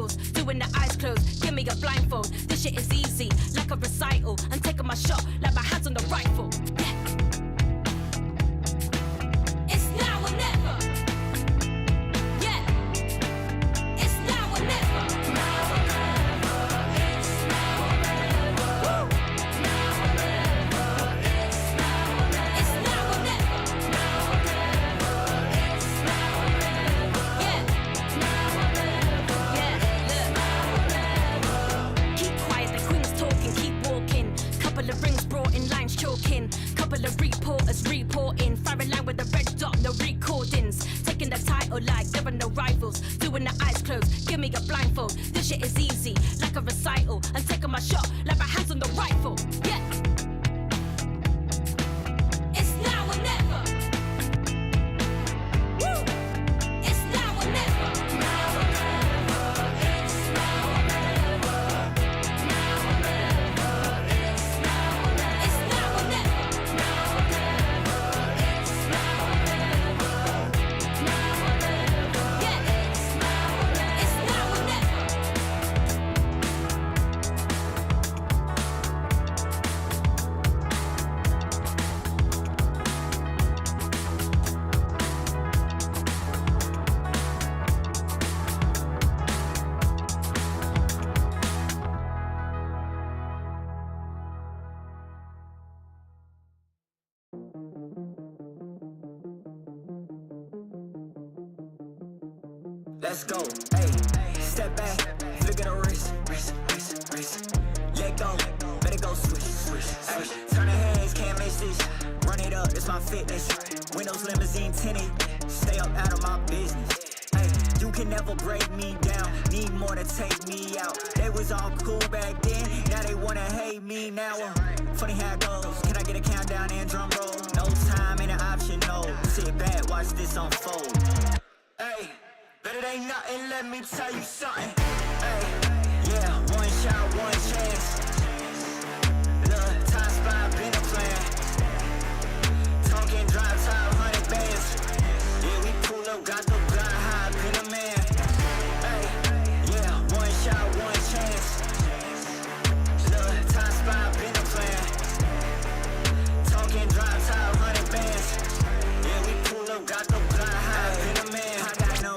rivals, doing the eyes closed. Give me a blindfold. This shit is easy, like a recital. I'm taking my shot, like my hands on the rifle. Yeah. It's now or never. Yeah. It's now or never. Now or never. It's now or never. Woo. Now or never. It's now or never. It's now or never. Now or never. It's now or never. Yeah. Now or never. Yeah. Look. Now or never. Keep quiet, the queen's talking, keep walking. Couple of rings brought in, lines choking. Couple of reporters reporting. Firing line with a red dot, no recordings. Taking the title like there are no rivals. Doing the eyes closed, give me a blindfold. This shit is easy, like a recital. I'm taking my shot, like my hands on the rifle. Yeah. It's now or never. Woo. It's now or never. Now or never. It's now or never. Now or never. It's now or never. It's now or never. Now or never. It's now or never. Now or never. Yeah. It's now or never. It's now or never. Let's go, hey, step back, flick at the wrist, let go, let it go, switch, hey, turn the heads, can't miss this, run it up, it's my fitness, windows limousine tinted, stay up out of my business, hey, you can never break me down, need more to take me out, they was all cool back then, now they wanna hate me now, funny how it goes, can I get a countdown and drum roll, no time ain't an option, no, sit back, watch this unfold, hey. But it ain't nothing, let me tell you something. Hey, yeah, one shot, one chance. Look, time spot, been a plan. Talking drive time, 100 bands. Yeah, we pull up, got the blind high, been a man. Hey, yeah, one shot, one chance. Look, time spot, been a plan. Talking drive time, 100 bands. Yeah, we pull up, got the blind high, been a man.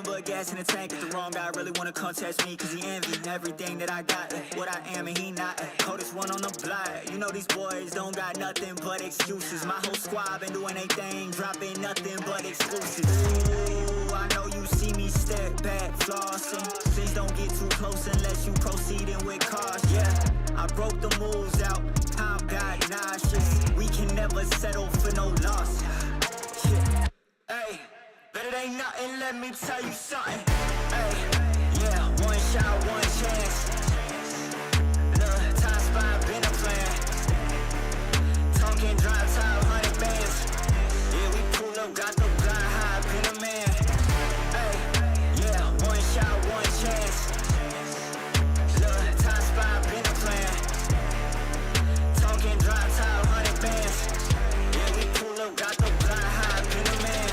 But gas in the tank, if the wrong guy really wanna contest me, cause he envy everything that I got, what I am and he not, coldest one on the block, you know these boys don't got nothing but excuses, my whole squad been doing they thing, dropping nothing but exclusives, ooh, I know you see me step back, flossing, please don't get too close unless you proceeding with caution, yeah, I broke the moves out, time got nauseous, we can never settle for no loss, yeah, hey. But it ain't nothing, let me tell you something. Hey, yeah, one shot, one chance. Look, time spot, been a plan. Talking drive time, 100 bands. Yeah, we pull up, got the blind high, been a man. Hey, yeah, one shot, one chance. Look, time spot, been a plan. Talking drive time, 100 bands. Yeah, we pull up, got the blind high, been a man.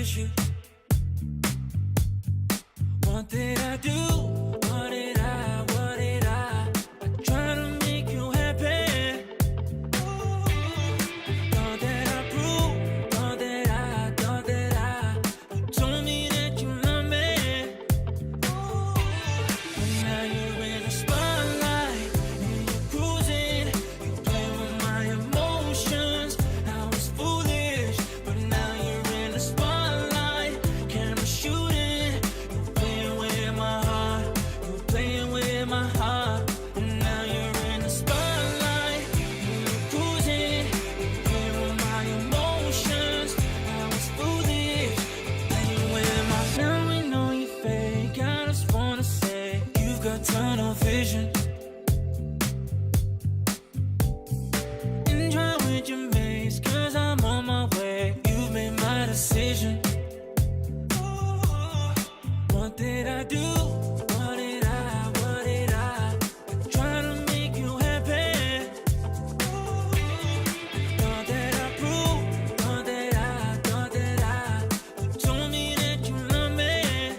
miss you. What did I do? What did I try to make you happy? Thought that I proved, thought that I you told me that you love me. But now you're in the spotlight and you're cruising. You play with my emotions. I was foolish, but now you're in the spotlight. Camera shooting. You're playing with my heart. You're playing with my heart. And now you're in the spotlight and you're cruising. You play with my emotions. I was foolish, playing with my. Now we know you fake. I just wanna say you've got tunnel vision. Enjoy with your mates, cause I'm on my way. You've made my decision. What did I do? What did I try to make you happy? Thought that I proved, thought that I you told me that you love me.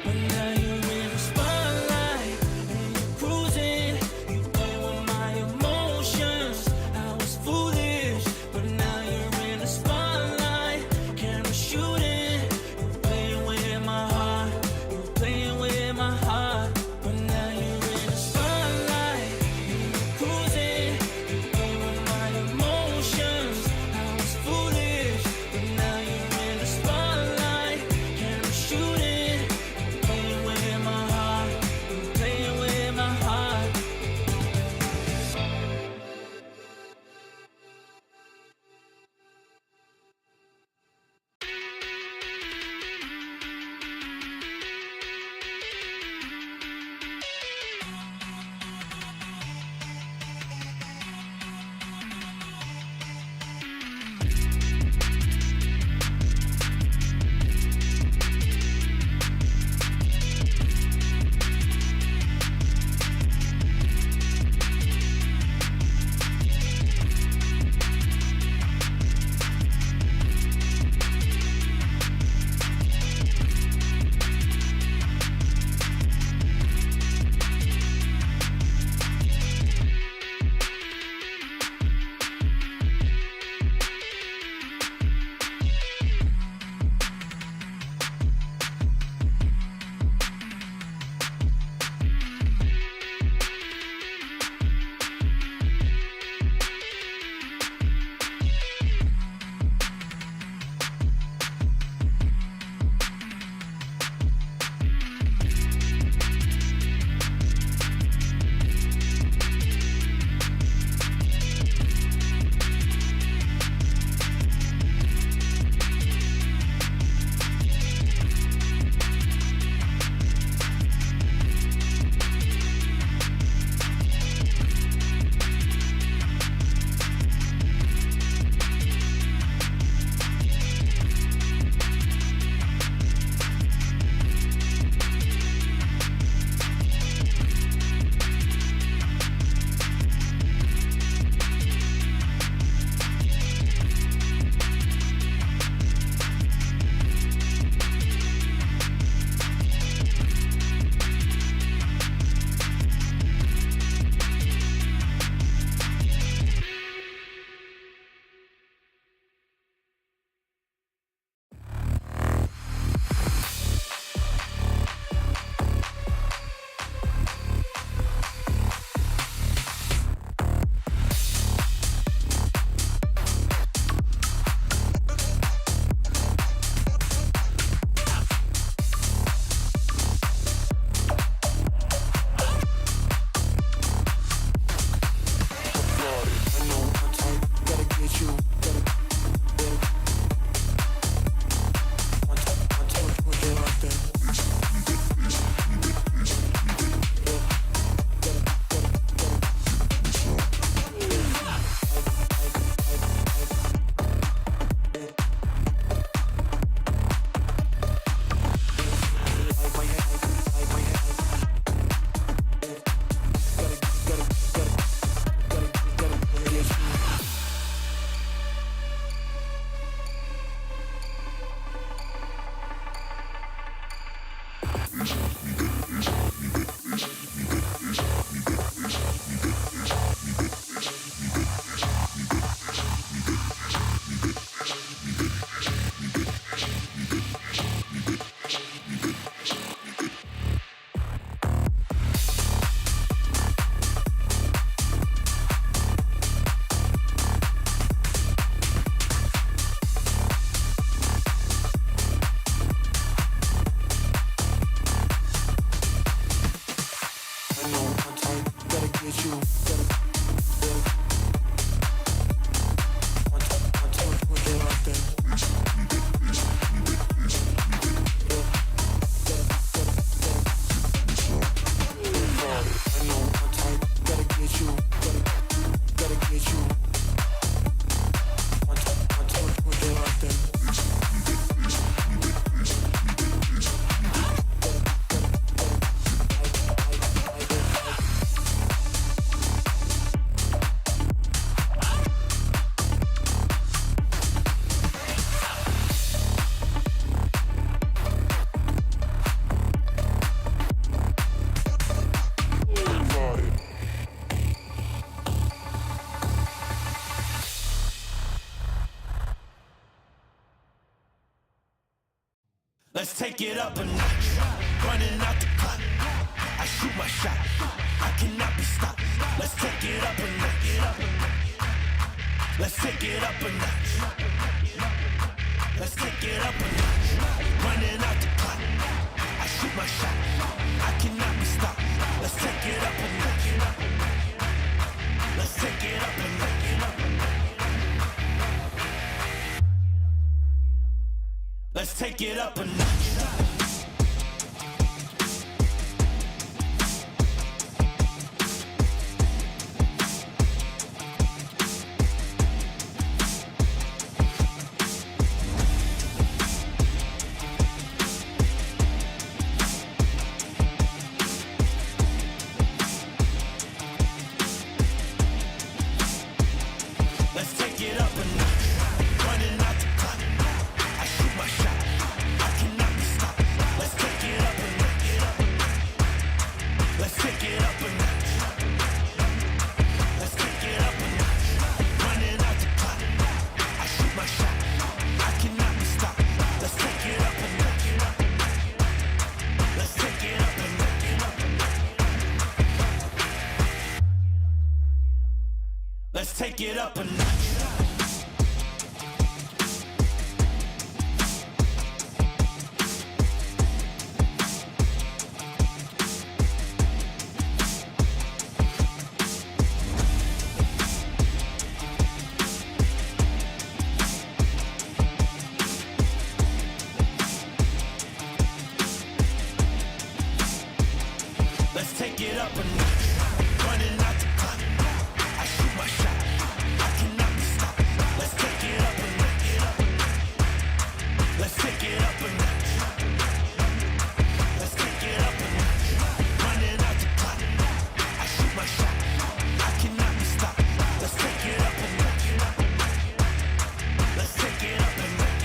But now you're in the spotlight and you're cruising. You play with my emotions. I was foolish, but now you're in the spotlight. Camera shooting. You're playing with my heart. Let's take it up a notch. Running out the clock. I shoot my shot. I cannot be stopped. Let's take it up a notch. Let's take it up a notch. Let's take it up a notch. Running out the clock. I shoot my shot. I cannot be stopped. Let's take it up a notch. Let's take it up a notch. Let's take it up a notch. Let's take it up a notch. Running out the clock. I shoot my shot. I cannot be stopped. Let's take it up a notch. Let's take it up a notch. Let's take it up a notch. Running out the clock. I shoot my shot. I cannot be stopped. Let's take it up a notch. Let's take it up a notch. Let's take it up a notch. Let's take it up a notch. Running out the clock. I shoot my shot. I cannot be stopped. Let's take it up a notch. Let's take it up a notch. Let's take it up a notch. Running out the clock. I shoot my shot. I cannot be stopped. Let's take it up a notch. Let's take it up a notch.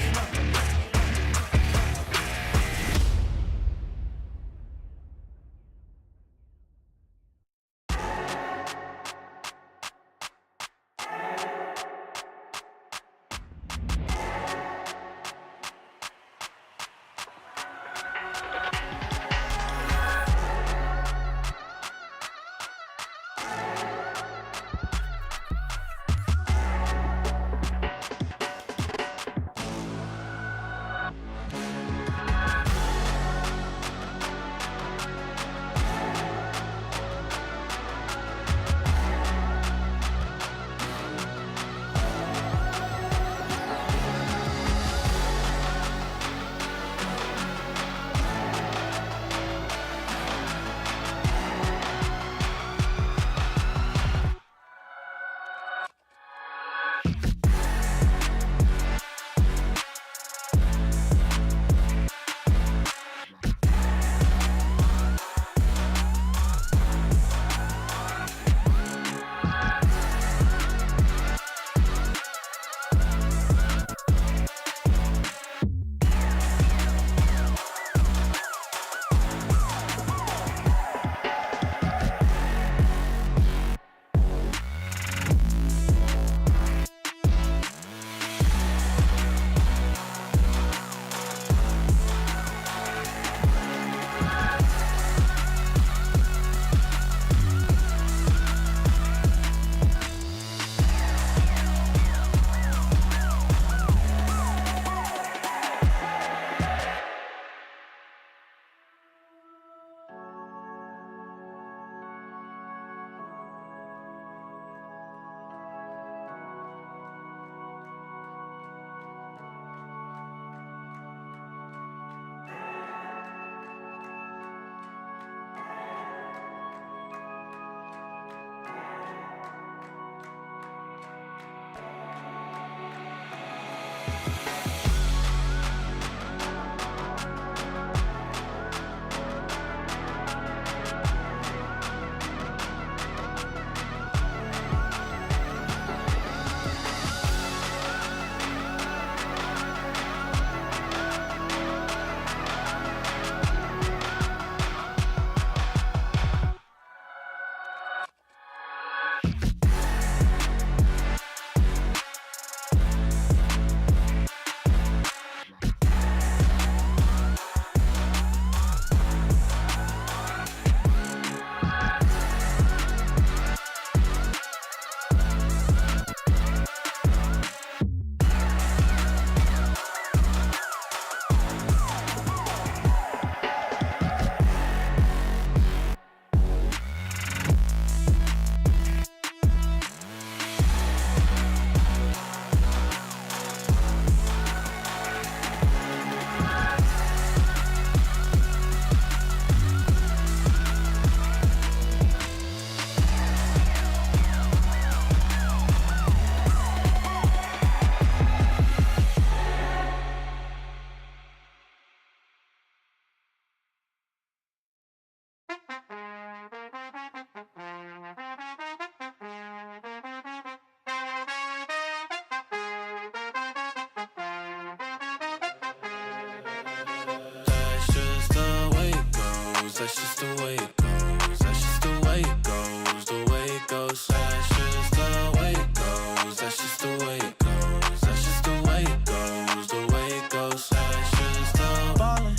goes, that's just the way it goes. That's just the way it goes, the way it goes. That's just the way it goes, that's just the way it goes. That's just the way it goes, the way it goes. That's just the ballin',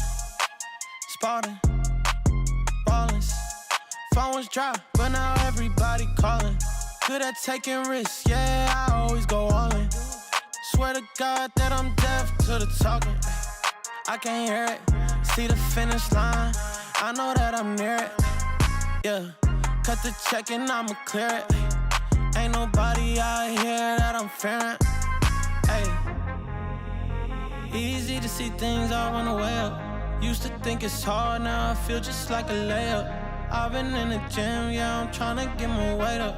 spotting, ballin'. Phone was dry, but now everybody calling. Good at taking risks, yeah, I always go all in. Swear to God that I'm deaf to the talking. I can't hear it, see the finish line, I know that I'm near it. Yeah, cut the check and I'ma clear it. Ain't nobody out here that I'm fearing. Ay, easy to see things I wanna weigh up. Used to think it's hard, now I feel just like a layup. I've been in the gym, yeah, I'm tryna get my weight up.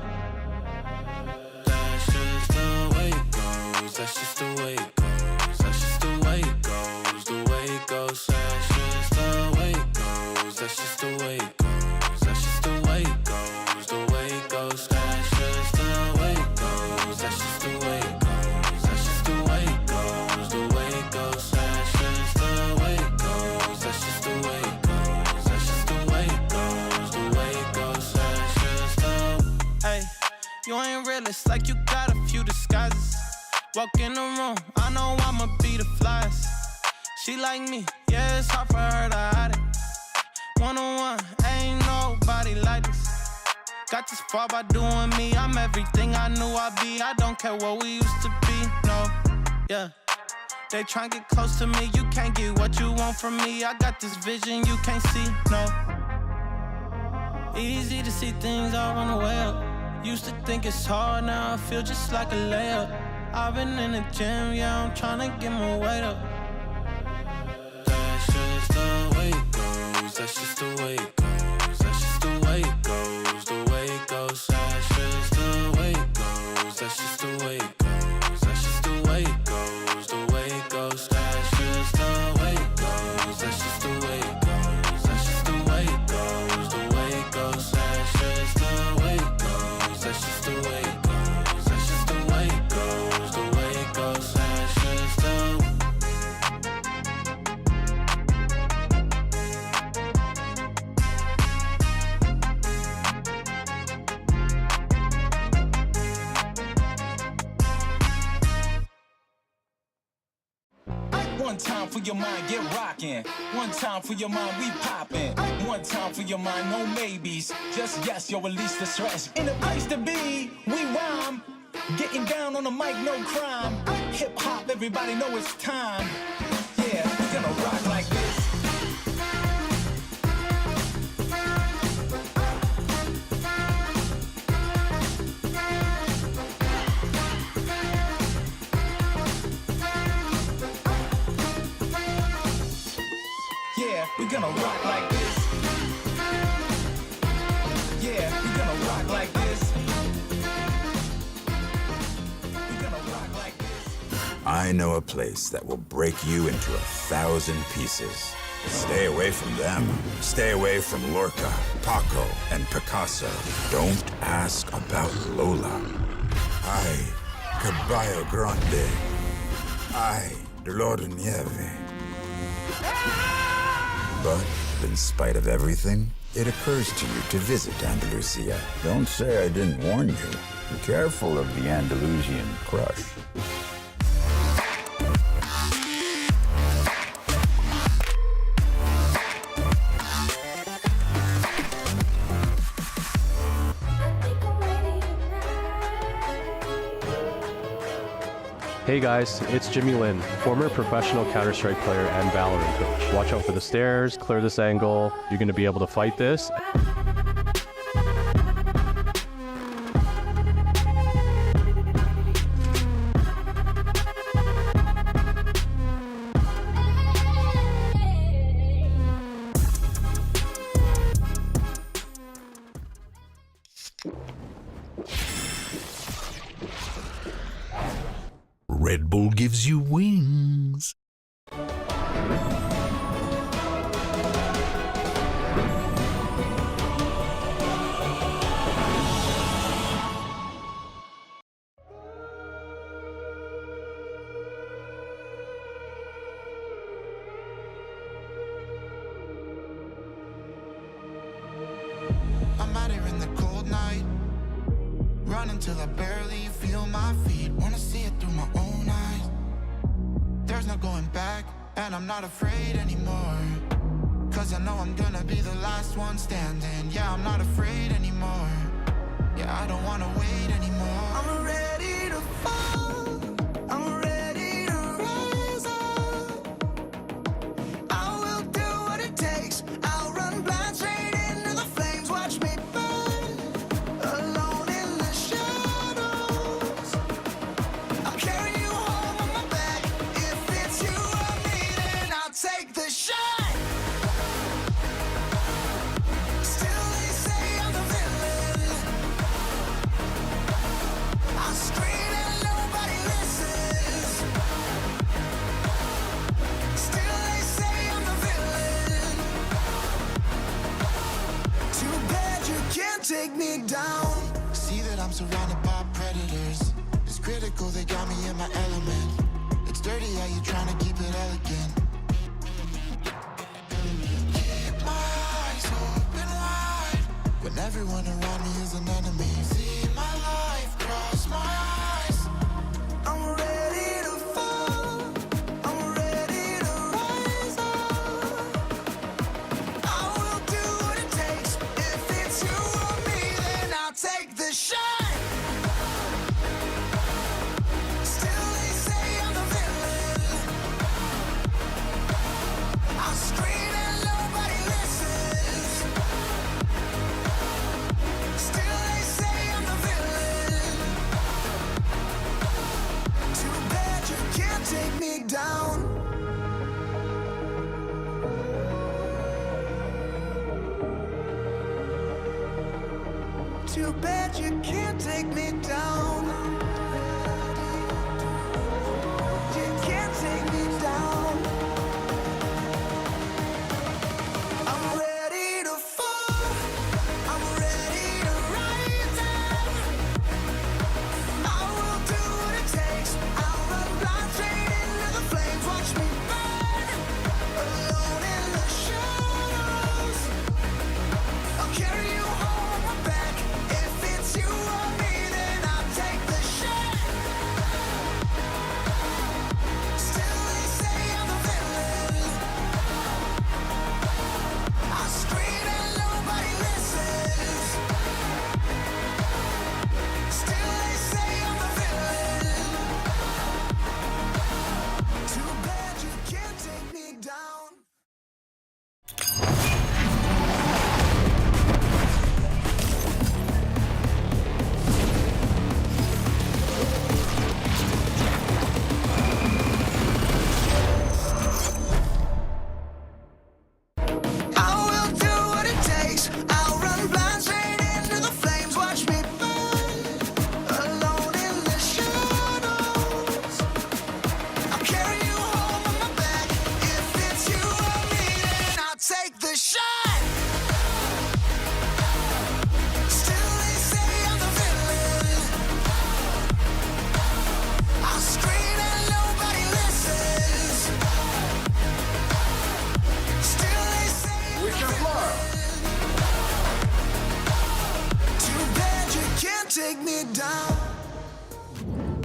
That's just the way it goes, that's just the way it goes. That's just the way it goes, the way it goes. That's just the way it goes, that's just the way it goes. That's just the way it goes, the way it goes. That's just the way it goes, that's just the way it goes. That's just the way it goes, the way it goes. That's just the way it goes, that's just the way it goes. That's just the way it goes, the way it goes. That's just the. Hey, you ain't realist, like you got a few disguises. Walk in the room, I know I'ma be the flyest. She like me, yeah, it's hard for her to hide it. One-on-one, ain't nobody like this. Got this far by doing me, I'm everything I knew I'd be. I don't care what we used to be, no, yeah. They tryna get close to me, you can't get what you want from me. I got this vision you can't see, no. Easy to see things I wanna weigh up. Used to think it's hard, now I feel just like a layup. I've been in the gym, yeah, I'm tryna get my weight up. That's just the way it goes, that's just the way it goes. That's just the way it goes, the way it goes. That's just the way it goes, that's just the way it goes. That's just the way it goes, the way it goes. That's just the way it goes, that's just the way it goes. That's just the way it goes, the way it goes. That's just the way it goes, that's just the way it goes. That's just the way it goes, the way it goes. That's just the. One time for your mind, get rockin'. One time for your mind, we poppin'. One time for your mind, no maybes. Just yes, yo, release the stress. In the place to be, we rhyme. Getting down on the mic, no crime. Hip hop, everybody know it's time. Yeah, we're gonna rock like this. Yeah, we're gonna rock like this. Yeah, we're gonna rock like this. We're gonna rock like this. I know a place that will break you into 1,000 pieces. Stay away from them. Stay away from Lorca, Paco, and Picasso. Don't ask about Lola. Ay, Caballo Grande. Ay, Dolor de Nieve. But, in spite of everything, it occurs to you to visit Andalusia. Don't say I didn't warn you. Be careful of the Andalusian crush. Hey guys, it's Jimmy Lin, former professional Counter-Strike player and VALORANT coach. Watch out for the stairs, clear this angle, you're going to be able to fight this. Red Bull gives you wings. run until I barely feel my feet. Wanna see it through my own eyes. There's no going back, and I'm not afraid anymore. Cause I know I'm gonna be the last one standing. Yeah, I'm not afraid anymore. Yeah, I don't wanna wait anymore. I'm ready to fall. I'm ready to rise up. I will do what it takes. I'll run blind straight into the flames. Watch me burn, alone in the shadows. I'll carry you home on my back. If it's you or me, then I'll take the shot. Still they say I'm the villain. I scream and nobody listens. Still they say I'm the villain. Too bad you can't take me down. See that I'm surrounded by predators. It's critical, they got me in my element. It's dirty how you trying to keep it elegant. Keep my eyes open wide when everyone around me is an enemy. See my life cross my eyes. I'm ready to fall. I'm ready to rise up. I will do what it takes. If it's you or me, then I'll take the shot. Still they say I'm the villain. I scream and nobody listens. Still they say I'm the villain. Too bad you can't take me down. Too bad you can't take me down. You can't take me down. I'm ready to fall. I'm ready to rise up. I will do what it takes. I'll run blind straight into the flames. Watch me burn, alone in the shadows. I'll carry you home on my back. If it's you or me, then I'll take the shot. Still they say I'm the villain. I scream and nobody listens. Still they say I'm the villain. Too bad you can't take me down. I will do what it takes. I'll run blind straight into the flames. Watch me burn, alone in the shadows. I'll carry you home on my back. If it's you or me, then I'll take the shot. Still they say I'm the villain. I scream and nobody listens. Still they say I'm the villain. Too bad you can't take me down.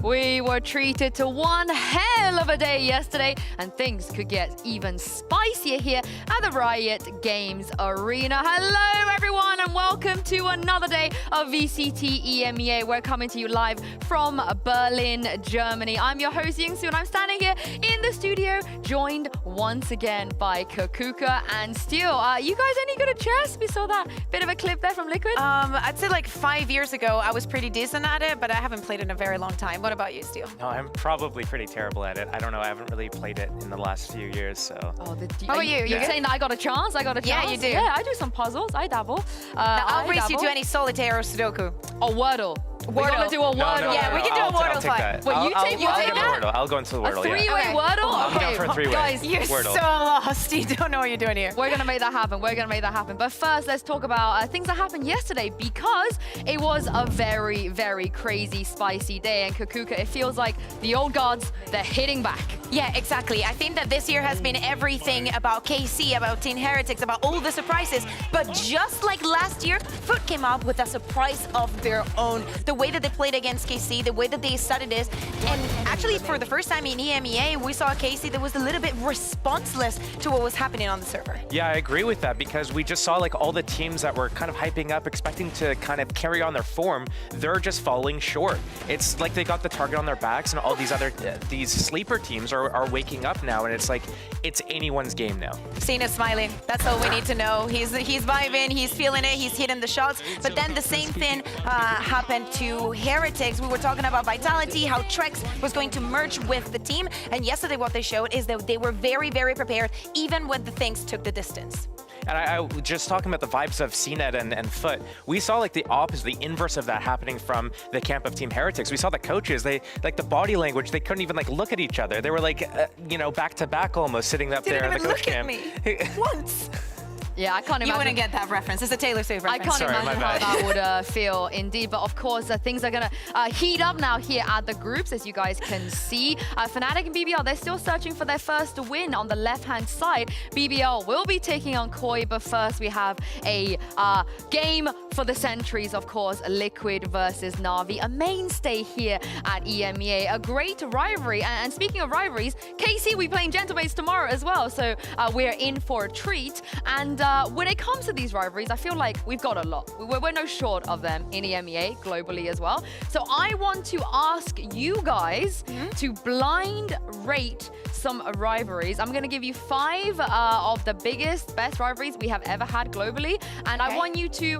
We were treated to one hell of a day yesterday, and things could get even spicier here at the Riot Games Arena. Hello, everyone, and welcome to another day of VCT EMEA. We're coming to you live from Berlin, Germany. I'm your host, Yingsu, and I'm standing here in the studio, joined once again by Kakuka and Steel. You guys any good at chess? We saw that bit of a clip there from Liquid. I'd say like 5 years ago, I was pretty decent at it, but I haven't played in a very long time. What about you, Steel? No, I'm probably pretty terrible at it. I don't know. I haven't really played it in the last few years, so. Oh, How about you? You're saying that I got a chance? I got a chance? Yeah, you do. Yeah, I do some puzzles. I dabble. Now, I'll I race you dabble. to any solitaire or Sudoku. Or Wordle. We're gonna do a Wordle. Yeah, we can do a Wordle I'll take fight. that. Wait, you take I'll that? Wordle. I'll go into the A Wordle, three-way yeah. Wordle? I'm down for a three-way. Guys, You're Wordle. so lost. You don't know what you're doing here. we're gonna make that happen. We're gonna make that happen. But first, let's talk about things that happened yesterday, because it was a very, very crazy, spicy day. And Kakuka, it feels like the old gods, they're hitting back. Yeah, exactly. I think that this year has been everything about KC, about Teen Heretics, about all the surprises. But just like last year, Foot came up with a surprise of their own. The the way that they played against KC, the way that they started this. And actually, for the first time in EMEA, we saw a KC that was a little bit responseless to what was happening on the server. Yeah, I agree with that because we just saw like all the teams that were kind of hyping up, expecting to kind of carry on their form, they're just falling short. It's like they got the target on their backs and all these other, these sleeper teams are waking up now, and it's like, it's anyone's game now. Cena's smiling. That's all we need to know. He's vibing, he's feeling it, he's hitting the shots. But then the same thing happened to Heretics. We were talking about Vitality, how Trex was going to merge with the team. And yesterday what they showed is that they were very, very prepared, even when the things took the distance. And I just talking about the vibes of CNET and Foot, we saw like the opposite, the inverse of that happening from the camp of Team Heretics. We saw the coaches, they like the body language, they couldn't even like look at each other. They were like, you know, back to back almost sitting up there in the coach camp. Didn't even look at me once. Yeah, I can't imagine. You wouldn't get that reference. It's a Taylor Swift reference. I can't imagine how that would feel indeed. But of course, things are going to heat up now here at the groups, as you guys can see. Fnatic and BBL, they're still searching for their first win on the left-hand side. BBL will be taking on Koi, but first we have a game for the Sentries, of course, Liquid versus Na'Vi, a mainstay here at EMEA, a great rivalry. And speaking of rivalries, KC, we playing Gentlemates tomorrow as well, so we're in for a treat. And when it comes to these rivalries, I feel like we've got a lot. We're no short of them in EMEA, globally as well. So I want to ask you guys to blind rate some rivalries. I'm going to give you 5 of the biggest, best rivalries we have ever had globally. And I want you to,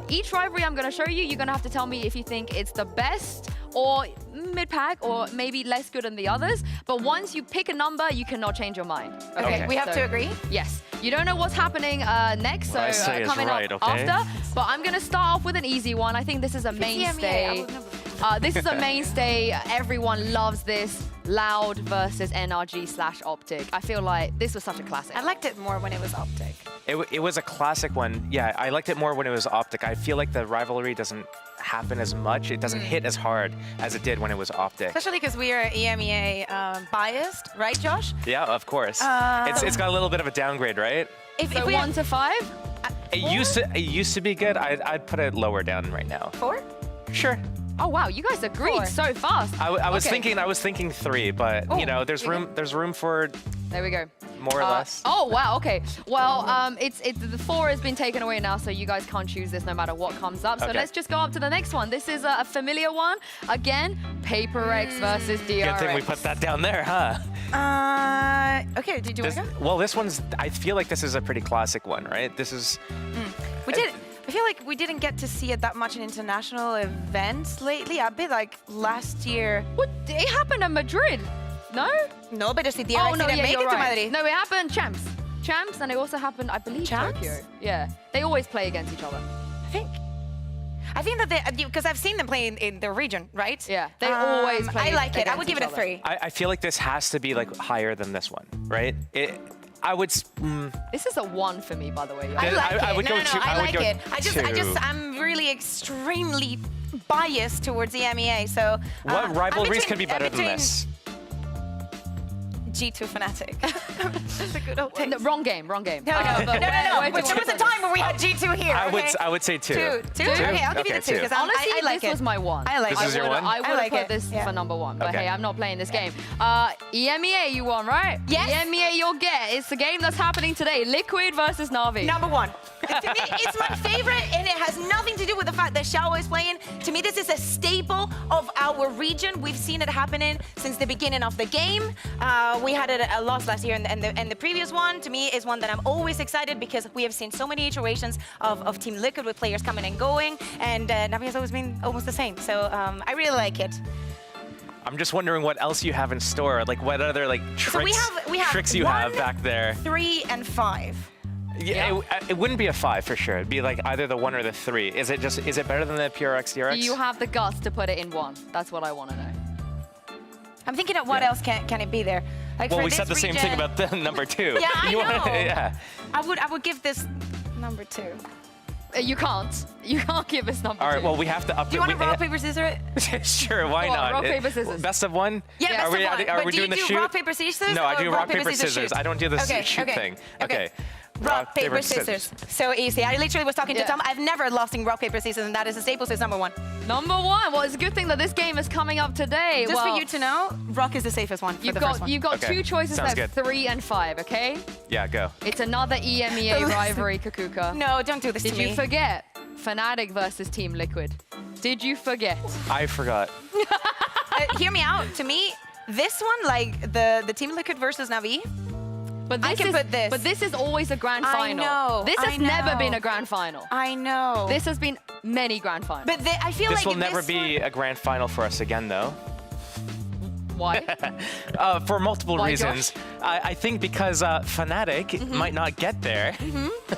each rivalry I'm going to show you, you're going to have to tell me if you think it's the best or mid-pack or maybe less good than the others. But once you pick a number, you cannot change your mind. Okay, we have to agree? Yes. You don't know what's happening next, What I so say is coming right, up okay? after. But I'm going to start off with an easy one. I think this is a mainstay. This is a mainstay. Everyone loves this. Loud versus NRG/Optic. I feel like this was such a classic. I liked it more when it was Optic. It was a classic one. Yeah, I liked it more when it was Optic. I feel like the rivalry doesn't happen as much. It doesn't hit as hard as it did when it was Optic. Especially because we are EMEA biased, right, Josh? Yeah, of course. It's got a little bit of a downgrade, right? So 1 to 5? It used to be good. I'd put it lower down right now. 4? Sure. Oh wow, you guys agreed 4. so fast. I was thinking 3, but you know, there's room for There we go. more or less. Oh wow, okay. Well, the 4 has been taken away now, so you guys can't choose this no matter what comes up. So Okay. let's just go up to the next one. This is a familiar one. Again, PaperX versus DRX. Good thing we put that down there, huh? Okay, do you want to go? Well, this one's, I feel like this is a pretty classic one, right? This is... We did. I feel like we didn't get to see it that much in international events lately. A bit like last year. What? It happened in Madrid. No? No, but the DRX didn't make it to Madrid. No, it happened Champs, and it also happened, I believe, Champs? Tokyo. Yeah, they always play against each other. I think that they, because I've seen them play in their region, right? Yeah, they always play I like it. I would against give it a each other. 3. I feel like this has to be like higher than this one, right? I would... This is a 1 for me, by the way. I like it. I would no, go no, no, 2. I like go it. I'm really extremely biased towards EMEA, so... What rivalries could be better than this? G2 Fnatic. That's a good old take. No, wrong game. No. But But there was a time when we had G2 here. I would say 2. 2? Okay, I'll give you the 2 because Honestly, I like this it. was my 1. I like This it. is your 1? I would have like put it. this for number 1, but Okay. hey, I'm not playing this game. EMEA, you won, right? Yes. EMEA, you'll get. It's the game that's happening today. Liquid versus Na'Vi. Number 1. To me, it's my favorite, and it has nothing to do with the fact that Xiao is playing. To me, this is a staple of our region. We've seen it happening since the beginning of the game. We had a loss last year, and the previous one, to me, is one that I'm always excited because we have seen so many iterations of Team Liquid with players coming and going, and Na'Vi has always been almost the same. So I really like it. I'm just wondering what else you have in store, like what other like tricks, we have tricks you 1, have back there. 3, and 5. Yeah, it wouldn't be a 5 for sure. It'd be like either the 1 or the 3. Is it better than the PRX DRX? Do you have the guts to put it in 1? That's what I want to know. I'm thinking of what else can it be there. Like Well, for we this said the same thing region- about the number 2. Yeah, I know. Yeah. I would give this number 2. You can't. You can't give us number 2. All right. Well, we have to up. Do you want to rock, paper, scissors it? Sure. Why Go on, not? rock, paper, scissors. Best of 1. Yeah, best of 1. Are But we do doing you the do shoot? rock, paper, scissors? No, I or do rock, paper, scissors. shoot? I don't do the Okay, shoot okay, thing. okay. Okay. Rock, paper, scissors. So easy. I literally was talking to Yeah. Tom. I've never lost in rock, paper, scissors, and that is a staple, so it's number one. Number one. Well, it's a good thing that this game is coming up today. Just well, for you to know, rock is the safest one for you've the got first one. you've got Okay. two choices Sounds left, good. 3 and 5. Okay. Yeah, go. It's another EMEA rivalry, Kakuka. No, don't do this Did to you me. forget Fnatic versus Team Liquid? Did you forget? I forgot. Hear me out. To me, this one, like the Team Liquid versus Navi, But this I can is, put this. But this is always a grand I final. know, This has I never know. been a grand final. I know. This has been many grand finals. But I feel This like will never this be a grand final for us again, though. Why? For multiple Why, reasons. I think because Fnatic Mm-hmm. might not get there.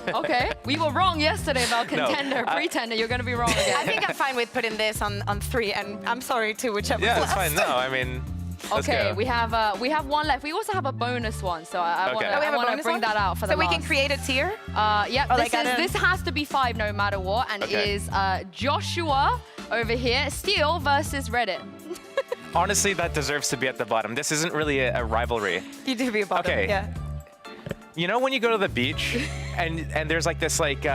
Okay. We were wrong yesterday about No, contender, pretender. You're going to be wrong again. I think I'm fine with putting this on 3, and I'm sorry to whichever. Yeah, last. it's fine. No, I mean, let's Okay, go. we have one left. We also have a bonus one, so I Okay. want Oh, we have a to bonus bring one? that out for So the we last. can create a tier. Yep, Or this, like, I don't- this has to be 5 no matter what, and Okay. it is Joshua over here, Steel versus Reddit. Honestly, that deserves to be at the bottom. This isn't really a rivalry. You do be a bottom. Okay. Yeah. You know when you go to the beach and there's like this like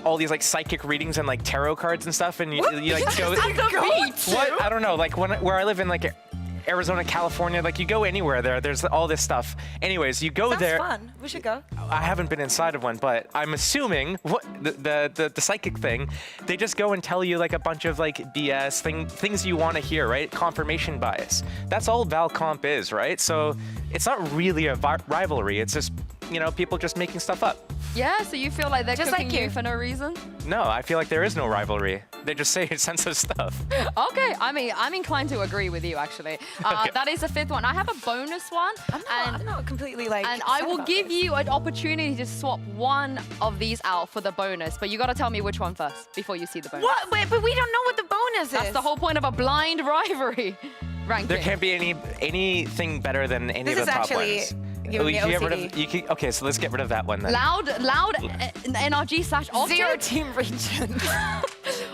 all these like psychic readings and like tarot cards and stuff, and you like go At the beach. what? I don't know. Like where I live in like Arizona, California, like you go anywhere there's all this stuff. Anyways, you go That's there. fun. We should go. I haven't been inside of one, but I'm assuming what the psychic thing, they just go and tell you like a bunch of like BS things you want to hear, right? Confirmation bias. That's all ValComp is, right? So it's not really a rivalry. It's just, you know, people just making stuff up. Yeah, so you feel like they're Just cooking like you. you for no reason? No, I feel like there is no rivalry. They just say sensitive stuff. Okay, I mean, I'm inclined to agree with you, actually. Okay. That is the 5th one. I have a bonus one. I'm not completely like. And I sad will about give this. you an opportunity to swap one of these out for the bonus, but you got to tell me which one first before you see the bonus. What? Wait, but we don't know what the bonus is. That's the whole point of a blind rivalry ranking. There can't be anything better than any This of the is top actually ones. giving me You can get rid OCD. of, you can, okay, so let's get rid of that one then. Loud NRG slash object. 0 team region.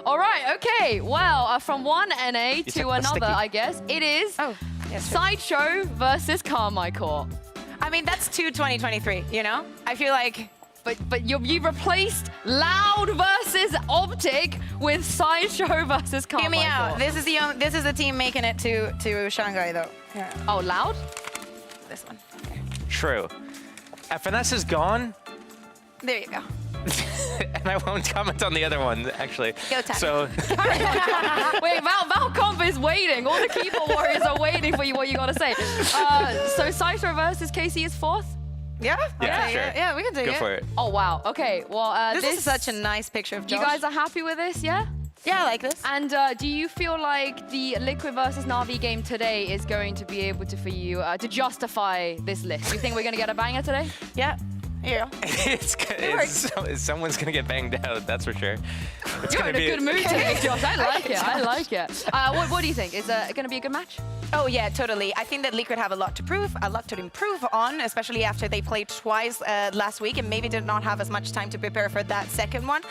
All right, okay. Well, from one NA took to the another, sticky. I guess, it is Oh, yeah, sure. Sideshow versus Carmichael. I mean, that's 2023, you know? I feel like. But you replaced Loud versus Optic with Sideshow versus Carmichael. Hear me out. This is the team making it to Shanghai, though. Yeah. Oh, Loud? This one. True. FNS is gone, There you go. and I won't comment on the other one, actually. Go time. So, Wait, ValComp is waiting. All the keyboard warriors are waiting for you. What you got to say? So Sideshow versus KC is 4th. Yeah? yeah, Okay, sure. yeah, we can do Go it. for it. Oh wow. Okay. Well, This is such a nice picture of Josh. You guys are happy with this, yeah? Yeah, I like this. And do you feel like the Liquid versus Na'Vi game today is going to be able to, for you, to justify this list? Do you think we're going to get a banger today? Yeah. Here you go. Someone's gonna get banged out, that's for sure. It's You're gonna in a be good mood today, Josh. I like it. I like it. What do you think? Is it going to be a good match? Oh, yeah, totally. I think that Liquid have a lot to prove, a lot to improve on, especially after they played twice last week and maybe did not have as much time to prepare for that second one.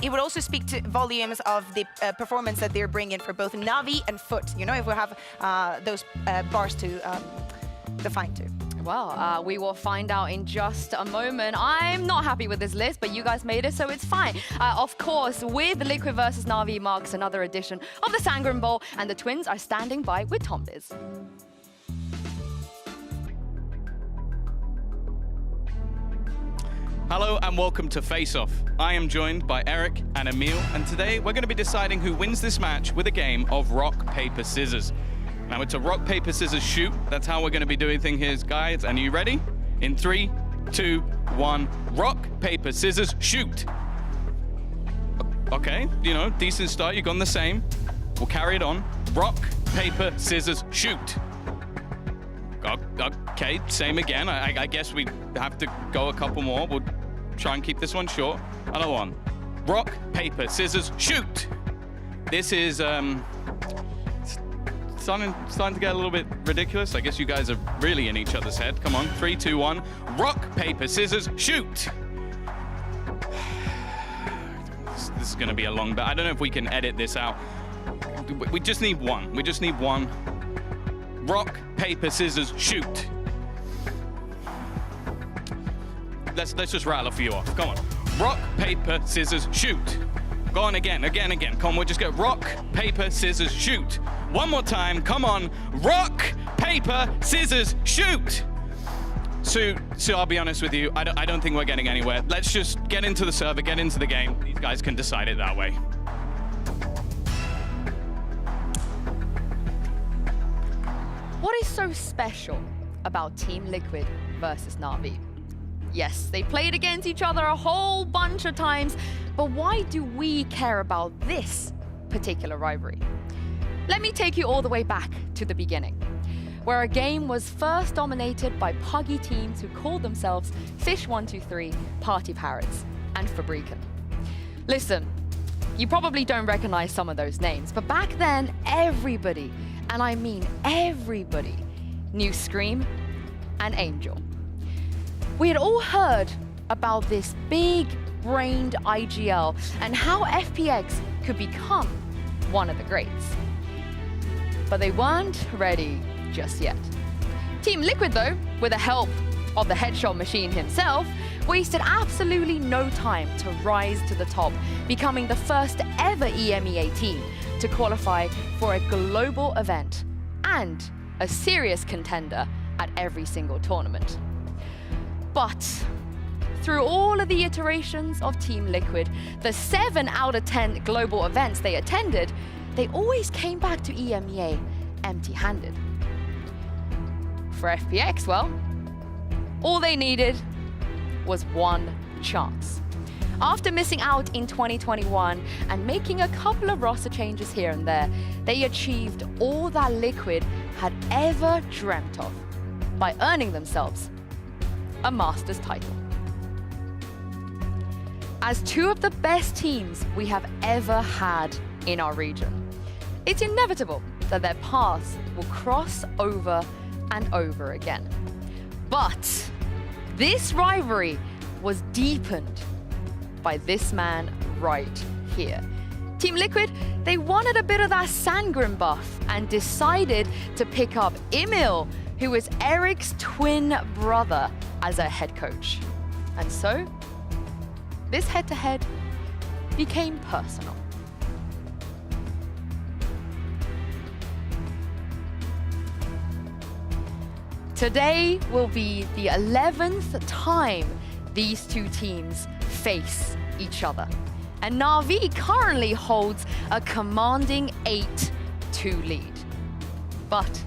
It would also speak to volumes of the performance that they're bringing for both Na'Vi and Foot. You know, if we have those bars to define to. Well, we will find out in just a moment. I'm not happy with this list, but you guys made it, so it's fine. Of course, with Liquid versus Na'Vi marks another edition of the Sangren Bowl, and the Twins are standing by with Tombiz. Hello and welcome to Face Off. I am joined by Eric and Emil, and today we're going to be deciding who wins this match with a game of rock, paper, scissors. Now it's a rock, paper, scissors shoot. That's how we're going to be doing things here, guys. And are you ready? In 3, 2, 1, rock, paper, scissors, shoot. Okay, you know, decent start. You've gone the same. We'll carry it on. Rock, paper, scissors, shoot. Okay, same again. I guess we have to go a couple more. We'll try and keep this one short. Another one. Rock, paper, scissors, shoot. This is starting to get a little bit ridiculous. I guess you guys are really in each other's head. Come on, 3, 2, 1. Rock, paper, scissors, shoot. This is going to be a long bet. I don't know if we can edit this out. We just need one. We just need one. Rock, paper, scissors, shoot. Let's just rattle a few off. Come on. Rock, paper, scissors, shoot. Go on again. Come on, we'll just go rock, paper, scissors, shoot. One more time. Come on. Rock, paper, scissors, shoot. So I'll be honest with you. I don't think we're getting anywhere. Let's just get into the server, get into the game. These guys can decide it that way. What is so special about Team Liquid versus Na'Vi? Yes, they played against each other a whole bunch of times, but why do we care about this particular rivalry? Let me take you all the way back to the beginning, where a game was first dominated by puggy teams who called themselves Fish123, Party Parrots, and Fabrican. Listen, you probably don't recognize some of those names, but back then, everybody, and I mean everybody, knew Scream and Angel. We had all heard about this big-brained IGL and how FPX could become one of the greats. But they weren't ready just yet. Team Liquid, though, with the help of the headshot machine himself, wasted absolutely no time to rise to the top, becoming the first ever EMEA team to qualify for a global event and a serious contender at every single tournament. But through all of the iterations of Team Liquid, the 7 out of 10 global events they attended, they always came back to EMEA empty-handed. For FPX, well, all they needed was one chance. After missing out in 2021 and making a couple of roster changes here and there, they achieved all that Liquid had ever dreamt of by earning themselves a Masters title. As two of the best teams we have ever had in our region, it's inevitable that their paths will cross over and over again. But this rivalry was deepened by this man right here. Team Liquid, they wanted a bit of that Sangren buff and decided to pick up Emil, who is Eric's twin brother, as a head coach. And so, this head-to-head became personal. Today will be the 11th time these two teams face each other. And Na'Vi currently holds a commanding 8-2 lead. But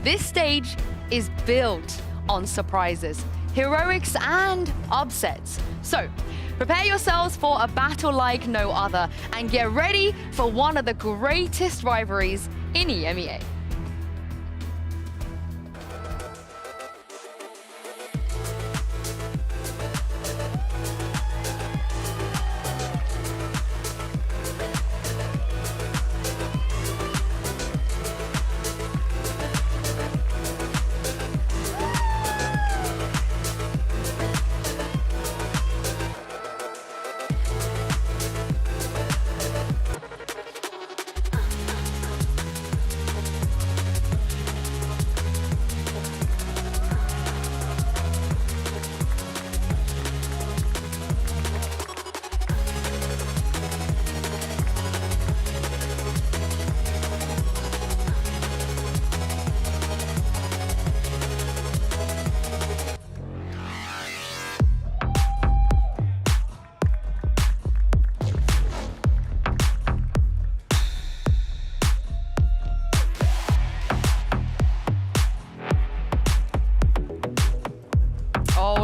this stage is built on surprises, heroics, and upsets. So prepare yourselves for a battle like no other and get ready for one of the greatest rivalries in EMEA.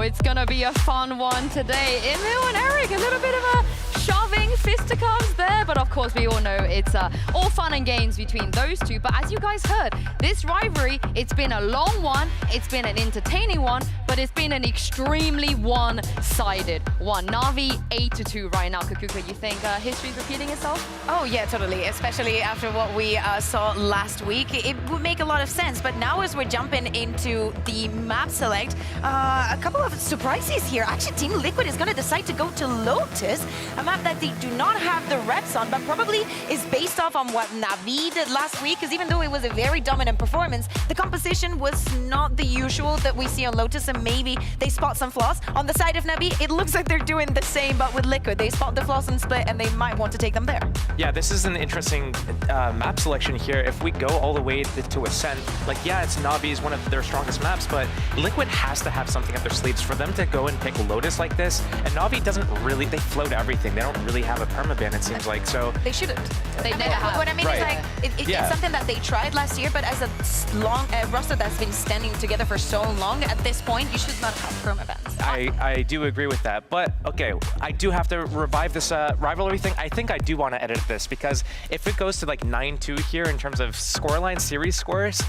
It's gonna be a fun one today. Emil and Eric, a little bit of a shoving fisticuffs there, but of course we all know it's all fun and games between those two. But as you guys heard, this rivalry, it's been a long one, it's been an entertaining one, but it's been an extremely one-sided one. Na'Vi 8-2 right now. Kakuka, you think history's repeating itself? Oh yeah, totally. Especially after what we saw last week, it would make a lot of sense. But now as we're jumping into the map select, a couple of of surprises here. Actually, Team Liquid is going to decide to go to Lotus, a map that they do not have the reps on, but probably is based off on what Na'Vi did last week, because even though it was a very dominant performance, the composition was not the usual that we see on Lotus, and maybe they spot some flaws. On the side of Na'Vi, it looks like they're doing the same, but with Liquid. They spot the flaws and split, and they might want to take them there. Yeah, this is an interesting map selection here. If we go all the way to Ascent, like, yeah, it's Na'Vi's one of their strongest maps, but Liquid has to have something up their sleeves for them to go and pick Lotus like this. And Na'Vi doesn't really, they float everything. They don't really have a permaban, it seems like, so. They shouldn't. They never have. What I mean is, like, it's something that they tried last year, but as a long roster that's been standing together for so long, at this point, you should not have permabans. I do agree with that, but okay, I do have to revive this rivalry thing. I think I do want to edit this, because if it goes to like 9-2 here in terms of scoreline series scores,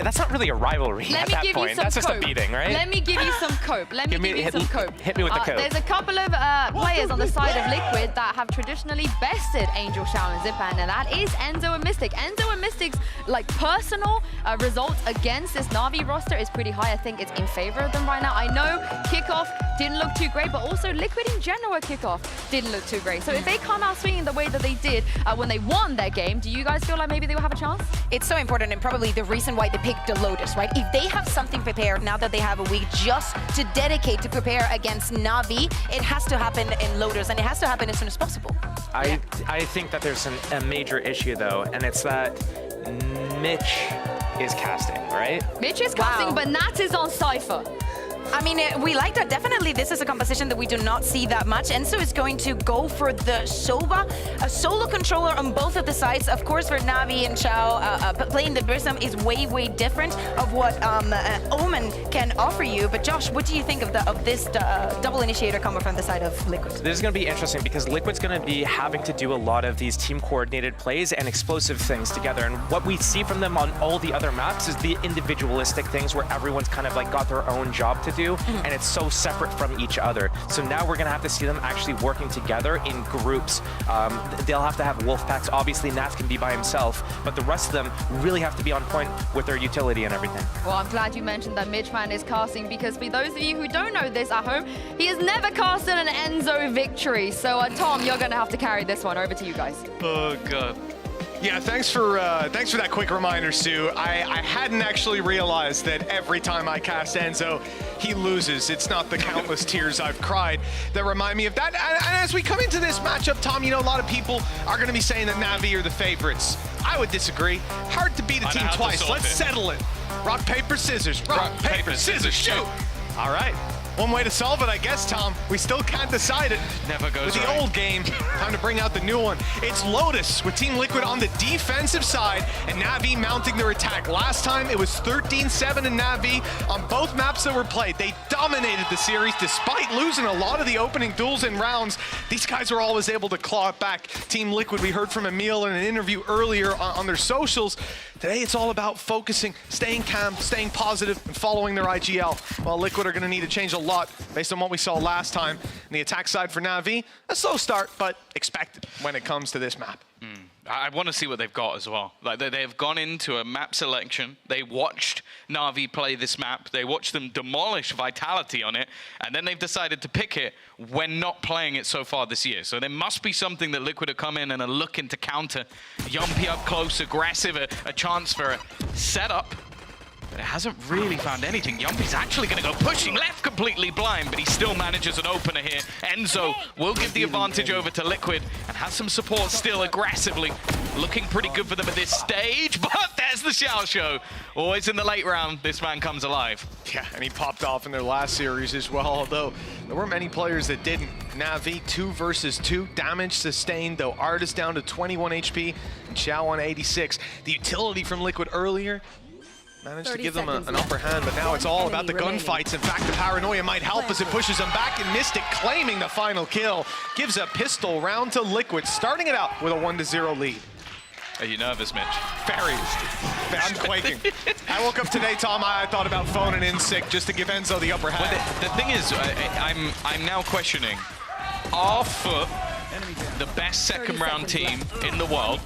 that's not really a rivalry at that point. That's just a beating, right? Let me give you some cope. Let me give you some cope. Hit me with the cope. There's a couple of players on the side of Liquid that have traditionally bested Angel, Shao, and Zipan, and that is Enzo and Mystic. Enzo and Mystic's like personal results against this Na'Vi roster is pretty high. I think it's in favor of them right now. I know kickoff didn't look too great, but also Liquid in general at kickoff didn't look too great. So if they come out swinging the way that they did when they won their game, do you guys feel like maybe they will have a chance? It's so important, and probably the reason why they picked the Lotus, right? If they have something prepared now that they have a week just to dedicate to prepare against Na'Vi, it has to happen in Lotus, and it has to happen as soon as possible. I think that there's a major issue though, and it's that Mitch is casting, right? Mitch is casting, but Nat is on Cypher. I mean, we like that. Definitely, this is a composition that we do not see that much. Enzo is going to go for the Sova, a solo controller on both of the sides. Of course, for Na'Vi and Shao, playing the Brism is way, way different of what Omen can offer you. But Josh, what do you think of this double initiator combo from the side of Liquid? This is going to be interesting because Liquid's going to be having to do a lot of these team-coordinated plays and explosive things together. And what we see from them on all the other maps is the individualistic things where everyone's kind of like got their own job to do. And it's so separate from each other. So now we're going to have to see them actually working together in groups. They'll have to have wolf packs. Obviously, Nats can be by himself, but the rest of them really have to be on point with their utility and everything. Well, I'm glad you mentioned that Midgeman is casting, because for those of you who don't know this at home, he has never casted an Enzo victory. So, Tom, you're going to have to carry this one. Over to you guys. Oh, God. Yeah, thanks for that quick reminder, Stu. I hadn't actually realized that every time I cast Enzo, he loses. It's not the countless tears I've cried that remind me of that. And as we come into this matchup, Tom, you know, a lot of people are going to be saying that Na'Vi are the favorites. I would disagree. Hard to beat a team twice. Let's settle it. Rock, paper, scissors. Rock, paper, scissors, shoot. All right. One way to solve it, I guess, Tom. We still can't decide it. Never goes with the old game. Time to bring out the new one. It's Lotus with Team Liquid on the defensive side and Na'Vi mounting their attack. Last time it was 13-7 in Na'Vi on both maps that were played. They dominated the series despite losing a lot of the opening duels and rounds. These guys were always able to claw it back. Team Liquid, we heard from Emil in an interview earlier on their socials. Today it's all about focusing, staying calm, staying positive, and following their IGL. Well, Liquid are going to need to change a lot based on what we saw last time. On the attack side for Na'Vi, a slow start, but expected when it comes to this map. I want to see what they've got as well. Like they've gone into a map selection. They watched Na'Vi play this map. They watched them demolish Vitality on it, and then they've decided to pick it when not playing it so far this year. So there must be something that Liquid have come in and are looking to counter. Yumpy up close, aggressive, a chance for a setup. But it hasn't really found anything. Yumpy's actually going to go pushing left, completely blind, but he still manages an opener here. Enzo will give the advantage over to Liquid and has some support still aggressively. Looking pretty good for them at this stage, but there's the Xiao Show. Always in the late round, this man comes alive. Yeah, and he popped off in their last series as well, although there weren't many players that didn't. Na'Vi 2 versus 2, damage sustained, though Artis down to 21 HP and Xiao on 86. The utility from Liquid earlier managed to give them an upper hand, but now it's all about the gunfights. In fact, the paranoia might help as it pushes them back, and Mystic claiming the final kill. Gives a pistol round to Liquid, starting it out with a 1-0 lead. Are you nervous, Mitch? Very. I'm quaking. I woke up today, Tom, I thought about phoning in sick just to give Enzo the upper hand. Well, the thing is, I'm now questioning, are Foot the best second round team in the world,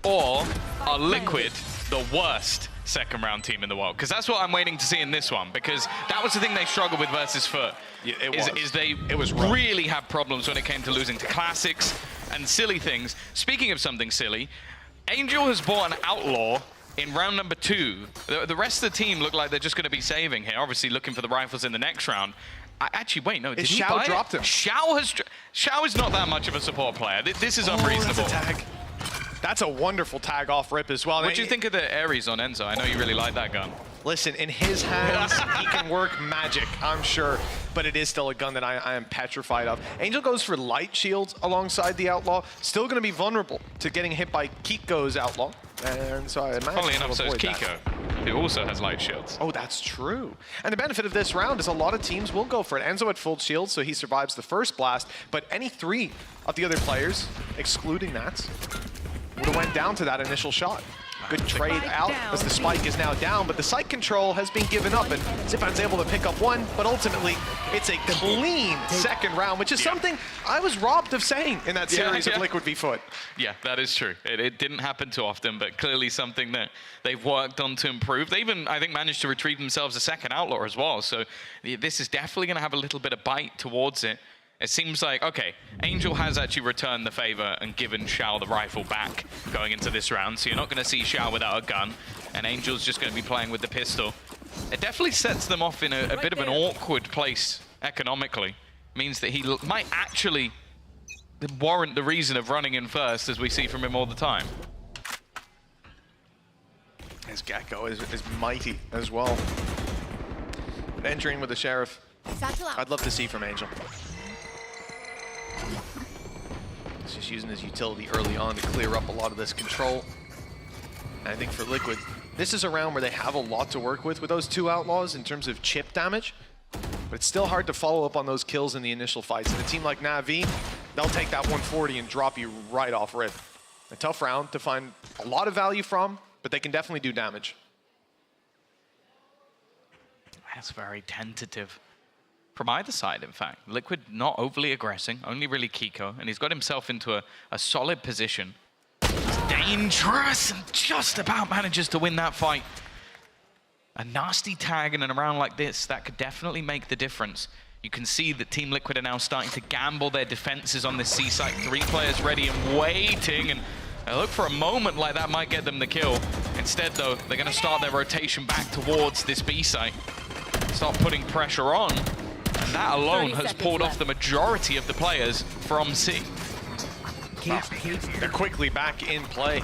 or are Liquid the worst second round team in the world, because that's what I'm waiting to see in this one, because that was the thing they struggled with versus Foot. Yeah, It was really had problems when it came to losing to classics and silly things. Speaking of something silly, Angel has bought an Outlaw in round number 2. The rest of the team look like they're just going to be saving here, obviously looking for the rifles in the next round. Actually, wait, no, did he buy it? dropped him. Xiao is not that much of a support player. This is unreasonable. That's a tag. That's a wonderful tag off rip as well. What do you think of the Ares on Enzo? I know you really like that gun. Listen, in his hands, he can work magic, I'm sure. But it is still a gun that I am petrified of. Angel goes for light shields alongside the Outlaw. Still going to be vulnerable to getting hit by Kiko's Outlaw. And so I imagine Funnily enough, so is Kiko, who also has light shields. Oh, that's true. And the benefit of this round is a lot of teams will go for it. Enzo had full shield, so he survives the first blast. But any 3 of the other players, excluding Nats, would have went down to that initial shot. Good trade out as the spike is now down, but the site control has been given up, and Zipan's able to pick up 1, but ultimately it's a clean second round, which is something I was robbed of saying in that series of Liquid v Foot. Yeah, that is true. It didn't happen too often, but clearly something that they've worked on to improve. They even, I think, managed to retrieve themselves a second Outlaw as well, so this is definitely going to have a little bit of bite towards it. It seems like, okay, Angel has actually returned the favor and given Xiao the rifle back going into this round, so you're not going to see Xiao without a gun, and Angel's just going to be playing with the pistol. It definitely sets them off in a bit of an awkward place economically. Means that he might actually warrant the reason of running in first, as we see from him all the time. His Gecko is mighty as well. Entering with the Sheriff, I'd love to see from Angel. He's just using his utility early on to clear up a lot of this control. And I think for Liquid, this is a round where they have a lot to work with those 2 Outlaws in terms of chip damage. But it's still hard to follow up on those kills in the initial fights. And a team like Na'Vi, they'll take that 140 and drop you right off rip. A tough round to find a lot of value from, but they can definitely do damage. That's very tentative. From either side, in fact. Liquid not overly aggressing, only really Kiko, and he's got himself into a solid position. He's dangerous and just about manages to win that fight. A nasty tag in a round like this, that could definitely make the difference. You can see that Team Liquid are now starting to gamble their defenses on this C site. 3 players ready and waiting, and I look for a moment like that might get them the kill. Instead, though, they're going to start their rotation back towards this B site. Start putting pressure on. And that alone has pulled off the majority of the players from C. They're quickly back in play.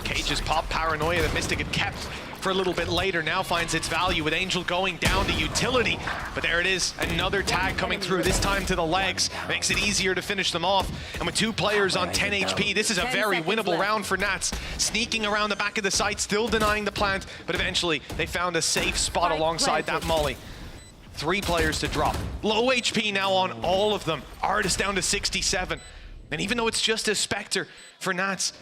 Cage's pop paranoia that Mystic had kept for a little bit later now finds its value with Angel going down to utility. But there it is, another tag coming through, this time to the legs. Makes it easier to finish them off. And with 2 players on 10 HP, this is a very winnable round for Nats. Sneaking around the back of the site, still denying the plant, but eventually they found a safe spot alongside that molly. 3 players to drop. Low HP now on all of them. Artis down to 67. And even though it's just a Spectre for Nats,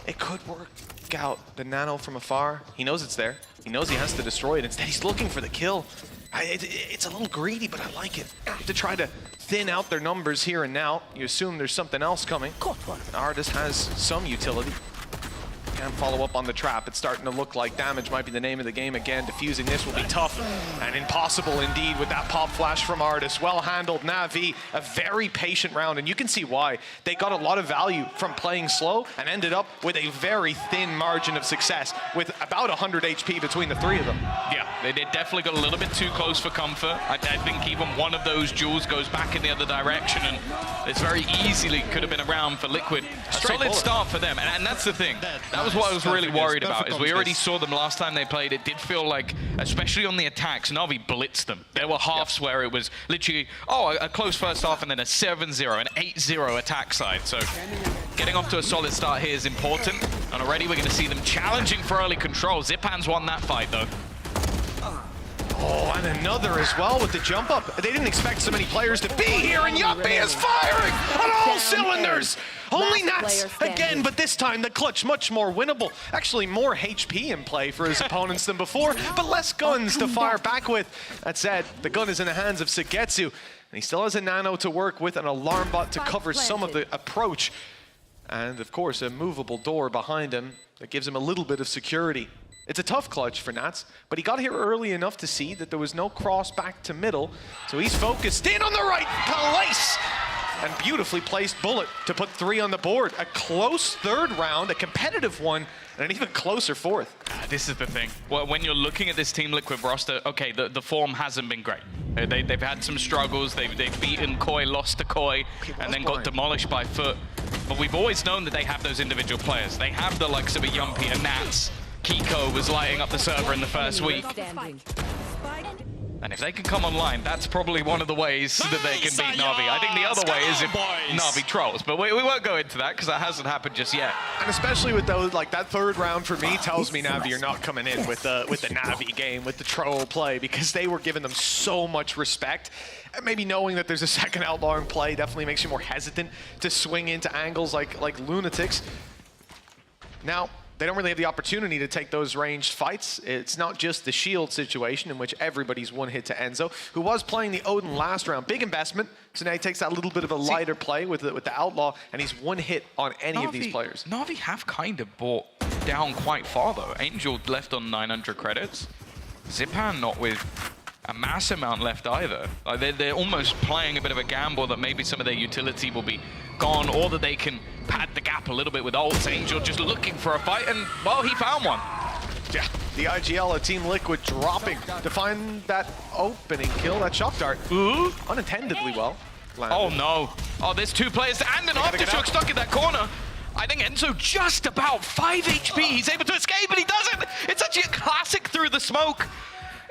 it could work out. The Nano from afar, he knows it's there. He knows he has to destroy it. Instead, he's looking for the kill. It's a little greedy, but I like it. To try to thin out their numbers here and now. You assume there's something else coming. Artis has some utility. Can't follow up on the trap. It's starting to look like damage might be the name of the game again. Defusing this will be tough and impossible indeed with that pop flash from Artis. Well handled. Na'Vi, a very patient round, and you can see why. They got a lot of value from playing slow and ended up with a very thin margin of success with about 100 HP between the 3 of them. Yeah, they definitely got a little bit too close for comfort. I think even one of those jewels goes back in the other direction, and it's very easily could have been a round for Liquid. A solid start for them, and that's the thing. That was what I was really worried about, is we already saw them last time they played. It did feel like, especially on the attacks, Na'Vi blitzed them. There were halves where it was literally, a close first half and then a 7-0, an 8-0 attack side. So getting off to a solid start here is important. And already we're going to see them challenging for early control. Zipan's won that fight, though. Oh, and another as well with the jump up. They didn't expect so many players to be here, and Yuppie is firing on all cylinders. Only Nats again, but this time the clutch much more winnable. Actually, more HP in play for his opponents than before, but less guns to fire back with. That said, the gun is in the hands of Sugetsu, and he still has a nano to work with, an alarm bot to cover some of the approach. And of course, a movable door behind him that gives him a little bit of security. It's a tough clutch for Nats, but he got here early enough to see that there was no cross back to middle, so he's focused in on the right place! And beautifully placed bullet to put 3 on the board. A close third round, a competitive one, and an even closer fourth. This is the thing. Well, when you're looking at this Team Liquid roster, okay, the form hasn't been great. They've had some struggles. They've beaten Koi, lost to Koi, and then got demolished by Foot. But we've always known that they have those individual players. They have the likes of a Yumpy and Nats. Kiko was lighting up the server in the first week. And if they can come online, that's probably one of the ways that they can beat Na'Vi. I think the other way is if Na'Vi trolls, but we won't go into that because that hasn't happened just yet. And especially with those, like that third round for me tells me Na'Vi are not coming in with the Na'Vi game, with the troll play, because they were giving them so much respect. And maybe knowing that there's a second outlaw in play definitely makes you more hesitant to swing into angles like lunatics. Now, they don't really have the opportunity to take those ranged fights. It's not just the shield situation in which everybody's one hit to Enzo, who was playing the Odin last round. Big investment, so now he takes that little bit of a lighter play with the Outlaw, and he's one hit on any of these players. Na'Vi have kind of brought down quite far though. Angel left on 900 credits. Zipan not with a mass amount left either. Like they're almost playing a bit of a gamble that maybe some of their utility will be gone, or that they can pad the gap a little bit with ults. Angel just looking for a fight, and well, he found one. Yeah, the IGL of Team Liquid dropping to find that opening kill, that shock dart. Ooh. Unattendedly well landed. Oh no. Oh, there's 2 players and an aftershock stuck in that corner. I think Enzo just about 5 HP. He's able to escape, but he doesn't. It's actually a classic through the smoke.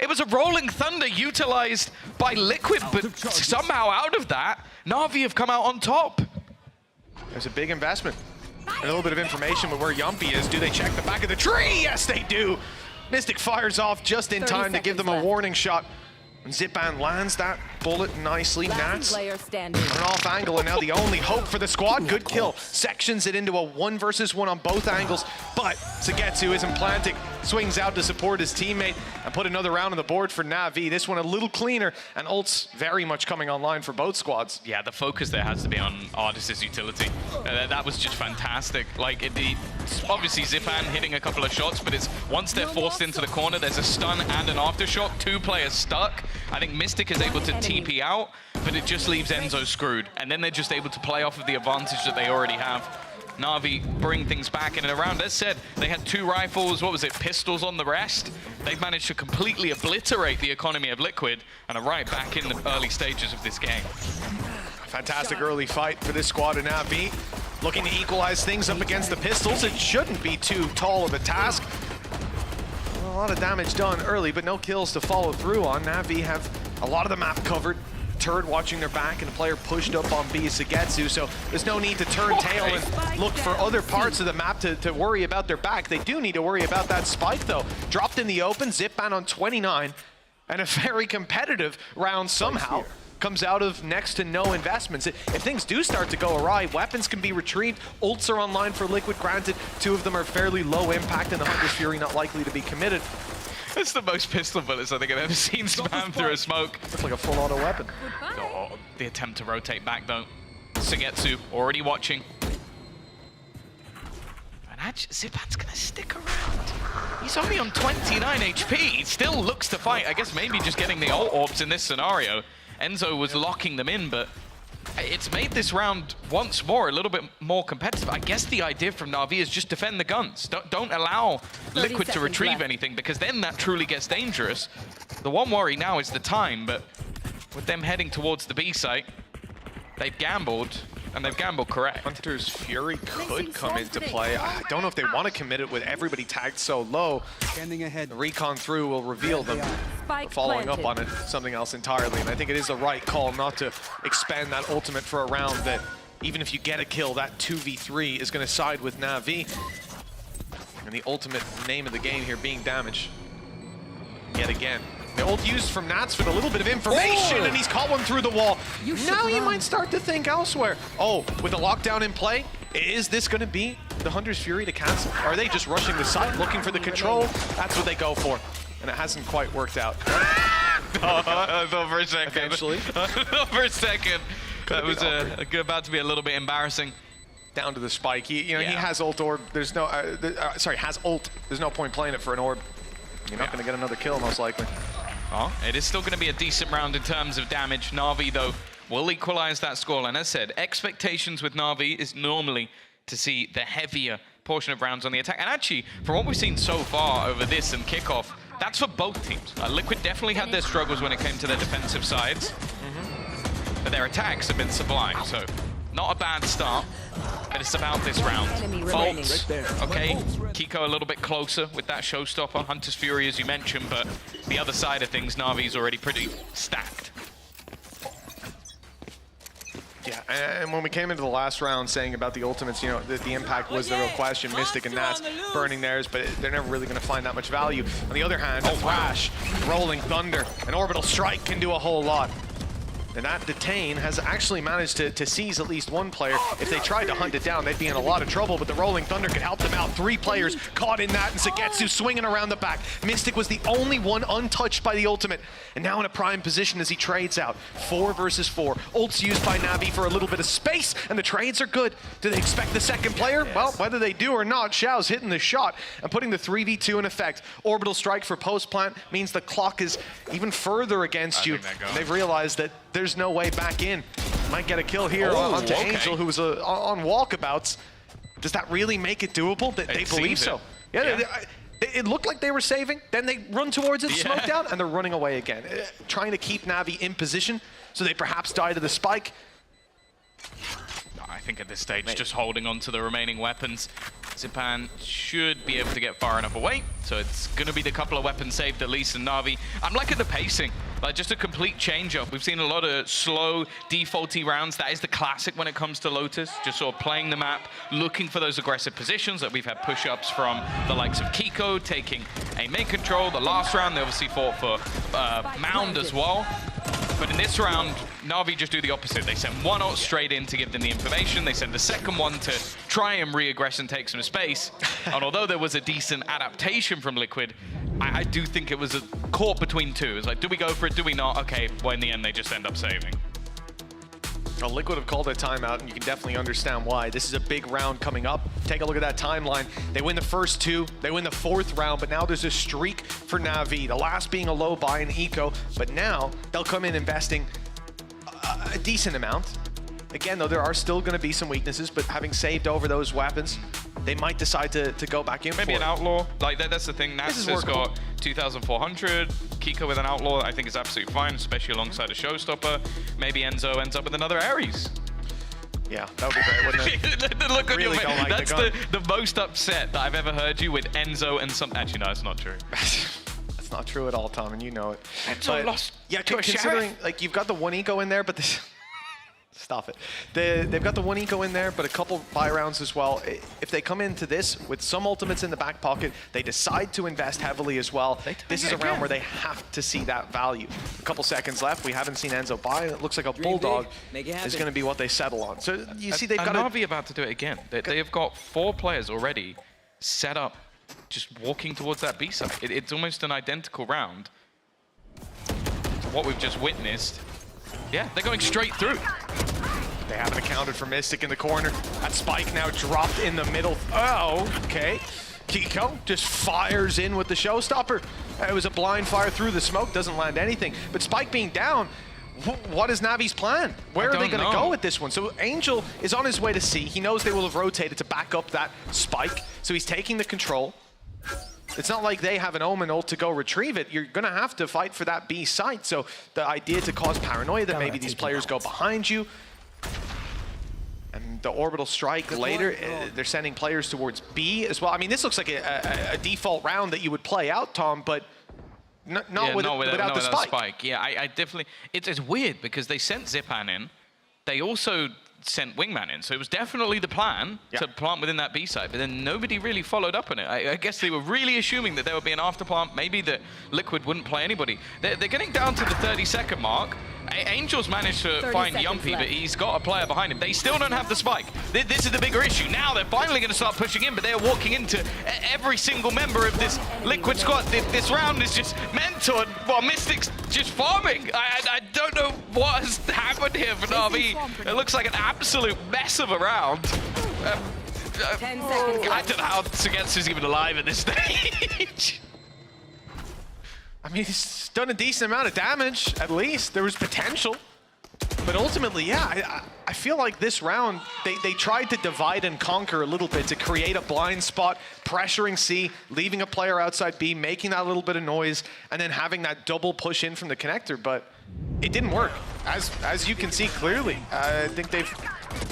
It was a rolling thunder utilized by Liquid, but somehow out of that, Na'Vi have come out on top. There's a big investment. And a little bit of information with where Yumpy is. Do they check the back of the tree? Yes, they do. Mystic fires off just in time to give them a warning shot. And Zipan lands that bullet nicely. Nats on an off angle, and now the only hope for the squad. Good kill. Sections it into a 1 versus 1 on both angles, but Sagetsu isn't planting. Swings out to support his teammate and put another round on the board for Na'Vi. This one a little cleaner, and ults very much coming online for both squads. Yeah, the focus there has to be on Ardis' utility. That was just fantastic. Like, obviously Zipan hitting a couple of shots, but it's once they're forced into the corner, there's a stun and an aftershock. 2 players stuck. I think Mystic is able to TP out, but it just leaves Enzo screwed. And then they're just able to play off of the advantage that they already have. Na'Vi bring things back in and around. As said, they had 2 rifles, what was it, pistols on the rest. They've managed to completely obliterate the economy of Liquid and are right back in the early stages of this game. Fantastic early fight for this squad in Na'Vi. Looking to equalize things up against the pistols. It shouldn't be too tall of a task. A lot of damage done early, but no kills to follow through on. Na'Vi have a lot of the map covered. Turd watching their back, and a player pushed up on B Sagetsu, so there's no need to turn tail and look for other parts of the map to worry about their back. They do need to worry about that spike, though. Dropped in the open, Zipan on 29, and a very competitive round somehow comes out of next to no investments. If things do start to go awry, weapons can be retrieved, ults are online for Liquid, granted 2 of them are fairly low impact, and the Hunter's Fury not likely to be committed. It's the most pistol bullets I think I've ever seen spam through a smoke. Looks like a full auto weapon. Oh, the attempt to rotate back though. Sagetsu already watching. And actually, Zipan's gonna stick around. He's only on 29 HP. He still looks to fight. I guess maybe just getting the ult orbs in this scenario. Enzo was locking them in, but it's made this round once more a little bit more competitive. I guess the idea from Na'Vi is just defend the guns. Don't allow Liquid to retrieve anything, because then that truly gets dangerous. The one worry now is the time, but with them heading towards the B site, they've gambled, and they've gambled correct. Hunter's Fury could come into play. I don't know if they want to commit it with everybody tagged so low. The recon through will reveal them. But following up on it, something else entirely. And I think it is the right call not to expend that ultimate for a round that, even if you get a kill, that 2v3 is going to side with Na'Vi. And the ultimate name of the game here being damage. Yet again. The ult used from Nats for the little bit of information, and he's caught one through the wall. Now you might start to think elsewhere. Oh, with the lockdown in play, is this going to be the Hunter's Fury to cancel? Are they just rushing the site, looking for the control? That's what they go for, and it hasn't quite worked out. I thought for a second. Eventually. I thought for a second. That was about to be a little bit embarrassing. down to the spike. He has ult orb. There's no, has ult. There's no point playing it for an orb. You're not going to get another kill, most likely. Oh, it is still going to be a decent round in terms of damage. Na'Vi, though, will equalize that score. And as I said, expectations with Na'Vi is normally to see the heavier portion of rounds on the attack. And actually, from what we've seen so far over this and kickoff, that's for both teams. Liquid definitely had their struggles when it came to their defensive sides. But their attacks have been sublime, so not a bad start. But it's about this round. Bolts, okay, Kiko a little bit closer with that showstopper. Hunter's Fury, as you mentioned, but the other side of things, Na'Vi's already pretty stacked. Yeah, and when we came into the last round saying about the ultimates, you know, the impact was the real question. Mystic and Nats burning theirs, but they're never really going to find that much value. On the other hand, Flash, Rolling Thunder, an Orbital Strike can do a whole lot. And that Detain has actually managed to seize at least one player. If they tried to hunt it down, they'd be in a lot of trouble, but the Rolling Thunder could help them out. 3 players caught in that, and Sagetsu swinging around the back. Mystic was the only one untouched by the ultimate, and now in a prime position as he trades out. 4 versus 4. Ult's used by Na'Vi for a little bit of space, and the trades are good. Do they expect the second player? Well, whether they do or not, Xiao's hitting the shot and putting the 3v2 in effect. Orbital Strike for post-plant means the clock is even further against you. They've realized that there's no way back in. Might get a kill here onto Angel, who was on walkabouts. Does that really make it doable? They believe so. Yeah. It looked like they were saving, then they run towards it, smoke down, and they're running away again. Trying to keep Na'Vi in position so they perhaps die to the spike. I think at this stage, just holding on to the remaining weapons. Zipan should be able to get far enough away, so it's going to be the couple of weapons saved at least in Na'Vi. I'm liking the pacing, like just a complete change-up. We've seen a lot of slow, defaulty rounds. That is the classic when it comes to Lotus, just sort of playing the map, looking for those aggressive positions. Like we've had push-ups from the likes of Kiko, taking a main control. The last round, they obviously fought for Mound as well. But in this round, Na'Vi just do the opposite. They send one ult straight in to give them the information. They send the second one to try and re-aggress and take some space. And although there was a decent adaptation from Liquid, I do think it was a caught between two. It's like, do we go for it? Do we not? Okay, well, in the end, they just end up saving. Well, Liquid have called a timeout, and you can definitely understand why. This is a big round coming up. Take a look at that timeline. They win the first 2, they win the 4th round, but now there's a streak for Na'Vi, the last being a low buy in Eco, but now they'll come in investing a decent amount. Again, though, there are still going to be some weaknesses, but having saved over those weapons, they might decide to go back in Maybe for an outlaw. Like that's the thing. Nats has got 2,400. Kiko with an outlaw, I think is absolutely fine, especially alongside a showstopper. Maybe Enzo ends up with another Ares. Yeah, that would be great, wouldn't it? The look on your Really face. don't like That's the most upset that I've ever heard you with Enzo and some. Actually, no, it's not true. That's not true at all, Tom, and you know it. Enzo lost yeah, to a considering sheriff. like you've got the 1 eco in there, but this. Stop it. They've got the 1 eco in there, but a couple buy rounds as well. If they come into this with some ultimates in the back pocket, they decide to invest heavily as well. This is a round where they have to see that value. A couple seconds left. We haven't seen Enzo buy. It looks like a Bulldog is going to be what they settle on. So you see they've got Na'Vi about to do it again. They have got 4 players already set up, just walking towards that B side. It's almost an identical round to what we've just witnessed. Yeah, they're going straight through. They haven't accounted for Mystic in the corner. That spike now dropped in the middle. Oh, okay. Kiko just fires in with the showstopper. It was a blind fire through the smoke, doesn't land anything. But Spike being down, what is Navi's plan? Where are they going to go with this one? So Angel is on his way to C. He knows they will have rotated to back up that spike. So he's taking the control. It's not like they have an Omen ult to go retrieve it. You're going to have to fight for that B site. So the idea to cause paranoia that maybe these players go behind you. And the orbital strike later, they're sending players towards B as well. I mean, this looks like a default round that you would play out, Tom, but not without the spike. Yeah, I definitely... It's weird because they sent Zipan in. They also sent Wingman in. So it was definitely the plan to plant within that B site, but then nobody really followed up on it. I guess they were really assuming that there would be an after plant, maybe that Liquid wouldn't play anybody. They're getting down to the 30-second mark. Angel's managed to find Yumpy, but he's got a player behind him. They still don't have the spike. This is the bigger issue. Now they're finally going to start pushing in, but they're walking into every single member of this Liquid squad. This round is just mental, while Mystic's just farming. I don't know what has happened here for Na'Vi. It looks like an absolute mess of a round. 10 seconds. I don't know how Sugetsu's even alive at this stage. I mean, he's done a decent amount of damage, at least. There was potential. But ultimately, yeah, I feel like this round, they tried to divide and conquer a little bit to create a blind spot, pressuring C, leaving a player outside B, making that little bit of noise, and then having that double push in from the connector. But it didn't work, as you can see clearly. I think they've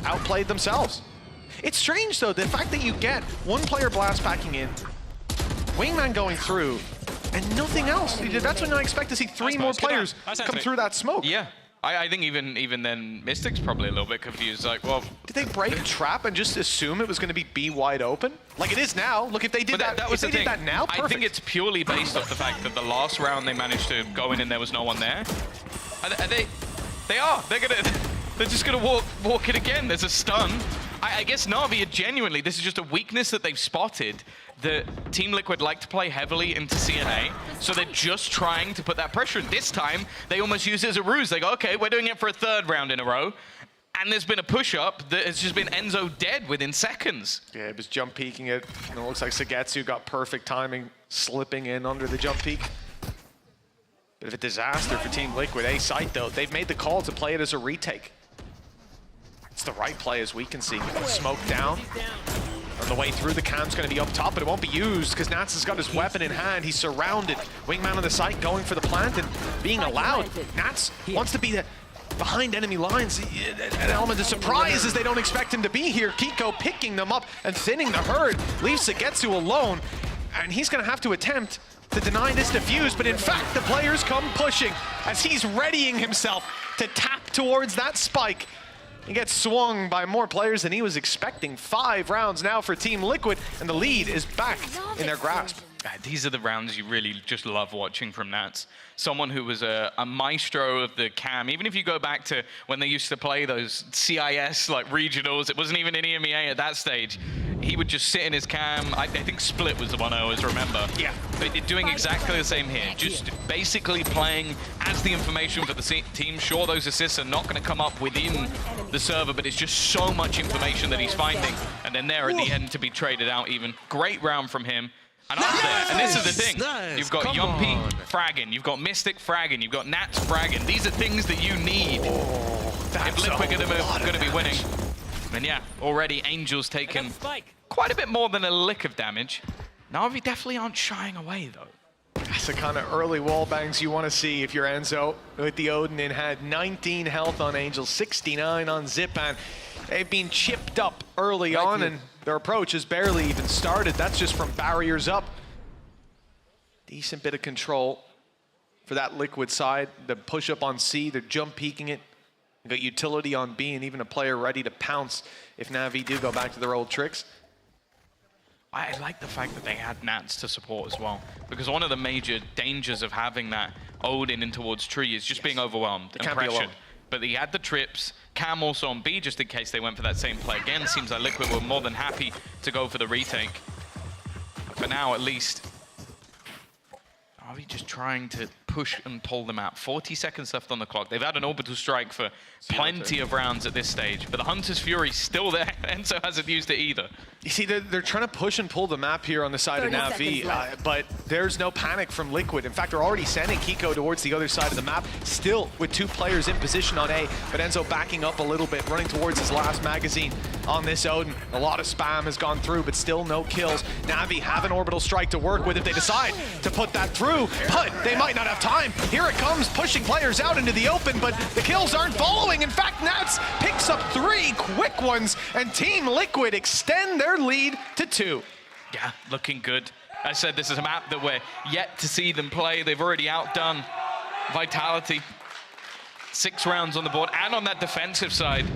outplayed themselves. It's strange, though, the fact that you get one player blast packing in, Wingman going through, and nothing else. That's when I expect to see three more players come through that smoke. Yeah, I think even then, Mystic's probably a little bit confused. Like, well, did they break trap and just assume it was going to be B wide open? Like it is now. Look, if they did that was if they did that now, perfect. I think it's purely based off the fact that the last round they managed to go in and there was no one there. They're just gonna walk it again. There's a stun. I guess Na'Vi are genuinely, this is just a weakness that they've spotted, that Team Liquid like to play heavily into CNA, so they're just trying to put that pressure. This time, they almost use it as a ruse. They go, okay, we're doing it for a third round in a row, and there's been a push-up that has just been Enzo dead within seconds. Yeah, it was jump peeking it, and it looks like Sugetsu got perfect timing, slipping in under the jump peek. Bit of a disaster for Team Liquid. A site, though, they've made the call to play it as a retake. It's the right play, as we can see. Smoke down. On the way through, the cam's going to be up top, but it won't be used because Nats has got his weapon in hand. He's surrounded. Wingman on the site going for the plant and being allowed. Nats wants to be behind enemy lines. An element of surprise as they don't expect him to be here. Kiko picking them up and thinning the herd. Leaves Sugetsu alone, and he's going to have to attempt to deny this defuse, but in fact, the players come pushing as he's readying himself to tap towards that spike. He gets swung by more players than he was expecting. 5 rounds now for Team Liquid, and the lead is back in their grasp. These are the rounds you really just love watching from Nats. Someone who was a maestro of the cam. Even if you go back to when they used to play those CIS like regionals, it wasn't even in EMEA at that stage. He would just sit in his cam. I think Split was the one I always remember. Yeah. But they're doing exactly the same here. Just basically playing as the information for the team. Sure, those assists are not going to come up within the server, but it's just so much information that he's finding. And then there at the end to be traded out even. Great round from him. And up there, and this is the thing, you've got Yumpy fragging, you've got Mystic fragging, you've got Nats fragging. These are things that you need if Liquid are going to be winning. And yeah, already Angel's taken quite a bit more than a lick of damage. Na'Vi definitely aren't shying away, though. That's the kind of early wall bangs you want to see if you're Enzo. With the Odin in hand, 19 health on Angel, 69 on Zipan. They've been chipped up early on, and their approach has barely even started. That's just from barriers up. Decent bit of control for that Liquid side. The push up on C, they're jump peeking it. They've got utility on B, and even a player ready to pounce if Na'Vi do go back to their old tricks. I like the fact that they had Nats to support as well, because one of the major dangers of having that Odin in towards tree is just being overwhelmed and pressured. But he had the trips, Cam also on B just in case they went for that same play again. Seems like Liquid were more than happy to go for the retake. For now, at least, are we just trying to push and pull them out? 40 seconds left on the clock. They've had an orbital strike for plenty of rounds at this stage, but the Hunter's Fury's still there. Enzo hasn't used it either. You see, they're trying to push and pull the map here on the side of Na'Vi, but there's no panic from Liquid. In fact, they're already sending Kiko towards the other side of the map, still with 2 players in position on A, but Enzo backing up a little bit, running towards his last magazine on this Odin. A lot of spam has gone through, but still no kills. Na'Vi have an orbital strike to work with if they decide to put that through, but they might not have time. Here it comes, pushing players out into the open, but the kills aren't following. In fact, Nats picks up 3 quick ones, and Team Liquid extend their lead to 2. Yeah, looking good. I said this is a map that we're yet to see them play. They've already outdone Vitality. 6 rounds on the board, and on that defensive side.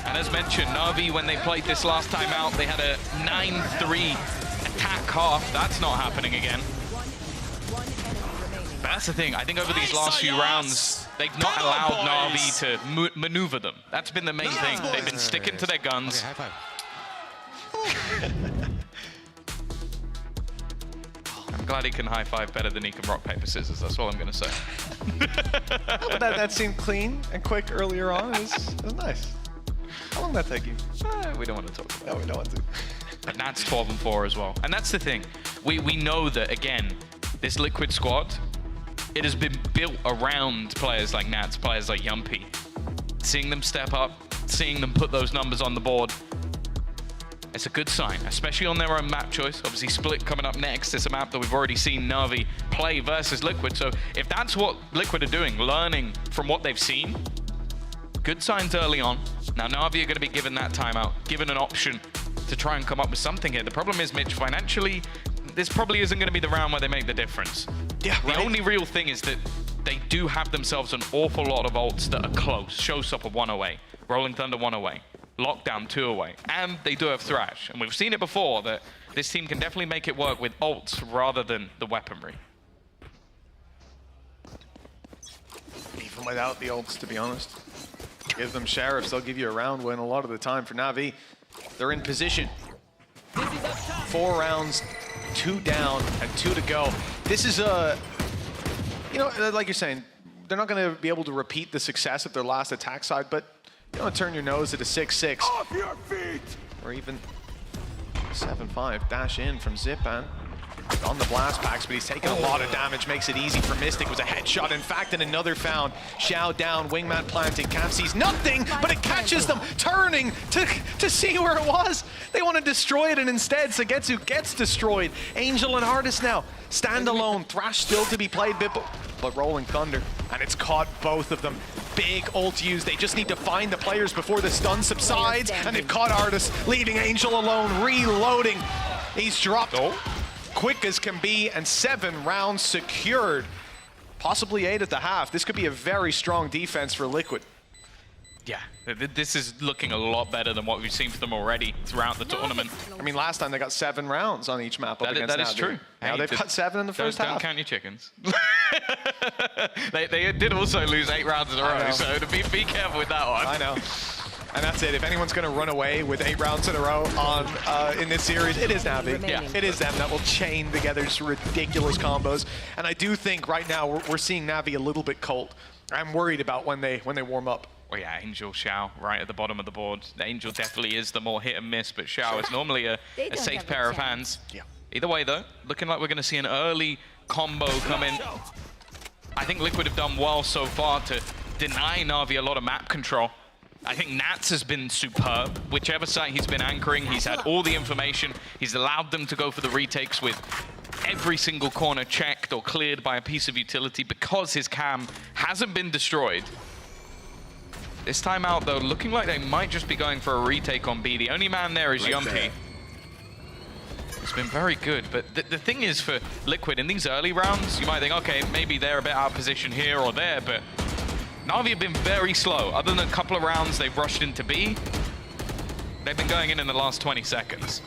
And as mentioned, Na'Vi, when they played this last time out, they had a 9-3 attack half. That's not happening again. But that's the thing. I think over these last few rounds, They've not allowed Na'Vi to maneuver them. That's been the main thing. They've been sticking to their guns. Okay, high five. I'm glad he can high five better than he can rock, paper, scissors. That's all I'm going to say. But that seemed clean and quick earlier on. It was nice. How long did that take you? We don't want to talk about it. No, we don't want to. But Nat's 12-4 as well. And that's the thing. We know that, again, this Liquid squad, it has been built around players like Nats, players like Yumpy. Seeing them step up, seeing them put those numbers on the board, it's a good sign, especially on their own map choice. Obviously, Split coming up next. It's a map that we've already seen Na'Vi play versus Liquid. So if that's what Liquid are doing, learning from what they've seen, good signs early on. Now, Na'Vi are going to be given that timeout, given an option to try and come up with something here. The problem is, Mitch, financially, this probably isn't going to be the round where they make the difference. Yeah, the only real thing is that they do have themselves an awful lot of ults that are close. Showstopper 1 away, Rolling Thunder 1 away, Lockdown 2 away, and they do have Thrash. And we've seen it before that this team can definitely make it work with ults rather than the weaponry. Even without the ults, to be honest. Give them Sheriffs, they'll give you a round win a lot of the time. For Na'Vi, they're in position. 4 rounds, 2 down, and 2 to go. This is a, you know, like you're saying, they're not going to be able to repeat the success of their last attack side, but you don't turn your nose at a 6-6. Off your feet! Or even 7-5. Dash in from Zipan. On the blast packs, but he's taking a lot of damage. Makes it easy for Mystic. Was a headshot, in fact, and another found. Xiao down, Wingman planting. Camp sees nothing, but it catches them, turning to see where it was. They want to destroy it, and instead, Sagetsu gets destroyed. Angel and Artist now stand alone. Thrash still to be played, but Rolling Thunder, and it's caught both of them. Big ult use. They just need to find the players before the stun subsides, and they've caught Artist, leaving Angel alone, reloading. He's dropped. Quick as can be, and 7 rounds secured. Possibly 8 at the half. This could be a very strong defense for Liquid. Yeah, this is looking a lot better than what we've seen from them already throughout the tournament. I mean, last time they got 7 rounds on each map up against That is Na'Vi. true. Now Hey, they've got 7 in the first half. Don't count your chickens. they did also lose 8 rounds in a row, so be careful with that one. I know. And that's it. If anyone's going to run away with 8 rounds in a row on in this series, it is Na'Vi. Yeah, it is them that will chain together just ridiculous combos. And I do think right now we're seeing Na'Vi a little bit cold. I'm worried about when they warm up. Well, yeah, Angel, Xiao, right at the bottom of the board. The Angel definitely is the more hit and miss, but Xiao is normally a safe pair of hands. Yeah. Either way, though, looking like we're going to see an early combo come in. I think Liquid have done well so far to deny Na'Vi a lot of map control. I think Nats has been superb. Whichever site he's been anchoring, he's had all the information. He's allowed them to go for the retakes with every single corner checked or cleared by a piece of utility because his cam hasn't been destroyed. This time out, though, looking like they might just be going for a retake on B. The only man there is Yumpy. It's been very good, but the thing is for Liquid, in these early rounds, you might think, okay, maybe they're a bit out of position here or there, but Na'Vi have been very slow. Other than a couple of rounds they've rushed into B, they've been going in the last 20 seconds.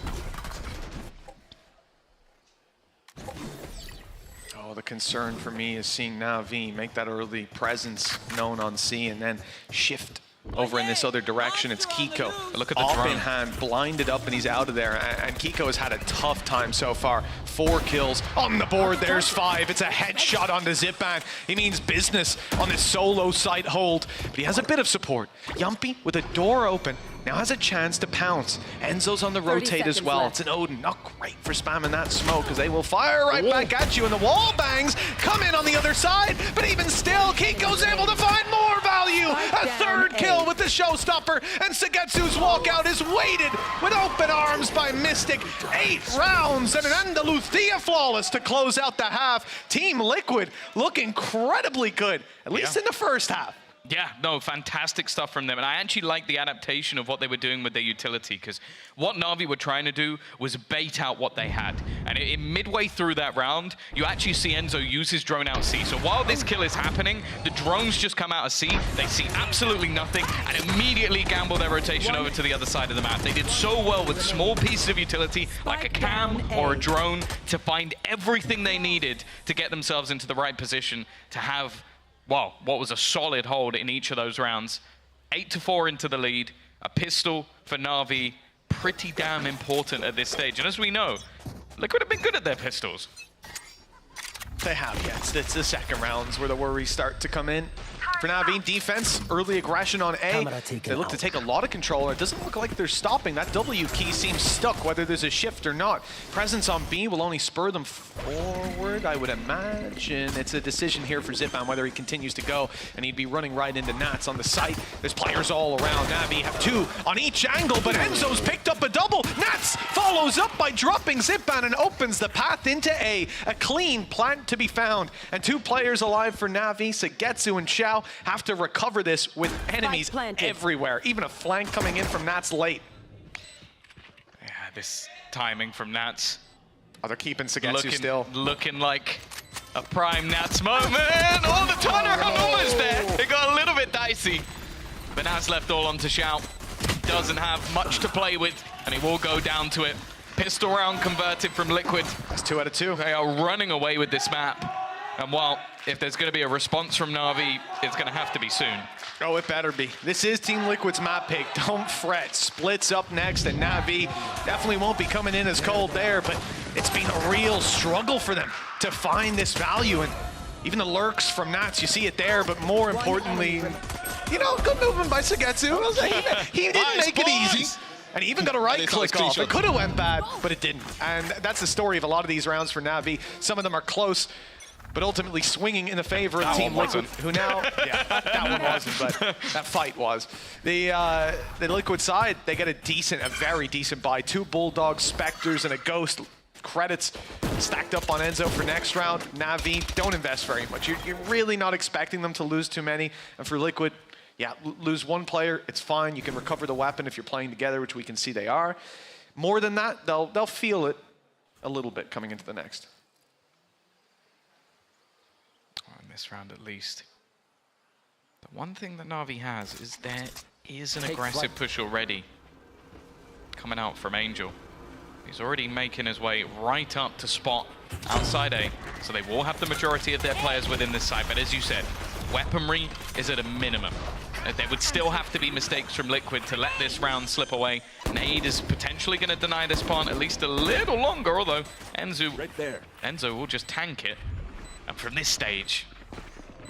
Oh, the concern for me is seeing Na'Vi make that early presence known on C and then shift over in this other direction. It's Kiko. Look at the Off drone. in hand, blinded up, and he's out of there. And Kiko has had a tough time so far. 4 kills on the board. There's 5. It's a headshot onto Zipan. He means business on this solo site hold. But he has a bit of support. Yumpy with a door open now has a chance to pounce. Enzo's on the rotate as well. It's an Odin. Not great for spamming that smoke because they will fire right back at you. And the wall bangs come in on the other side. But even still, Kiko's able to find more value. A 3rd kill with the showstopper. And Sagetsu's walkout is weighted with open arms by Mystic. 8 rounds and an Andalucia flawless to close out the half. Team Liquid look incredibly good, at least in the first half. Yeah, no, fantastic stuff from them. And I actually like the adaptation of what they were doing with their utility, because what Na'Vi were trying to do was bait out what they had. And midway through that round, you actually see Enzo use his drone out C. So while this kill is happening, the drones just come out of C, they see absolutely nothing, and immediately gamble their rotation over to the other side of the map. They did so well with small pieces of utility, like a cam or a drone, to find everything they needed to get themselves into the right position to have well, what was a solid hold in each of those rounds. 8-4 into the lead. A pistol for Na'Vi, pretty damn important at this stage. And as we know, Liquid have been good at their pistols. They have, yes. It's the second rounds where the worries start to come in. For Na'Vi, defense, early aggression on A. They look to take a lot of control. It doesn't look like they're stopping. That W key seems stuck, whether there's a shift or not. Presence on B will only spur them forward, I would imagine. It's a decision here for Zipan, whether he continues to go, and he'd be running right into Nats on the site. There's players all around. Na'Vi have two on each angle, but Enzo's picked up a double. Nats follows up by dropping Zipan and opens the path into A. A clean plant to be found, and two players alive for Na'Vi. Sagetsu and Xiao have to recover this with enemies everywhere. Even a flank coming in from Nats late. Yeah, this timing from Nats. Oh, they're keeping Sagetsu still. Looking like a prime Nats moment. Oh, the turnaround almost there. It got a little bit dicey. But Nats left all onto Xiao. Doesn't have much to play with, and he will go down to it. Pistol round converted from Liquid. That's 2 out of 2. They are running away with this map. And while if there's going to be a response from Na'Vi, it's going to have to be soon. Oh, it better be. This is Team Liquid's map pick. Don't fret. Splits up next, and Na'Vi definitely won't be coming in as cold there, but it's been a real struggle for them to find this value. And even the lurks from Nats, you see it there, but more importantly, you know, good movement by Sagetsu. He didn't make it easy. And he even got a right click off. It could have went bad, but it didn't. And that's the story of a lot of these rounds for Na'Vi. Some of them are close, but ultimately swinging in the favor of Team Liquid, who now, yeah, that one wasn't, but that fight was. The Liquid side, they get a very decent buy. 2 Bulldogs, Spectres, and a Ghost. Credits stacked up on Enzo for next round. Na'Vi don't invest very much. You're really not expecting them to lose too many. And for Liquid, yeah, lose one player, it's fine. You can recover the weapon if you're playing together, which we can see they are. More than that, they'll feel it a little bit coming into the next. In this round at least. The one thing that Na'Vi has is there is an aggressive push already coming out from Angel. He's already making his way right up to spot outside A, so they will have the majority of their players within this side. But as you said, weaponry is at a minimum. There would still have to be mistakes from Liquid to let this round slip away. Nade is potentially going to deny this part at least a little longer, although Enzo will just tank it. And from this stage,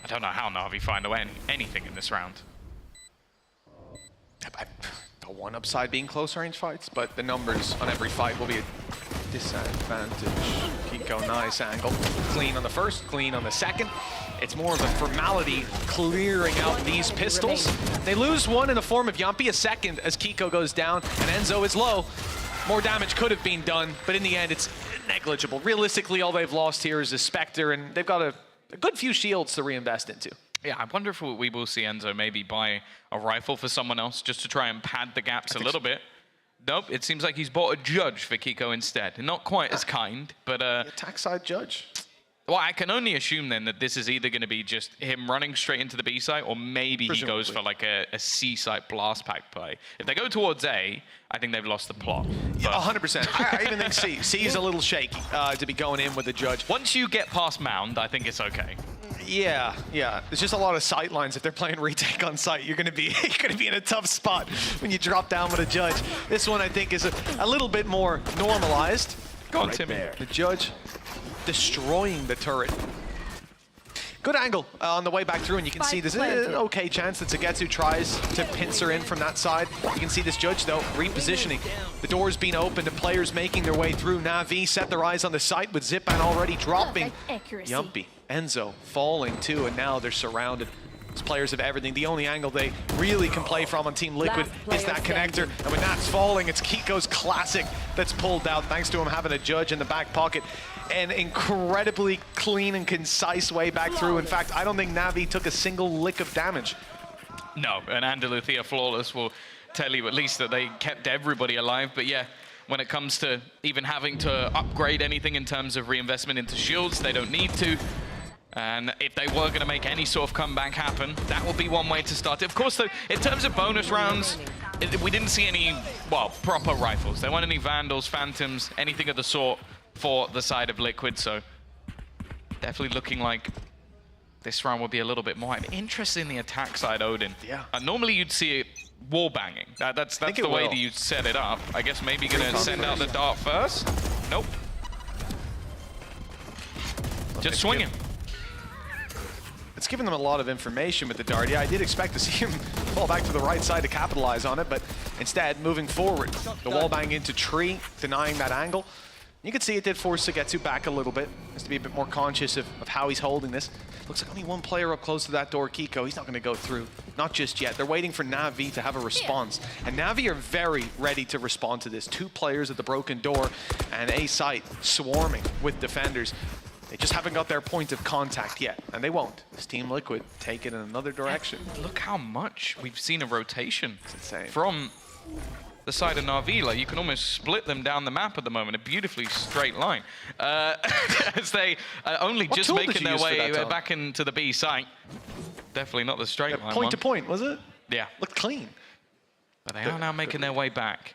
I don't know how Na'Vi find anything in this round. The one upside being close range fights, but the numbers on every fight will be a disadvantage. Kiko, nice angle. Clean on the first, clean on the second. It's more of a formality clearing out these pistols. They lose one in the form of Yumpy, a second as Kiko goes down, and Enzo is low. More damage could have been done, but in the end, it's negligible. Realistically, all they've lost here is a Spectre, and they've got a good few shields to reinvest into. Yeah, I wonder if we will see Enzo maybe buy a rifle for someone else just to try and pad the gaps a little bit. Nope, it seems like he's bought a Judge for Kiko instead. Not quite as kind, but... attack side Judge. Well, I can only assume then that this is either going to be just him running straight into the B site, or maybe he goes for like a C site blast pack play. If they go towards A, I think they've lost the plot. Yeah, 100%. I even think C. C is a little shaky to be going in with the Judge. Once you get past Mound, I think it's okay. Yeah. There's just a lot of sight lines. If they're playing retake on site, you're gonna be in a tough spot when you drop down with a Judge. This one I think is a little bit more normalized. Go on, Timmy. The Judge destroying the turret. Good angle on the way back through, and you can see there's an okay chance that Sagetsu tries to pincer in from that side. You can see this Judge, though, repositioning. The door's been opened, and players making their way through. Na'Vi set their eyes on the site with Zipan already dropping. Yumpy, Enzo falling too, and now they're surrounded. These players have everything. The only angle they really can play from on Team Liquid is that connector. And when that's falling, it's Kiko's classic that's pulled out, thanks to him having a Judge in the back pocket. An incredibly clean and concise way back through. In fact, I don't think Na'Vi took a single lick of damage. No, and Andaluthia Flawless will tell you at least that they kept everybody alive. But yeah, when it comes to even having to upgrade anything in terms of reinvestment into shields, they don't need to. And if they were going to make any sort of comeback happen, that would be one way to start it. Of course, though, in terms of bonus rounds, we didn't see any, well, proper rifles. There weren't any Vandals, Phantoms, anything of the sort for the side of Liquid, so definitely looking like this round will be a little bit more. I'm interested in the attack side, Odin. Yeah. Normally you'd see it wall banging. That's the way that you set it up. I guess maybe gonna send out the dart first. Nope. Just swinging. It's given them a lot of information with the dart. Yeah, I did expect to see him fall back to the right side to capitalize on it, but instead, moving forward, the wall bang into tree, denying that angle. You can see it did force Sugetsu back a little bit. Has to be a bit more conscious of how he's holding this. Looks like only one player up close to that door, Kiko. He's not going to go through. Not just yet. They're waiting for Na'Vi to have a response. And Na'Vi are very ready to respond to this. 2 players at the broken door and A site swarming with defenders. They just haven't got their point of contact yet, and they won't. This Team Liquid take it in another direction. Look how much we've seen a rotation. It's insane. From the side of Na'Vi. Like, you can almost split them down the map at the moment, a beautifully straight line. As they only just making their way back into the B site. Definitely not the straight line Point to point, was it? Yeah. Looked clean. But they are now making their way back.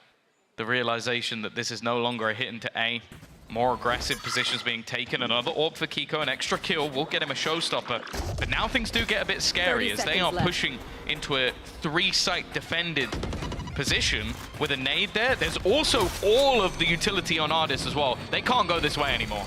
The realization that this is no longer a hit into A. More aggressive positions being taken. Another AWP for Kiko. An extra kill will get him a showstopper. But now things do get a bit scary as they are pushing into a 3-site defended position with a nade there. There's also all of the utility on Ardis as well. They can't go this way anymore.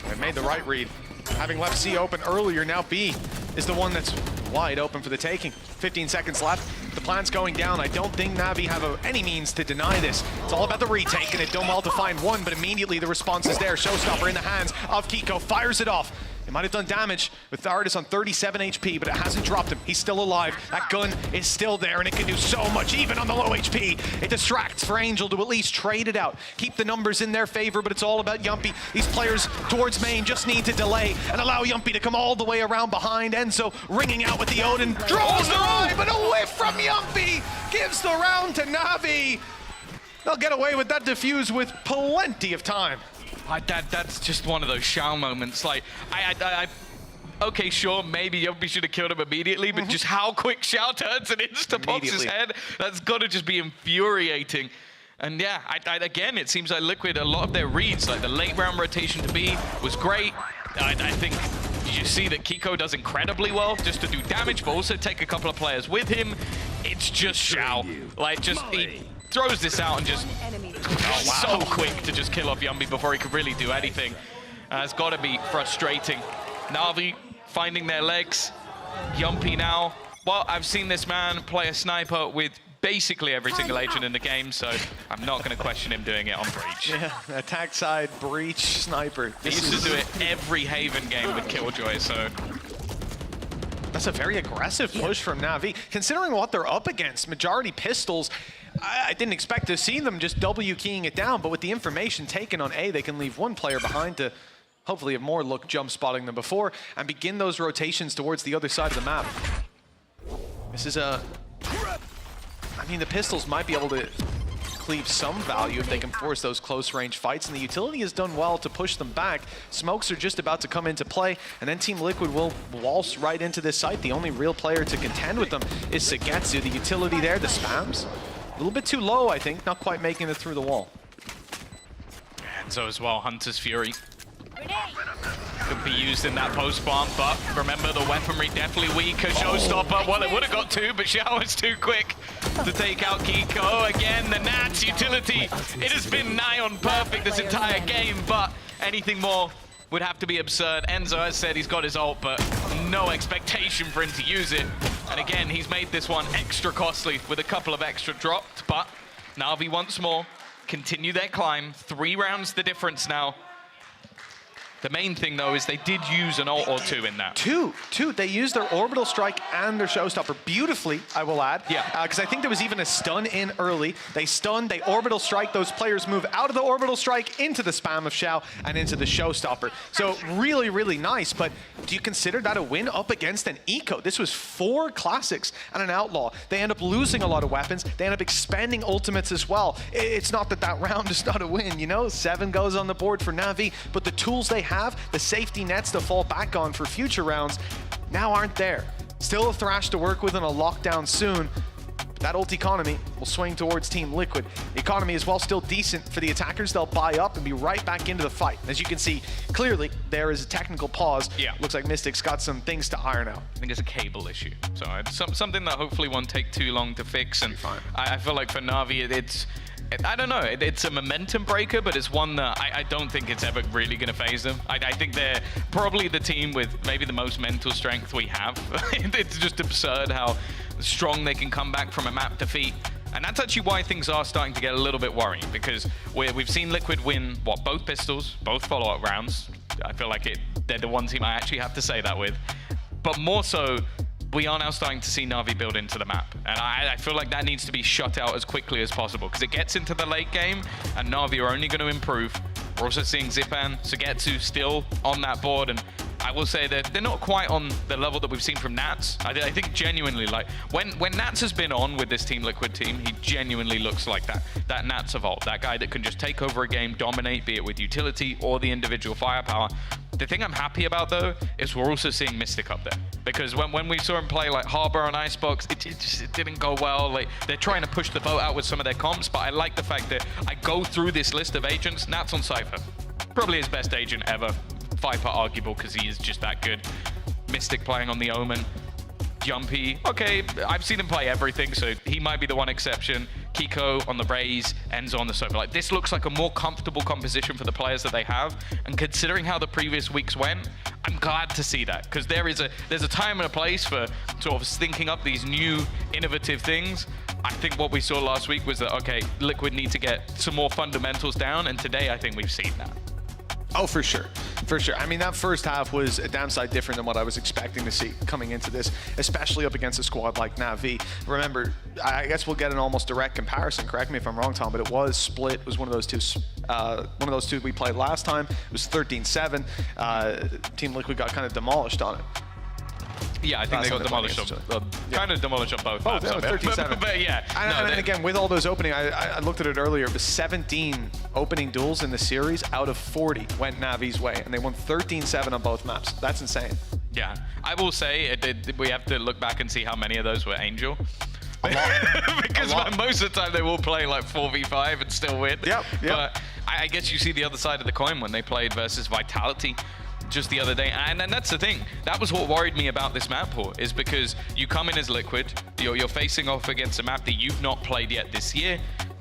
They made the right read. Having left C open earlier, now B is the one that's wide open for the taking. 15 seconds left. The plan's going down. I don't think Na'Vi have any means to deny this. It's all about the retake, and it done well to find one, but immediately the response is there. Showstopper in the hands of Kiko, fires it off. It might have done damage with the artist on 37 HP, but it hasn't dropped him. He's still alive. That gun is still there, and it can do so much, even on the low HP. It distracts for Angel to at least trade it out. Keep the numbers in their favor, but it's all about Yumpy. These players towards main just need to delay and allow Yumpy to come all the way around behind. Enzo ringing out with the Odin. Draws the eye, but a whiff from Yumpy. Gives the round to Na'Vi. They'll get away with that defuse with plenty of time. That's just one of those Shao moments. Like, okay, sure, maybe Yumpy should have killed him immediately, but just how quick Shao turns and insta-pops his head, that's got to just be infuriating. And yeah, again, it seems like Liquid, a lot of their reads, like the late round rotation to B was great. I think you see that Kiko does incredibly well just to do damage, but also take a couple of players with him. It's just Shao. Like, just he throws this out and just so quick to just kill off Yumpy before he could really do anything. It's got to be frustrating. Na'Vi finding their legs. Yumpy now. Well, I've seen this man play a sniper with basically every single agent in the game, so I'm not going to question him doing it on Breach. Yeah, attack side, Breach, sniper. He used to do it every Haven game with Killjoy, so... That's a very aggressive push from Na'Vi. Considering what they're up against, majority pistols, I didn't expect to see them just W keying it down, but with the information taken on A, they can leave one player behind to hopefully have more look jump spotting than before and begin those rotations towards the other side of the map. This is a... I mean, the pistols might be able to cleave some value if they can force those close range fights, and the utility has done well to push them back. Smokes are just about to come into play, and then Team Liquid will waltz right into this site. The only real player to contend with them is Sugetsu. The utility there, the spams, a little bit too low, I think, not quite making it through the wall. And so as well, Hunter's Fury could be used in that post-bomb, but remember the weaponry definitely weak. A showstopper, well, it would have got 2, but Xiao is too quick to take out Kiko. Again, the Nats utility. It has been nigh on perfect this entire game, but anything more would have to be absurd. Enzo has said he's got his ult, but no expectation for him to use it. And again, he's made this one extra costly with a couple of extra dropped, but Na'Vi once more continue their climb. 3 rounds the difference now. The main thing, though, is they did use an ult or 2 in that. Two. They used their orbital strike and their showstopper beautifully, I will add. Yeah. Because I think there was even a stun in early. They stun, they orbital strike. Those players move out of the orbital strike into the spam of Xiao and into the showstopper. So really, really nice. But do you consider that a win up against an eco? This was 4 classics and an outlaw. They end up losing a lot of weapons. They end up expanding ultimates as well. It's not that that round is not a win, you know? 7 goes on the board for Na'Vi, but the tools they have, the safety nets to fall back on for future rounds, now aren't there. Still a Thrash to work with and a lockdown soon. But that ult economy will swing towards Team Liquid. The economy is, while still decent for the attackers, they'll buy up and be right back into the fight. As you can see, clearly there is a technical pause. Yeah. Looks like Mystic's got some things to iron out. I think it's a cable issue. So it's something that hopefully won't take too long to fix. And I feel like for Na'Vi, I don't know, it's a momentum breaker, but it's one that I don't think it's ever really going to phase them. I think they're probably the team with maybe the most mental strength we have. It's just absurd how strong they can come back from a map defeat. And that's actually why things are starting to get a little bit worrying, because we've seen Liquid win, both pistols, both follow-up rounds. I feel like they're the one team I actually have to say that with. But more so, we are now starting to see Na'Vi build into the map. And I feel like that needs to be shut out as quickly as possible, because it gets into the late game, and Na'Vi are only going to improve. We're also seeing Zipan, Sugetsu still on that board, and I will say that they're not quite on the level that we've seen from Nats. I think genuinely, like, when Nats has been on with this Team Liquid team, he genuinely looks like that Nats of old, that guy that can just take over a game, dominate, be it with utility or the individual firepower. The thing I'm happy about, though, is we're also seeing Mystic up there. Because when we saw him play like Harbor on Icebox, it didn't go well. Like, they're trying to push the boat out with some of their comps, but I like the fact that I go through this list of agents. Nats on Cypher, probably his best agent ever. Viper arguable because he is just that good. Mystic playing on the Omen. Jumpy, okay, I've seen him play everything, so he might be the one exception. Kiko on the Raze, Enzo on the Sofa. Like, this looks like a more comfortable composition for the players that they have, and considering how the previous weeks went, I'm glad to see that, because there's a time and a place for sort of thinking up these new, innovative things. I think what we saw last week was that, okay, Liquid need to get some more fundamentals down, and today I think we've seen that. Oh, for sure. For sure. I mean, that first half was a downside different than what I was expecting to see coming into this, especially up against a squad like Na'Vi. Remember, I guess we'll get an almost direct comparison. Correct me if I'm wrong, Tom, but it was split. It was one of those two we played last time. It was 13-7. Team Liquid got kind of demolished on it. Yeah, I think they got demolished on, kind of demolished on both maps. Oh, 13-7. But yeah. And again, with all those opening, I looked at it earlier, the 17 opening duels in the series out of 40 went Navi's way, and they won 13-7 on both maps. That's insane. Yeah, I will say, we have to look back and see how many of those were Angel. Because most of the time they will play like 4v5 and still win. Yep. But I guess you see the other side of the coin when they played versus Vitality just the other day, and that's the thing. That was what worried me about this map, is because you come in as Liquid, you're facing off against a map that you've not played yet this year.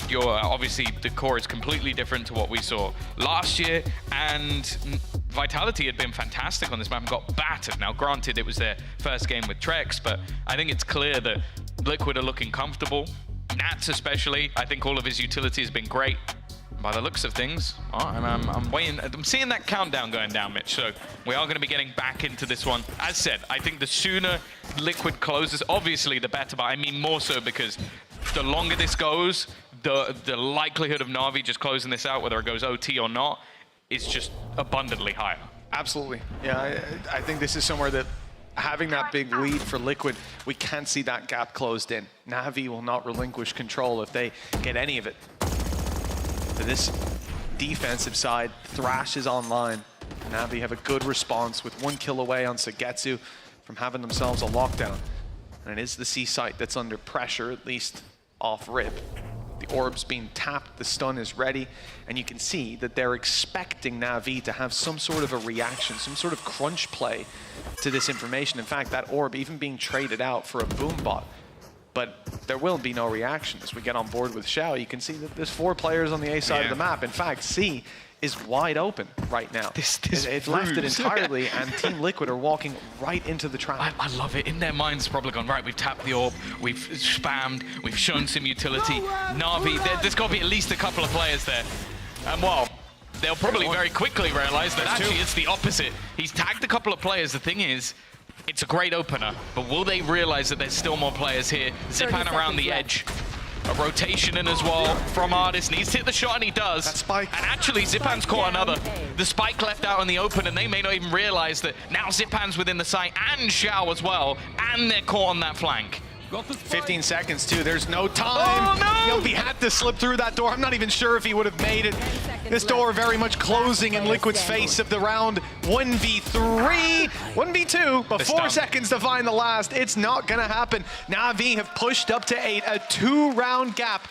You're obviously, the core is completely different to what we saw last year, and Vitality had been fantastic on this map and got battered. Now, granted, it was their first game with Trex, but I think it's clear that Liquid are looking comfortable. Nats especially, I think all of his utility has been great. By the looks of things, I'm waiting. I'm seeing that countdown going down, Mitch. So we are going to be getting back into this one. As said, I think the sooner Liquid closes, obviously the better, but I mean more so because the longer this goes, the likelihood of Na'Vi just closing this out, whether it goes OT or not, is just abundantly higher. Absolutely. Yeah, I think this is somewhere that having that big lead for Liquid, we can't see that gap closed in. Na'Vi will not relinquish control if they get any of it. For this defensive side, Thrash is online. Na'Vi have a good response with 1 kill away on Sugetsu from having themselves a lockdown. And it is the C site that's under pressure, at least off rip. The orb's being tapped, the stun is ready, and you can see that they're expecting Na'Vi to have some sort of a reaction, some sort of crunch play to this information. In fact, that orb even being traded out for a boom bot. But there will be no reaction. As we get on board with Xiao, you can see that there's 4 players on the A side of the map. In fact, C is wide open right now. It's left it entirely, and Team Liquid are walking right into the trap. I love it. In their minds, probably gone, right, we've tapped the orb, we've spammed, we've shown some utility. Na'Vi, there's got to be at least a couple of players there. And well, they'll probably very quickly realize that actually it's the opposite. He's tagged a couple of players. The thing is, it's a great opener, but will they realize that there's still more players here? Zipan around the edge. A rotation in as well from Artist. Needs to hit the shot, and he does. That spike. And actually, Zipan's caught another. The spike left out in the open, and they may not even realize that now Zipan's within the site, and Xiao as well, and they're caught on that flank. 15 seconds too, there's no time. Oh, no! He had to slip through that door. I'm not even sure if he would have made it. This door very much closing in Liquid's face of the round. 1v3, 1v2, but 4 seconds to find the last. It's not gonna happen. Na'Vi have pushed up to 8, a 2-round gap.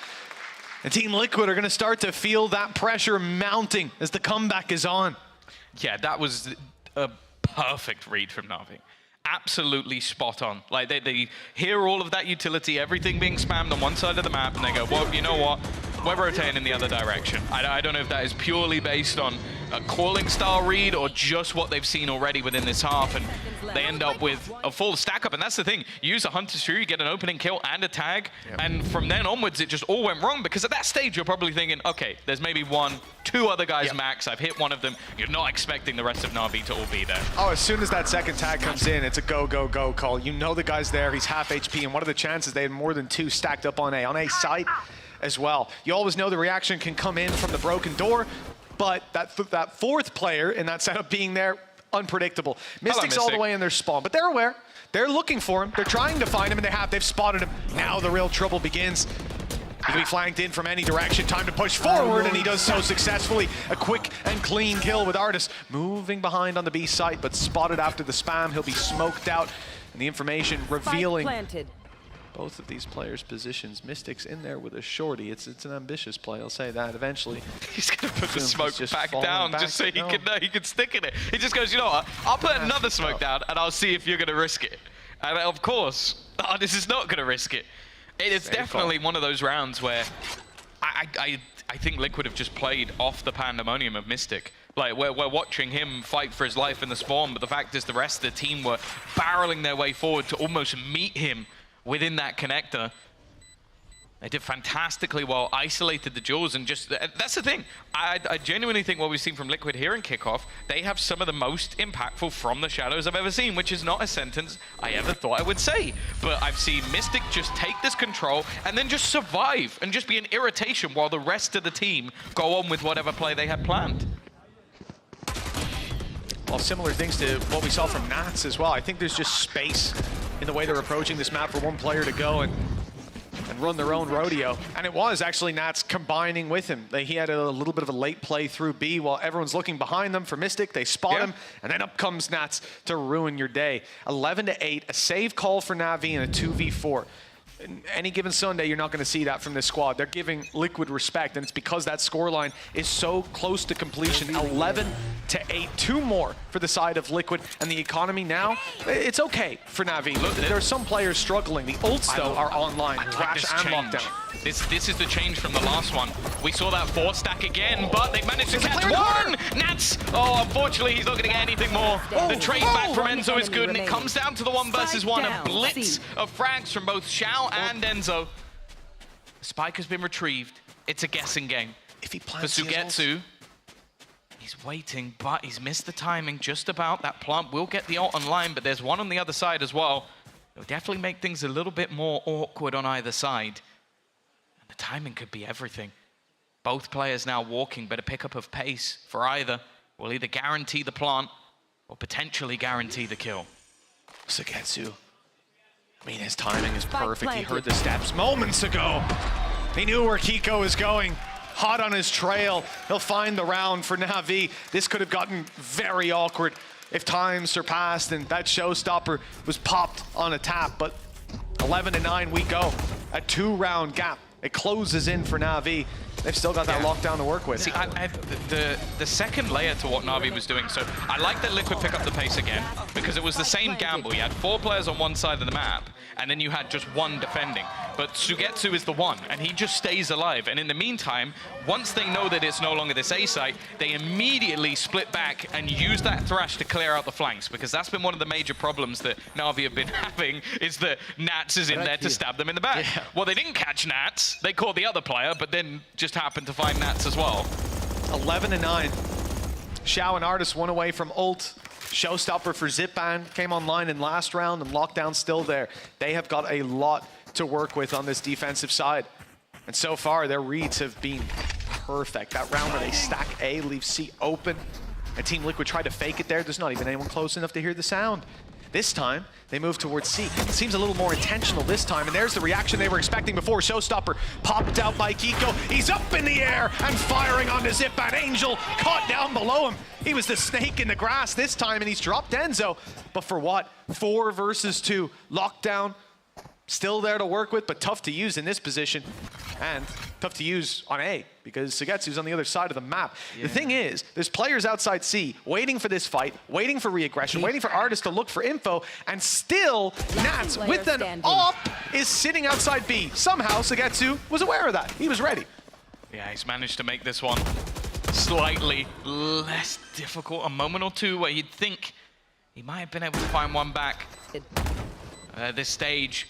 And Team Liquid are gonna start to feel that pressure mounting as the comeback is on. Yeah, that was a perfect read from Na'Vi. Absolutely spot on. Like they hear all of that utility, everything being spammed on one side of the map, and they go, well, you know what? We're rotating in the other direction. I don't know if that is purely based on a calling style read or just what they've seen already within this half, and they end up with a full stack up. And that's the thing, you use a Hunter's Fury, you get an opening kill and a tag, and from then onwards it just all went wrong, because at that stage you're probably thinking, okay, there's maybe 1, 2 other guys max, I've hit one of them. You're not expecting the rest of Na'Vi to all be there. Oh, as soon as that second tag comes in, it's a go, go, go call. You know the guy's there, he's half HP, and what are the chances they had more than 2 stacked up on A site as well. You always know the reaction can come in from the broken door, but that fourth player in that setup being there, unpredictable. Mystic's all the way in their spawn, but they're aware. They're looking for him. They're trying to find him, and they've spotted him. Now the real trouble begins. He can be flanked in from any direction. Time to push forward, and he does so successfully. A quick and clean kill with Artis. Moving behind on the B site, but spotted after the spam. He'll be smoked out, and the information revealing both of these players' positions. Mystic's in there with a shorty. It's an ambitious play, I'll say that. Eventually, he's gonna put the smoke back down just so he can stick in it. He just goes, you know what? I'll put another smoke down, and I'll see if you're gonna risk it. And of course, Artis is not gonna risk it. It's definitely one of those rounds where I think Liquid have just played off the pandemonium of Mystic. Like, we're watching him fight for his life in the spawn, but the fact is the rest of the team were barreling their way forward to almost meet him within that connector. They did fantastically well, isolated the duels, and just, that's the thing. I genuinely think what we've seen from Liquid here in Kickoff, they have some of the most impactful from the shadows I've ever seen, which is not a sentence I ever thought I would say. But I've seen Mystic just take this control and then just survive and just be an irritation while the rest of the team go on with whatever play they had planned. Well, similar things to what we saw from Nats as well. I think there's just space in the way they're approaching this map for one player to go and run their own rodeo. And it was actually Nats combining with him. He had a little bit of a late play through B while everyone's looking behind them for Mystic. They spot him, and then up comes Nats to ruin your day. 11-8, a save call for Na'Vi and a 2v4. Any given Sunday, you're not going to see that from this squad. They're giving Liquid respect, and it's because that scoreline is so close to completion. 11-8, 2 more for the side of Liquid, and the economy now, it's okay for Na'Vi. There are some players struggling. The ults, though, are online. Crash and lockdown. This is the change from the last one. We saw that 4 stack again, but they managed to catch one! Nats! Oh, unfortunately, he's not going to get anything more. The trade back from Enzo is good, and it comes down to the 1 versus 1. A blitz of frags from both Xiao and Enzo. The spike has been retrieved. It's a guessing game. If he for Sugetsu, he's waiting, but he's missed the timing just about. That plant will get the ult online, but there's one on the other side as well. It'll definitely make things a little bit more awkward on either side. The timing could be everything. Both players now walking, but a pickup of pace for either will either guarantee the plant or potentially guarantee the kill. Sugetsu, I mean, his timing is perfect. He heard the steps moments ago. He knew where Kiko was going. Hot on his trail. He'll find the round for Na'Vi. This could have gotten very awkward if time surpassed and that showstopper was popped on a tap, but 11-9 we go. A 2-round gap. It closes in for Na'Vi. They've still got that lockdown to work with. See, the second layer to what Na'Vi was doing, so I like that Liquid pick up the pace again, because it was the same gamble. You had 4 players on one side of the map, and then you had just 1 defending. But Sugetsu is the one, and he just stays alive. And in the meantime, once they know that it's no longer this A site, they immediately split back and use that thrash to clear out the flanks, because that's been one of the major problems that Na'Vi have been having, is that Nats is in there to stab them in the back. Yeah. Well, they didn't catch Nats. They caught the other player, but then just happened to find Nats as well. 11-9. Xiao and Artis 1 away from ult. Showstopper for Zipan came online in last round, and lockdown still there. They have got a lot to work with on this defensive side. And so far, their reads have been perfect. That round where they stack A, leave C open, and Team Liquid tried to fake it there. There's not even anyone close enough to hear the sound. This time, they move towards C. It seems a little more intentional this time, and there's the reaction they were expecting before. Showstopper popped out by Kiko. He's up in the air and firing on the zip, and Angel caught down below him. He was the snake in the grass this time, and he's dropped Enzo. But for what? 4 versus 2. Lockdown, still there to work with, but tough to use in this position. And tough to use on A, because Sugetsu's on the other side of the map. The thing is, there's players outside C waiting for this fight, waiting for re-aggression, waiting for Artist to look for info, and still Nats, with an op, is sitting outside B. Somehow Sugetsu was aware of that. He was ready. Yeah, he's managed to make this one slightly less difficult. A moment or two where you'd think he might have been able to find one back. This stage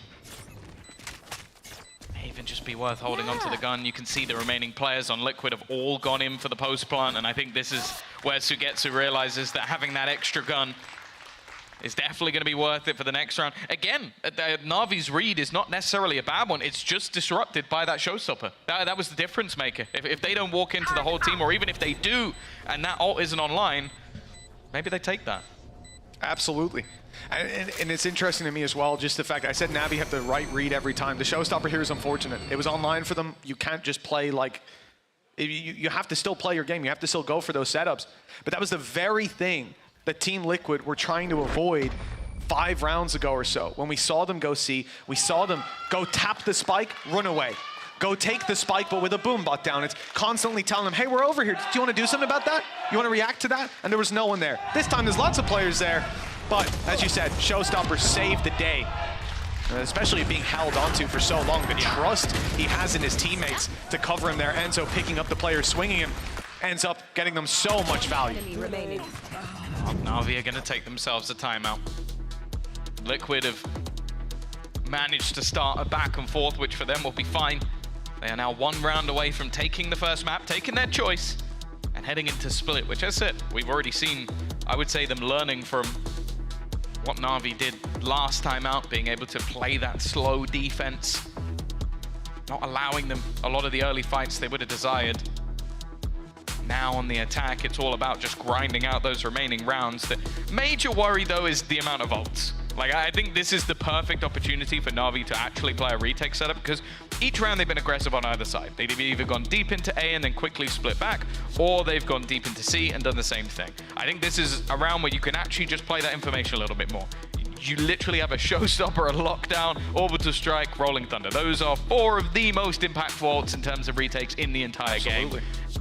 may even just be worth holding onto the gun. You can see the remaining players on Liquid have all gone in for the post plant, and I think this is where Sugetsu realizes that having that extra gun is definitely going to be worth it for the next round. Again, Na'Vi's read is not necessarily a bad one. It's just disrupted by that showstopper. That was the difference maker. If they don't walk into the whole team, or even if they do, and that ult isn't online, maybe they take that. Absolutely. And it's interesting to me as well, just the fact, I said Navi have the right read every time. The showstopper here is unfortunate. It was online for them. You can't just play like, you have to still play your game. You have to still go for those setups. But that was the very thing that Team Liquid were trying to avoid 5 rounds ago or so. When we saw them go C, we saw them go tap the spike, run away. Go take the spike, but with a boom bot down. It's constantly telling them, hey, we're over here. Do you want to do something about that? You want to react to that? And there was no one there. This time, there's lots of players there. But, as you said, Showstopper saved the day. Especially being held onto for so long. The trust he has in his teammates to cover him there. Enzo picking up the players, swinging him, ends up getting them so much value. Na'Vi are going to take themselves a timeout. Liquid have managed to start a back and forth, which for them will be fine. They are now 1 round away from taking the first map, taking their choice, and heading into split, which, as I said, we've already seen, I would say, them learning from what Na'Vi did last time out, being able to play that slow defense, not allowing them a lot of the early fights they would have desired. Now on the attack, it's all about just grinding out those remaining rounds. The major worry, though, is the amount of ults. Like, I think this is the perfect opportunity for Na'Vi to actually play a retake setup, because each round they've been aggressive on either side. They've either gone deep into A and then quickly split back, or they've gone deep into C and done the same thing. I think this is a round where you can actually just play that information a little bit more. You literally have a showstopper, a lockdown, orbital strike, rolling thunder. Those are 4 of the most impactful ults in terms of retakes in the entire game.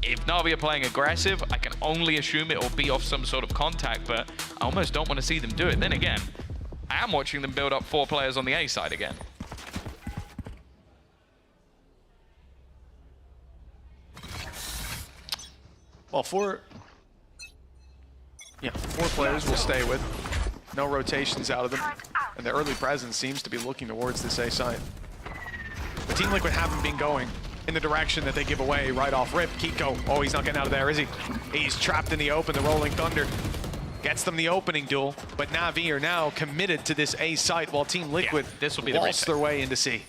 If Na'Vi are playing aggressive, I can only assume it will be off some sort of contact, but I almost don't want to see them do it. Then again, I am watching them build up 4 players on the A side again. Well, 4 players will stay with. No rotations out of them. And the early presence seems to be looking towards this A side. But Team Liquid haven't been going in the direction that they give away right off rip. Kiko, oh, he's not getting out of there, is he? He's trapped in the open. The Rolling Thunder gets them the opening duel. But Na'Vi are now committed to this A site while Team Liquid this will be the waltz their way into C.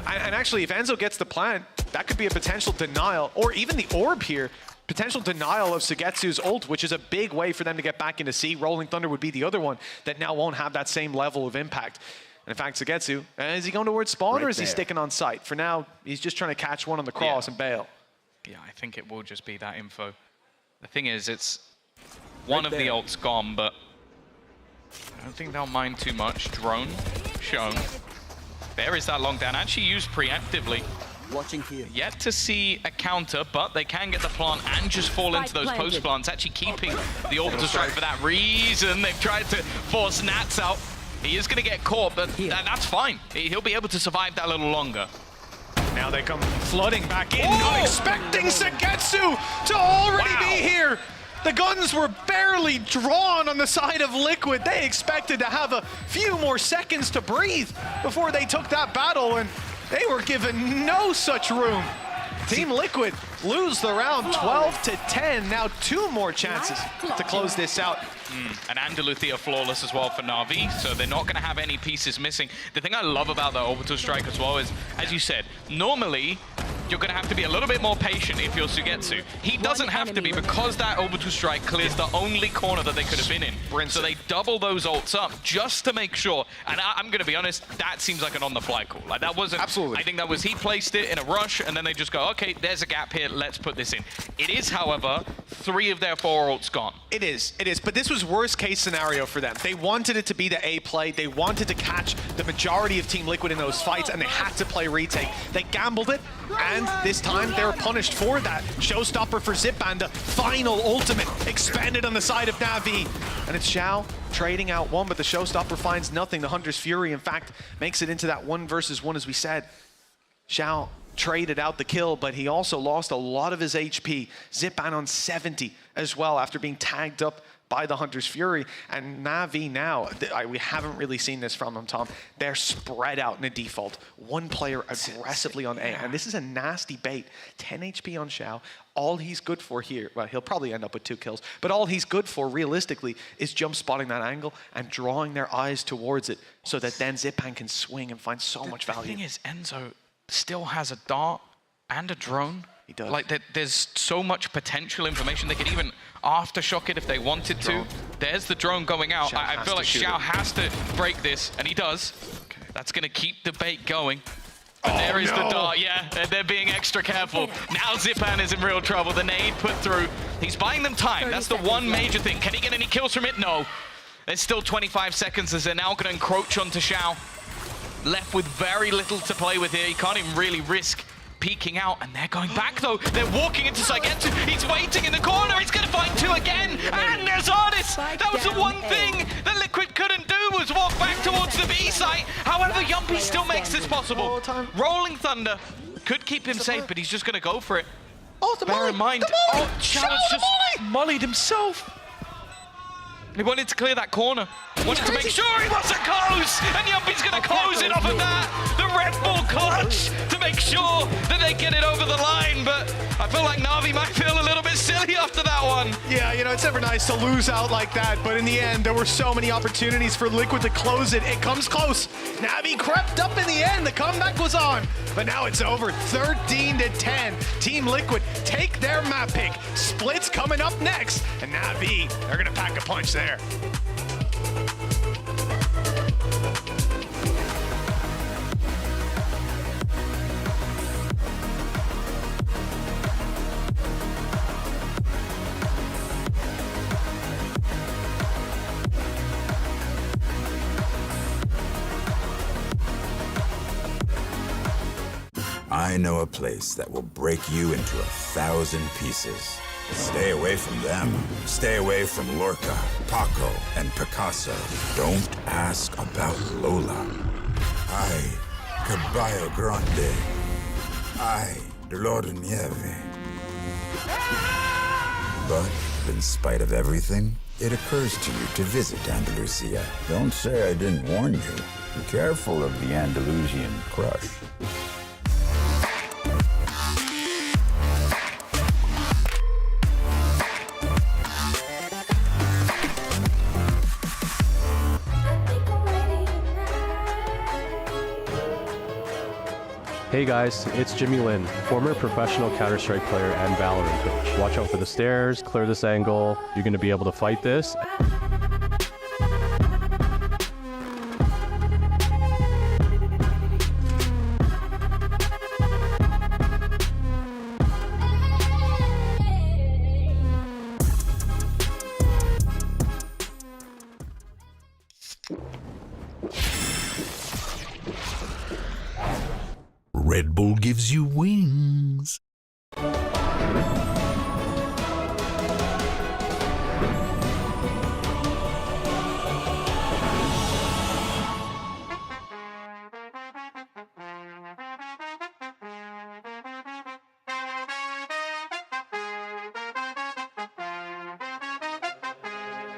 And actually, if Enzo gets the plant, that could be a potential denial, or even the orb here, potential denial of Sugetsu's ult, which is a big way for them to get back into C. Rolling Thunder would be the other one that now won't have that same level of impact. And in fact, Sugetsu, is he going towards spawn, or is he sticking on site? For now, he's just trying to catch one on the cross and bail. Yeah, I think it will just be that info. The thing is, it's one of the ults gone, but I don't think they'll mind too much. Drone shown. There is that long down, actually used preemptively. Watching here. Yet to see a counter, but they can get the plant and just fall into those post plants, actually keeping the orbital strike for that reason. They've tried to force Nats out. He is going to get caught, but that's fine. He'll be able to survive that a little longer. Now they come flooding back in, not expecting Sugetsu to already be here. The guns were barely drawn on the side of Liquid. They expected to have a few more seconds to breathe before they took that battle, and they were given no such room. Team Liquid lose the round 12-10. Now 2 more chances to close this out. And Andaluthia flawless as well for Na'Vi, so they're not going to have any pieces missing. The thing I love about the orbital strike as well is, as you said, normally you're going to have to be a little bit more patient if you're Sugetsu. He doesn't have to be, because that orbital strike clears the only corner that they could have been in. So they double those ults up just to make sure. And I'm going to be honest, that seems like an on-the-fly call. Like that wasn't. Absolutely. I think that was he placed it in a rush, and then they just go, okay, there's a gap here. Let's put this in. It is, however, 3 of their 4 ults gone. It is. But this was worst case scenario for them. They wanted it to be the A play. They wanted to catch the majority of Team Liquid in those fights, and they had to play retake. They gambled it, and this time they were punished for that. Showstopper for Zipbanda. Final ultimate expanded on the side of Na'Vi. And it's Xiao trading out one, but the Showstopper finds nothing. The Hunter's Fury, in fact, makes it into that 1 versus 1, as we said. Xiao traded out the kill, but he also lost a lot of his HP. Zipan on 70 as well after being tagged up by the Hunter's Fury. And Na'Vi now, we haven't really seen this from them, Tom. They're spread out in a default. One player aggressively on A. And this is a nasty bait. 10 HP on Xiao. All he's good for here, well, he'll probably end up with 2 kills, but all he's good for, realistically, is jump spotting that angle and drawing their eyes towards it so that then Zipan can swing and find so much value. The thing is, Enzo still has a dart and a drone. He does. Like, there's so much potential information. They could even aftershock it if they wanted to. There's the drone going out. I feel like Xiao has to break this, and he does. Okay. That's going to keep the bait going. And there is the dart, yeah, and they're being extra careful. Now Zipan is in real trouble. The nade put through. He's buying them time. That's the one major thing. Can he get any kills from it? No. There's still 25 seconds as they're now going to encroach onto Xiao. Left with very little to play with here. He can't even really risk peeking out, and they're going back though. They're walking into Saigetsu. He's waiting in the corner. He's going to find 2 again. And there's Ardis. That was the one thing that Liquid couldn't do, was walk back towards the B site. However, Yumpy still makes this possible. Rolling Thunder could keep him safe, but he's just going to go for it. Oh, the Bear molly! in mind, Xiao's just mollied himself. He wanted to clear that corner. Wanted to make sure he wasn't close. And Yumpy's going to close it off of that. The Red Bull clutch to make sure that they get it over the line. But I feel like Na'Vi might feel a little bit silly after that one. Yeah, you know, it's never nice to lose out like that. But in the end, there were so many opportunities for Liquid to close it. It comes close. Na'Vi crept up in the end. The comeback was on. But now it's over. 13-10. Team Liquid take their map pick. Splits coming up next. And Na'Vi, they're going to pack a punch there. I know a place that will break you into 1,000 pieces. Stay away from them. Stay away from Lorca, Paco, and Picasso. Don't ask about Lola. Ay, Caballo Grande. Ay, Dolor de Nieve. But in spite of everything, it occurs to you to visit Andalusia. Don't say I didn't warn you. Be careful of the Andalusian crush. Hey guys, it's Jimmy Lin, former professional Counter-Strike player and VALORANT coach. Watch out for the stairs, clear this angle. You're going to be able to fight this. Red Bull gives you wings.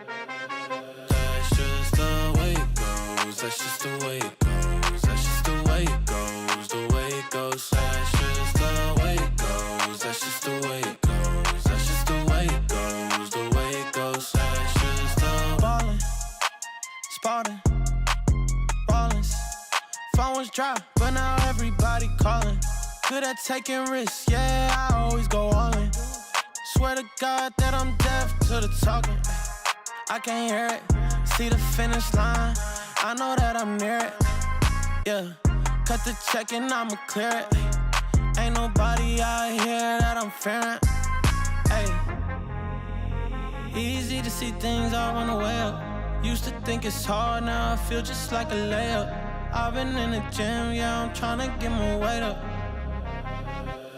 That's just the way it goes. That's just the way it goes. That's just the way it goes. The way it goes. That's just the way it goes. That's just the way it goes. That's just the way it goes. The way it goes. That's just the ballin', spotting, ballin'. Phone was dry, but now everybody calling. Good at taking risks, yeah, I always go all in. Swear to God that I'm deaf to the talking. I can't hear it, see the finish line, I know that I'm near it. Yeah, cut the check and I'ma clear it. Ain't nobody out here that I'm fearing. Hey, easy to see things all on the way up. Used to think it's hard, now I feel just like a layup. I've been in the gym, yeah, I'm tryna get my weight up.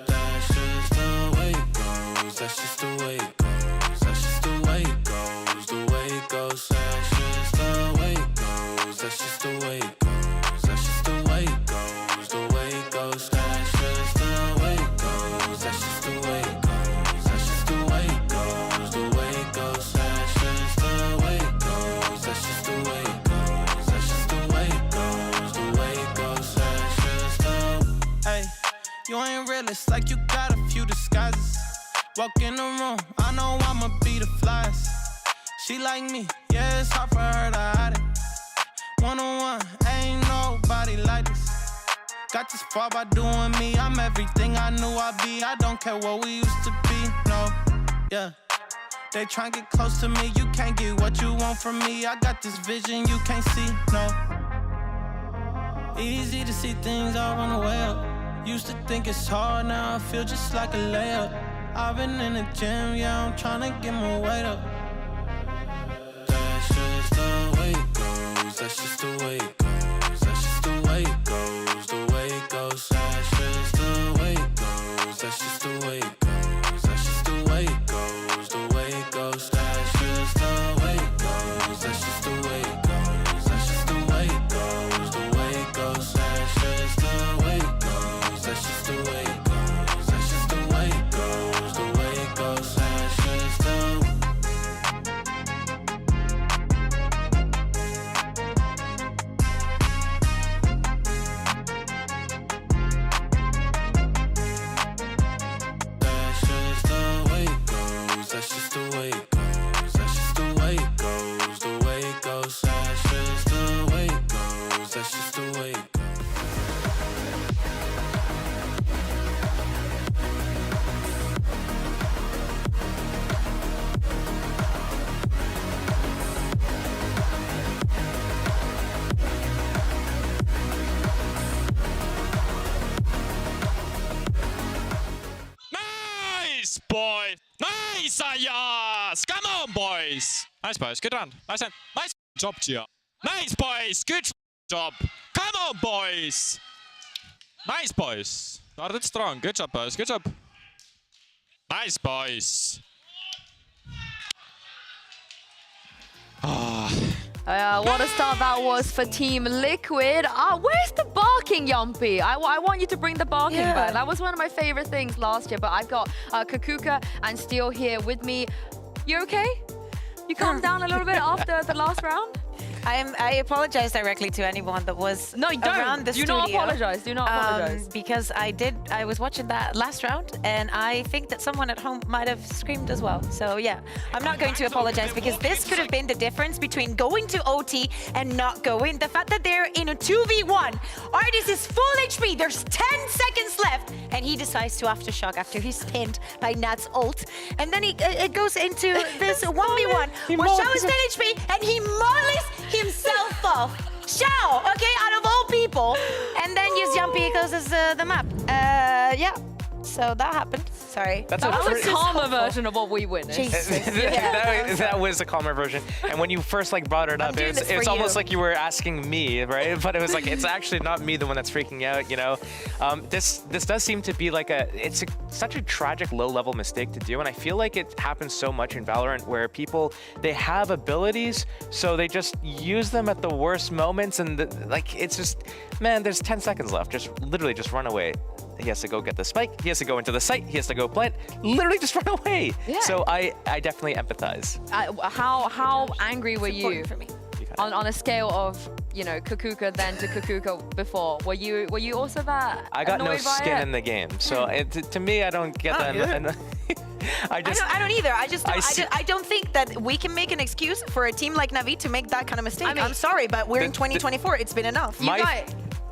That's just the way it goes, that's just the way it goes, that's just the way it goes, the way it goes. That's just the way it goes, that's just the way it goes, that's just the way it goes, the way it goes. That's just the way it goes, that's just the way it goes, that's just the way it goes, the way it goes. That's just the way it goes, that's just the way it goes, that's just the way it goes, the way it goes. That's just the. Hey, you ain't real, it's like you got a few disguises. Walk in the room, I know I'ma be the flyest. She like me, yeah, it's hard for her to hide it. One-on-one, ain't nobody like this. Got this far by doing me, I'm everything I knew I'd be. I don't care what we used to be, no, yeah. They try and get close to me, you can't get what you want from me. I got this vision you can't see, no. Easy to see things all on the way up. Used to think it's hard, now I feel just like a layup. I've been in the gym, yeah, I'm tryna get my weight up. That's just the way it goes, that's just the way it goes, that's just the way it goes, the way it goes. That's just the way it goes, that's just the way it goes, that's just the way it goes, the way it goes. That's just the way it goes, that's just the way it goes, that's just the way it goes, the way it goes. That's just the way it goes, that's just the way it goes, that's just the way it goes, the way it goes. That's just the. That's just the way it goes, that's just the way it goes, the way it goes. That's just the way it goes, that's just the way it goes. Nice, boy! Nice, yes! Come on, boys! Nice, boys. Good run. Nice and nice job, Gia. Nice, boys. Good job. Come on, boys! Nice, boys. Started strong. Good job, boys. Good job. Nice, boys. What a start that was for Team Liquid. Where's the barking, Yumpy? I want you to bring the barking back. That was one of my favorite things last year, but I've got Kakuka and Steel here with me. You okay? You calmed down a little bit after the last round? I apologize directly to anyone that was around the studio. Do not apologize. Do not apologize. Because I was watching that last round, and I think that someone at home might have screamed as well. So yeah, I'm not going to apologize because this could have been the difference between going to OT and not going. The fact that they're in a 2v1, Artis is full HP, there's 10 seconds left, and he decides to aftershock after he's pinned by Nat's ult. And then it goes into this 1v1 where Xiao is 10 HP and he mollies himself off. Xiao, okay, out of all people. And then use Jumpy closes the map. Yeah, so that happened. Sorry. That was a calmer version of what we witnessed. That was a calmer version. And when you first brought it up, it's almost like you were asking me, right? But it was like, it's actually not me the one that's freaking out, you know? This does seem to be like such a tragic low-level mistake to do. And I feel like it happens so much in Valorant where people, they have abilities, so they just use them at the worst moments. And it's just, man, there's 10 seconds left. Literally just run away. He has to go get the spike. He has to go into the site. He has to go plant. Literally just run away. Yeah. So I definitely empathize. How angry were you for me. on a scale of, you know, Kakuka then to Kakuka before? Were you also that I got no annoyed by skin it? in the game, so to me I don't get that. I don't either. I don't think that we can make an excuse for a team like Na'Vi to make that kind of mistake. I mean, I'm sorry, but we're in 2024. It's been enough.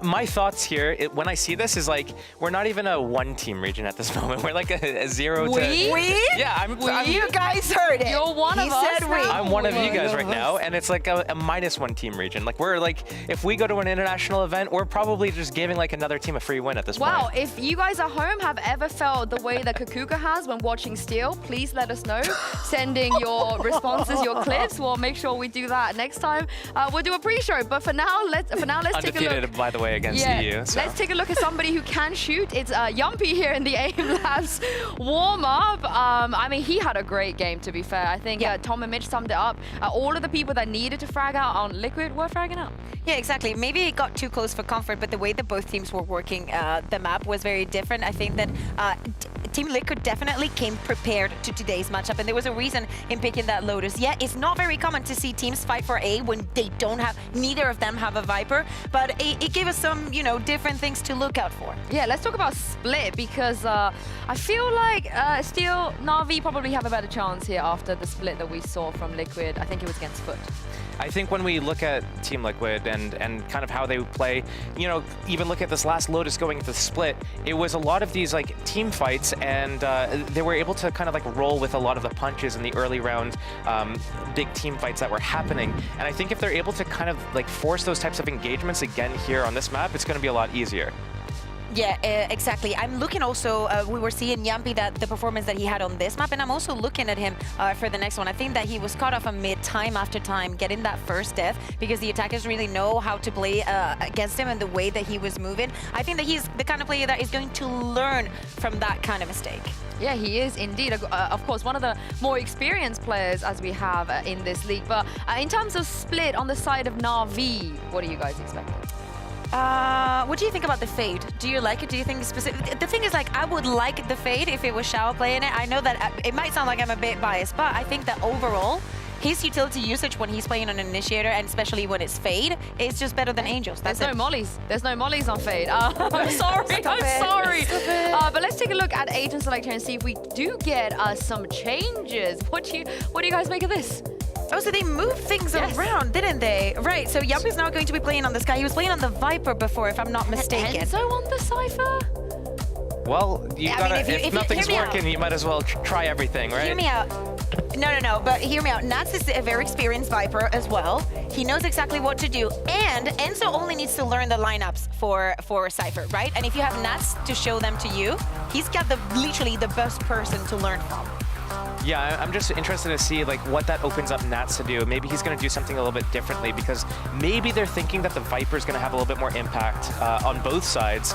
My thoughts here, when I see this, is like we're not even a one-team region at this moment. We're like a 0 to. We? Yeah, I'm You guys heard it. You're one of us. Said we. I'm one of you guys right now, and it's like a -1 team region. Like we're like, if we go to an international event, we're probably just giving like another team a free win at this point. Wow, if you guys at home have ever felt the way that Kakuka has when watching Steel, please let us know. Sending your responses, your clips. We'll make sure we do that next time. We'll do a pre-show, but for now, let's take a look. Undefeated, by the way, against EU. So. Let's take a look at somebody who can shoot. It's Yumpy here in the AIM Labs warm-up. I mean, he had a great game, to be fair. I think Tom and Mitch summed it up. All of the people that needed to frag out on Liquid were fragging out. Yeah, exactly. Maybe it got too close for comfort, but the way that both teams were working the map was very different. I think that Team Liquid definitely came prepared to today's matchup, and there was a reason in picking that Lotus. Yeah, it's not very common to see teams fight for A when they don't have, neither of them have a Viper, but it gave us some, you know, different things to look out for. Yeah, let's talk about split, because I feel like Steel, Na'Vi probably have a better chance here after the split that we saw from Liquid. I think it was against Foot. I think when we look at Team Liquid and kind of how they play, you know, even look at this last Lotus going into the split, it was a lot of these like team fights, and they were able to kind of like roll with a lot of the punches in the early round big team fights that were happening. And I think if they're able to kind of like force those types of engagements again here on this map, it's going to be a lot easier. Yeah, exactly. I'm looking also, we were seeing Yumpy, that the performance that he had on this map, and I'm also looking at him for the next one. I think that he was caught off a mid time after time, getting that first death, because the attackers really know how to play against him and the way that he was moving. I think that he's the kind of player that is going to learn from that kind of mistake. Yeah, he is indeed. Of course, one of the more experienced players as we have in this league. But in terms of split on the side of Na'Vi, what are you guys expecting? What do you think about the Fade? Do you like it? Do you think specific? The thing is, like, I would like the Fade if it was Xiao playing it. I know that it might sound like I'm a bit biased, but I think that overall, his utility usage when he's playing on an Initiator, and especially when it's Fade, is just better than Angels. There's no mollies. There's no mollies on Fade. I'm sorry. I'm sorry. But let's take a look at Agent Selector and see if we do get some changes. What do you guys make of this? Oh, so they moved things around, didn't they? Right, so Yumpy's now going to be playing on the Sky. He was playing on the Viper before, if I'm not mistaken. Enzo on the Cypher? Well, you gotta, if nothing's working, you might as well try everything, right? Hear me out. No, but hear me out. Nats is a very experienced Viper as well. He knows exactly what to do. And Enzo only needs to learn the lineups for Cypher, right? And if you have Nats to show them to you, he's got literally the best person to learn from. Yeah, I'm just interested to see like what that opens up Nats to do. Maybe he's going to do something a little bit differently, because maybe they're thinking that the Viper is going to have a little bit more impact on both sides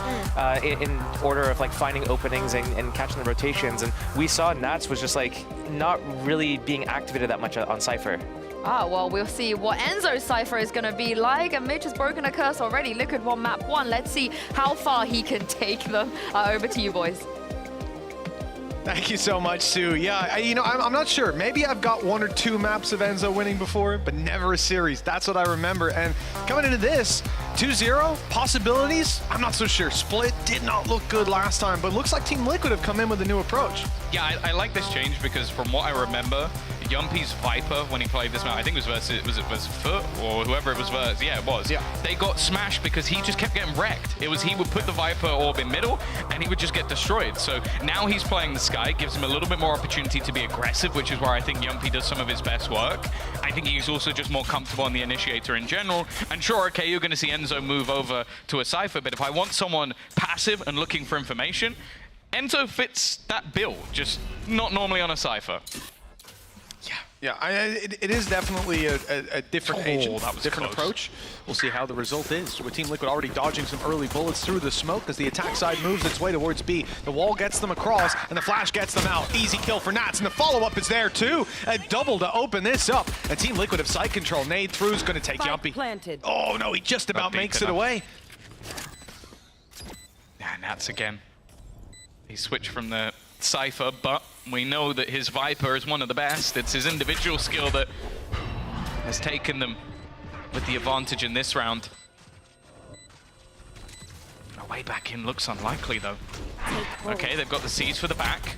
in order of like finding openings and catching the rotations. And we saw Nats was just like not really being activated that much on Cypher. Ah, well, we'll see what Enzo's Cypher is going to be like. And Mitch has broken a curse already. Liquid won map 1. Let's see how far he can take them. Over to you, boys. Thank you so much, Sue. Yeah, you know, I'm not sure. Maybe I've got 1 or 2 maps of Enzo winning before, but never a series. That's what I remember. And coming into this, 2-0, possibilities? I'm not so sure. Split did not look good last time, but looks like Team Liquid have come in with a new approach. Yeah, I like this change because from what I remember, Yumpy's Viper, when he played this map, I think it was Foot or whoever it was versus. Yeah, it was. Yeah. They got smashed because he just kept getting wrecked. It was he would put the Viper orb in middle and he would just get destroyed. So now he's playing the Sky, gives him a little bit more opportunity to be aggressive, which is where I think Yumpy does some of his best work. I think he's also just more comfortable on the Initiator in general. And sure, okay, you're going to see Enzo move over to a Cypher, but if I want someone passive and looking for information, Enzo fits that bill, just not normally on a Cypher. Yeah, it is definitely a different agent, that was different close. approach. We'll see how the result is. With Team Liquid already dodging some early bullets through the smoke as the attack side moves its way towards B. The wall gets them across, and the flash gets them out. Easy kill for Nats, and the follow-up is there too. A double to open this up. And Team Liquid have side control. Nade through is going to take Yumpy. Planted. Oh no, he just about makes it away. Yeah, Nats again. He switched from the Cypher, but we know that his Viper is one of the best. It's his individual skill that has taken them with the advantage in this round. A way back in looks unlikely though. Okay, they've got the Seeds for the back,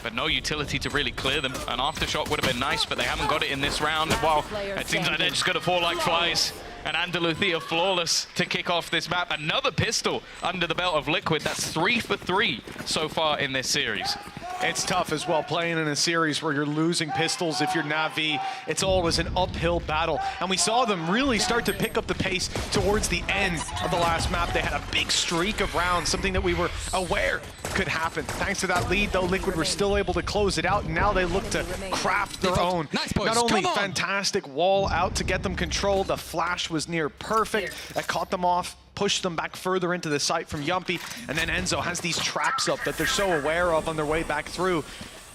but no utility to really clear them. An aftershock would have been nice, but they haven't got it in this round. Well, it seems like they're just going to fall like flies. And Andaluthia flawless to kick off this map. Another pistol under the belt of Liquid. That's 3 for 3 so far in this series. It's tough as well playing in a series where you're losing pistols. If you're Na'Vi, it's always an uphill battle. And we saw them really start to pick up the pace towards the end of the last map. They had a big streak of rounds, something that we were aware could happen. Thanks to that lead, though, Liquid were still able to close it out, and now they look to craft their own. Nice, boys. Not only Come on. fantastic wall out to get them controlled, the flash was near perfect. That caught them off, pushed them back further into the site from Yumpy, and then Enzo has these traps up that they're so aware of on their way back through.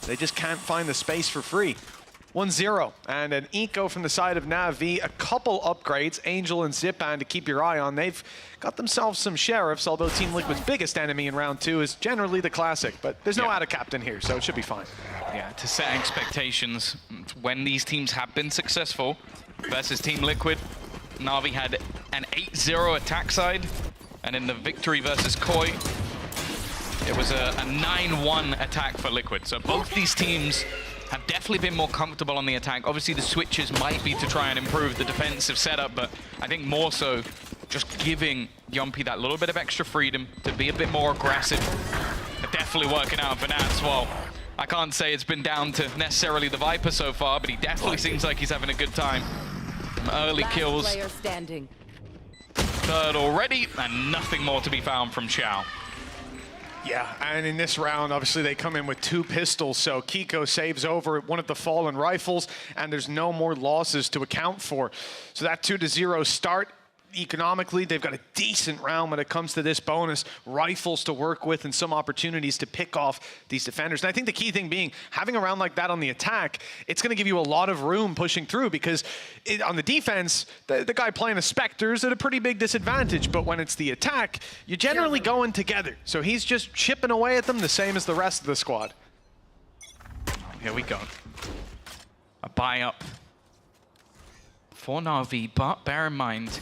They just can't find the space for free. 1-0, and an eco from the side of Na'Vi, a couple upgrades, Angel and Zipan to keep your eye on. They've got themselves some Sheriffs, although Team Liquid's biggest enemy in round 2 is generally the Classic, but there's no ADA captain here, so it should be fine. Yeah, to set expectations, when these teams have been successful versus Team Liquid, Na'Vi had an 8-0 attack side, and in the victory versus Koi, it was a 9-1 attack for Liquid. So both these teams have definitely been more comfortable on the attack. Obviously the switches might be to try and improve the defensive setup, but I think more so just giving Yumpy that little bit of extra freedom to be a bit more aggressive. They're definitely working out for Nats. Well, I can't say it's been down to necessarily the Viper so far, but he definitely seems like he's having a good time. Some early kills. Third already, and nothing more to be found from Xiao. Yeah, and in this round, obviously they come in with 2 pistols, so Kiko saves over one of the fallen rifles, and there's no more losses to account for. So that 2-0 start, economically, they've got a decent round when it comes to this bonus. Rifles to work with and some opportunities to pick off these defenders. And I think the key thing being, having a round like that on the attack, it's going to give you a lot of room pushing through, because on the defense, the guy playing a Spectre is at a pretty big disadvantage, but when it's the attack, you're generally going together. So he's just chipping away at them the same as the rest of the squad. Here we go. A buy up for Na'Vi, but bear in mind,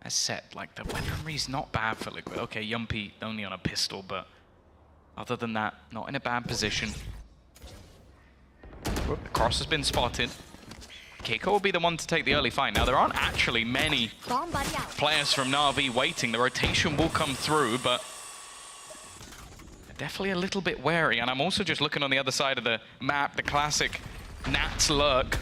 as said, like, the weaponry's not bad for Liquid. Okay, Yumpy only on a pistol, but other than that, not in a bad position. The cross has been spotted. Keiko will be the one to take the early fight. Now, there aren't actually many players from Na'Vi waiting. The rotation will come through, but definitely a little bit wary. And I'm also just looking on the other side of the map, the Classic Nats lurk.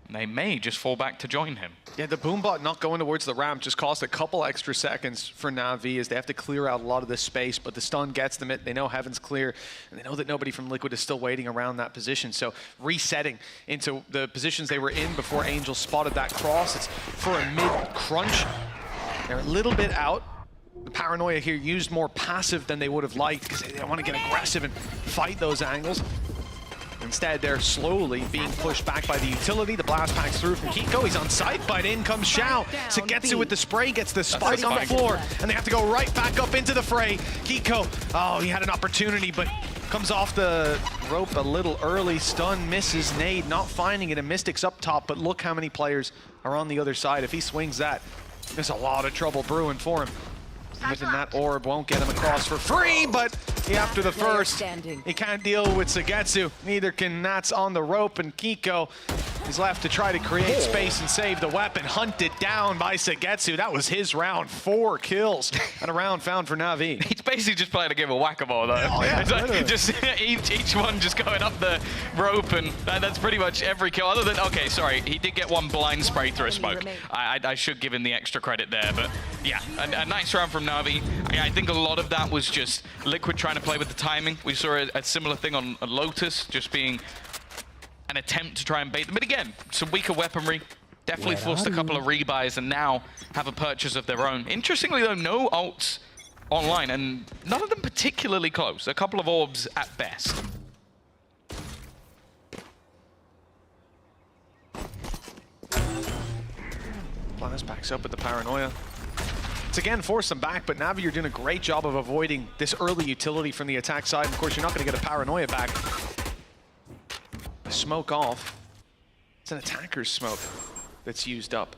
They may just fall back to join him. Yeah, the Boombot not going towards the ramp just cost a couple extra seconds for Na'Vi as they have to clear out a lot of this space, but the stun gets them it. They know Heaven's clear, and they know that nobody from Liquid is still waiting around that position. So resetting into the positions they were in before Angel spotted that cross. It's for a mid-crunch. They're a little bit out. The Paranoia here used more passive than they would have liked because they want to get aggressive and fight those angles. Instead, they're slowly being pushed back by the utility. The blast packs through from Kiko. He's on site, but in comes Xiao. Sagetsu with the spray gets the spike on the floor, and they have to go right back up into the fray. Kiko, oh, he had an opportunity, but comes off the rope a little early. Stun misses Nade, not finding it, and Mystic's up top, but look how many players are on the other side. If he swings that, there's a lot of trouble brewing for him. Within that orb won't get him across for free, but after the first, he can't deal with Sagetsu. Neither can Nats on the rope, and Kiko is left to try to create space and save the weapon. Hunted down by Sagetsu. That was his round. 4 kills and a round found for Na'Vi. He's basically just playing a game of whack-a-mole, though. Oh, yeah, it's like just each one just going up the rope, and that's pretty much every kill. Other than, okay, sorry, he did get one blind spray through a smoke. I should give him the extra credit there, but yeah, a nice round from Na'Vi. I think a lot of that was just Liquid trying to play with the timing. We saw a similar thing on Lotus, just being an attempt to try and bait them. But again, some weaker weaponry. Definitely forced a couple of rebuys and now have a purchase of their own. Interestingly, though, no ults online, and none of them particularly close. A couple of orbs at best. Blast backs up with the Paranoia. It's again forced them back, but Na'Vi are doing a great job of avoiding this early utility from the attack side. Of course, you're not going to get a Paranoia back. The smoke off. It's an attacker's smoke that's used up.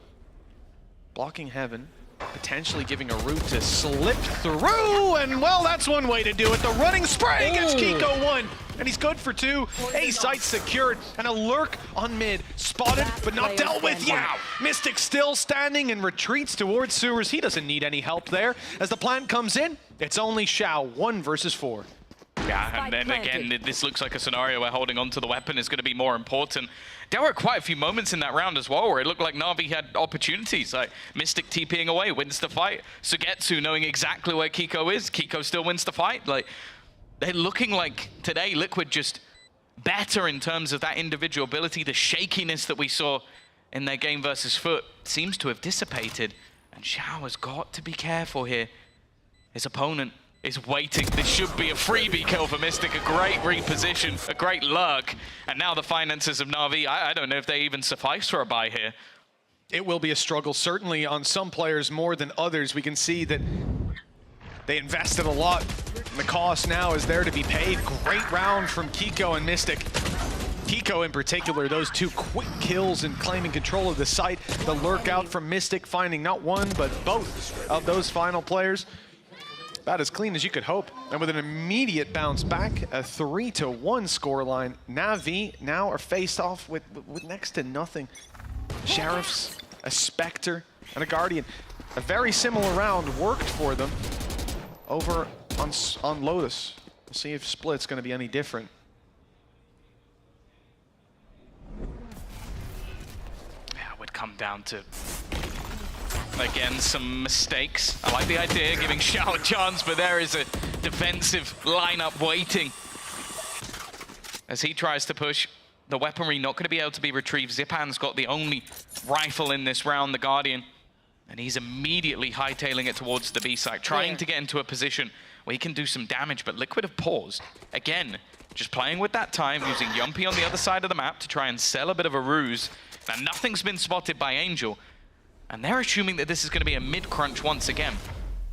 Blocking Heaven, potentially giving a route to slip through, and well, that's one way to do it. The running spray gets Kiko 1. and he's good for 2. A site secured, and a lurk on mid. Spotted, but not dealt with. Yeah! Mystic still standing and retreats towards sewers. He doesn't need any help there. As the plant comes in, it's only Xiao, 1 versus 4. Yeah, and then again, this looks like a scenario where holding on to the weapon is going to be more important. There were quite a few moments in that round as well where it looked like Na'Vi had opportunities, like Mystic TPing away, wins the fight. Sugetsu knowing exactly where Kiko is. Kiko still wins the fight. Like, they're looking like today Liquid just better in terms of that individual ability. The shakiness that we saw in their game versus Foot seems to have dissipated. And Xiao has got to be careful here. His opponent is waiting. This should be a freebie kill for Mystic, a great reposition, a great lurk. And now the finances of Na'Vi, I don't know if they even suffice for a buy here. It will be a struggle, certainly on some players more than others. We can see that they invested a lot. And the cost now is there to be paid. Great round from Kiko and Mystic. Kiko in particular, those 2 quick kills and claiming control of the site. The lurk out from Mystic, finding not one, but both of those final players. About as clean as you could hope. And with an immediate bounce back, a 3-1 scoreline. Na'Vi now are faced off with next to nothing. Sheriffs, a Spectre, and a Guardian. A very similar round worked for them over on Lotus. We'll see if Split's going to be any different. Yeah, it would come down to, again, some mistakes. I like the idea, giving Xiao a chance, but there is a defensive lineup waiting. As he tries to push, the weaponry not going to be able to be retrieved. Zipan's got the only rifle in this round, the Guardian. And he's immediately hightailing it towards the B site, trying to get into a position where he can do some damage, but Liquid have paused. Again, just playing with that time, using Yumpy on the other side of the map to try and sell a bit of a ruse. Now, nothing's been spotted by Angel. And they're assuming that this is going to be a mid-crunch once again.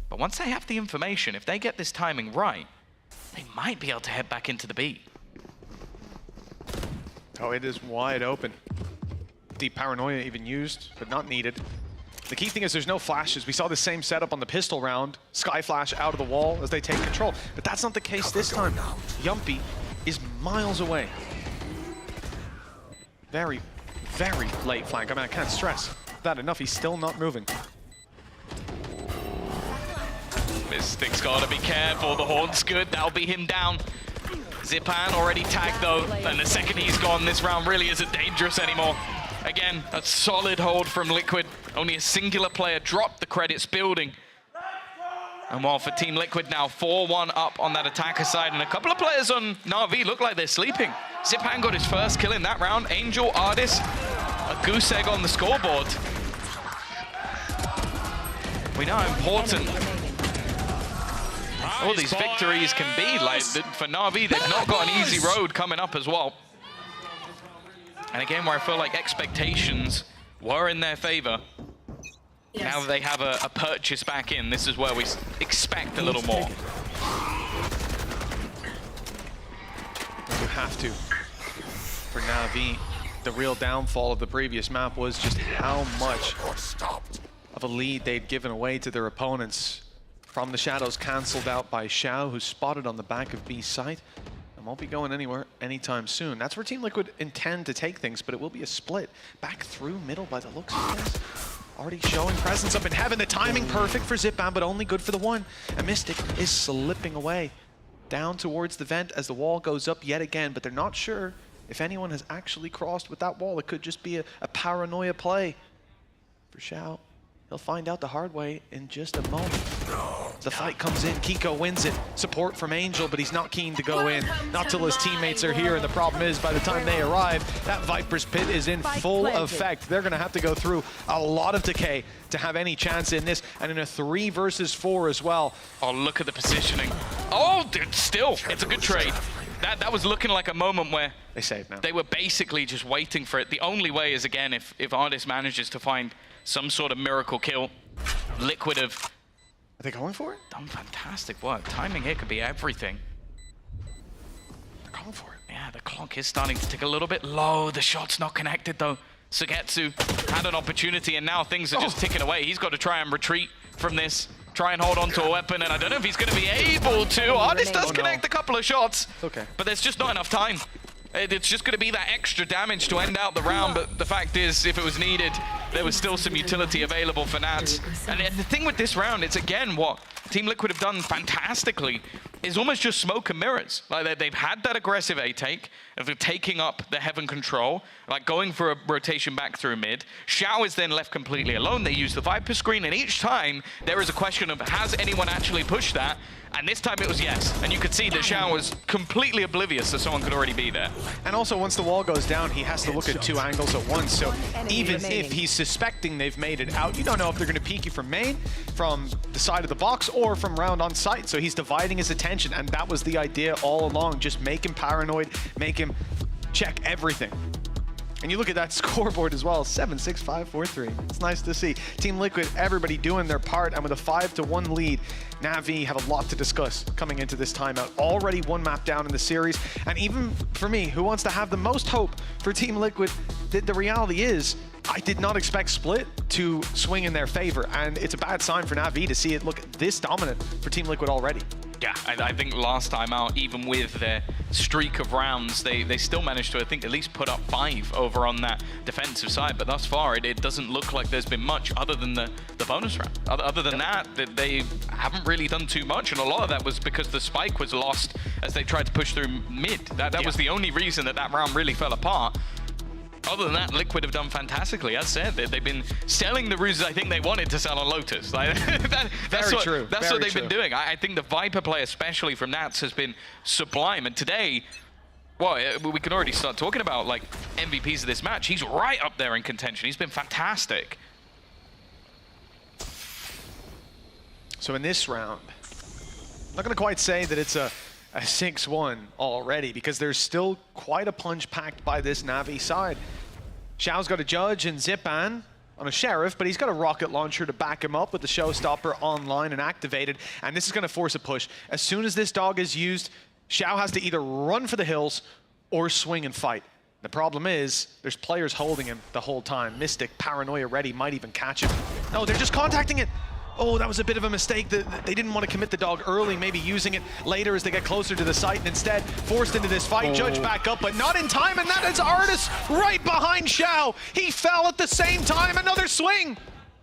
But once they have the information, if they get this timing right, they might be able to head back into the B. Oh, it is wide open. Deep Paranoia even used, but not needed. The key thing is there's no flashes. We saw the same setup on the pistol round. Sky Flash out of the wall as they take control. But that's not the case this time. Yumpy is miles away. Very, very late flank. I mean, I can't stress that enough. He's still not moving. Mystic's got to be careful. The Haunt's good. That'll be him down. Zipan already tagged though, and the second he's gone, this round really isn't dangerous anymore. Again, a solid hold from Liquid. Only a singular player dropped the credits building. And while for Team Liquid now 4-1 up on that attacker side, and a couple of players on Na'Vi look like they're sleeping. Zipan got his first kill in that round. Angel, Ardis, a goose egg on the scoreboard. We know how important all these victories can be. Like, for Na'Vi, they've not got an easy road coming up as well. And again, where I feel like expectations were in their favor, now that they have a purchase back in, this is where we expect a little more. You have to. For Na'Vi, the real downfall of the previous map was just how much of a lead they'd given away to their opponents. From the shadows cancelled out by Xiao, who's spotted on the back of B site. And won't be going anywhere anytime soon. That's where Team Liquid intend to take things, but it will be a split. Back through middle by the looks of things. Already showing presence up in heaven. The timing perfect for Zipan, but only good for the one. And Mystic is slipping away down towards the vent as the wall goes up yet again, but they're not sure if anyone has actually crossed with that wall. It could just be a paranoia play for Xiao. He'll find out the hard way in just a moment. The fight comes in, Kiko wins it. Support from Angel, but he's not keen to go in. Not till his teammates are here, and the problem is by the time they arrive, that Viper's Pit is in full effect. They're gonna have to go through a lot of decay to have any chance in this, and in a 3 versus 4 as well. Oh, look at the positioning. Oh, dude, still, it's a good trade. That was looking like a moment where they saved now. They were basically just waiting for it. The only way is, again, if Ardis manages to find some sort of miracle kill. Liquid have... Are they going for it? Done fantastic work. Timing here could be everything. They're going for it. Yeah, the clock is starting to tick a little bit low. The shot's not connected though. Sugetsu had an opportunity and now things are just ticking away. He's got to try and retreat from this. try and hold on to a weapon, and I don't know if he's going to be able to. Artist does connect a couple of shots, okay, but there's just not enough time. It's just going to be that extra damage to end out the round, but the fact is, if it was needed, there was still some utility available for Nats. And the thing with this round, it's again what Team Liquid have done fantastically, is almost just smoke and mirrors. Like they've had that aggressive A take, of taking up the Heaven control, like going for a rotation back through mid. Xiao is then left completely alone. They use the Viper screen, and each time there is a question of, has anyone actually pushed that? And this time it was yes. And you could see that Xiao was completely oblivious that someone could already be there. And also, once the wall goes down, he has to look at 2 angles at once. So even if he's suspecting they've made it out, you don't know if they're going to peek you from main, from the side of the box, or from round on site. So he's dividing his attention, and that was the idea all along. Just make him paranoid, make him check everything. And you look at that scoreboard as well, 7-6-5-4-3. It's nice to see. Team Liquid, everybody doing their part, and with a 5-1 lead, Na'Vi have a lot to discuss coming into this timeout. Already 1 map down in the series, and even for me, who wants to have the most hope for Team Liquid, the reality is, I did not expect Split to swing in their favor, and it's a bad sign for Na'Vi to see it look this dominant for Team Liquid already. Yeah, I think last time out, even with their streak of rounds, they still managed to, I think, at least put up 5 over on that defensive side. But thus far, it doesn't look like there's been much other than the bonus round. Other than that, they haven't really done too much. And a lot of that was because the spike was lost as they tried to push through mid. That was the only reason that round really fell apart. Other than that, Liquid have done fantastically. As said, they've been selling the ruses I think they wanted to sell on Lotus. Like, that's what they've been doing. I think the Viper play, especially from Nats, has been sublime. And today, well, we can already start talking about like MVPs of this match. He's right up there in contention. He's been fantastic. So in this round, I'm not going to quite say that it's a 6-1 already, because there's still quite a punch packed by this Na'Vi side. Xiao's got a Judge and Zipan on a Sheriff, but he's got a rocket launcher to back him up with the Showstopper online and activated, and this is going to force a push. As soon as this dog is used, Xiao has to either run for the hills or swing and fight. The problem is, there's players holding him the whole time. Mystic, Paranoia ready, might even catch him. No, they're just contacting it. Oh, that was a bit of a mistake. They didn't want to commit the dog early, maybe using it later as they get closer to the site, and instead forced into this fight. Judge back up, but not in time, and that is Artis right behind Xiao. He fell at the same time, another swing.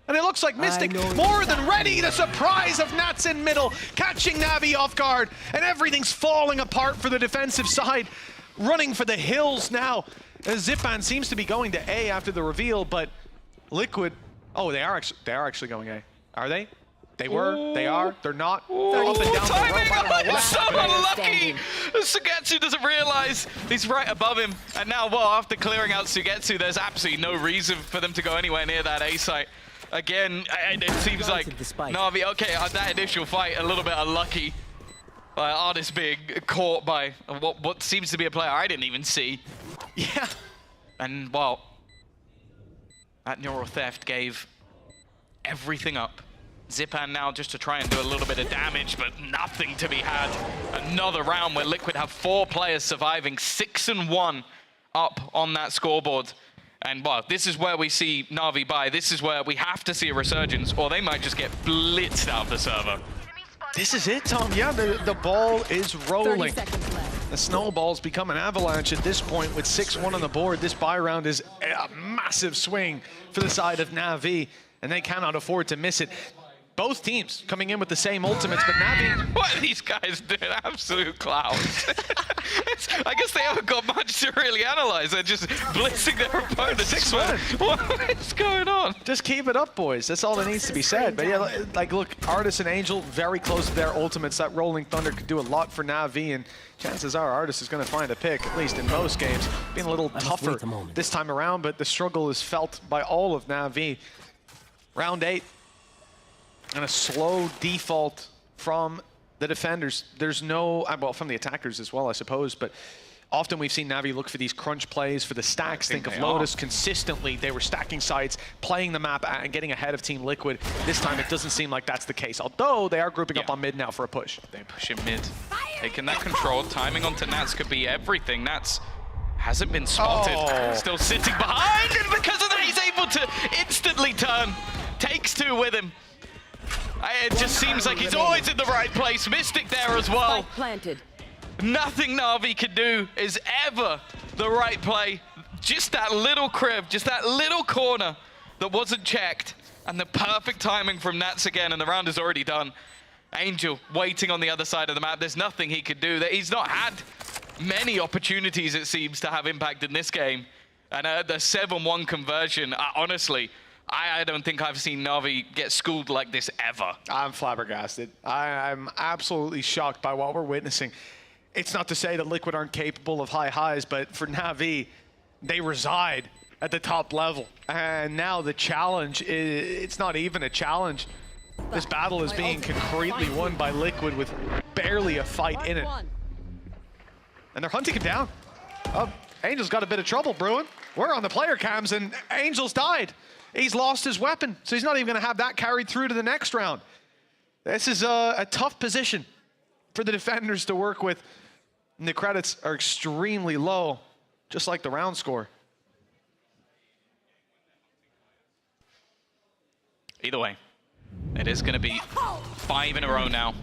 And it looks like Mystic more than ready. The surprise of Nats in middle, catching Na'Vi off guard, and everything's falling apart for the defensive side. Running for the hills now. Zipan seems to be going to A after the reveal, but Liquid, oh, they are actually going A. Are they? They were, they are, they're not. They're up and down the rope. I don't know what's so happening. unlucky! Sugetsu doesn't realize he's right above him. And now, well, after clearing out Sugetsu, there's absolutely no reason for them to go anywhere near that A site. Again, it seems like Na'Vi, okay, that initial fight, a little bit unlucky. Artist being caught by what seems to be a player I didn't even see. Yeah. And, well, that neural theft gave everything up. Zipan now just to try and do a little bit of damage, but nothing to be had. Another round where Liquid have 4 players surviving, 6-1 up on that scoreboard. And well, this is where we see Na'Vi buy. This is where we have to see a resurgence, or they might just get blitzed out of the server. This is it, Tom. Yeah, the ball is rolling. The snowball's become an avalanche at this point with 6-1 on the board. This buy round is a massive swing for the side of Na'Vi, and they cannot afford to miss it. Both teams coming in with the same ultimates, but Na'Vi... What are these guys doing? Absolute clowns. I guess they haven't got much to really analyze. They're just blitzing their opponents. 6-1. What is going on? Just keep it up, boys. That's all that needs to be said. But yeah, like, look, Artis and Angel very close to their ultimates. That Rolling Thunder could do a lot for Na'Vi, and chances are Artis is going to find a pick, at least in most games. Being a little tougher this time around, but the struggle is felt by all of Na'Vi. Round 8. And a slow default from the defenders. There's no, well, from the attackers as well, I suppose, but often we've seen Na'Vi look for these crunch plays for the stacks. Think of Lotus. Consistently, they were stacking sites, playing the map, and getting ahead of Team Liquid. This time, it doesn't seem like that's the case, although they are grouping up on mid now for a push. They push in mid. Taking that control, timing onto Nats could be everything. Nats hasn't been spotted. Still sitting behind, and because of that, he's able to instantly turn. Takes 2 with him. It just seems like he's always in the right place. Mystic there as well. Planted. Nothing Na'Vi could do is ever the right play. Just that little crib, just that little corner that wasn't checked. And the perfect timing from Nats again, and the round is already done. Angel waiting on the other side of the map. There's nothing he could do. He's not had many opportunities, it seems, to have impact in this game. And the 7-1 conversion, honestly, I don't think I've seen Na'Vi get schooled like this ever. I'm flabbergasted. I'm absolutely shocked by what we're witnessing. It's not to say that Liquid aren't capable of high highs, but for Na'Vi, they reside at the top level. And now the challenge, it's not even a challenge. This battle is being concretely won by Liquid with barely a fight in it. And they're hunting him down. Oh, Angel's got a bit of trouble brewing. We're on the player cams and Angel's died. He's lost his weapon, so he's not even gonna have that carried through to the next round. This is a tough position for the defenders to work with. And the credits are extremely low, just like the round score. Either way, it is going to be 5 in a row now.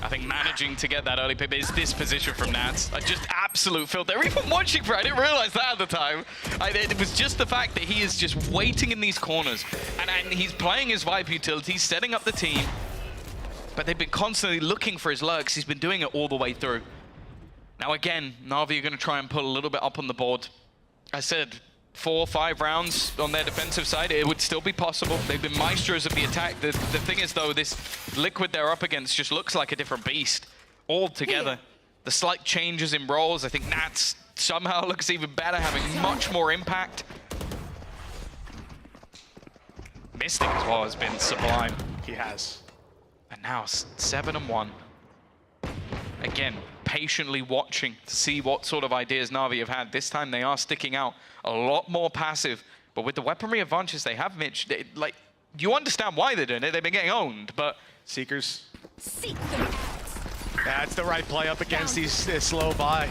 I think managing to get that early pick is this position from Nats. Just absolute filth. They're even watching for it. I didn't realize that at the time. It was just the fact that he is just waiting in these corners. And he's playing his Vibe utility, setting up the team. But they've been constantly looking for his lurks. He's been doing it all the way through. Now again, Na'Vi are going to try and put a little bit up on the board. I said 4 or 5 rounds on their defensive side, it would still be possible. They've been maestros of the attack. The thing is, though, this Liquid they're up against just looks like a different beast altogether. The slight changes in roles, I think Nats somehow looks even better, having much more impact. Mystic as well has been sublime. He has. And now 7-1. Again, patiently watching to see what sort of ideas Na'Vi have had. This time they are sticking out a lot more passive, but with the weaponry advantages they have, Mitch, like, you understand why they're doing it. They've been getting owned, but Seekers. That's the right play up against these slow by.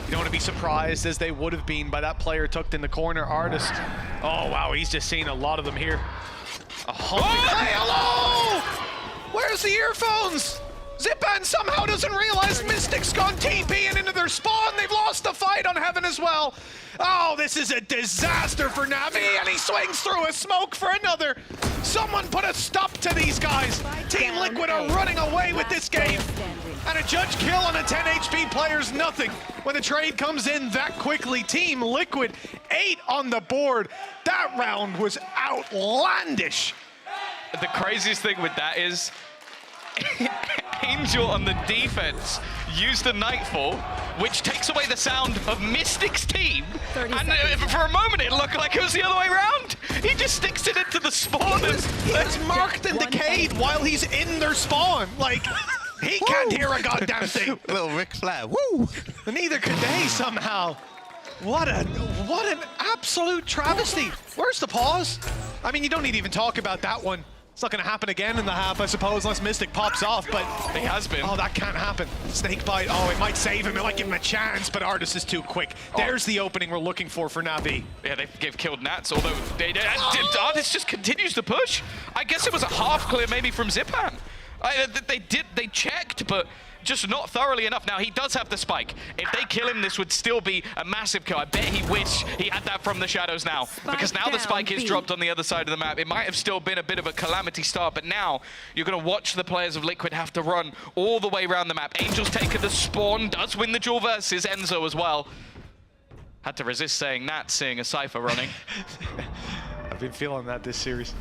You don't want to be surprised as they would have been by that player tucked in the corner. Artist. Oh wow, he's just seen a lot of them here. Hey, hello! Where's the earphones? Zipan somehow doesn't realize Mystic's gone TPing into their spawn. They've lost the fight on Heaven as well. Oh, this is a disaster for Na'Vi, and he swings through a smoke for another. Someone put a stop to these guys. Team Liquid are running away with this game. And a judge kill on a 10 HP player's nothing when the trade comes in that quickly. Team Liquid, 8 on the board. That round was outlandish. The craziest thing with that is Angel on the defense used the Nightfall, which takes away the sound of Mystic's team. And for a moment it looked like it was the other way around. He just sticks it into the spawn. It's marked and decayed while he's in their spawn. Like, he can't hear a goddamn thing. Little Ric Flair, woo! Neither could they somehow. What an absolute travesty. Where's the pause? I mean, you don't need to even talk about that one. It's not going to happen again in the half, I suppose, unless Mystic pops off, but... He has been. Oh, that can't happen. Snake bite, oh, it might save him, it might give him a chance, but Artis is too quick. There's the opening we're looking for Na'Vi. Yeah, they've killed Nats, although Artis just continues to push. I guess it was a half clear maybe from Zipan. They checked, but just not thoroughly enough. Now, he does have the spike. If they kill him, this would still be a massive kill. I bet he wished he had that from the shadows now, because now the spike is dropped on the other side of the map. It might have still been a bit of a calamity start, but now you're going to watch the players of Liquid have to run all the way around the map. Angel's taken the spawn, does win the duel versus Enzo as well. Had to resist saying that, seeing a Cypher running. I've been feeling that this series.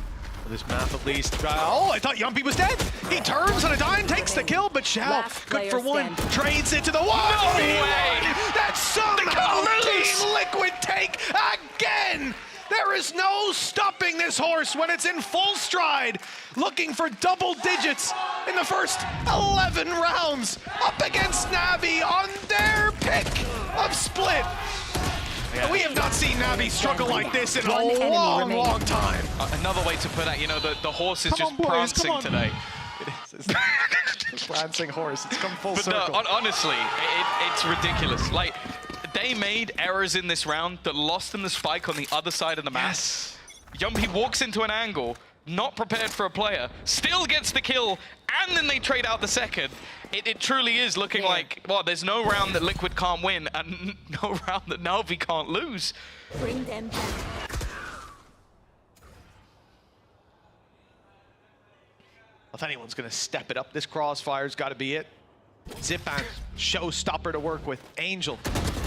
This map at least. Oh, I thought Yumpy was dead. He turns on a dime, takes the kill, but Shao, good for one, trades it to the wall. No way! That's somehow Team Liquid take again. There is no stopping this horse when it's in full stride, looking for double digits in the first 11 rounds, up against Na'Vi on their pick of split. Yeah. We have not seen Na'Vi struggle like this in a long time. Another way to put that, you know, the horse is just prancing today. It is. It's a prancing horse. It's come full circle. No, honestly, it's ridiculous. Like, they made errors in this round that lost them the spike on the other side of the map. Yes. Yumpy walks into an angle, not prepared for a player, still gets the kill, and then they trade out the second. It truly is looking like, well, there's no round that Liquid can't win, and no round that Na'Vi can't lose. Bring them back. If anyone's going to step it up, this Crossfire's got to be it. Zipan, showstopper to work with. Angel,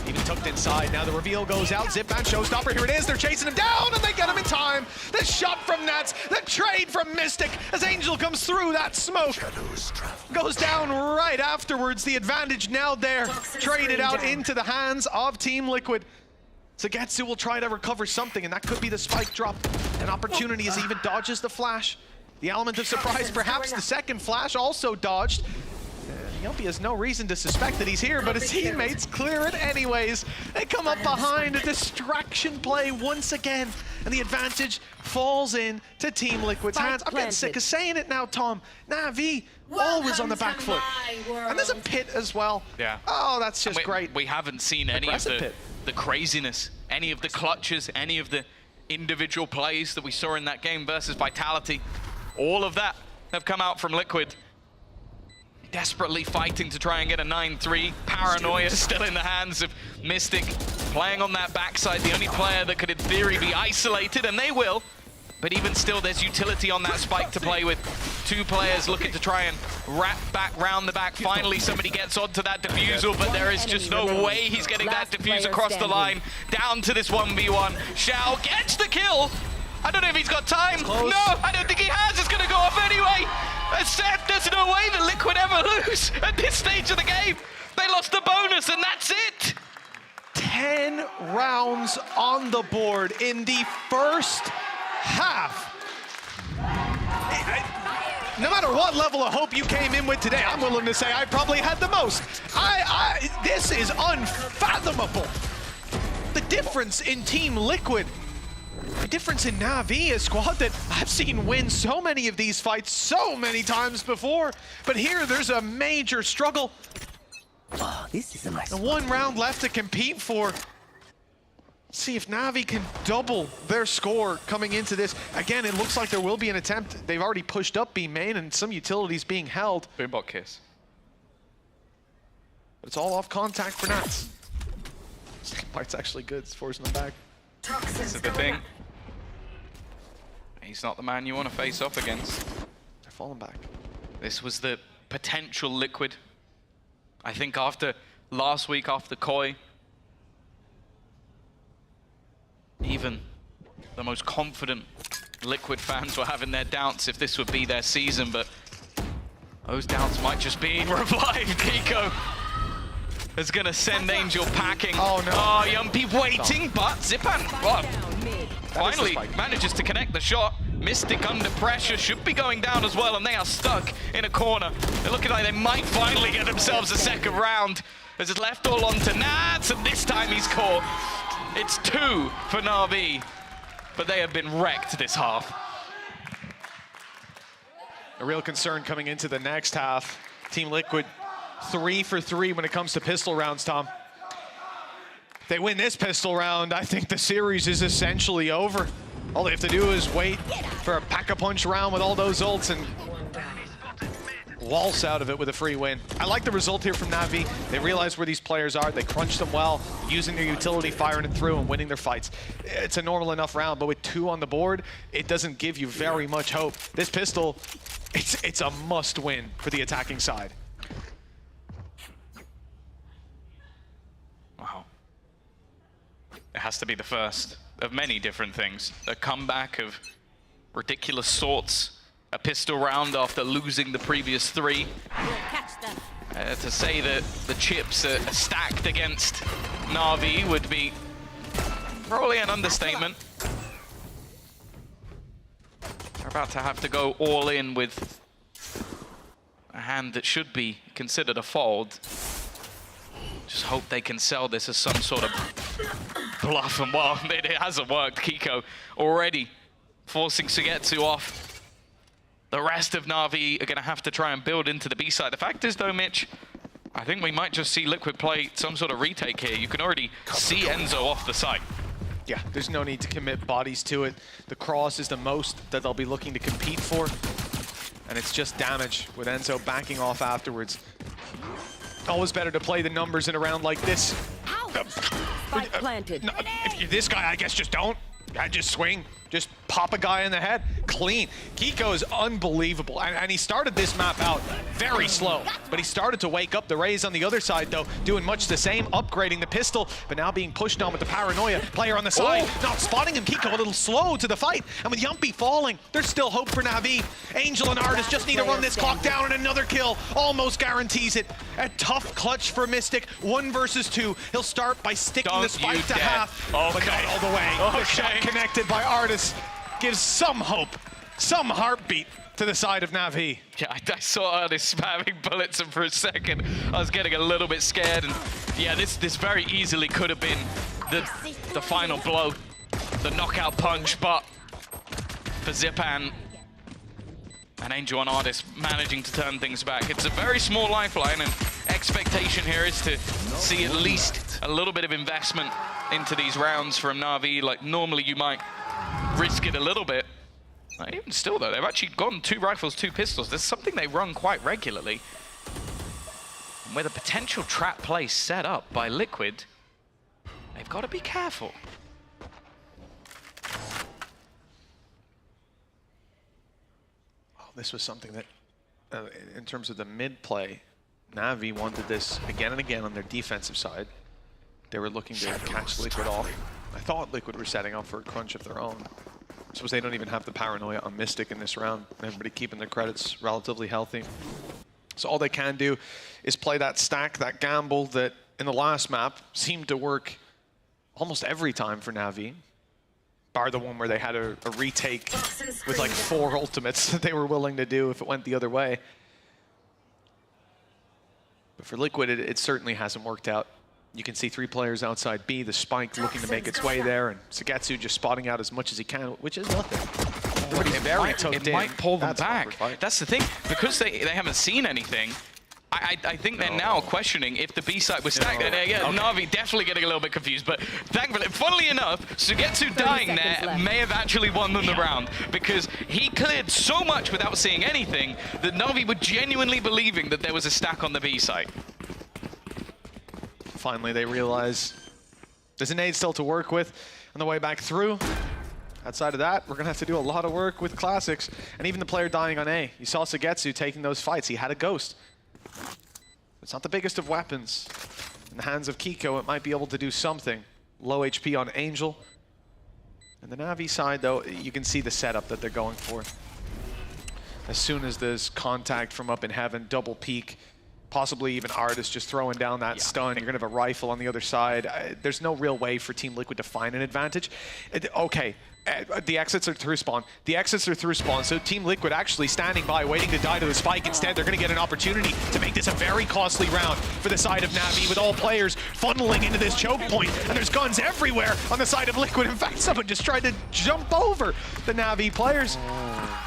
even tucked inside. Now the reveal goes out. Zipan, showstopper, here it is. They're chasing him down, and they get him in time. The shot from Nats, the trade from Mystic, as Angel comes through that smoke. Goes down right afterwards. The advantage now there. Traded out into the hands of Team Liquid. Zagetsu will try to recover something, and that could be the spike drop. An opportunity as he even dodges the flash. The element of surprise, perhaps the second flash also dodged. Yumpy has no reason to suspect that he's here, but his teammates clear it anyways. They come up behind, a distraction play once again, and the advantage falls in to Team Liquid's hands. I'm getting sick of saying it now, Tom. Na'Vi, always on the back foot. And there's a pit as well. Yeah. Oh, that's just great. We haven't seen any of the craziness, any of the clutches, any of the individual plays that we saw in that game versus Vitality. All of that have come out from Liquid. Desperately fighting to try and get a 9-3. Paranoia still in the hands of Mystic. Playing on that backside, the only player that could in theory be isolated, and they will. But even still, there's utility on that spike to play with. Two players looking to try and wrap back round the back. Finally, somebody gets onto that defusal, but there is just no way he's getting that defuse across the line. Down to this 1v1. Shao gets the kill. I don't know if he's got time. No, I don't think he has. It's going to go off anyway. Seth, there's no way that Liquid ever lose at this stage of the game. They lost the bonus, and that's it. 10 rounds on the board in the first half. No matter what level of hope you came in with today, I'm willing to say I probably had the most. This is unfathomable. The difference in Team Liquid. The difference in Na'Vi, a squad that I've seen win so many of these fights so many times before, but here there's a major struggle. Oh, this is a nice one round left to compete for. See if Na'Vi can double their score coming into this. Again, it looks like there will be an attempt. They've already pushed up B main and some utilities being held. Boombot kiss. But it's all off contact for Nats. Second part's actually good, it's forcing them back. This is the thing. He's not the man you want to face off against. They're falling back. This was the potential Liquid. I think after last week, after Koi, even the most confident Liquid fans were having their doubts if this would be their season, but those doubts might just be revived. Kiko is going to send Angel packing. Oh, no. Oh, Yumpy waiting, but Zipan finally manages to connect the shot. Mystic under pressure, should be going down as well, and they are stuck in a corner. They're looking like they might finally get themselves a second round. As it's left all on to Nats, and this time he's caught. It's 2 for Na'Vi, but they have been wrecked this half. A real concern coming into the next half. Team Liquid 3 for 3 when it comes to pistol rounds, Tom. If they win this pistol round, I think the series is essentially over. All they have to do is wait for a pack-a-punch round with all those ults and waltz out of it with a free win. I like the result here from Na'Vi. They realize where these players are. They crunched them well, using their utility, firing it through, and winning their fights. It's a normal enough round, but with 2 on the board, it doesn't give you very much hope. This pistol, it's a must-win for the attacking side. Wow. It has to be the first of many different things. A comeback of ridiculous sorts. A pistol round after losing the previous 3. To say that the chips are stacked against Na'Vi would be probably an understatement. They're about to have to go all in with a hand that should be considered a fold. Just hope they can sell this as some sort of bluff, and well, it hasn't worked. Kiko already forcing Sugetsu off. The rest of Na'Vi are going to have to try and build into the B side. The fact is, though, Mitch, I think we might just see Liquid play some sort of retake here. You can already see Enzo off the site. Yeah, there's no need to commit bodies to it. The cross is the most that they'll be looking to compete for. And it's just damage with Enzo backing off afterwards. Always better to play the numbers in a round like this. Spike planted. No, if you're this guy, I guess just don't. Just swing. Just pop a guy in the head. Clean. Kiko is unbelievable. And he started this map out very slow. But he started to wake up. The Rays on the other side, though, doing much the same, upgrading the pistol, but now being pushed on with the paranoia. Player on the side, not spotting him. Kiko a little slow to the fight. And with Yumpy falling, there's still hope for Na'Vi. Angel and Artis just need to run this clock down, and another kill almost guarantees it. A tough clutch for Mystic. 1 versus 2. He'll start by sticking the spike to half, but not all the way. The shot connected by Artis gives some hope, some heartbeat to the side of Na'Vi. Yeah, I saw Artis spamming bullets, and for a second I was getting a little bit scared. And yeah, this very easily could have been the final blow, the knockout punch, but for Zipan and Angel and Artis managing to turn things back. It's a very small lifeline, and expectation here is to see at least a little bit of investment into these rounds from Na'Vi. Like, normally you might risk it a little bit. Even still, though, they've actually gone 2 rifles, 2 pistols. There's something they run quite regularly. And with a potential trap play set up by Liquid, they've got to be careful. This was something that, in terms of the mid play, Na'Vi wanted this again and again on their defensive side. They were looking to catch Liquid off. I thought Liquid were setting up for a crunch of their own. I suppose they don't even have the paranoia on Mystic in this round. Everybody keeping their credits relatively healthy. So all they can do is play that stack, that gamble that in the last map seemed to work almost every time for Na'Vi. Bar the one where they had a retake with like 4 ultimates that they were willing to do if it went the other way. But for Liquid, it certainly hasn't worked out. You can see 3 players outside B, the spike looking to make its way there, and Sugetsu just spotting out as much as he can, which is nothing. It might pull them back. That's the thing, because they haven't seen anything. I think they're now questioning if the B site was stacked. Na'Vi definitely getting a little bit confused, but thankfully, funnily enough, Sugetsu dying there may have actually won them the round, because he cleared so much without seeing anything that Na'Vi were genuinely believing that there was a stack on the B site. Finally, they realize there's a nade still to work with on the way back through. Outside of that, we're going to have to do a lot of work with classics, and even the player dying on A. You saw Sugetsu taking those fights. He had a ghost. It's not the biggest of weapons. In the hands of Kiko, it might be able to do something. Low HP on Angel. And the Na'Vi side, though, you can see the setup that they're going for. As soon as there's contact from up in heaven, double peek, possibly even Artis just throwing down that stun. You're going to have a rifle on the other side. There's no real way for Team Liquid to find an advantage. Okay. The exits are through spawn. The exits are through spawn, so Team Liquid actually standing by, waiting to die to the spike. Instead, they're going to get an opportunity to make this a very costly round for the side of Na'Vi, with all players funneling into this choke point, and there's guns everywhere on the side of Liquid. In fact, someone just tried to jump over the Na'Vi players.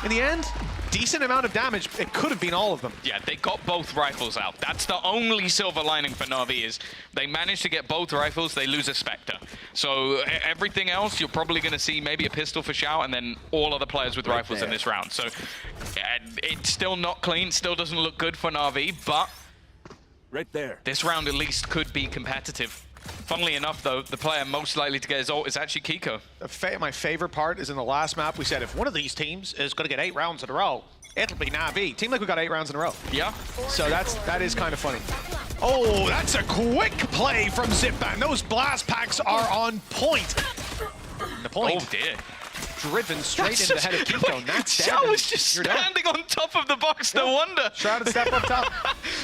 In the end, decent amount of damage. It could have been all of them. Yeah, they got both rifles out. That's the only silver lining for Na'Vi, is they managed to get both rifles, they lose a Spectre. So everything else, you're probably going to see maybe a pistol for Xiao, and then all other players with rifles in this round. So it's still not clean, still doesn't look good for Na'Vi, but this round at least could be competitive. Funnily enough, though, the player most likely to get his ult is actually Kiko. My favorite part is in the last map, we said if one of these teams is going to get 8 rounds in a row, it'll be Na'Vi. Team Liquid got 8 rounds in a row. Yeah. So that is kind of funny. Oh, that's a quick play from Zipan. Those blast packs are on point. The point. Oh, dear. Driven straight into the head of Kiko. Xiao was just standing on top of the box. No wonder. Shrouded step up top.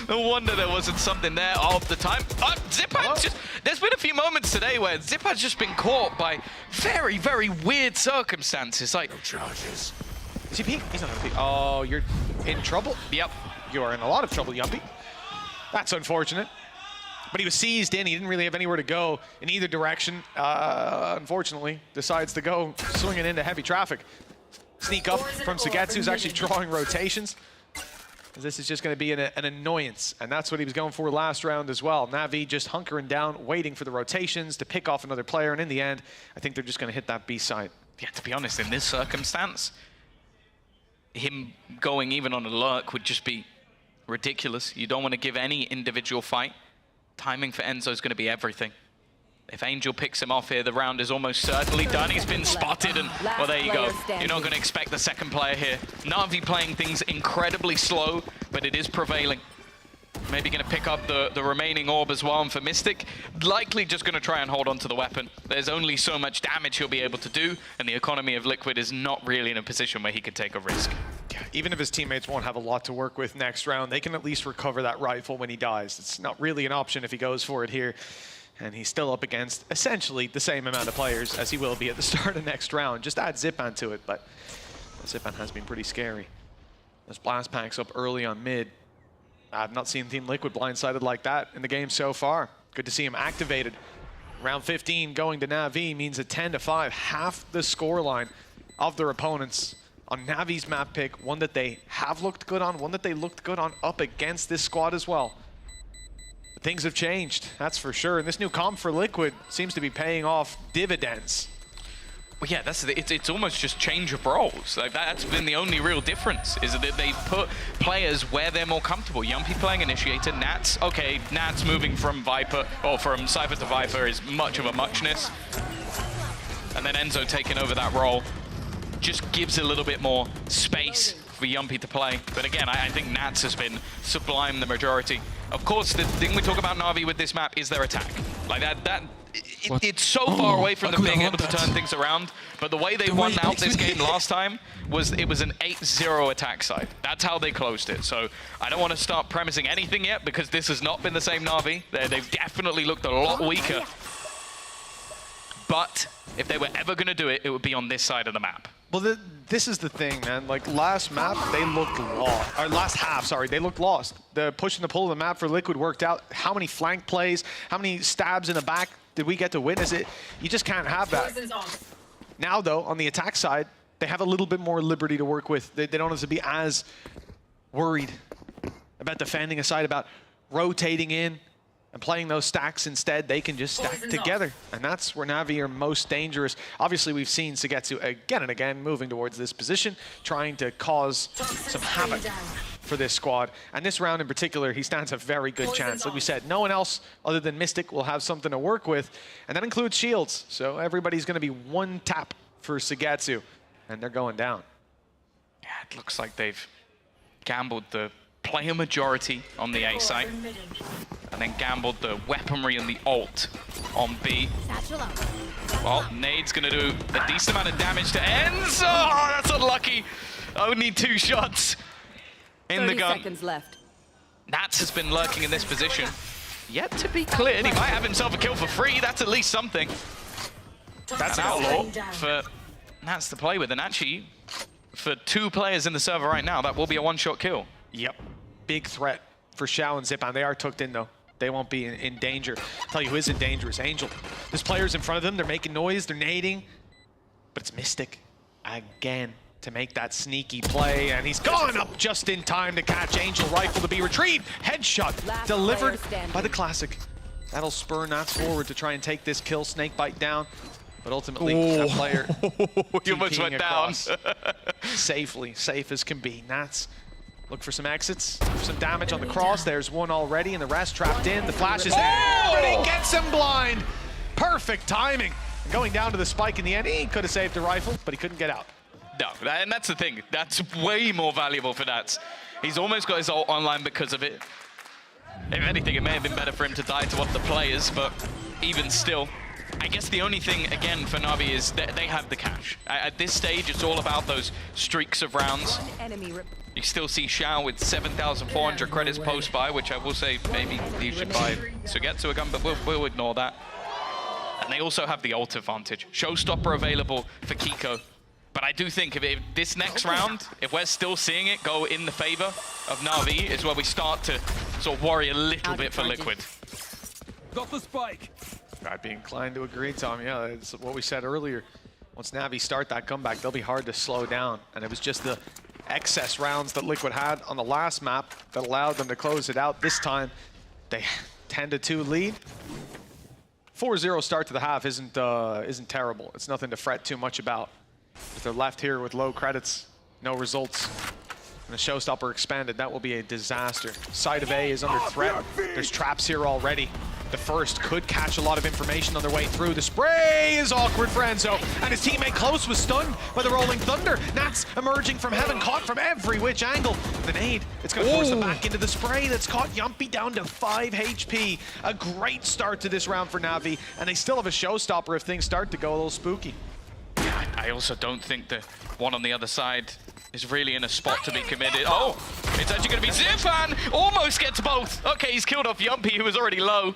No wonder there wasn't something there all the time. Zipan's just... There's been a few moments today where Zipan's just been caught by very, very weird circumstances. Like... No charges. Is he peek? He's not gonna peek. Oh, you're in trouble? Yep. You are in a lot of trouble, Yumpy. That's unfortunate. But he was seized in. He didn't really have anywhere to go in either direction. Unfortunately, decides to go swinging into heavy traffic. Sneak up from Sugetsu, who's actually drawing rotations. This is just going to be an annoyance, and that's what he was going for last round as well. Na'Vi just hunkering down, waiting for the rotations to pick off another player, and in the end, I think they're just going to hit that B site. Yeah, to be honest, in this circumstance, him going even on a lurk would just be ridiculous. You don't want to give any individual fight. Timing for Enzo is going to be everything. If Angel picks him off here, the round is almost certainly done. He's been spotted, and well, there you go. You're not going to expect the second player here. Na'Vi playing things incredibly slow, but it is prevailing. Maybe going to pick up the remaining orb as well, and for Mystic, likely just going to try and hold on to the weapon. There's only so much damage he'll be able to do, and the economy of Liquid is not really in a position where he could take a risk. Yeah, even if his teammates won't have a lot to work with next round, they can at least recover that rifle when he dies. It's not really an option if he goes for it here. And he's still up against essentially the same amount of players as he will be at the start of next round. Just add Zipan to it, but Zipan has been pretty scary. Those blast packs up early on mid. I've not seen Team Liquid blindsided like that in the game so far. Good to see him activated. Round 15 going to Na'Vi means a 10-5, half the scoreline of their opponents on Navi's map pick, one that they have looked good on, one that they looked good on up against this squad as well. Things have changed, that's for sure. And this new comp for Liquid seems to be paying off dividends. Well, yeah, it's almost just change of roles. Like that's been the only real difference, is that they put players where they're more comfortable. Yumpy playing Initiator, Nats, okay, Nats moving from Viper, or from Cypher to Viper is much of a muchness. And then Enzo taking over that role just gives a little bit more space for Yumpy to play. But again, I think Nats has been sublime the majority. Of course, the thing we talk about Na'Vi with this map is their attack. Like it's so far away from them being able to turn things around. But the way they won out this game last time was it was an 8-0 attack side. That's how they closed it. So I don't want to start premising anything yet because this has not been the same Na'Vi. They've definitely looked a lot weaker. But if they were ever going to do it, it would be on this side of the map. Well, this is the thing, man. Like, last map, they looked lost. Or last half, sorry, they looked lost. The push and the pull of the map for Liquid worked out. How many flank plays, how many stabs in the back did we get to witness it? You just can't have that. Now, though, on the attack side, they have a little bit more liberty to work with. They don't have to be as worried about defending a side, about rotating in and playing those stacks instead. They can just stack together. And that's where Na'Vi are most dangerous. Obviously, we've seen Sugetsu again and again moving towards this position, trying to cause some havoc for this squad. And this round in particular, he stands a very good chance. Like we said, no one else other than Mystic will have something to work with. And that includes shields. So everybody's going to be one tap for Sugetsu. And they're going down. Yeah, it looks like they've gambled the player majority on the A site, and then gambled the weaponry and the ult on B. Well, Nade's gonna do a decent amount of damage to Enzo. Oh, that's unlucky. Only 2 shots in the gun. 30 seconds left. Nats has been lurking in this position. Yet to be cleared. He might have himself a kill for free. That's at least something. That's an outlaw for Nats to play with. And actually, for 2 players in the server right now, that will be a 1-shot kill. Yep. Big threat for Xiao and Zipan. They are tucked in, though. They won't be in danger. I'll tell you who is in danger is Angel. There's players in front of them. They're making noise. They're nading. But it's Mystic again to make that sneaky play. And he's gone up just in time to catch Angel. Rifle to be retrieved. Headshot delivered by the Classic. That'll spur Nats forward to try and take this kill. Snakebite down. But ultimately, that player you almost went down. Safely, safe as can be. Nats look for some exits, for some damage on the cross. There's one already, and the rest trapped in. The flash is there, and he gets him blind. Perfect timing. Going down to the spike in the end. He could have saved the rifle, but he couldn't get out. No, and that's the thing. That's way more valuable for Nats. He's almost got his ult online because of it. If anything, it may have been better for him to die to one of the players, but even still, I guess the only thing, again, for Na'Vi is that they have the cash. At this stage, it's all about those streaks of rounds. You still see Xiao with 7,400 credits post-buy, which I will say maybe he should buy Sugetsu a gun, but we'll ignore that. And they also have the ult advantage. Showstopper available for Kiko. But I do think if this next round, if we're still seeing it go in the favor of Na'Vi, is where we start to sort of worry a little bit for Liquid. Got the spike. I'd be inclined to agree, Tom. Yeah, it's what we said earlier. Once Na'Vi start that comeback, they'll be hard to slow down. And it was just the excess rounds that Liquid had on the last map that allowed them to close it out. This time, they 10-2 lead. 4-0 start to the half isn't terrible. It's nothing to fret too much about. If they're left here with low credits, no results, and the showstopper expanded, that will be a disaster. Side of A is under threat. There's traps here already. The first could catch a lot of information on their way through. The spray is awkward for Enzo, and his teammate Close was stunned by the Rolling Thunder. Nats emerging from heaven, caught from every which angle. The nade, it's going to force them back into the spray. That's caught Yumpy down to 5 HP. A great start to this round for Na'Vi, and they still have a showstopper if things start to go a little spooky. Yeah, I also don't think the one on the other side is really in a spot to be committed. Oh, it's actually going to be Zipan. Almost gets both. Okay, he's killed off Yumpy, who was already low.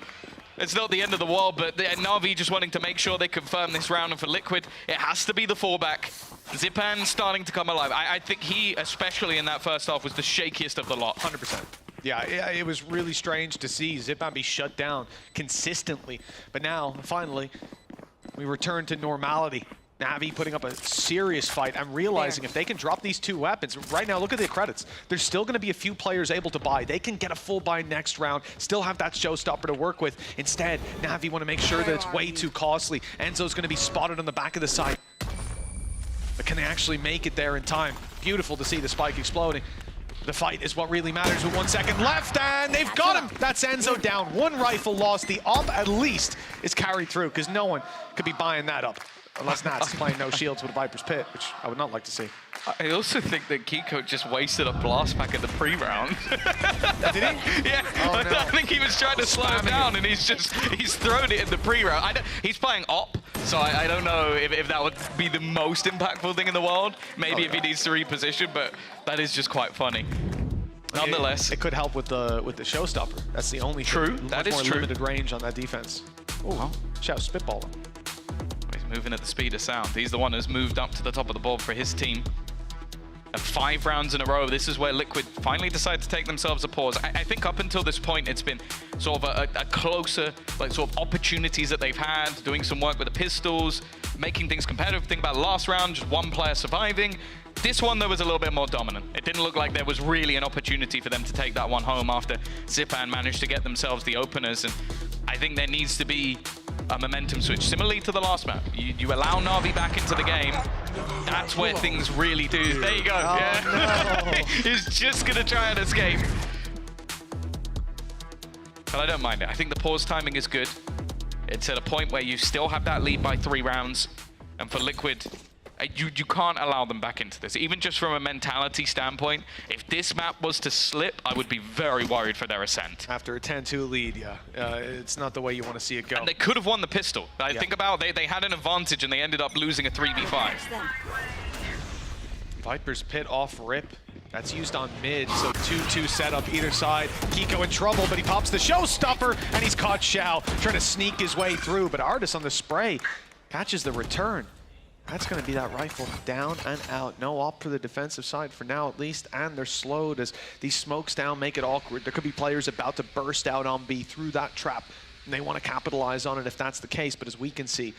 It's not the end of the world, but Na'Vi just wanting to make sure they confirm this round, and for Liquid, it has to be the fallback. Zipan starting to come alive. I think he, especially in that first half, was the shakiest of the lot. 100%. Yeah, it was really strange to see Zipan be shut down consistently. But now, finally, we return to normality. Na'Vi putting up a serious fight and realizing if they can drop these two weapons, right now, look at the credits. There's still going to be a few players able to buy. They can get a full buy next round, still have that showstopper to work with. Instead, Na'Vi want to make sure that it's way too costly. Enzo's going to be spotted on the back of the site. But can they actually make it there in time? Beautiful to see the spike exploding. The fight is what really matters with 1 second left, and they've got him! That's Enzo down. One rifle lost. The op, at least, is carried through, because no one could be buying that up. Unless Nats is playing no shields with a Viper's Pit, which I would not like to see. I also think that Kiko just wasted a blast pack in the pre-round. Did he? Yeah, oh, no. I think he was trying to slow him down, and he's thrown it in the pre-round. He's playing op, so I don't know if that would be the most impactful thing in the world. Maybe if he needs to reposition, but that is just quite funny. Nonetheless, it could help with the showstopper. That's the only true. Thing. That Much is more true. Limited range on that defense. Oh, shout spitball. He's moving at the speed of sound. He's the one who's moved up to the top of the board for his team. And 5 rounds in a row, this is where Liquid finally decide to take themselves a pause. I think up until this point, it's been sort of a closer, like sort of opportunities that they've had, doing some work with the pistols, making things competitive. Think about last round, just one player surviving. This one, though, was a little bit more dominant. It didn't look like there was really an opportunity for them to take that one home after Zipan managed to get themselves the openers. And I think there needs to be a momentum switch, similarly to the last map. You allow Na'Vi back into the game, that's where things really do. There you go. Oh, yeah. no. He's just gonna try and escape. But I don't mind it. I think the pause timing is good. It's at a point where you still have that lead by 3 rounds, and for Liquid, you can't allow them back into this. Even just from a mentality standpoint, if this map was to slip, I would be very worried for their ascent. After a 10-2 lead, yeah. It's not the way you want to see it go. And they could have won the pistol. I think about they had an advantage and they ended up losing a 3v5. Viper's Pit off rip. That's used on mid, so 2-2 setup either side. Kiko in trouble, but he pops the showstopper, and he's caught Xiao, trying to sneak his way through, but Artis on the spray catches the return. That's going to be that rifle down and out. No op for the defensive side for now, at least, and they're slowed as these smokes down make it awkward. There could be players about to burst out on B through that trap, and they want to capitalize on it if that's the case, but as we can see,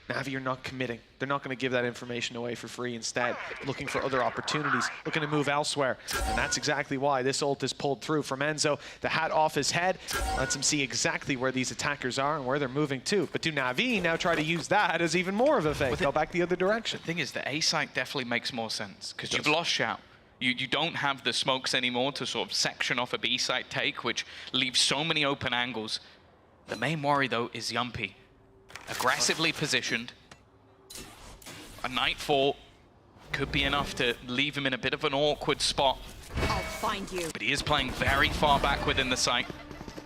Na'Vi are not committing. They're not going to give that information away for free. Instead, looking for other opportunities, looking to move elsewhere. And that's exactly why this ult is pulled through from Enzo. The hat off his head lets him see exactly where these attackers are and where they're moving to. But do Na'Vi now try to use that as even more of a fake? Go back the other direction. The thing is, the A site definitely makes more sense because you've lost Shout. You don't have the smokes anymore to sort of section off a B site take, which leaves so many open angles. The main worry, though, is Yumpy. Aggressively positioned. A Nightfall could be enough to leave him in a bit of an awkward spot. I'll find you. But he is playing very far back within the site.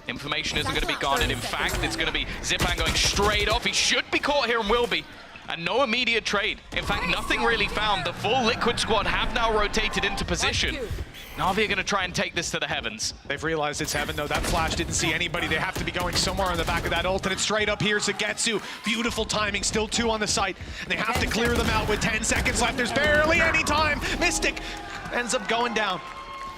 Information isn't going to be guarded. In fact, it's going to be Zipan going straight off. He should be caught here and will be. And no immediate trade. In fact, nothing really found. The full Liquid squad have now rotated into position. Na'Vi are going to try and take this to the heavens. They've realized it's heaven, though. That flash didn't see anybody. They have to be going somewhere on the back of that ult, and it's straight up here. Zagetsu, beautiful timing, still 2 on the site. And they have to clear them out with 10 seconds left. There's barely any time. Mystic ends up going down.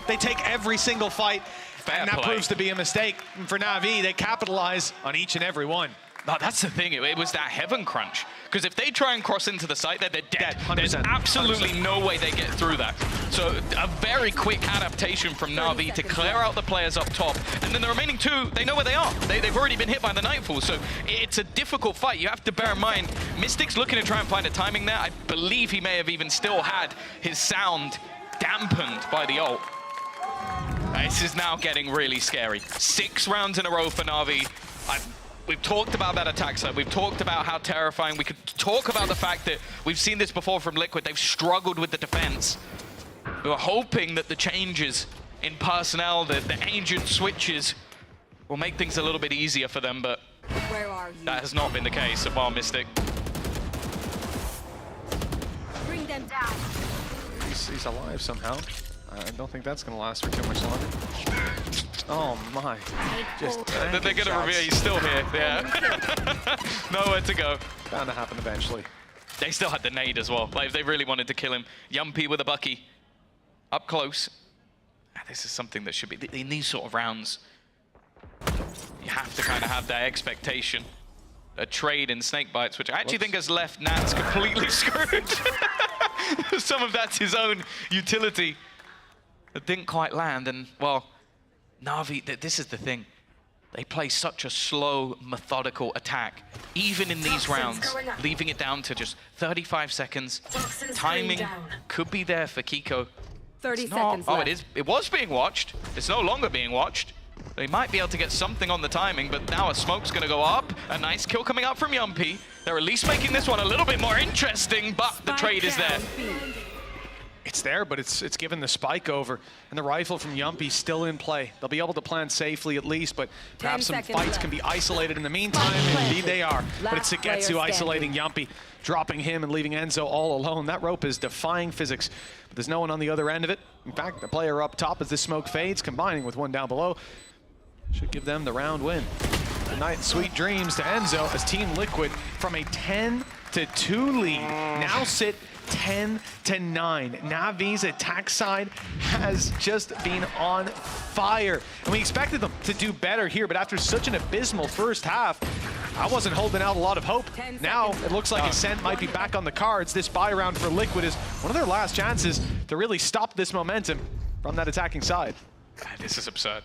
They take every single fight, and that proves to be a mistake. And for Na'Vi, they capitalize on each and every one. No, that's the thing. It was that heaven crunch. Because if they try and cross into the site, they're dead. There's absolutely 100%. No way they get through that. So a very quick adaptation from Na'Vi to clear out the players up top. And then the remaining two, they know where they are. They've already been hit by the Nightfall. So it's a difficult fight. You have to bear in mind, Mystic's looking to try and find a timing there. I believe he may have even still had his sound dampened by the ult. This is now getting really scary. 6 rounds in a row for Na'Vi. We've talked about that attack side. We've talked about how terrifying. We could talk about the fact that we've seen this before from Liquid. They've struggled with the defense. We were hoping that the changes in personnel, the ancient switches, will make things a little bit easier for them, but that has not been the case so far, Mystic. Bring them down. He's alive somehow. I don't think that's going to last for too much longer. Oh my. Just they're going to reveal he's still here. Yeah. Nowhere to go. Bound to happen eventually. They still had the nade as well. Like, if they really wanted to kill him. Yumpy with a Bucky. Up close. This is something that should be... In these sort of rounds, you have to kind of have that expectation. A trade in snake bites, which I actually think has left Nats completely screwed. Some of that's his own utility. It didn't quite land, and, well, Na'Vi, this is the thing. They play such a slow, methodical attack, even in these rounds, leaving it down to just 35 seconds. Timing could be there for Kiko. 30 seconds left. Oh, it is. It was being watched. It's no longer being watched. They might be able to get something on the timing, but now a smoke's going to go up. A nice kill coming out from Yumpy. They're at least making this one a little bit more interesting, but the trade is there. It's there, but it's given the spike over, and the rifle from Yumpy still in play. They'll be able to plan safely at least, but perhaps some fights can be isolated in the meantime. Indeed they are. But it's Sugetsu isolating Yumpy, dropping him and leaving Enzo all alone. That rope is defying physics, but there's no one on the other end of it. In fact, the player up top as this smoke fades, combining with one down below, should give them the round win. Good night, sweet dreams to Enzo as Team Liquid from a 10-2 lead now sit 10-9. Navi's attack side has just been on fire. And we expected them to do better here, but after such an abysmal first half, I wasn't holding out a lot of hope. Now it looks like Ascent might be back on the cards. This buy round for Liquid is one of their last chances to really stop this momentum from that attacking side. This is absurd.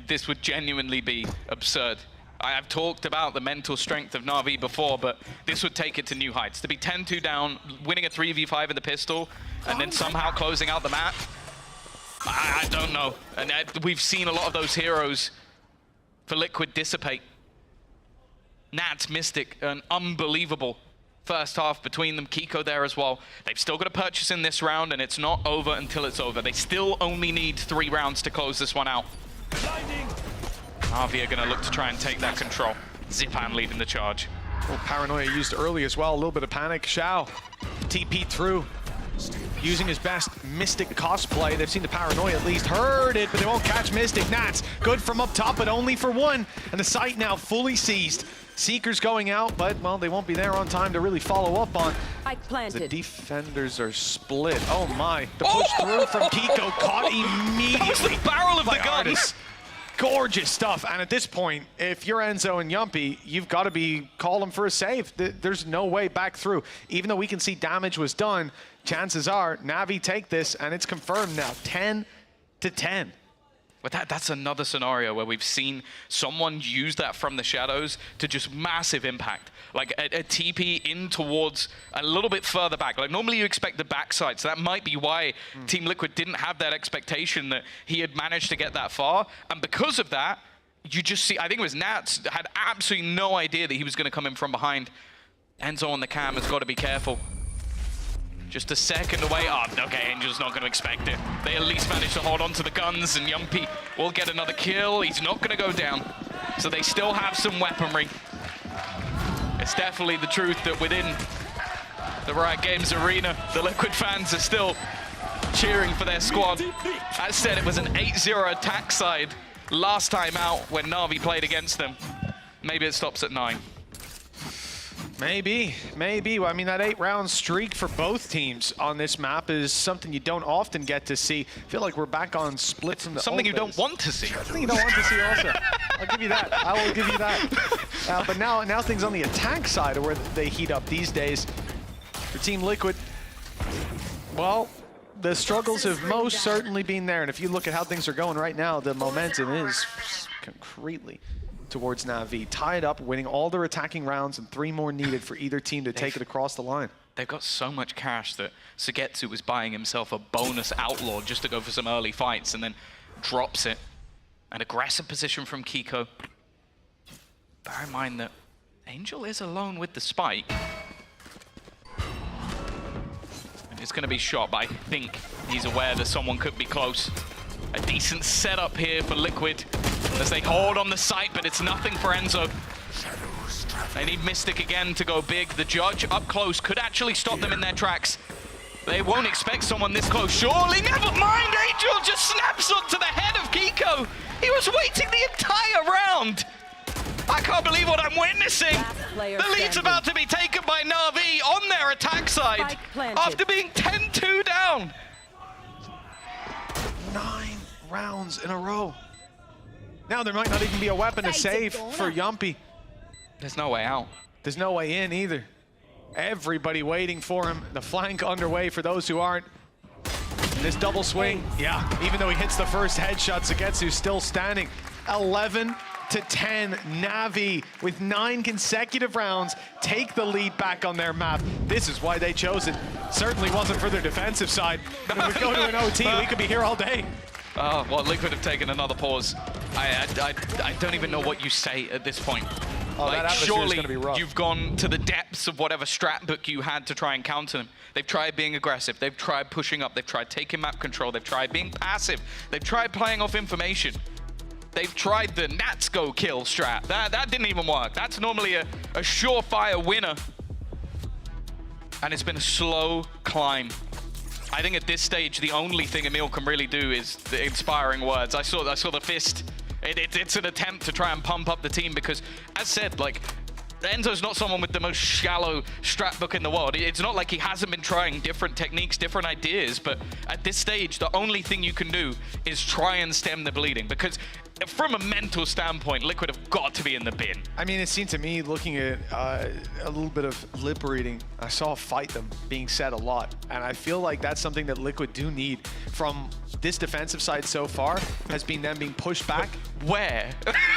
This would genuinely be absurd. I've talked about the mental strength of Na'Vi before, but this would take it to new heights. To be 10-2 down, winning a 3v5 in the pistol, and then somehow closing out the map, I don't know. And we've seen a lot of those heroes for Liquid dissipate. Nats, Mystic, an unbelievable first half between them. Kiko there as well. They've still got to purchase in this round, and it's not over until it's over. They still only need 3 rounds to close this one out. Na'Vi are going to look to try and take that control. Zipan leading the charge. Well, paranoia used early as well. A little bit of panic. Shao TP through, using his best Mystic cosplay. They've seen the paranoia at least, heard it, but they won't catch Mystic. Nats good from up top, but only for one. And the site now fully seized. Seekers going out, but, well, they won't be there on time to really follow up on. The defenders are split. Oh my, the push through from Kiko, caught immediately. That was the barrel of the gun. Gorgeous stuff, and at this point, if you're Enzo and Yumpy, you've got to be calling for a save. There's no way back through. Even though we can see damage was done, chances are Na'Vi take this, and it's confirmed now, 10-10. But that's another scenario where we've seen someone use that from the shadows to just massive impact. Like a TP in towards a little bit further back. Like normally you expect the backside, so that might be why Team Liquid didn't have that expectation that he had managed to get that far. And because of that, you just see, I think it was Nats had absolutely no idea that he was going to come in from behind. Enzo on the cam has got to be careful. Just a second away. Oh, okay, Angel's not going to expect it. They at least managed to hold on to the guns, and Yumpy will get another kill. He's not going to go down. So they still have some weaponry. It's definitely the truth that within the Riot Games arena, the Liquid fans are still cheering for their squad. As said, it was an 8-0 attack side last time out when Na'Vi played against them. Maybe it stops at 9. Maybe. Well, I mean, that 8-round streak for both teams on this map is something you don't often get to see. I feel like we're back on splits in the Something you don't want to see. Something you don't want to see also. I'll give you that. I will give you that. But now things on the attack side are where they heat up these days. For Team Liquid, well, the struggles have most certainly been there. And if you look at how things are going right now, the momentum is concretely towards Na'Vi. Tied up, winning all their attacking rounds, and 3 more needed for either team to take it across the line. They've got so much cash that Sugetsu was buying himself a bonus outlaw just to go for some early fights, and then drops it. An aggressive position from Kiko. Bear in mind that Angel is alone with the spike. And it's going to be shot, but I think he's aware that someone could be close. A decent setup here for Liquid as they hold on the site, but it's nothing for Enzo. They need Mystic again to go big. The judge up close could actually stop them in their tracks. They won't expect someone this close, surely. Never mind, Angel just snaps onto the head of Kiko. He was waiting the entire round. I can't believe what I'm witnessing. The lead's about to be taken by Na'Vi on their attack side after being 10-2 down. 9 rounds in a row. Now there might not even be a weapon to save for Yumpy. There's no way out. There's no way in either. Everybody waiting for him. The flank underway for those who aren't. This double swing, yeah, even though he hits the first headshot, Sugetsu's still standing. 11-10, Na'Vi with 9 consecutive rounds take the lead back on their map. This is why they chose it. Certainly wasn't for their defensive side. If we go to an OT, we could be here all day. Oh, well, Liquid have taken another pause. I don't even know what you say at this point. Oh, like, that surely gonna be rough. You've gone to the depths of whatever strat book you had to try and counter them. They've tried being aggressive. They've tried pushing up. They've tried taking map control. They've tried being passive. They've tried playing off information. They've tried the Nats go kill strat. That didn't even work. That's normally a surefire winner. And it's been a slow climb. I think at this stage, the only thing Emil can really do is the inspiring words. I saw the fist. It's an attempt to try and pump up the team because, as said, like, Enzo's not someone with the most shallow strat book in the world. It's not like he hasn't been trying different techniques, different ideas, but at this stage, the only thing you can do is try and stem the bleeding because from a mental standpoint, Liquid have got to be in the bin. I mean, it seemed to me, looking at a little bit of lip reading, I saw fight them being said a lot. And I feel like that's something that Liquid do need from this defensive side so far, has been them being pushed back. Where?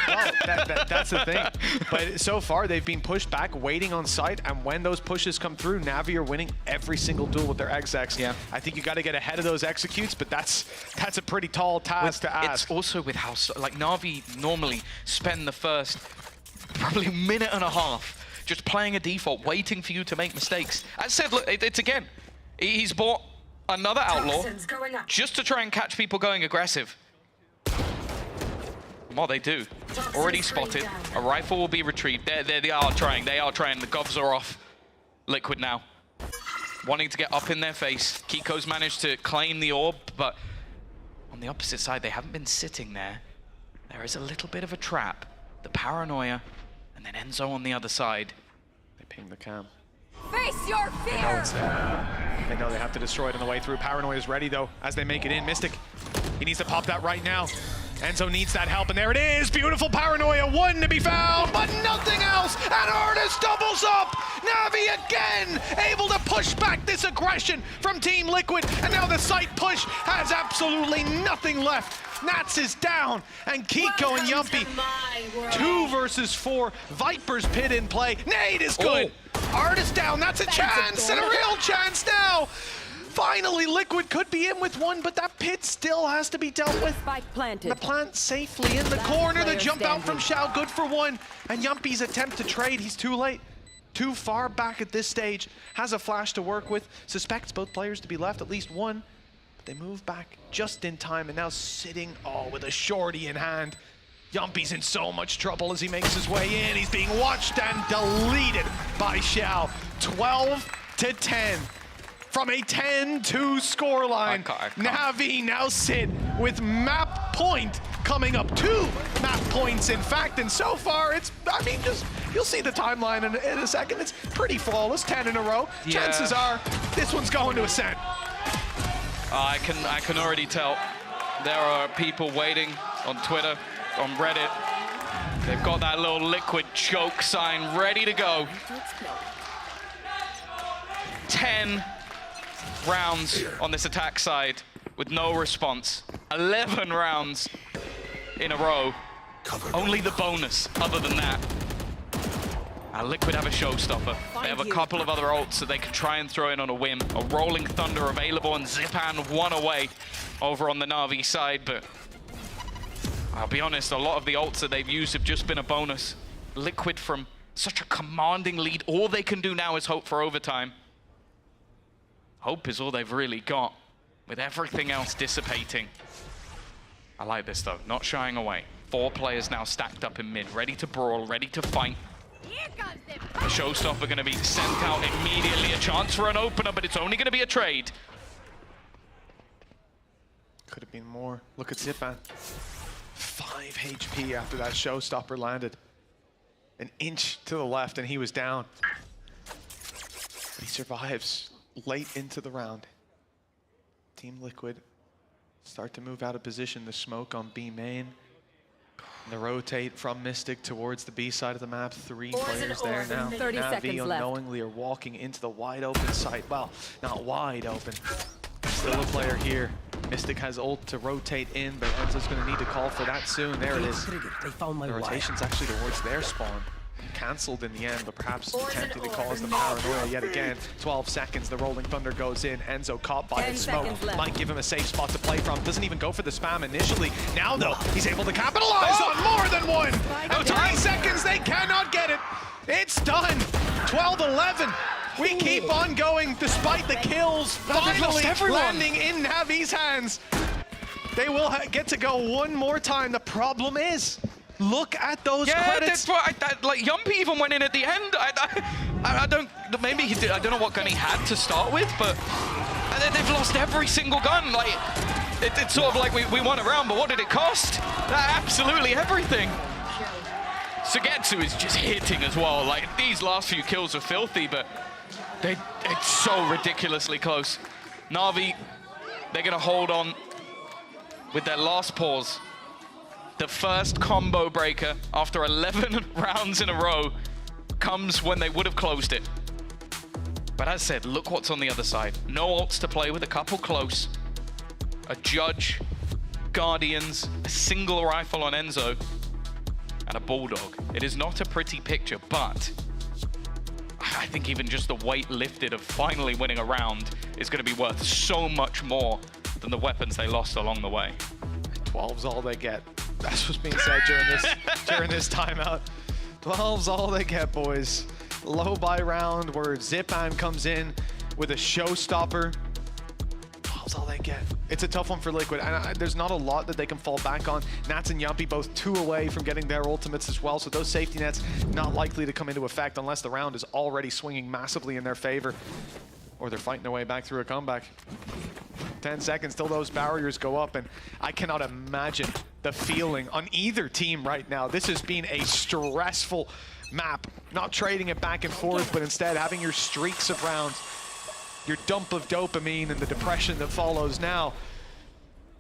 Well, that's the thing. But so far, they've been pushed back, waiting on site, and when those pushes come through, Na'Vi are winning every single duel with their execs. Yeah. I think you got to get ahead of those executes, but that's a pretty tall task to ask. It's also with how, like, Na'Vi normally spend the first probably a minute and a half just playing a default, waiting for you to make mistakes. As I said, look, it's again, he's bought another outlaw just to try and catch people going aggressive. Well, they do. Already spotted. A rifle will be retrieved. They are trying. The govs are off. Liquid now. Wanting to get up in their face. Kiko's managed to claim the orb, but on the opposite side, they haven't been sitting there. There is a little bit of a trap. The paranoia, and then Enzo on the other side. They ping the cam. Face your fear! They know it's there. They know they have to destroy it on the way through. Paranoia is ready, though, as they make it in. Mystic, he needs to pop that right now. Enzo needs that help, and there it is. Beautiful Paranoia, one to be found, but nothing else. And Artis doubles up. Na'Vi again able to push back this aggression from Team Liquid, and now the site push has absolutely nothing left. Nats is down, and Kiko and Yumpy, 2 versus 4. Viper's pit in play. Nade is good. Artis down, that's a chance, and a real chance now. Finally, Liquid could be in with one, but that pit still has to be dealt with. Spike planted. The plant safely in the corner. The jump out from Xiao, good for 1. And Yumpy's attempt to trade, he's too late. Too far back at this stage. Has a flash to work with. Suspects both players to be left, at least one. But they move back just in time, and now sitting, with a shorty in hand. Yumpy's in so much trouble as he makes his way in. He's being watched and deleted by Xiao. 12-10. From a 10-2 scoreline, Na'Vi now sit with map point coming up 2 map points, in fact, and so far it's, I mean, just, you'll see the timeline in a second. It's pretty flawless, 10 in a row. Yeah. Chances are this one's going to Ascent. I can already tell. There are people waiting on Twitter, on Reddit. They've got that little liquid choke sign ready to go. 10 rounds on this attack side with no response. 11 rounds in a row. Only the bonus, other than that. Liquid have a showstopper. They have a couple of other ults that they can try and throw in on a whim. A Rolling Thunder available and Zipan one away over on the Na'Vi side, but I'll be honest, a lot of the ults that they've used have just been a bonus. Liquid from such a commanding lead, all they can do now is hope for overtime. Hope is all they've really got, with everything else dissipating. I like this though, not shying away. 4 players now stacked up in mid, ready to brawl, ready to fight. The showstopper going to be sent out immediately. A chance for an opener, but it's only going to be a trade. Could have been more. Look at Zipan. 5 HP after that showstopper landed. An inch to the left and he was down. But he survives late into the round. Team Liquid start to move out of position. The smoke on B main. And the rotate from Mystic towards the B side of the map. 3 players there now. 30 seconds left. Unknowingly are walking into the wide open site. Well, not wide open. Still a player here. Mystic has ult to rotate in, but Enzo's going to need to call for that soon. There it is. They found my The rotation's actually towards their spawn. Cancelled in the end, but perhaps attempting to cause the paranoia yet again. 12 seconds, the Rolling Thunder goes in. Enzo caught by the smoke. Might give him a safe spot to play from. Doesn't even go for the spam initially. Now though, he's able to capitalize on more than one. Out to 8 seconds, they cannot get it. It's done. 12-11. We keep on going despite the kills finally landing in Navi's hands. They will get to go one more time. The problem is, look at those credits. That's what like Yumpy even went in at the end. I don't, maybe he did, I don't know what gun he had to start with, but they've lost every single gun. Like it's sort of like we won a round, but what did it cost? Absolutely everything. Sugetsu is just hitting as well. Like these last few kills are filthy, but it's so ridiculously close. Na'Vi, they're gonna hold on with their last pause. The first combo breaker after 11 rounds in a row comes when they would have closed it. But as said, look what's on the other side. No ults to play with, a couple close. A Judge, Guardians, a single rifle on Enzo, and a Bulldog. It is not a pretty picture, but I think even just the weight lifted of finally winning a round is going to be worth so much more than the weapons they lost along the way. 12's all they get. That's what's being said during this timeout. 12's all they get, boys. Low buy round where Zipan comes in with a showstopper. 12's all they get. It's a tough one for Liquid, and there's not a lot that they can fall back on. Nats and Yumpy both 2 away from getting their ultimates as well, so those safety nets not likely to come into effect unless the round is already swinging massively in their favor, or they're fighting their way back through a comeback. 10 seconds till those barriers go up, and I cannot imagine the feeling on either team right now. This has been a stressful map. Not trading it back and forth, but instead having your streaks of rounds, your dump of dopamine and the depression that follows now.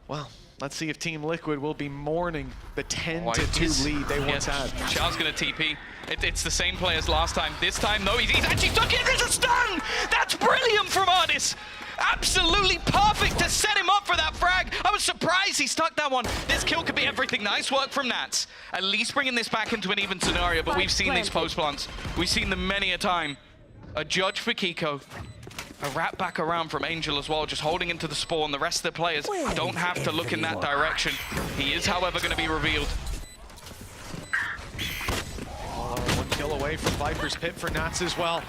Well, let's see if Team Liquid will be mourning the 10-2 lead they once had. Xiao's gonna TP. It's the same play as last time. This time, though, he's actually stuck in as a stun! That's brilliant from Artis! Absolutely perfect to set him up for that frag. I was surprised he stuck that one. This kill could be everything. Nice work from Nats. At least bringing this back into an even scenario, but we've seen these post plants. We've seen them many a time. A Judge for Kiko. A wrap back around from Angel as well, just holding into the spawn. The rest of the players don't have to look in that direction. He is, however, going to be revealed. Oh, 1 kill away from Viper's Pit for Nats as well.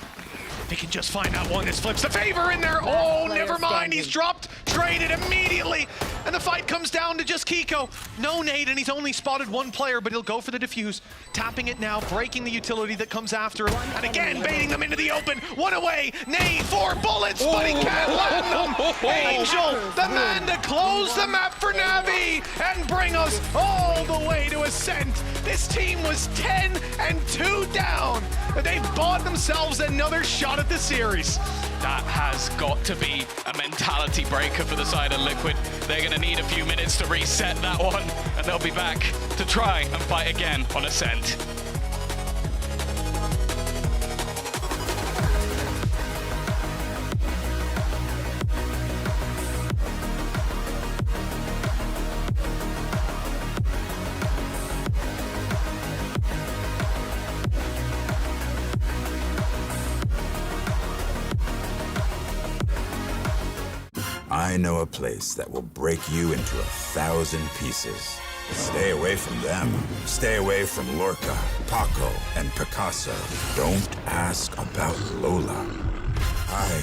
They can just find that one. This flips the favor in there. Oh, never mind. He's dropped, traded immediately. and the fight comes down to just Kiko. No nade, and he's only spotted one player, but he'll go for the defuse. Tapping it now, breaking the utility that comes after him, and again baiting them into the open. One away, nade, 4 bullets, but he can't land them. Angel, the man to close the map for Navi and bring us all the way to Ascent. This team was 10 and 2 down. They bought themselves another shot at the series. That has got to be a mentality breaker for the side of Liquid. They're going to need a few minutes to reset that one, and they'll be back to try and fight again on Ascent. I know a place that will break you into 1,000 pieces. Stay away from them. Stay away from Lorca, Paco, and Picasso. Don't ask about Lola. Ay,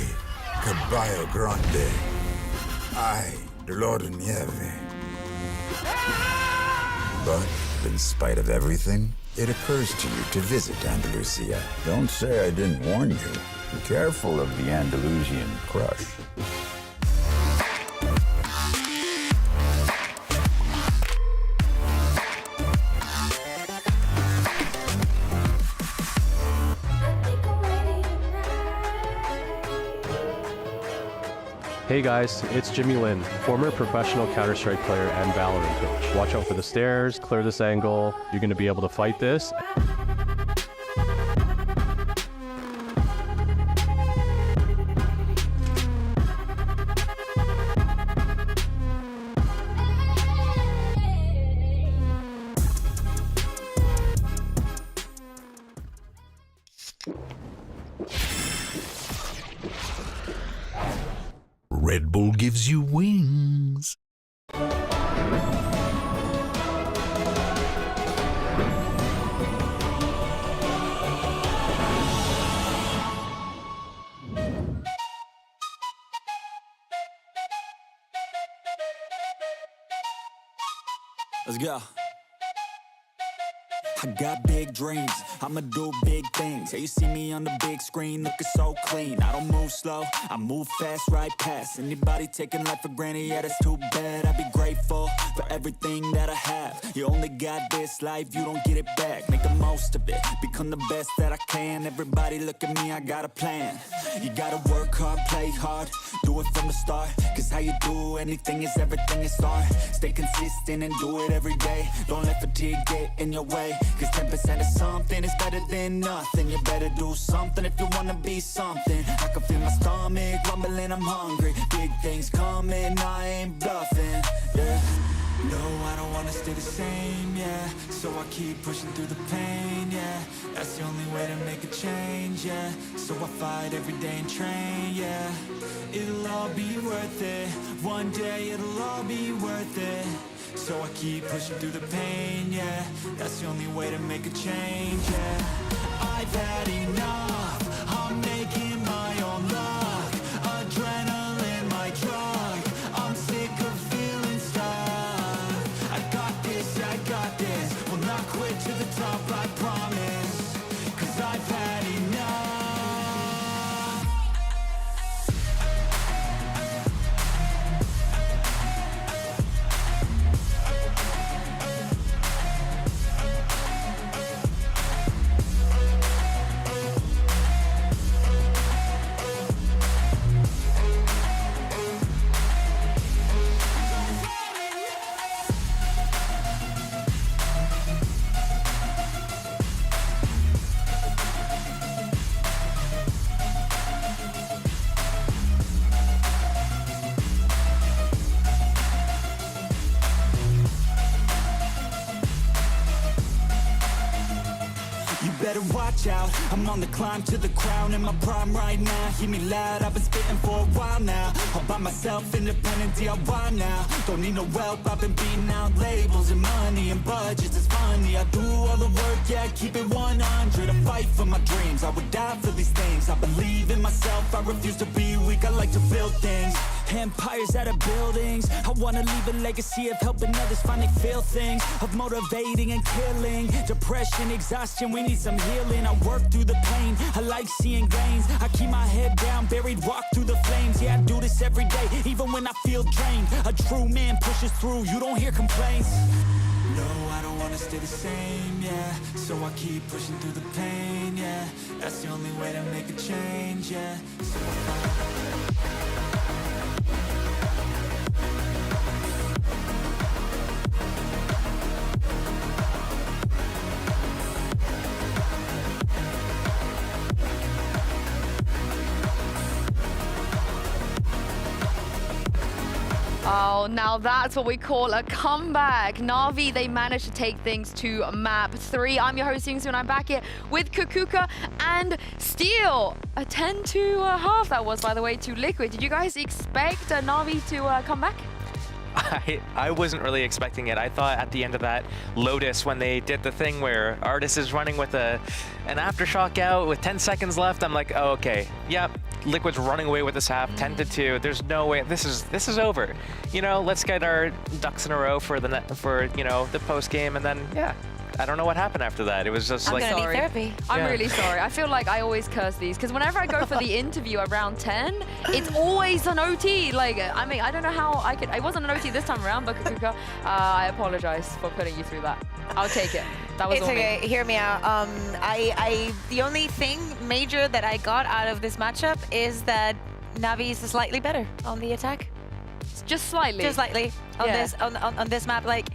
Caballo Grande. Ay, Dolor de Nieve. But in spite of everything, it occurs to you to visit Andalusia. Don't say I didn't warn you. Be careful of the Andalusian crush. Hey guys, it's Jimmy Lin, former professional Counter-Strike player and VALORANT coach. Watch out for the stairs, clear this angle. You're going to be able to fight this. Red Bull gives you wings. Let's go. I got big dreams, I'ma do big things. Yeah, you see me on the big screen looking so clean. I don't move slow, I move fast, right past anybody taking life for granted. Yeah, that's too bad. I'd be grateful for everything that I have. You only got this life, you don't get it back. Make the most of it, become the best that I can. Everybody look at me, I got a plan. You gotta work hard, play hard, do it from the start. Cause how you do anything is everything is art. Stay consistent and do it every day. Don't let fatigue get in your way. Cause 10% of something is better than nothing. You better do something if you wanna be something. I can feel my stomach rumbling, I'm hungry. Big things coming, I ain't bluffing, yeah. No, I don't wanna stay the same, yeah. So I keep pushing through the pain, yeah. That's the only way to make a change, yeah. So I fight every day and train, yeah. It'll all be worth it. One day it'll all be worth it. So I keep pushing through the pain, yeah. That's the only way to make a change, yeah. I've had enough, I'm making my own luck. Adrenaline, my drug, I'm sick of feeling stuck. I got this, will not quit to the top, I promise. Cause I've had enough. Better watch out, I'm on the climb to the crown. In my prime right now, hear me loud, I've been spitting for a while now. All by myself, independent DIY now. Don't need no help, I've been beating out labels and money and budgets, it's funny. I do all the work yeah, I keep it 100. I fight for my dreams, I would die for these things. I believe in myself, I refuse to be weak. I like to build things, empires out of buildings. I wanna leave a legacy of helping others find they feel things, of motivating and killing depression, exhaustion. We need some healing. I work through the pain, I like seeing gains. I keep my head down, buried, walk through the flames. Yeah, I do this every day, even when I feel drained. A true man pushes through, you don't hear complaints. No, I don't wanna stay the same, yeah. So I keep pushing through the pain, yeah. That's the only way to make a change, yeah. Oh, now that's what we call a comeback. Na'Vi, they managed to take things to map 3. I'm your host, Yingsu, and I'm back here with Kukuka and Steel. A 10-2.5 that was, by the way, to Liquid. Did you guys expect Na'Vi to come back? I wasn't really expecting it. I thought at the end of that Lotus, when they did the thing where Artis is running with an aftershock out with 10 seconds left, I'm like, oh, okay, yep, Liquid's running away with this half, 10-2. There's no way. This is over. You know, let's get our ducks in a row for you know, the post game, and then yeah. I don't know what happened after that. It was just like... I'm gonna need therapy. I'm really sorry. I feel like I always curse these, because whenever I go for the interview at round 10, it's always an OT. Like, I mean, I don't know how I could... It wasn't an OT this time around, but Kukuka, I apologize for putting you through that. I'll take it. That was it's all okay. me. Hear me out. The only thing major that I got out of this matchup is that Na'Vi is slightly better on the attack. Just slightly? Just slightly. On Yeah. this on this map. Like,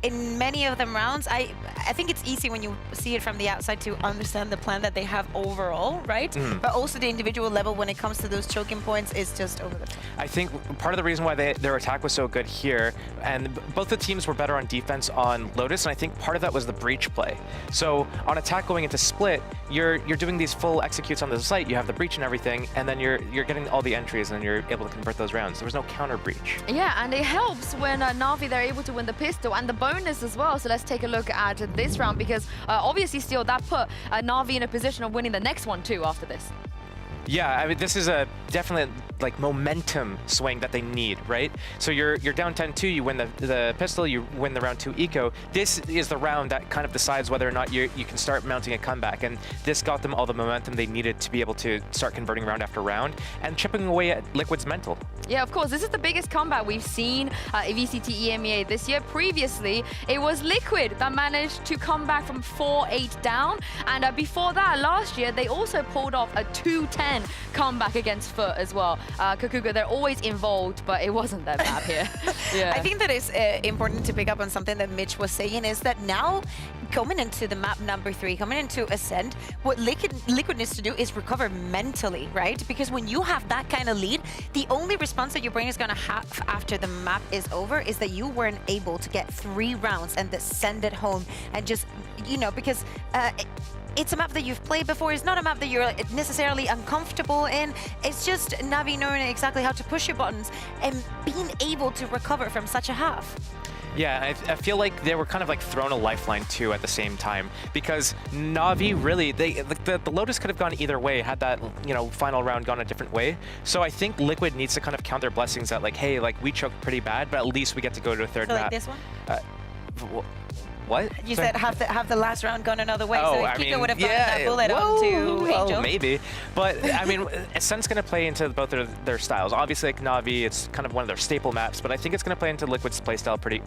in many of them rounds, I think it's easy when you see it from the outside to understand the plan that they have overall, right? But also the individual level when it comes to those choking points is just over the top. I think part of the reason why their attack was so good here, and both the teams were better on defense on Lotus, and I think part of that was the breach play. So on attack going into split, you're doing these full executes on the site, you have the breach and everything, and then you're getting all the entries and you're able to convert those rounds. There was no counter breach. Yeah, and it helps when Na'Vi, they're able to win the pistol and the bonus as well. So let's take a look at this round, because obviously still that put Na'Vi in a position of winning the next one too after this. Yeah, I mean, this is a definite like momentum swing that they need, right? So you're down 10-2, you win the pistol, you win the round 2 eco. This is the round that kind of decides whether or not you can start mounting a comeback, and this got them all the momentum they needed to be able to start converting round after round and chipping away at Liquid's mental. Yeah, of course, this is the biggest comeback we've seen at VCT EMEA this year. Previously, it was Liquid that managed to come back from 4-8 down, and before that, last year, they also pulled off a 2-10 comeback against Foot as well. Kukuka, they're always involved, but it wasn't their map here. Yeah. I think that it's important to pick up on something that Mitch was saying, is that now, coming into the map number 3, coming into Ascent, what Liquid needs to do is recover mentally, right? Because when you have that kind of lead, the only response that your brain is going to have after the map is over is that you weren't able to get 3 rounds and then send it home and just, you know, because it's a map that you've played before. It's not a map that you're necessarily uncomfortable in. It's just Na'Vi knowing exactly how to push your buttons and being able to recover from such a half. Yeah, I feel like they were kind of like thrown a lifeline too at the same time, because Na'Vi really, the Lotus could have gone either way had that, you know, final round gone a different way. So I think Liquid needs to kind of count their blessings that, like, hey, like, we choked pretty bad, but at least we get to go to a third So map. like this one? What? You said have the last round gone another way, Oh, so I Kiko mean, would have gotten that bullet onto Angel. Maybe. But, I mean, Ascent's going to play into both their styles. Obviously, like Na'Vi, it's kind of one of their staple maps, but I think it's going to play into Liquid's playstyle pretty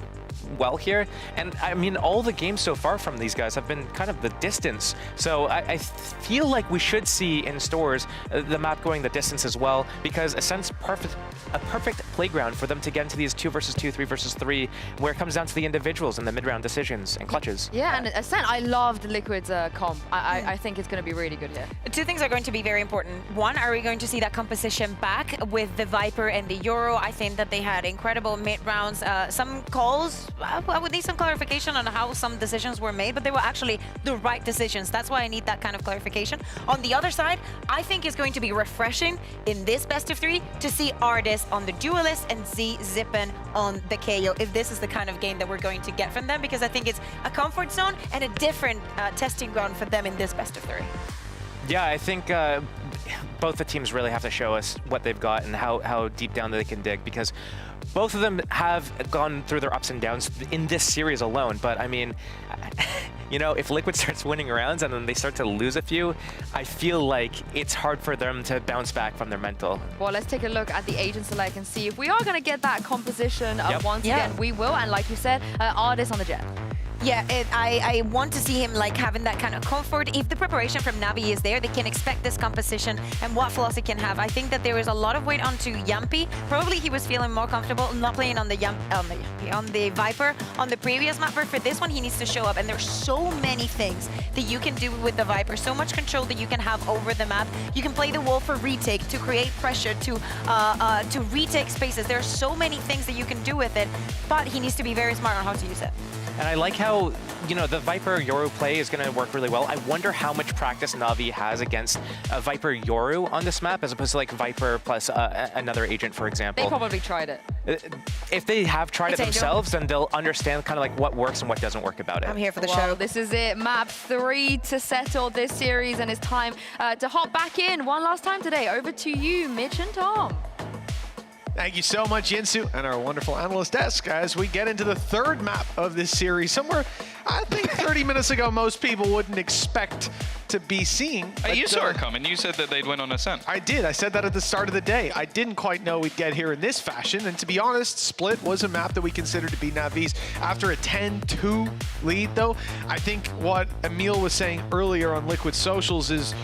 well here. And, I mean, all the games so far from these guys have been kind of the distance. So I feel like we should see in stores the map going the distance as well, because Ascent's a perfect playground for them to get into these 2 versus 2, 3 versus 3, where it comes down to the individuals and the mid-round decisions and clutches. Yeah, and Ascent, I loved Liquid's comp. I think it's going to be really good here. 2 things are going to be very important. One, are we going to see that composition back with the Viper and the Euro? I think that they had incredible mid-rounds. Some calls, I would need some clarification on how some decisions were made, but they were actually the right decisions. That's why I need that kind of clarification. On the other side, I think it's going to be refreshing in this best of 3 to see Artis on the Duelist and Z Zippin on the KO, if this is the kind of game that we're going to get from them, because I think it's a comfort zone and a different testing ground for them in this best of 3. Yeah, I think both the teams really have to show us what they've got and how deep down they can dig, because both of them have gone through their ups and downs in this series alone. But I mean, you know, if Liquid starts winning rounds and then they start to lose a few, I feel like it's hard for them to bounce back from their mental. Well, let's take a look at the agent select and see if we are going to get that composition once again. We will, and like you said, Ardis on the jet. Yeah, I want to see him like having that kind of comfort. If the preparation from Navi is there, they can expect this composition and what Flossie can have. I think that there is a lot of weight onto Yampy. Probably he was feeling more comfortable not playing on the on the Viper on the previous map, but for this one he needs to show up. And there's so many things that you can do with the Viper, so much control that you can have over the map. You can play the wall for retake, to create pressure, to retake spaces. There are so many things that you can do with it, but he needs to be very smart on how to use it. And I like how, you know, the Viper Yoru play is going to work really well. I wonder how much practice Na'Vi has against a Viper Yoru on this map, as opposed to like Viper plus another agent, for example. They probably tried it. If they have tried it themselves, then they'll understand kind of like what works and what doesn't work about it. I'm here for the show. This is it. Map 3 to settle this series, and it's time to hop back in one last time today. Over to you, Mitch and Tom. Thank you so much, Yinsu, and our wonderful analyst desk as we get into the third map of this series. Somewhere, I think 30 minutes ago, most people wouldn't expect to be seeing. You saw it coming. You said that they'd win on Ascent. I did. I said that at the start of the day. I didn't quite know we'd get here in this fashion. And to be honest, Split was a map that we considered to be Navi's. After a 10-2 lead, though, I think what Emil was saying earlier on Liquid Socials is,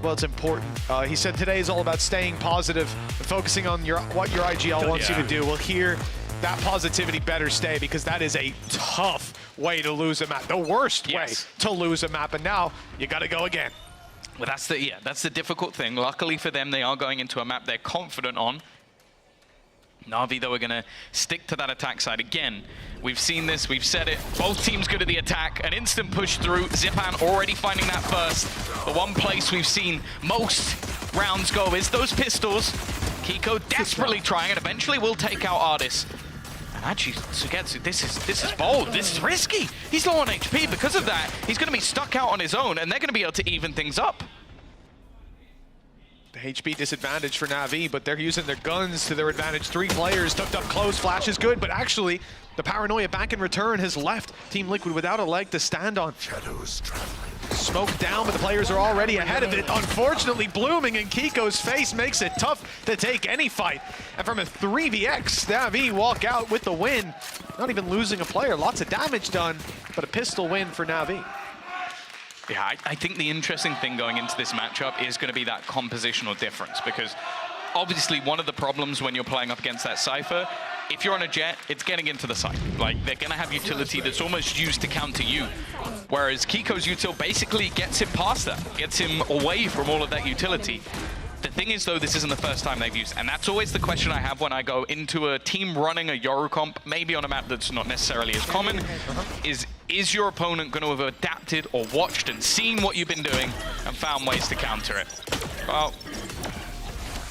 well, it's important. He said today is all about staying positive and focusing on what your IGL wants you to do. Well, here, that positivity better stay, because that is a tough way to lose a map. The worst way to lose a map, and now you got to go again. Well, that's the difficult thing. Luckily for them, they are going into a map they're confident on. Na'Vi, though, are going to stick to that attack side. Again, we've seen this, we've said it. Both teams good at the attack. An instant push through. Zipan already finding that first. The one place we've seen most rounds go is those pistols. Kiko desperately trying, and eventually will take out Ardis. And actually, Sugetsu, this is bold. This is risky. He's low on HP. Because of that, he's going to be stuck out on his own, and they're going to be able to even things up. The HP disadvantage for Na'Vi, but they're using their guns to their advantage. 3 players tucked up close. Flash is good, but actually, the paranoia back in return has left Team Liquid without a leg to stand on. Shadows traveling. Smoke down, but the players are already ahead of it. Unfortunately, blooming in Kiko's face makes it tough to take any fight. And from a 3vx, Na'Vi walk out with the win. Not even losing a player. Lots of damage done, but a pistol win for Na'Vi. Yeah, I think the interesting thing going into this matchup is going to be that compositional difference, because obviously one of the problems when you're playing up against that Cypher, if you're on a jet, it's getting into the site. Like, they're going to have utility that's almost used to counter you. Whereas Kiko's util basically gets him past that, gets him away from all of that utility. The thing is, though, this isn't the first time they've used, and that's always the question I have when I go into a team running a Yoru comp, maybe on a map that's not necessarily as common, is your opponent going to have adapted or watched and seen what you've been doing and found ways to counter it? Well,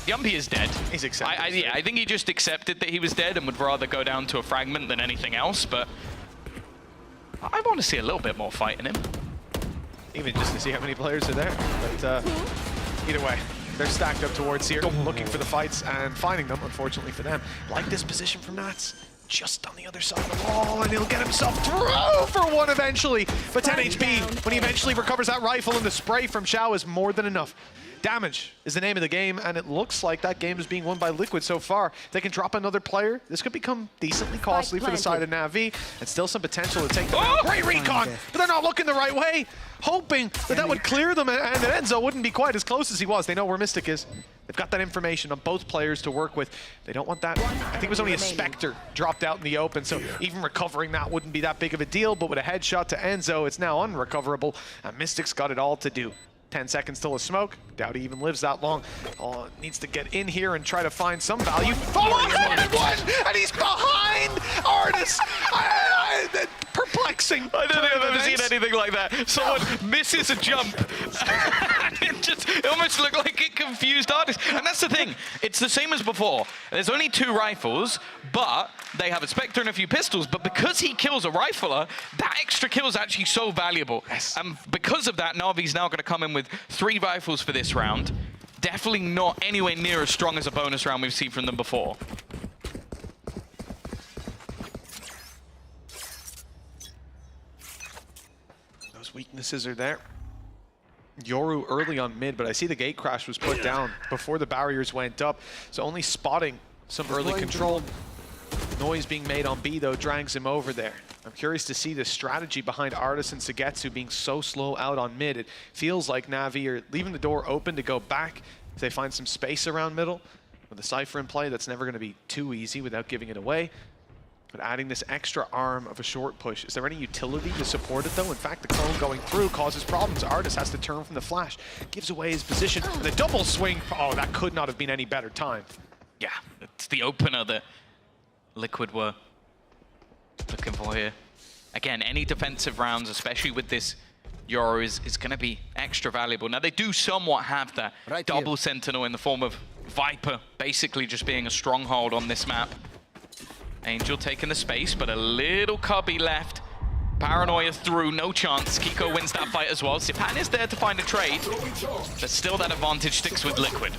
Yumpy is dead. He's accepted. Yeah, I think he just accepted that he was dead and would rather go down to a fragment than anything else, but I want to see a little bit more fight in him. Even just to see how many players are there. But either way, they're stacked up towards here, looking for the fights and finding them, unfortunately for them. Like this position from Nats, just on the other side of the wall, and he'll get himself through for one eventually. But 10 HP, when he eventually recovers that rifle, and the spray from Xiao is more than enough. Damage is the name of the game, and it looks like that game is being won by Liquid so far. They can drop another player. This could become decently costly for the side of Na'Vi, and still some potential to take them out. Great recon, but they're not looking the right way, hoping that that would clear them, and that Enzo wouldn't be quite as close as he was. They know where Mystic is. They've got that information on both players to work with. They don't want that. I think it was only a Spectre dropped out in the open, so even recovering that wouldn't be that big of a deal, but with a headshot to Enzo, it's now unrecoverable, and Mystic's got it all to do. 10 seconds till a smoke. Doubt he even lives that long. Oh, needs to get in here and try to find some value. Oh, and he's behind Ardis. flexing. I don't think I've ever seen anything like that. Someone misses a jump. And it almost looked like it confused artists. And that's the thing. It's the same as before. There's only 2 rifles, but they have a Spectre and a few pistols. But because he kills a rifler, that extra kill is actually so valuable. Yes. And because of that, Na'Vi's now going to come in with 3 rifles for this round. Definitely not anywhere near as strong as a bonus round we've seen from them before. Those weaknesses are there. Yoru early on mid, but I see the gate crash was put down before the barriers went up. So only spotting some early control. Noise being made on B, though, drags him over there. I'm curious to see the strategy behind Artis and Sagetsu being so slow out on mid. It feels like Na'Vi are leaving the door open to go back if they find some space around middle. With a Cypher in play, that's never going to be too easy without giving it away. But adding this extra arm of a short push, is there any utility to support it, though? In fact, the clone going through causes problems. Artis has to turn from the flash, gives away his position. The double swing, oh, that could not have been any better time. Yeah, it's the opener that Liquid were looking for here. Again, any defensive rounds, especially with this Yoru, is going to be extra valuable. Now, they do somewhat have that double sentinel in the form of Viper, basically just being a stronghold on this map. Angel taking the space, but a little cubby left. Paranoia through, no chance. Kiko wins that fight as well. Zipan is there to find a trade, but still that advantage sticks with Liquid.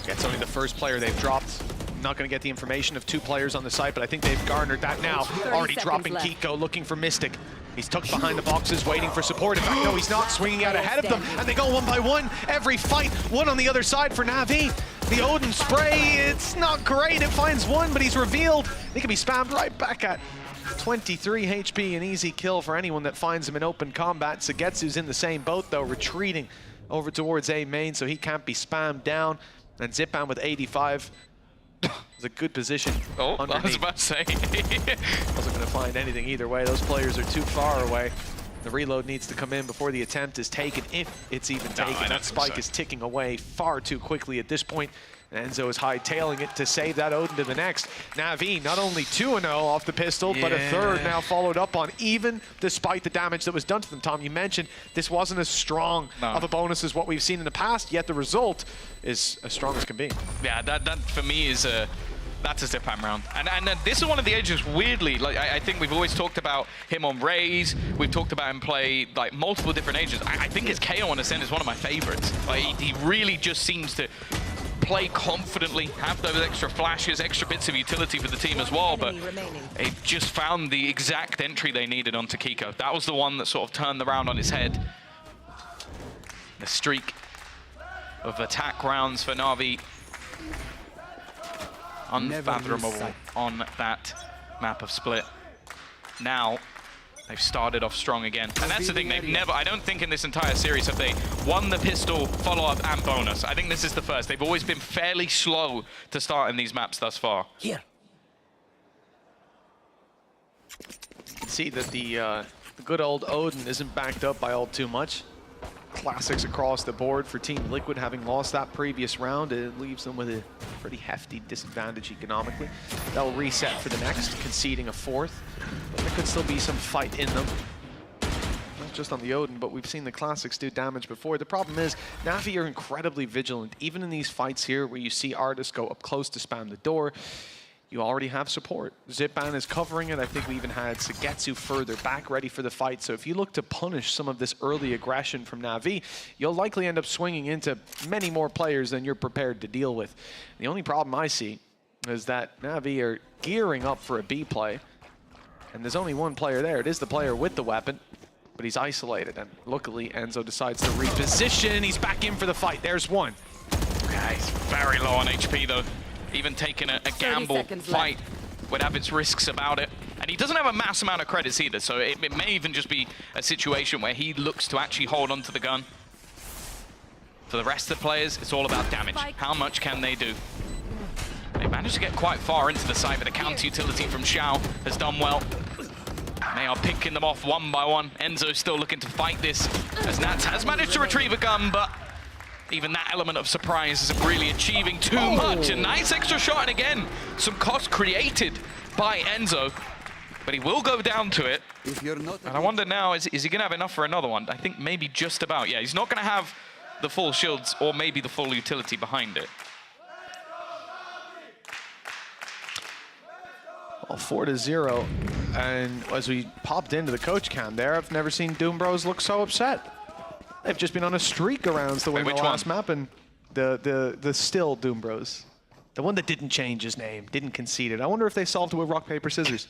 That's only the first player they've dropped. Not going to get the information of 2 players on the site, but I think they've garnered that now. Already dropping Kiko, looking for Mystic. He's tucked behind the boxes, waiting for support. In fact, no, he's not, swinging out ahead of them, and they go 1 by 1. Every fight, 1 on the other side for Na'Vi. The Odin spray, it's not great. It finds 1, but he's revealed. He can be spammed right back at 23 HP, an easy kill for anyone that finds him in open combat. Sagetsu's in the same boat, though, retreating over towards A main, so he can't be spammed down. And Zipan with 85. It's a good position. Oh, underneath. I was about to say. Wasn't going to find anything either way. Those players are too far away. The reload needs to come in before the attempt is taken, if it's even taken. That spike is ticking away far too quickly at this point. And Enzo is hightailing it to save that Odin to the next. Na'Vi not only 2-0 off the pistol, but a third now followed up on, even despite the damage that was done to them. Tom, you mentioned this wasn't as strong of a bonus as what we've seen in the past, yet the result is as strong as can be. Yeah, that for me is that's a Zipan round. And this is one of the agents, weirdly, like I think we've always talked about him on Raze, we've talked about him play like multiple different agents. I think his KO on Ascent is one of my favorites. Like, he really just seems to play confidently, have those extra flashes, extra bits of utility for the team as well, but they just found the exact entry they needed onto Kiko. That was the one that sort of turned the round on his head. The streak of attack rounds for Na'Vi, unfathomable on that map of Split. Now, they've started off strong again. And that's the thing, they've never, I don't think in this entire series have they won the pistol, follow-up, and bonus. I think this is the first. They've always been fairly slow to start in these maps thus far. Here. You can see that the good old Odin isn't backed up by all too much. Classics across the board for Team Liquid, having lost that previous round. It leaves them with a pretty hefty disadvantage economically. They'll reset for the next, conceding a 4th. But there could still be some fight in them. Not just on the Odin, but we've seen the Classics do damage before. The problem is, Na'Vi are incredibly vigilant. Even in these fights here, where you see Artis go up close to spam the door, you already have support. Zipan is covering it. I think we even had Sagetsu further back, ready for the fight. So if you look to punish some of this early aggression from Na'Vi, you'll likely end up swinging into many more players than you're prepared to deal with. The only problem I see is that Na'Vi are gearing up for a B play, and there's only 1 player there. It is the player with the weapon, but he's isolated, and luckily Enzo decides to reposition. He's back in for the fight. There's 1. Yeah, he's very low on HP though. Even taking a gamble fight would have its risks about it. And he doesn't have a mass amount of credits either, so it may even just be a situation where he looks to actually hold onto the gun. For the rest of the players, it's all about damage. How much can they do? They managed to get quite far into the site, but the counter utility from Xiao has done well. They are picking them off 1 by 1. Enzo's still looking to fight this, as Nats has managed to retrieve a gun, but even that element of surprise isn't really achieving too much. A nice extra shot, and again, some cost created by Enzo. but he will go down to it. If you're not And I wonder now, is he going to have enough for another one? I think maybe just about. Yeah, he's not going to have the full shields or maybe the full utility behind it. Well, 4-0. And as we popped into the coach cam there, I've never seen Doom Bros look so upset. They've just been on a streak of rounds to win the last map, and the still Doom Bros. The one that didn't change his name, didn't concede it. I wonder if they solved it with rock, paper, scissors.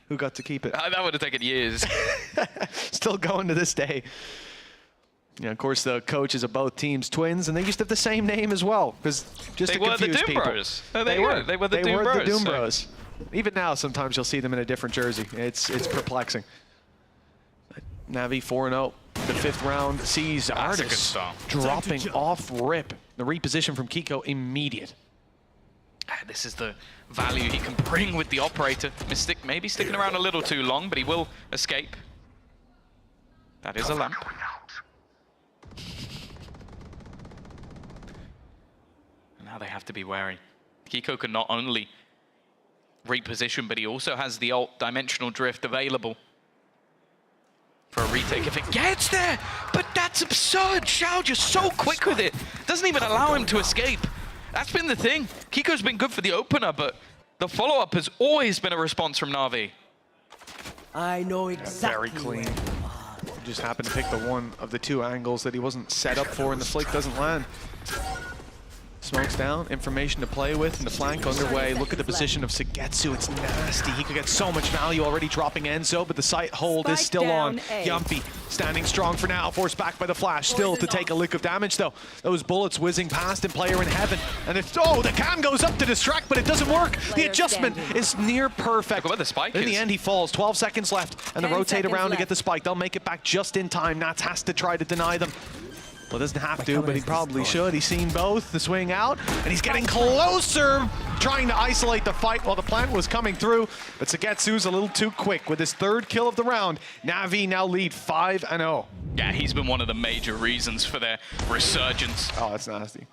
Who got to keep it? That would have taken years. Still going to this day. Yeah, of course, the coaches of both teams twins, and they used to have the same name as well, because just They to were the confuse Doom people. Bros. No, they were the Doom Bros, so- Even now, sometimes you'll see them in a different jersey. It's perplexing. Navi 4-0. The 5th round sees That's a good Artis start. dropping off rip. The reposition from Kiko immediate. This is the value he can bring with the operator. Mystic maybe sticking around a little too long, but he will escape. That is a lamp. And now they have to be wary. Kiko can not only reposition, but he also has the ult dimensional drift available for a retake if it gets there. But that's absurd. Xiao just so quick with it. Doesn't even allow him to escape. That's been the thing. Kiko's been good for the opener, but the follow-up has always been a response from Na'Vi. I know exactly. Very clean. He just happened to pick the one of the two angles that he wasn't set up for, and the flick doesn't land. Smokes down, information to play with, and the flank underway. Look at the position of Sugetsu. It's nasty. He could get so much value already dropping Enzo, but the sight hold is still on. Yumpy standing strong for now, forced back by the flash. Still to take a lick of damage, though. Those bullets whizzing past him, player in heaven. And it's, oh, the cam goes up to distract, but it doesn't work. The adjustment is near perfect. Look where the spike In is. the end, he falls. 12 seconds left, and they rotate around to get the spike. They'll make it back just in time. Nats has to try to deny them. Well, doesn't have to, but he probably should. He's seen both, the swing out, and he's getting closer, trying to isolate the fight while the plant was coming through. But Sugetsu's a little too quick with his 3rd kill of the round. Na'Vi now lead 5-0. Yeah, he's been one of the major reasons for their resurgence. Oh, that's nasty.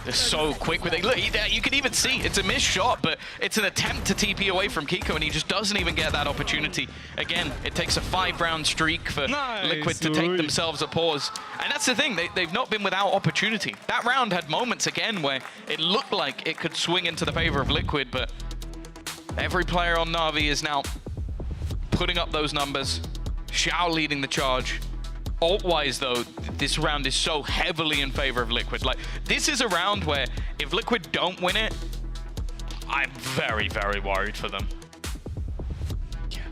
They're so quick with it. Look, you can even see it's a missed shot, but it's an attempt to TP away from Kiko, and he just doesn't even get that opportunity. Again, it takes a 5-round streak for Liquid to take themselves a pause. And that's the thing, they've not been without opportunity. That round had moments again where it looked like it could swing into the favor of Liquid, but every player on Na'Vi is now putting up those numbers. Xiao leading the charge. Ult-wise, though, this round is so heavily in favor of Liquid. Like, this is a round where if Liquid don't win it, I'm very, very worried for them. Yeah,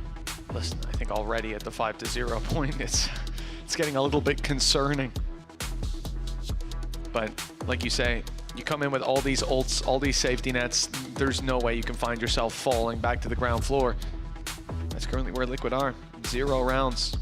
listen, I think already at the 5-0 point, it's getting a little bit concerning. But like you say, you come in with all these ults, all these safety nets, there's no way you can find yourself falling back to the ground floor. That's currently where Liquid are. 0 rounds.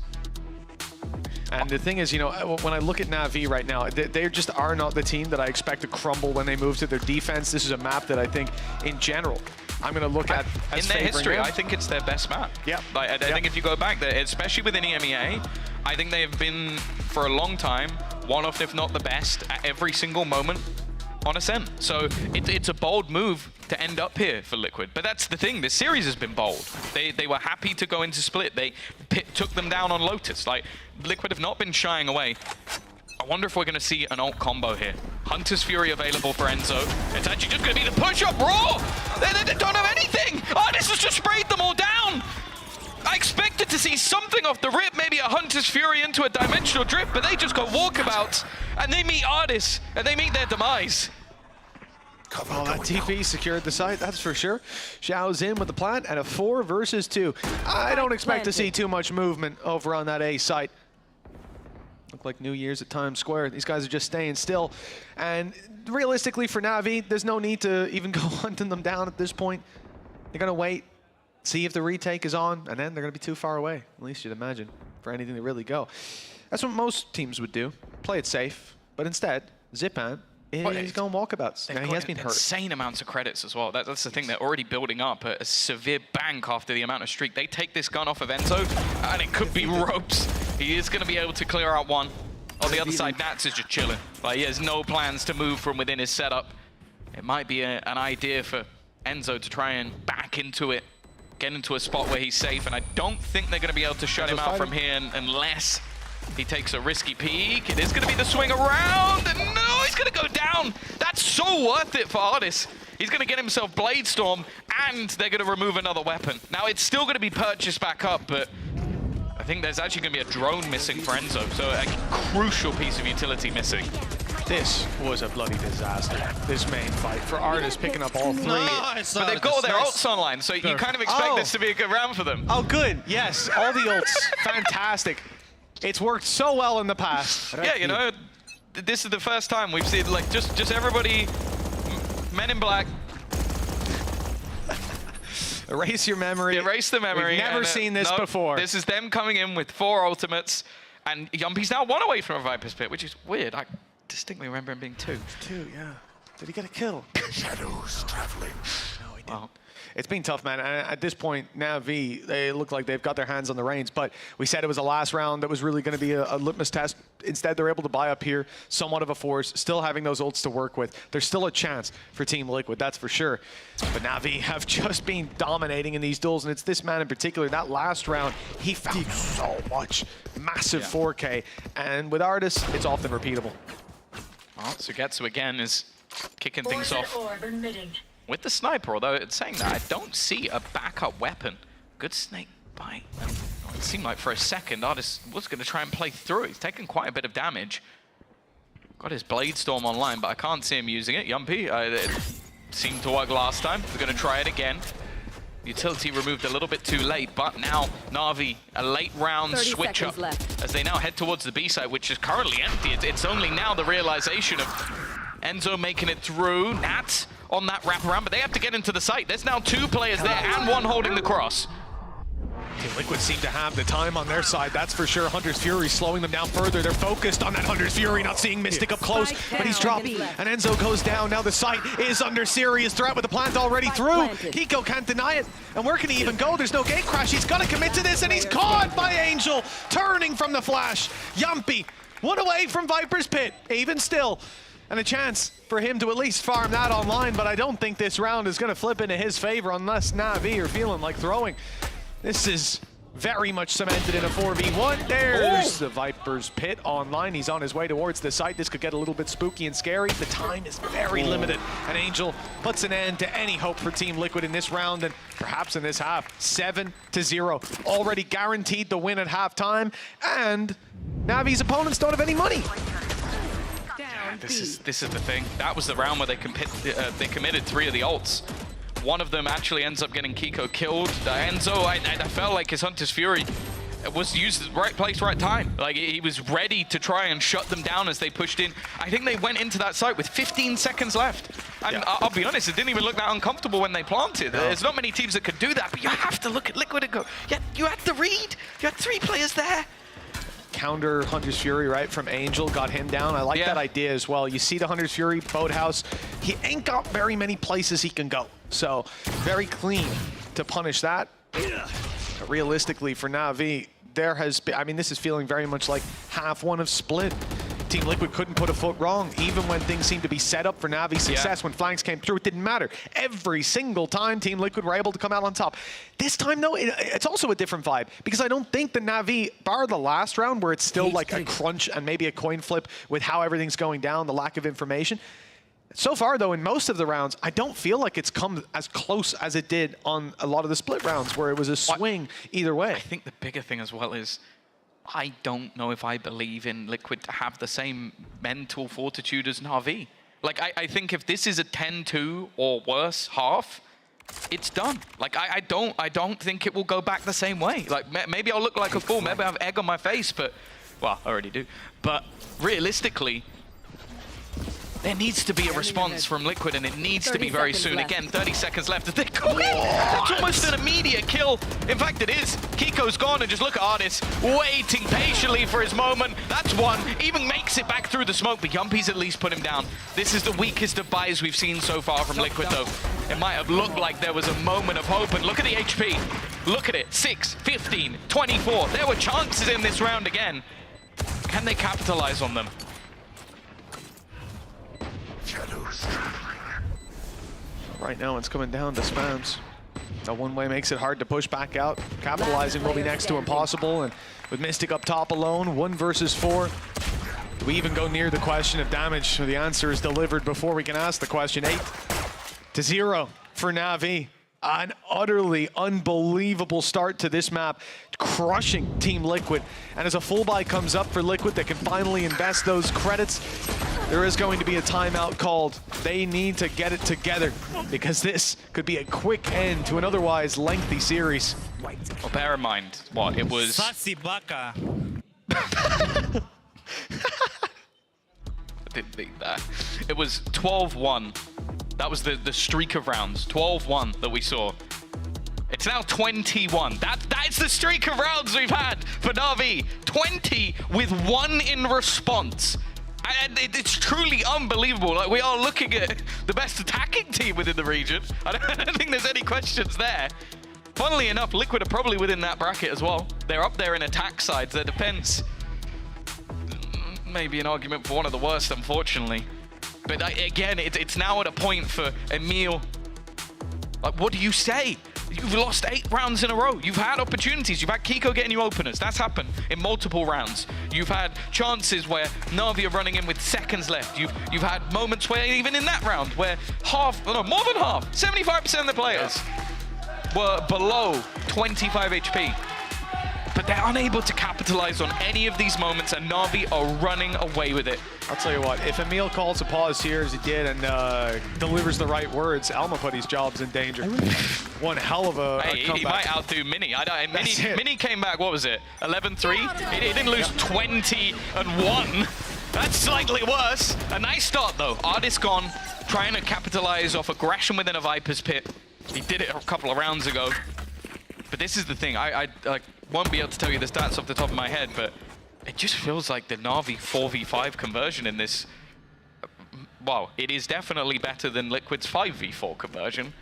And the thing is, you know, when I look at Na'Vi right now, they just are not the team that I expect to crumble when they move to their defense. This is a map that I think, in general, I'm going to look at as in their history, them. I think it's their best map. Yeah. Like, I think if you go back there, especially within EMEA, I think they have been, for a long time, one of, if not the best, at every single moment on Ascent. So it's a bold move to end up here for Liquid. But that's the thing, this series has been bold. They were happy to go into Split. They took them down on Lotus. Like, Liquid have not been shying away. I wonder if we're going to see an ult combo here. Hunter's Fury available for Enzo. It's actually just going to be the push-up Raw! They don't have anything! Artis has just sprayed them all down! I expected to see something off the rip, maybe a Hunter's Fury into a dimensional drift, but they just go walkabouts, and they meet Artis, and they meet their demise. Oh, that TP secured the site, that's for sure. Xiao's in with the plant and a 4 versus 2. I don't expect to see too much movement over on that A site. Look like New Year's at Times Square. These guys are just staying still. And realistically for Na'Vi, there's no need to even go hunting them down at this point. They're gonna wait, see if the retake is on, and then they're gonna be too far away, at least you'd imagine, for anything to really go. That's what most teams would do, play it safe. But instead, Zipan is going walkabouts. Now, he has been hurt. Insane amounts of credits as well. That's the thing, they're already building up a severe bank after the amount of streak. They take this gun off of Enzo, and it could be ropes. He is going to be able to clear out one. On the other side, Nats is just chilling. Like, he has no plans to move from within his setup. It might be an idea for Enzo to try and back into it get into a spot where he's safe, and I don't think they're going to be able to shut him out from here unless he takes a risky peek. It is going to be the swing around, and no, he's going to go down. That's so worth it for Artis. He's going to get himself Blade Storm, and they're going to remove another weapon. Now, it's still going to be purchased back up, but I think there's actually going to be a drone missing for Enzo, so a crucial piece of utility missing. This was a bloody disaster, this main fight, for Artis picking up all three. Nice. But they've got all their ults online, so you kind of expect this to be a good round for them. Oh, good. Yes, all the ults. Fantastic. It's worked so well in the past. Yeah, you know, this is the first time we've seen, like, just everybody, Men in Black. Erase your memory. Erase the memory. We've never seen this before. This is them coming in with 4 ultimates, and Yumpy's now 1 away from a Viper's Pit, which is weird. I distinctly remember him being 2. 2, yeah. Did he get a kill? Shadows traveling. No, he didn't. Well, it's been tough, man. At this point, Na'Vi, they look like they've got their hands on the reins, but we said it was a last round that was really going to be a litmus test. Instead, they're able to buy up here, somewhat of a force, still having those ults to work with. There's still a chance for Team Liquid, that's for sure. But Na'Vi have just been dominating in these duels, and it's this man in particular. That last round, he found so much. Massive 4K, and with Artis, it's often repeatable. Well, Sugetsu again is kicking things off with the sniper, although it's saying that I don't see a backup weapon. Good snake bite. It seemed like for a second Artis was going to try and play through it. He's taken quite a bit of damage. Got his Blade Storm online, but I can't see him using it. Yumpy, it seemed to work last time. We're going to try it again. Utility removed a little bit too late, but now Na'Vi, a late round switch up as they now head towards the B site, which is currently empty. It's only now the realization of Enzo making it through. Nat on that wraparound, but they have to get into the site. There's now 2 players there and 1 holding the cross. Team Liquid seem to have the time on their side, that's for sure. Hunter's Fury slowing them down further. They're focused on that Hunter's Fury, not seeing Mystic up close, but he's dropped. And Enzo goes down. Now the site is under serious threat with the plant already through. Kiko can't deny it. And where can he even go? There's no gate crash. He's got to commit to this, and he's caught by Angel, turning from the flash. Yumpy, 1 away from Viper's Pit, even still. And a chance for him to at least farm that online, but I don't think this round is going to flip into his favor unless Na'Vi are feeling like throwing. This is very much cemented in a 4v1. There's the Viper's Pit online. He's on his way towards the site. This could get a little bit spooky and scary. The time is very limited. And Angel puts an end to any hope for Team Liquid in this round and perhaps in this half. 7-0. Already guaranteed the win at halftime. And Navi's opponents don't have any money. This is the thing. That was the round where they committed 3 of the ults. One of them actually ends up getting Kiko killed. Enzo, I felt like his Hunter's Fury was used at the right place, right time. Like, he was ready to try and shut them down as they pushed in. I think they went into that site with 15 seconds left. And I'll be honest, it didn't even look that uncomfortable when they planted. No. There's not many teams that could do that, but you have to look at Liquid and go, yeah, you had the read. You had 3 players there. Counter Hunter's Fury, right, from Angel, got him down. I like that idea as well. You see the Hunter's Fury boathouse. He ain't got very many places he can go. So, very clean to punish that. But realistically, for Na'Vi, there has been, I mean, this is feeling very much like half one of Split. Team Liquid couldn't put a foot wrong, even when things seemed to be set up for Navi's success. When flanks came through, it didn't matter. Every single time Team Liquid were able to come out on top. This time, though, it's also a different vibe, because I don't think the Na'Vi, bar the last round, where it's still like a crunch and maybe a coin flip with how everything's going down, the lack of information. So far, though, in most of the rounds, I don't feel like it's come as close as it did on a lot of the Split rounds, where it was a swing either way. I think the bigger thing as well is, I don't know if I believe in Liquid to have the same mental fortitude as Na'Vi. Like, I think if this is a 10-2 or worse half, it's done. Like, I don't think it will go back the same way. Like, maybe I'll look like a fool, maybe I have egg on my face, but, well, I already do. But realistically, there needs to be a response from Liquid, and it needs to be very soon. Left. Again, 30 seconds left. That's almost an immediate kill. In fact, it is. Kiko's gone, and just look at Artis waiting patiently for his moment. That's 1. Even makes it back through the smoke, but Yumpy's at least put him down. This is the weakest of buys we've seen so far from Liquid, though. It might have looked like there was a moment of hope, and look at the HP. Look at it. 6, 15, 24. There were chances in this round again. Can they capitalize on them? Right now, it's coming down to spams. That one way makes it hard to push back out. Capitalizing will be next to impossible, and with Mystic up top alone, 1 versus 4. Do we even go near the question of damage? The answer is delivered before we can ask the question. 8-0 for Na'Vi. An utterly unbelievable start to this map, crushing Team Liquid. And as a full buy comes up for Liquid that can finally invest those credits, there is going to be a timeout called. They need to get it together because this could be a quick end to an otherwise lengthy series. Well, bear in mind, what, it was... Sassy baka. I didn't think that. It was 12-1. That was the streak of rounds. 12-1 that we saw. It's now 21. That's the streak of rounds we've had for Na'Vi. 20 with 1 in response. And it's truly unbelievable. Like, we are looking at the best attacking team within the region. I don't think there's any questions there. Funnily enough, Liquid are probably within that bracket as well. They're up there in attack sides. Their defense, maybe an argument for one of the worst, unfortunately. But again, it's now at a point for Emil. Like, what do you say? You've lost 8 rounds in a row. You've had opportunities. You've had Kiko getting you openers. That's happened in multiple rounds. You've had chances where Na'Vi are running in with seconds left. You've had moments where even in that round where more than half, 75% of the players were below 25 HP. But they're unable to capitalize on any of these moments, and Na'Vi are running away with it. I'll tell you what, if Emil calls a pause here as he did and delivers the right words, Alma put his job's in danger. One hell of a comeback. He might outdo Mini. Mini came back, what was it, 11-3? He didn't lose 20-1. That's slightly worse. A nice start though. Artist gone, trying to capitalize off aggression within a Viper's pit. He did it a couple of rounds ago. But this is the thing, I won't be able to tell you the stats off the top of my head, but it just feels like the Na'Vi 4v5 conversion in this, well, it is definitely better than Liquid's 5v4 conversion,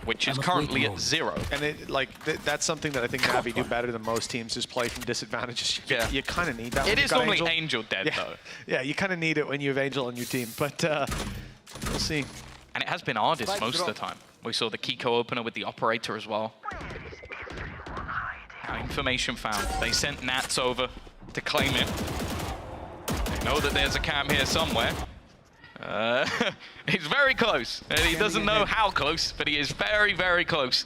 which is currently at 0. And that's something that I think Na'Vi do better than most teams, is play from disadvantages. Yeah. You kind of need that. It is normally Angel dead, though. Yeah, you kind of need it when you have Angel on your team, but we'll see. And it has been Ardis most of the time. We saw the Kiko opener with the Operator as well. Information found. They sent Nats over to claim it. They know that there's a cam here somewhere. He's very close. And he doesn't know how close, but he is very, very close.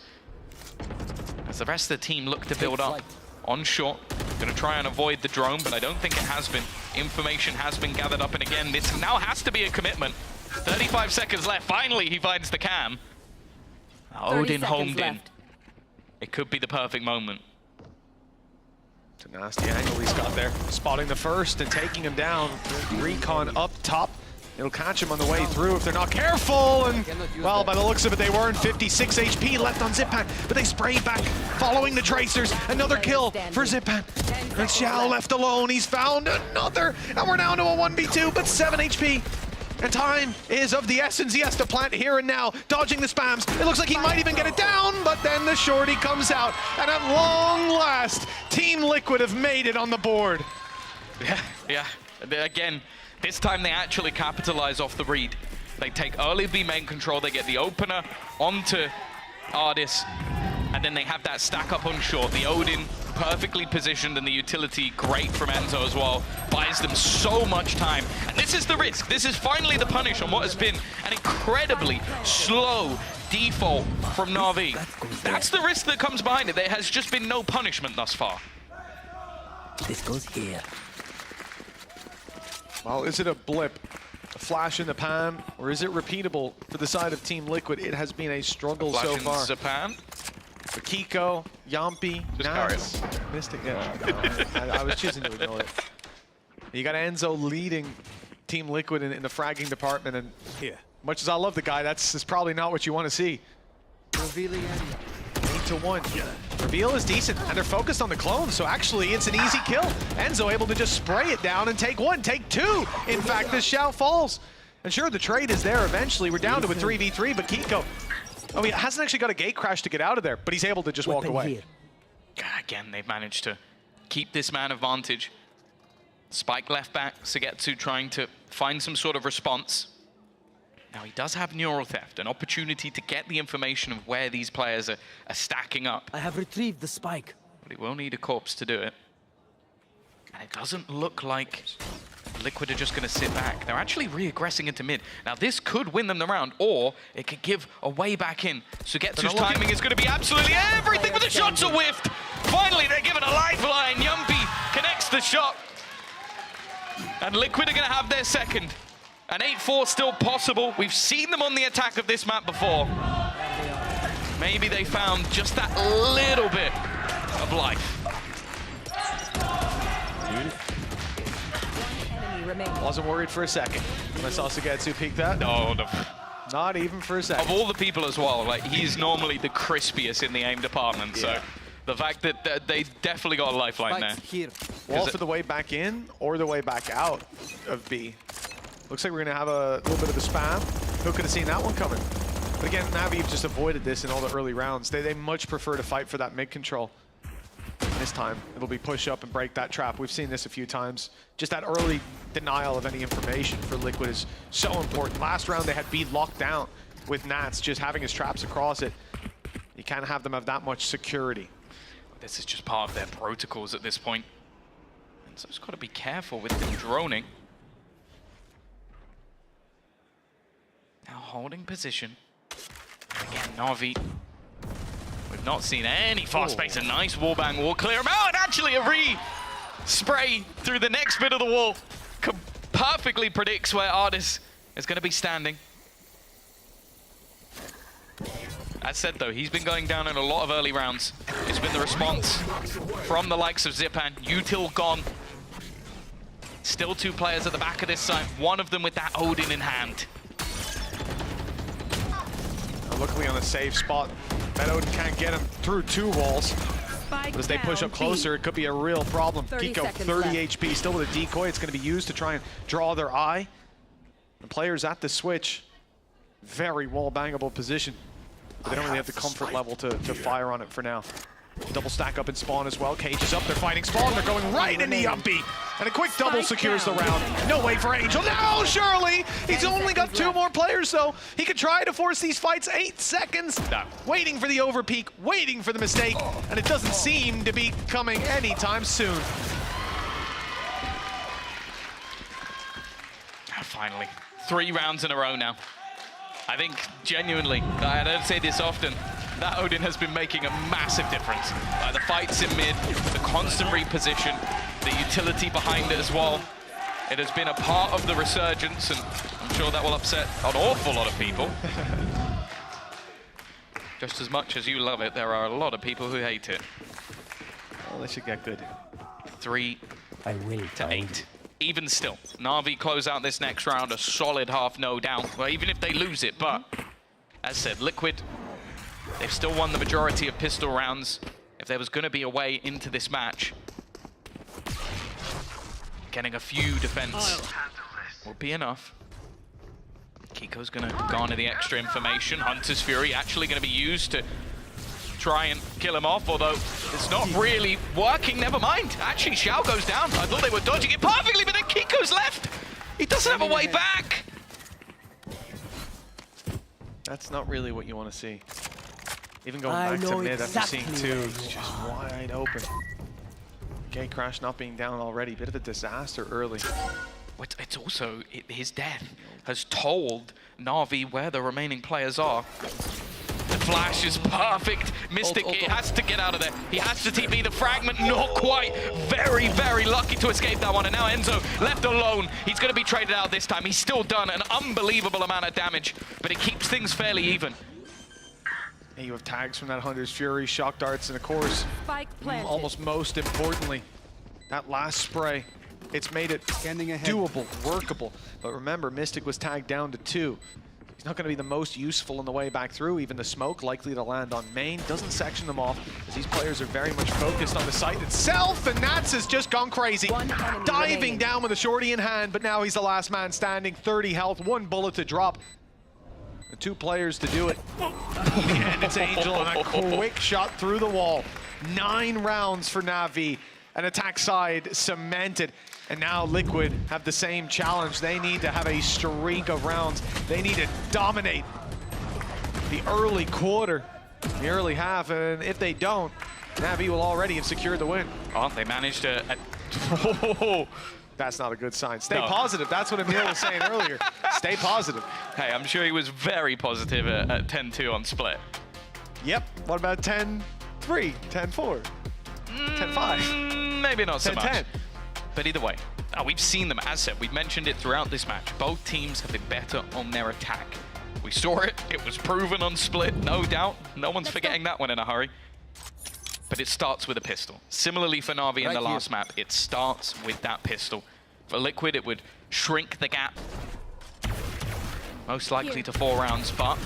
As the rest of the team look to build up on short. Gonna try and avoid the drone, but I don't think it has been. Information has been gathered up, and again, this now has to be a commitment. 35 seconds left. Finally, he finds the cam. Odin homed in. It could be the perfect moment. It's a nasty angle he's got there. Spotting the first and taking him down. Recon up top. It'll catch him on the way through if they're not careful. And, well, by the looks of it, they weren't. 56 HP left on Zipan, but they sprayed back, following the tracers. Another kill for Zipan. And Xiao left alone. He's found another. And we're down to a 1v2, but 7 HP. And time is of the essence. He has to plant here and now, dodging the spams. It looks like he might even get it down, but then the shorty comes out. And at long last, Team Liquid have made it on the board. Yeah. Again, this time they actually capitalize off the read. They take early B main control, they get the opener onto Ardis, and then they have that stack up on short. The Odin perfectly positioned, and the utility great from Enzo as well. Buys them so much time. And this is the risk. This is finally the punish on what has been an incredibly slow default from Na'Vi. That's the risk that comes behind it. There has just been no punishment thus far. This goes here. Well, is it a blip, a flash in the pan, or is it repeatable for the side of Team Liquid? It has been a struggle so far. Flash in Japan. For Kiko, Yampi, Nats, Mystic. Yeah, I was choosing to ignore it. You got Enzo leading Team Liquid in the fragging department, and much as I love the guy, that's probably not what you want to see. 8-1. Reveal is decent, and they're focused on the clone, so actually it's an easy kill. Enzo able to just spray it down and take 1, take 2. In fact, this Xiao falls. And sure, the trade is there eventually. We're down to a 3v3, but Kiko, he hasn't actually got a gate crash to get out of there, but he's able to just walk away. Again, they've managed to keep this man advantage. Spike left back, Sugetsu trying to find some sort of response. Now, he does have neural theft, an opportunity to get the information of where these players are stacking up. I have retrieved the spike. But he will need a corpse to do it. And it doesn't look like Liquid are just going to sit back. They're actually re-aggressing into mid. Now, this could win them the round, or it could give a way back in. Sugetsu's timing is going to be absolutely everything, but the shots are whiffed. Finally, they're given a lifeline. Yumpy connects the shot. And Liquid are going to have their second. An 8-4 still possible. We've seen them on the attack of this map before. Maybe they found just that little bit of life. Wasn't worried for a second when I saw Sugetsu peek that. No, no. Not even for a second. Of all the people as well, like, he's normally the crispiest in the aim department, so the fact that they definitely got a lifeline there. Here. Wall for the way back in or the way back out of B. Looks like we're going to have a little bit of a spam. Who could have seen that one coming? But again, Navi have just avoided this in all the early rounds. They much prefer to fight for that mid control. This time, it'll be push up and break that trap. We've seen this a few times. Just that early denial of any information for Liquid is so important. Last round, they had B locked down with Nats, just having his traps across it. You can't have them have that much security. This is just part of their protocols at this point. And so it's got to be careful with them droning. Now holding position. Again, Na'Vi. We've not seen any fast space. A nice wallbang will clear him out. And actually a re-spray through the next bit of the wall. Perfectly predicts where Ardis is going to be standing. That said though, he's been going down in a lot of early rounds. It's been the response from the likes of Zipan. Util gone. Still two players at the back of this site. One of them with that Odin in hand. Luckily on a safe spot. That Odin can't get him through two walls. But as they push up closer, it could be a real problem. Kiko, 30 HP, still with a decoy. It's going to be used to try and draw their eye. The players at the switch, very wall-bangable position. But they don't really have the comfort level to fire on it for now. Double stack up in spawn as well. Cage is up, they're fighting spawn. They're going right into Yumpy. And a quick double secures the round. No way for Angel. No, surely! He's only got two more players, though. He could try to force these fights. 8 seconds. No. Waiting for the overpeak, waiting for the mistake. And it doesn't seem to be coming anytime soon. Finally. 3 rounds in a row now. I think, genuinely, I don't say this often, that Odin has been making a massive difference. The fights in mid, the constant reposition, the utility behind it as well. It has been a part of the resurgence, and I'm sure that will upset an awful lot of people. Just as much as you love it, there are a lot of people who hate it. Well, they should get good. 3 to 8. Even still, Na'Vi close out this next round a solid half no down. Well, even if they lose it, but as said, Liquid, they've still won the majority of pistol rounds. If there was going to be a way into this match, getting a few defense will be enough. Kiko's going to garner the extra information. Hunter's Fury actually going to be used to try and kill him off, although it's not really working. Never mind. Actually, Xiao goes down. I thought they were dodging it perfectly, but then Kiko's left. He doesn't have a way back. That's not really what you want to see. Even going back to mid after seeing 2, it's just wide open. Gate Crash not being down already. Bit of a disaster early. It's also, his death has told Na'Vi where the remaining players are. The flash is perfect. Mystic, he has to get out of there. He has to TP the fragment, not quite. Very, very lucky to escape that one. And now Enzo left alone. He's going to be traded out this time. He's still done an unbelievable amount of damage, but it keeps things fairly even. And you have tags from that Hunter's Fury, shock darts, and of course, almost most importantly, that last spray. It's made it doable, workable. But remember, Mystic was tagged down to 2. He's not going to be the most useful on the way back through. Even the smoke likely to land on main. Doesn't section them off, as these players are very much focused on the site itself. And Nats has just gone crazy. Diving down with a shorty in hand, but now he's the last man standing. 30 health, 1 bullet to drop. And 2 players to do it. And it's Angel, and a quick shot through the wall. 9 rounds for Na'Vi, an attack side cemented. And now Liquid have the same challenge. They need to have a streak of rounds. They need to dominate the early quarter, the early half, and if they don't, Na'Vi will already have secured the win. Oh, they managed to... That's not a good sign. Stay positive. That's what Emil was saying earlier. Stay positive. Hey, I'm sure he was very positive at 10-2 on split. Yep. What about 10-3, 10-4, 10-5? Maybe not so 10-10. much. But either way, we've seen them. As said, we've mentioned it throughout this match. Both teams have been better on their attack. We saw it. It was proven on split, no doubt. No one's forgetting that one in a hurry. But it starts with a pistol. Similarly for Na'Vi in the last map, it starts with that pistol. For Liquid, it would shrink the gap. Most likely to 4 rounds, but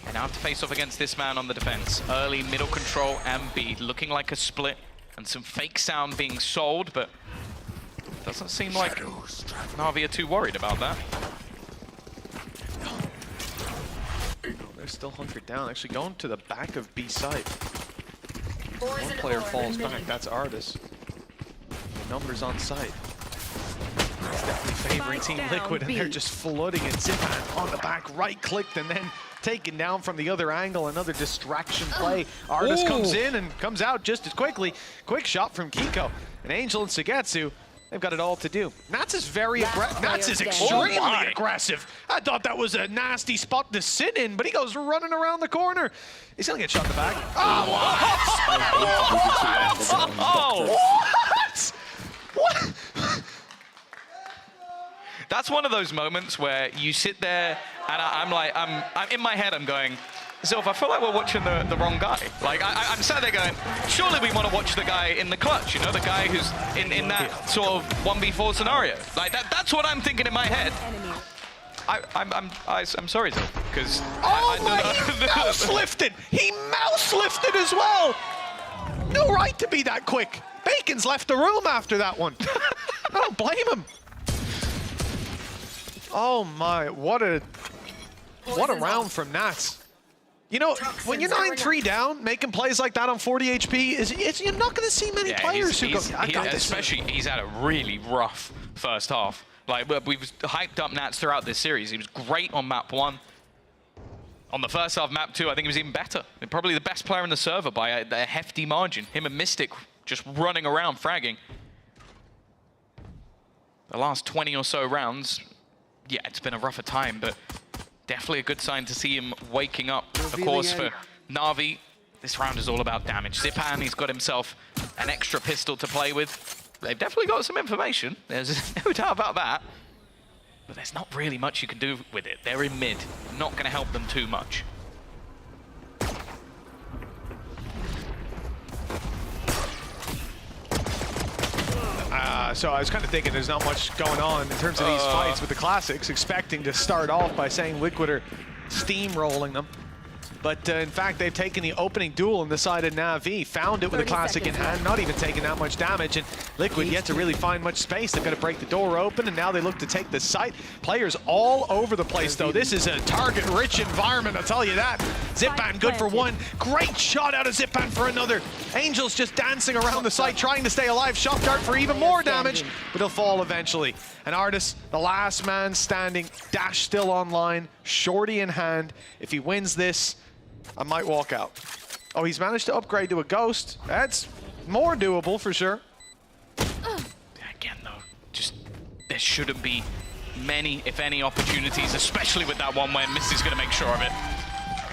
they now have to face off against this man on the defense. Early middle control and B, looking like a split, and some fake sound being sold, but doesn't seem like Na'Vi are too worried about that. They're still hunkered down, actually going to the back of B site. One player falls back, that's Artis. The numbers on site. It's definitely favoring Team Liquid, and they're just flooding it. Zipan on the back, right-clicked, and then taken down from the other angle. Another distraction play. Artis comes in and comes out just as quickly. Quick shot from Kiko. And Angel and Sugetsu, they've got it all to do. Nats is very aggressive. Nats is extremely aggressive. I thought that was a nasty spot to sit in, but he goes running around the corner. He's gonna get shot in the back. Oh, what? What? That's one of those moments where you sit there and I'm in my head, I'm going, Zilf, I feel like we're watching the wrong guy. Like, I'm sat there going, surely we want to watch the guy in the clutch, you know, the guy who's in that sort of 1v4 scenario. Like, that's what I'm thinking in my head. I'm sorry, Zilf, because he mouse lifted! He mouse lifted as well! No right to be that quick. Bacon's left the room after that one. I don't blame him. Oh my, what a round from Nats. You know, when you're 9-3 down, making plays like that on 40 HP, you're not going to see many players who go, I got this. Especially, he's had a really rough first half. Like, we've hyped up Nats throughout this series. He was great on map 1. On the first half, map 2, I think he was even better. Probably the best player in the server by a hefty margin. Him and Mystic just running around, fragging. The last 20 or so rounds, yeah, it's been a rougher time, but definitely a good sign to see him waking up. Of course, for Na'Vi, this round is all about damage. Zipan, he's got himself an extra pistol to play with. They've definitely got some information. There's no doubt about that. But there's not really much you can do with it. They're in mid. Not going to help them too much. So I was kind of thinking there's not much going on in terms of these fights with the Classics, expecting to start off by saying Liquid are steamrolling them. But in fact, they've taken the opening duel on the side of Na'Vi, found it with a Classic in hand, not even taking that much damage, and Liquid yet to really find much space. They've got to break the door open, and now they look to take the site. Players all over the place, though. This is a target-rich environment, I'll tell you that. Zipan good for one. Great shot out of Zipan for another. Angel's just dancing around the site, trying to stay alive. Shot dart for even more damage, but he'll fall eventually. And Artis, the last man standing, Dash still online, Shorty in hand. If he wins this, I might walk out. Oh, he's managed to upgrade to a Ghost. That's more doable for sure. Again, though, just there shouldn't be many, if any, opportunities, especially with that one where Misty's going to make sure of it.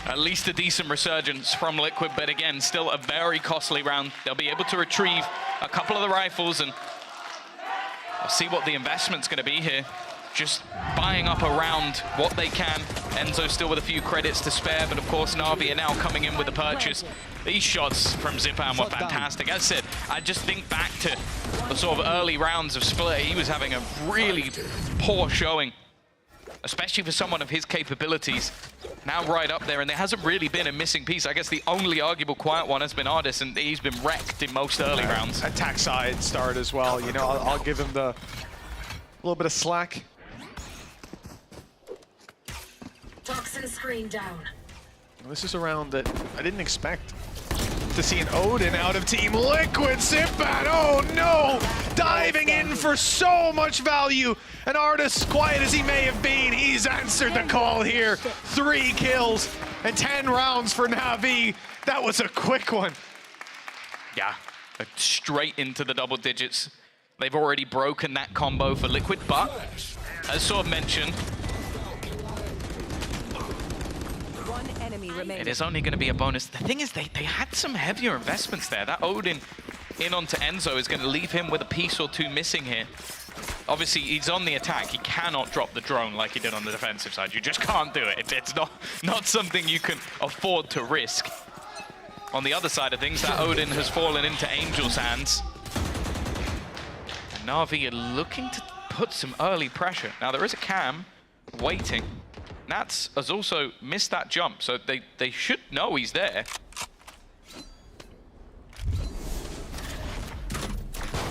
At least a decent resurgence from Liquid, but again, still a very costly round. They'll be able to retrieve a couple of the rifles, and I'll see what the investment's going to be here. Just buying up around what they can. Enzo still with a few credits to spare, but of course Na'Vi are now coming in with a purchase. These shots from Zipan were fantastic. As I said, I just think back to the sort of early rounds of Split. He was having a really poor showing, especially for someone of his capabilities. Now right up there, and there hasn't really been a missing piece. I guess the only arguable quiet one has been Artis, and he's been wrecked in most early rounds. Attack side start as well. You know, I'll give him the little bit of slack. Toxin screen down. This is a round that I didn't expect. to see an Odin out of Team Liquid. Zipan, oh no! Diving in for so much value. An artist, quiet as he may have been, he's answered the call here. 3 kills and 10 rounds for Na'Vi. That was a quick one. Yeah, straight into the double digits. They've already broken that combo for Liquid, but as Sword mentioned, One enemy remaining. it is only going to be a bonus. The thing is, they had some heavier investments there. That Odin in onto Enzo is going to leave him with a piece or two missing here. Obviously, he's on the attack. He cannot drop the drone like he did on the defensive side. You just can't do it. It's not something you can afford to risk. On the other side of things, that Odin has fallen into Angel's hands. And Na'Vi are looking to put some early pressure. Now, there is a cam waiting. Nats has also missed that jump, so they should know he's there.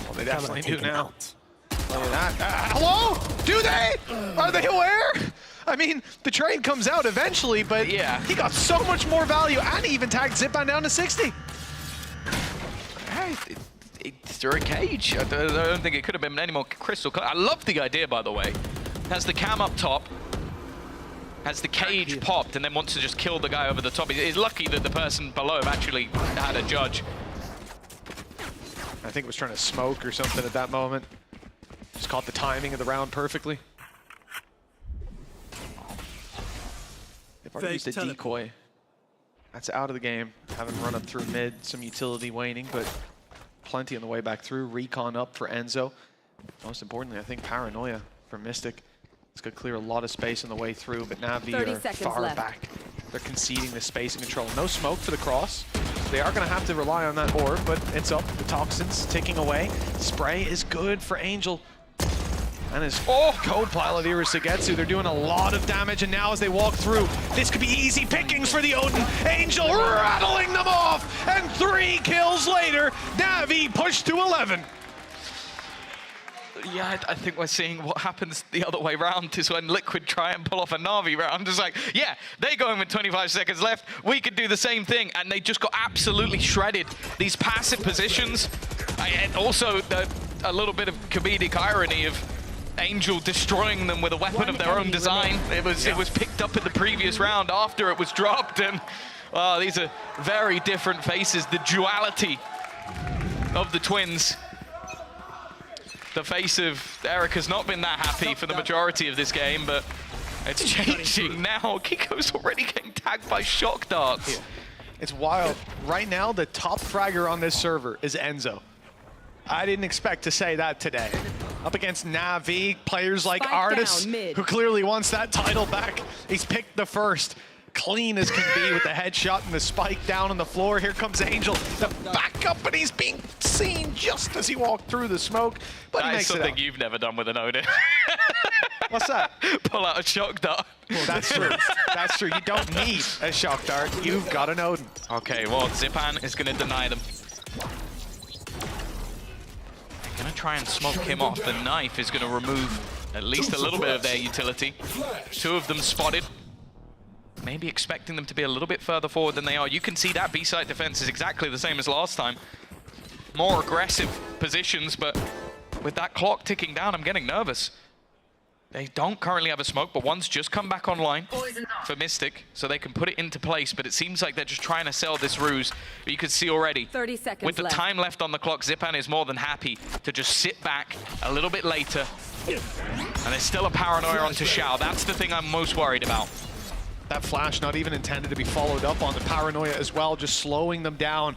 Well, they definitely do now. Look at that. Hello? Do they? Are they aware? I mean, the trade comes out eventually, but yeah, he got so much more value, and he even tagged Zipan down to 60. Hey, it's through a cage. I don't think it could have been any more crystal clear. I love the idea, by the way. Has the cam up top, has the cage popped, and then wants to just kill the guy over the top. He's lucky that the person below him actually had a judge. I think it was trying to smoke or something at that moment. Just caught the timing of the round perfectly. They've already used a decoy. That's out of the game. Having run up through mid, some utility waning, but plenty on the way back through. Recon up for Enzo. Most importantly, I think Paranoia for Mystic. It's going to clear a lot of space on the way through, but Na'Vi are far back. They're conceding the space and control. No smoke for the cross. They are going to have to rely on that orb, but it's up. The toxins ticking away. Spray is good for Angel. And his code pilot here is Sugetsu. They're doing a lot of damage, and now as they walk through, this could be easy pickings for the Odin. Angel rattling them off, and 3 kills later, Na'Vi pushed to 11. Yeah, I think we're seeing what happens the other way round is when Liquid try and pull off a Na'Vi round. It's like, yeah, they go in with 25 seconds left. We could do the same thing. And they just got absolutely shredded. These passive positions, and also a little bit of comedic irony of Angel destroying them with a weapon of their own design. It was picked up in the previous round after it was dropped. And these are very different faces. The duality of the twins. The face of Eric has not been that happy for the majority of this game, but it's changing now. Kiko's already getting tagged by shock darts. Yeah. It's wild. Right now, the top fragger on this server is Enzo. I didn't expect to say that today. Up against Na'Vi, players like Artis, who clearly wants that title back. He's picked the first. Clean as can be with the headshot and the spike down on the floor. Here comes Angel, the backup, and he's being seen just as he walked through the smoke. But he makes it out. That's something you've never done with an Odin. What's that? Pull out a shock dart. Well, that's true. That's true. You don't need a shock dart. You've got an Odin. Okay, well, Zipan is going to deny them. They're going to try and smoke him off. The knife is going to remove at least a little bit of their utility. 2 of them spotted. Maybe expecting them to be a little bit further forward than they are. You can see that B-side defense is exactly the same as last time. More aggressive positions, but with that clock ticking down, I'm getting nervous. They don't currently have a smoke, but one's just come back online for Mystic, so they can put it into place, but it seems like they're just trying to sell this ruse. But you can see already, 30 seconds with the time left on the clock, Zipan is more than happy to just sit back a little bit later. And there's still a paranoia onto Xiao. That's the thing I'm most worried about. That flash not even intended to be followed up on. The paranoia as well, just slowing them down,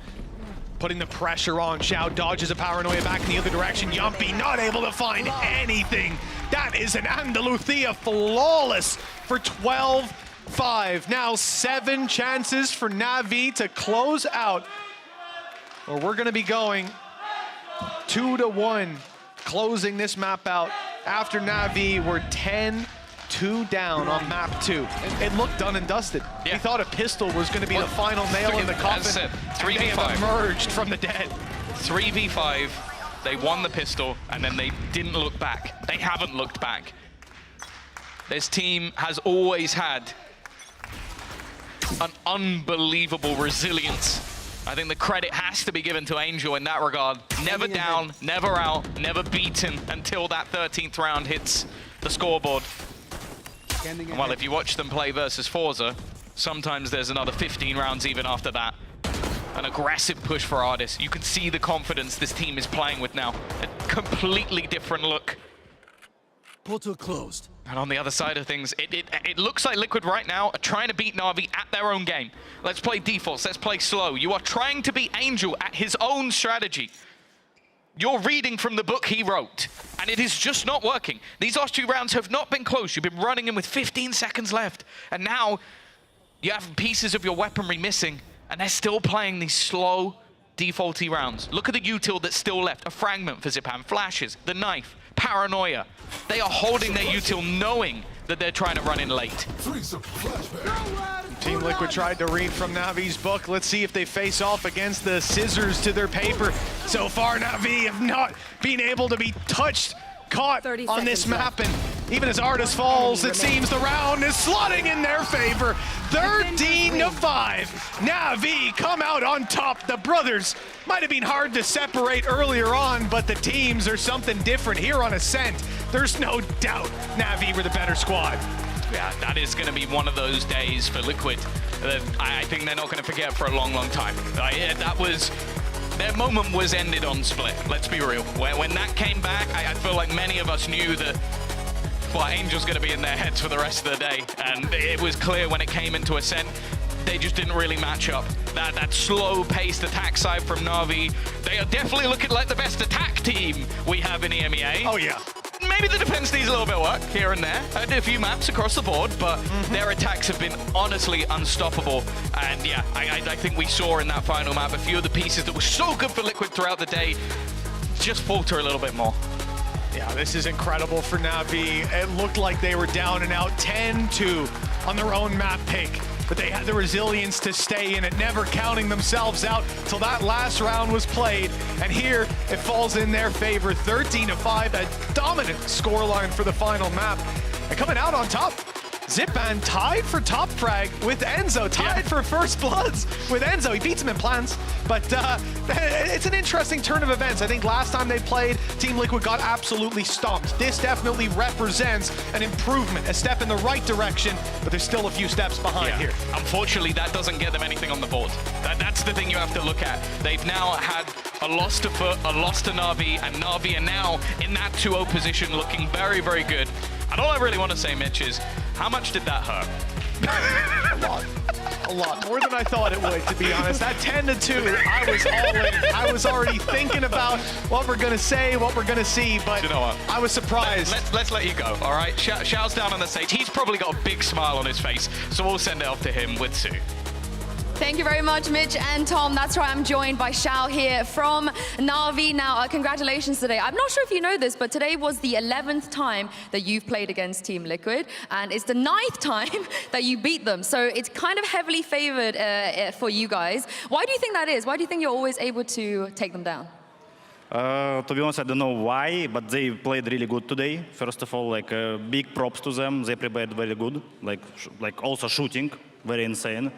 putting the pressure on. Xiao dodges a paranoia back in the other direction. Yumpy not able to find anything. That is an Andaluthia flawless for 12-5. Now 7 chances for Na'Vi to close out. Or we're gonna be going 2-1, closing this map out after Na'Vi were 10-2 down on map 2. It looked done and dusted. Yeah. We thought a pistol was going to be the final nail in the coffin. 3v5. They have emerged from the dead. 3v5. They won the pistol, and then they didn't look back. They haven't looked back. This team has always had an unbelievable resilience I think the credit has to be given to Angel in that regard. Never down, never out, never beaten until that 13th round hits the scoreboard. And well, if you watch them play versus Forza, sometimes there's another 15 rounds even after that. An aggressive push for Ardis. You can see the confidence this team is playing with now. A completely different look. Portal closed. And on the other side of things, it looks like Liquid right now are trying to beat Na'Vi at their own game. Let's play defaults, let's play slow. You are trying to beat Angel at his own strategy. You're reading from the book he wrote, and it is just not working. These last 2 rounds have not been close. You've been running in with 15 seconds left, and now you have pieces of your weaponry missing, and they're still playing these slow, defaulty rounds. Look at the util that's still left. A fragment for Zipan, flashes, the knife, paranoia. They are holding their util knowing that they're trying to run in late. Team Liquid tried to read from Navi's book. Let's see if they face off against the scissors to their paper. So far, Na'Vi have not been able to be caught on this map. And even as Ardis falls, it seems the round is slotting in their favor. 13-5. Na'Vi come out on top. The brothers might have been hard to separate earlier on, but the teams are something different here on Ascent. There's no doubt Na'Vi were the better squad. Yeah, that is going to be one of those days for Liquid that I think they're not going to forget for a long, long time. That was... Their moment was ended on Split, let's be real. When that came back, I feel like many of us knew that, well, Angel's going to be in their heads for the rest of the day. And it was clear when it came into Ascent, they just didn't really match up. That slow-paced attack side from Na'Vi, they are definitely looking like the best attack team we have in EMEA. Oh, yeah. Maybe the defense needs a little bit of work here and there. I did a few maps across the board, but their attacks have been honestly unstoppable. And yeah, I think we saw in that final map a few of the pieces that were so good for Liquid throughout the day just falter a little bit more. Yeah, this is incredible for Na'Vi. It looked like they were down and out 10-2 on their own map pick, but they had the resilience to stay in it, never counting themselves out till that last round was played. And here, it falls in their favor, 13-5, a dominant scoreline for the final map. And coming out on top, Zipan tied for top frag with Enzo, tied for first bloods with Enzo. He beats him in plans, but it's an interesting turn of events. I think last time they played, Team Liquid got absolutely stomped. This definitely represents an improvement, a step in the right direction, but there's still a few steps behind here. Unfortunately, that doesn't get them anything on the board. That's the thing you have to look at. They've now had a loss to Foot, a loss to Na'Vi, and Na'Vi are now in that 2-0 position looking very, very good. And all I really want to say, Mitch, is how much did that hurt? A lot. More than I thought it would, to be honest. That 10-2, I was all in. I was already thinking about what we're going to say, what we're going to see, but you know what? I was surprised. Let's let you go, all right? Xiao's down on the stage. He's probably got a big smile on his face, so we'll send it off to him with Sue. Thank you very much, Mitch and Tom. That's right, I'm joined by Xiao here from Na'Vi. Now, congratulations today. I'm not sure if you know this, but today was the 11th time that you've played against Team Liquid, and it's the 9th time that you beat them. So it's kind of heavily favored for you guys. Why do you think that is? Why do you think you're always able to take them down? To be honest, I don't know why, but they played really good today. First of all, like big props to them. They prepared very good, like also shooting, very insane.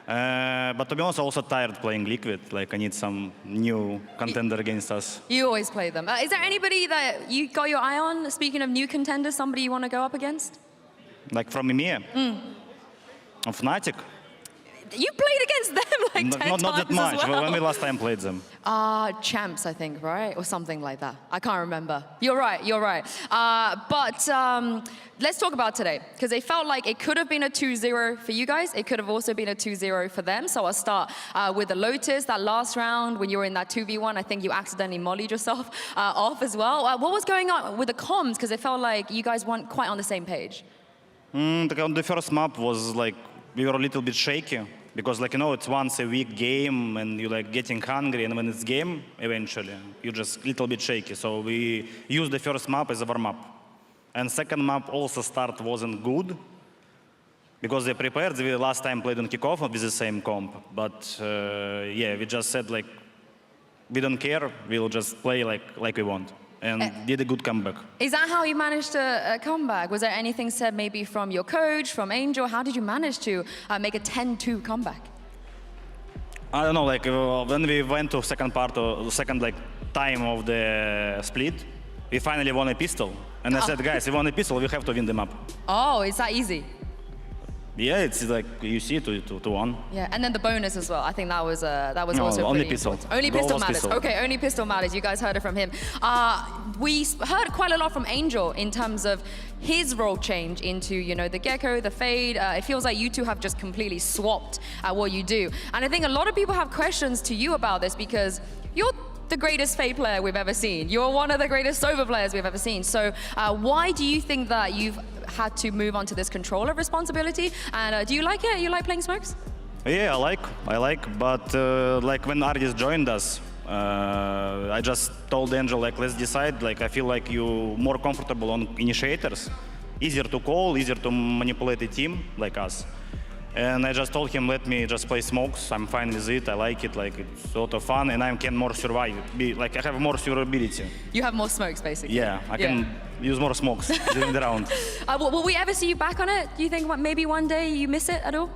But to be honest, I'm also tired playing Liquid. Like, I need some new contender against us. You always play them. Is there anybody that you got your eye on? Speaking of new contenders, somebody you want to go up against? Like from EMEA? Of Fnatic? You played against them like 10 times Not that much. as well. When we last time played them? Champs, I think, right? Or something like that. I can't remember. You're right, you're right. But let's talk about today, because it felt like it could have been a 2-0 for you guys. It could have also been a 2-0 for them. So I'll start with the Lotus, that last round when you were in that 2v1. I think you accidentally mollied yourself off as well. What was going on with the comms? Because it felt like you guys weren't quite on the same page. The first map was like, we were a little bit shaky. Because, like, you know, it's once a week game, and you're like getting hungry, and when it's game, eventually, you're just a little bit shaky. So we used the first map as a warm-up. And second map also start wasn't good, because they prepared. We last time played on kickoff with the same comp. But, yeah, we just said, like, we don't care, we'll just play like we want. And did a good comeback. Is that how you managed to come back? Was there anything said maybe from your coach, from Angel? How did you manage to make a 10-2 comeback? I don't know, like when we went to second part or second like time of the split, we finally won a pistol. And I said, guys, we won a pistol, we have to win the map. Oh, it's that easy. Yeah, it's like you see to 1. Yeah, and then the bonus as well. I think that was No, also only pretty pistol. important. Only Goal pistol was matters. pistol. Okay, only pistol matters. You guys heard it from him. We heard quite a lot from Angel in terms of his role change into, you know, the Gecko, the Fade. It feels like you two have just completely swapped at what you do. And I think a lot of people have questions to you about this because you're the greatest Fade player we've ever seen. You're one of the greatest Sova players we've ever seen. So why do you think that you've had to move on to this controller responsibility? And do you like it? You like playing smokes? Yeah, I like, but like when Ardis joined us, I just told Angel, like, let's decide, like, I feel like you more comfortable on initiators, easier to call, easier to manipulate a team like us. And I just told him, let me just play smokes, I'm fine with it, I like it, like, it's sort of fun, and I can more survive, like, I have more survivability. You have more smokes, basically. Yeah, I can use more smokes during the round. Will we ever see you back on it? Do you think maybe one day you miss it at all?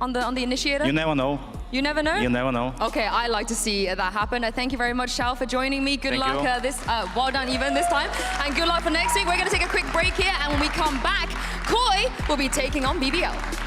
On the initiator? You never know. You never know? You never know. Okay, I like to see that happen. Thank you very much, Shao, for joining me. Good luck well done even this time. And good luck for next week. We're going to take a quick break here, and when we come back, Koi will be taking on BBL.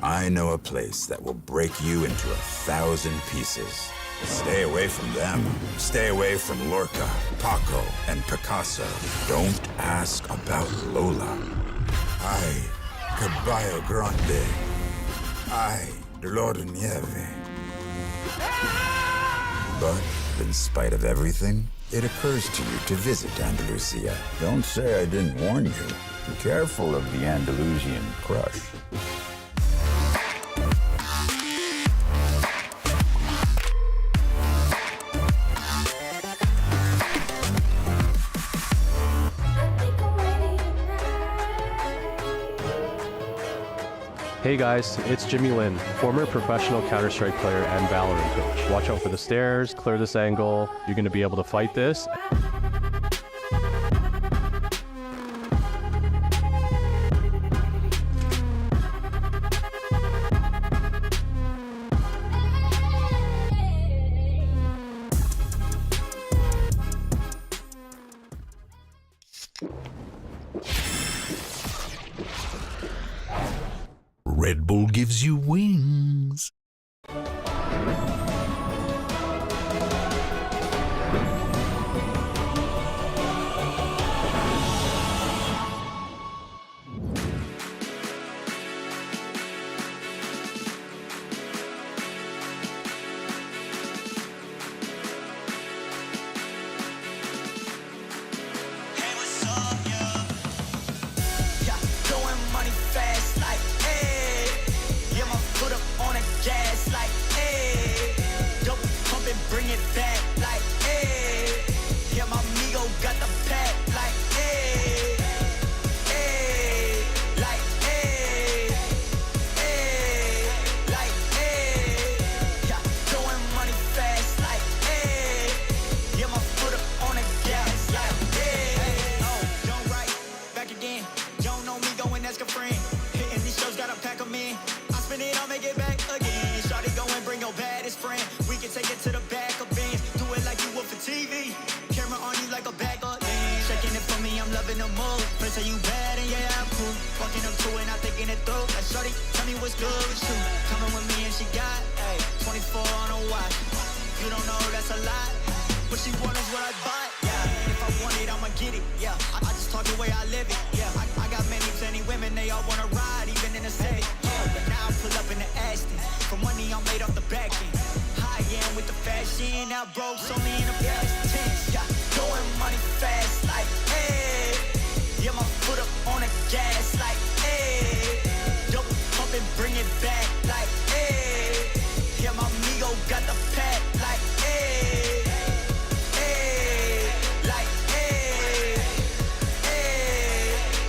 I know a place that will break you into 1,000 pieces. Stay away from them. Stay away from Lorca, Paco, and Picasso. Don't ask about Lola. Ay, Caballo Grande. Ay, Dolor de Nieve. But in spite of everything, it occurs to you to visit Andalusia. Don't say I didn't warn you. Be careful of the Andalusian crush. Hey guys, it's Jimmy Lin, former professional Counter-Strike player and VALORANT coach. Watch out for the stairs, clear this angle. You're going to be able to fight this. Red Bull gives you wings.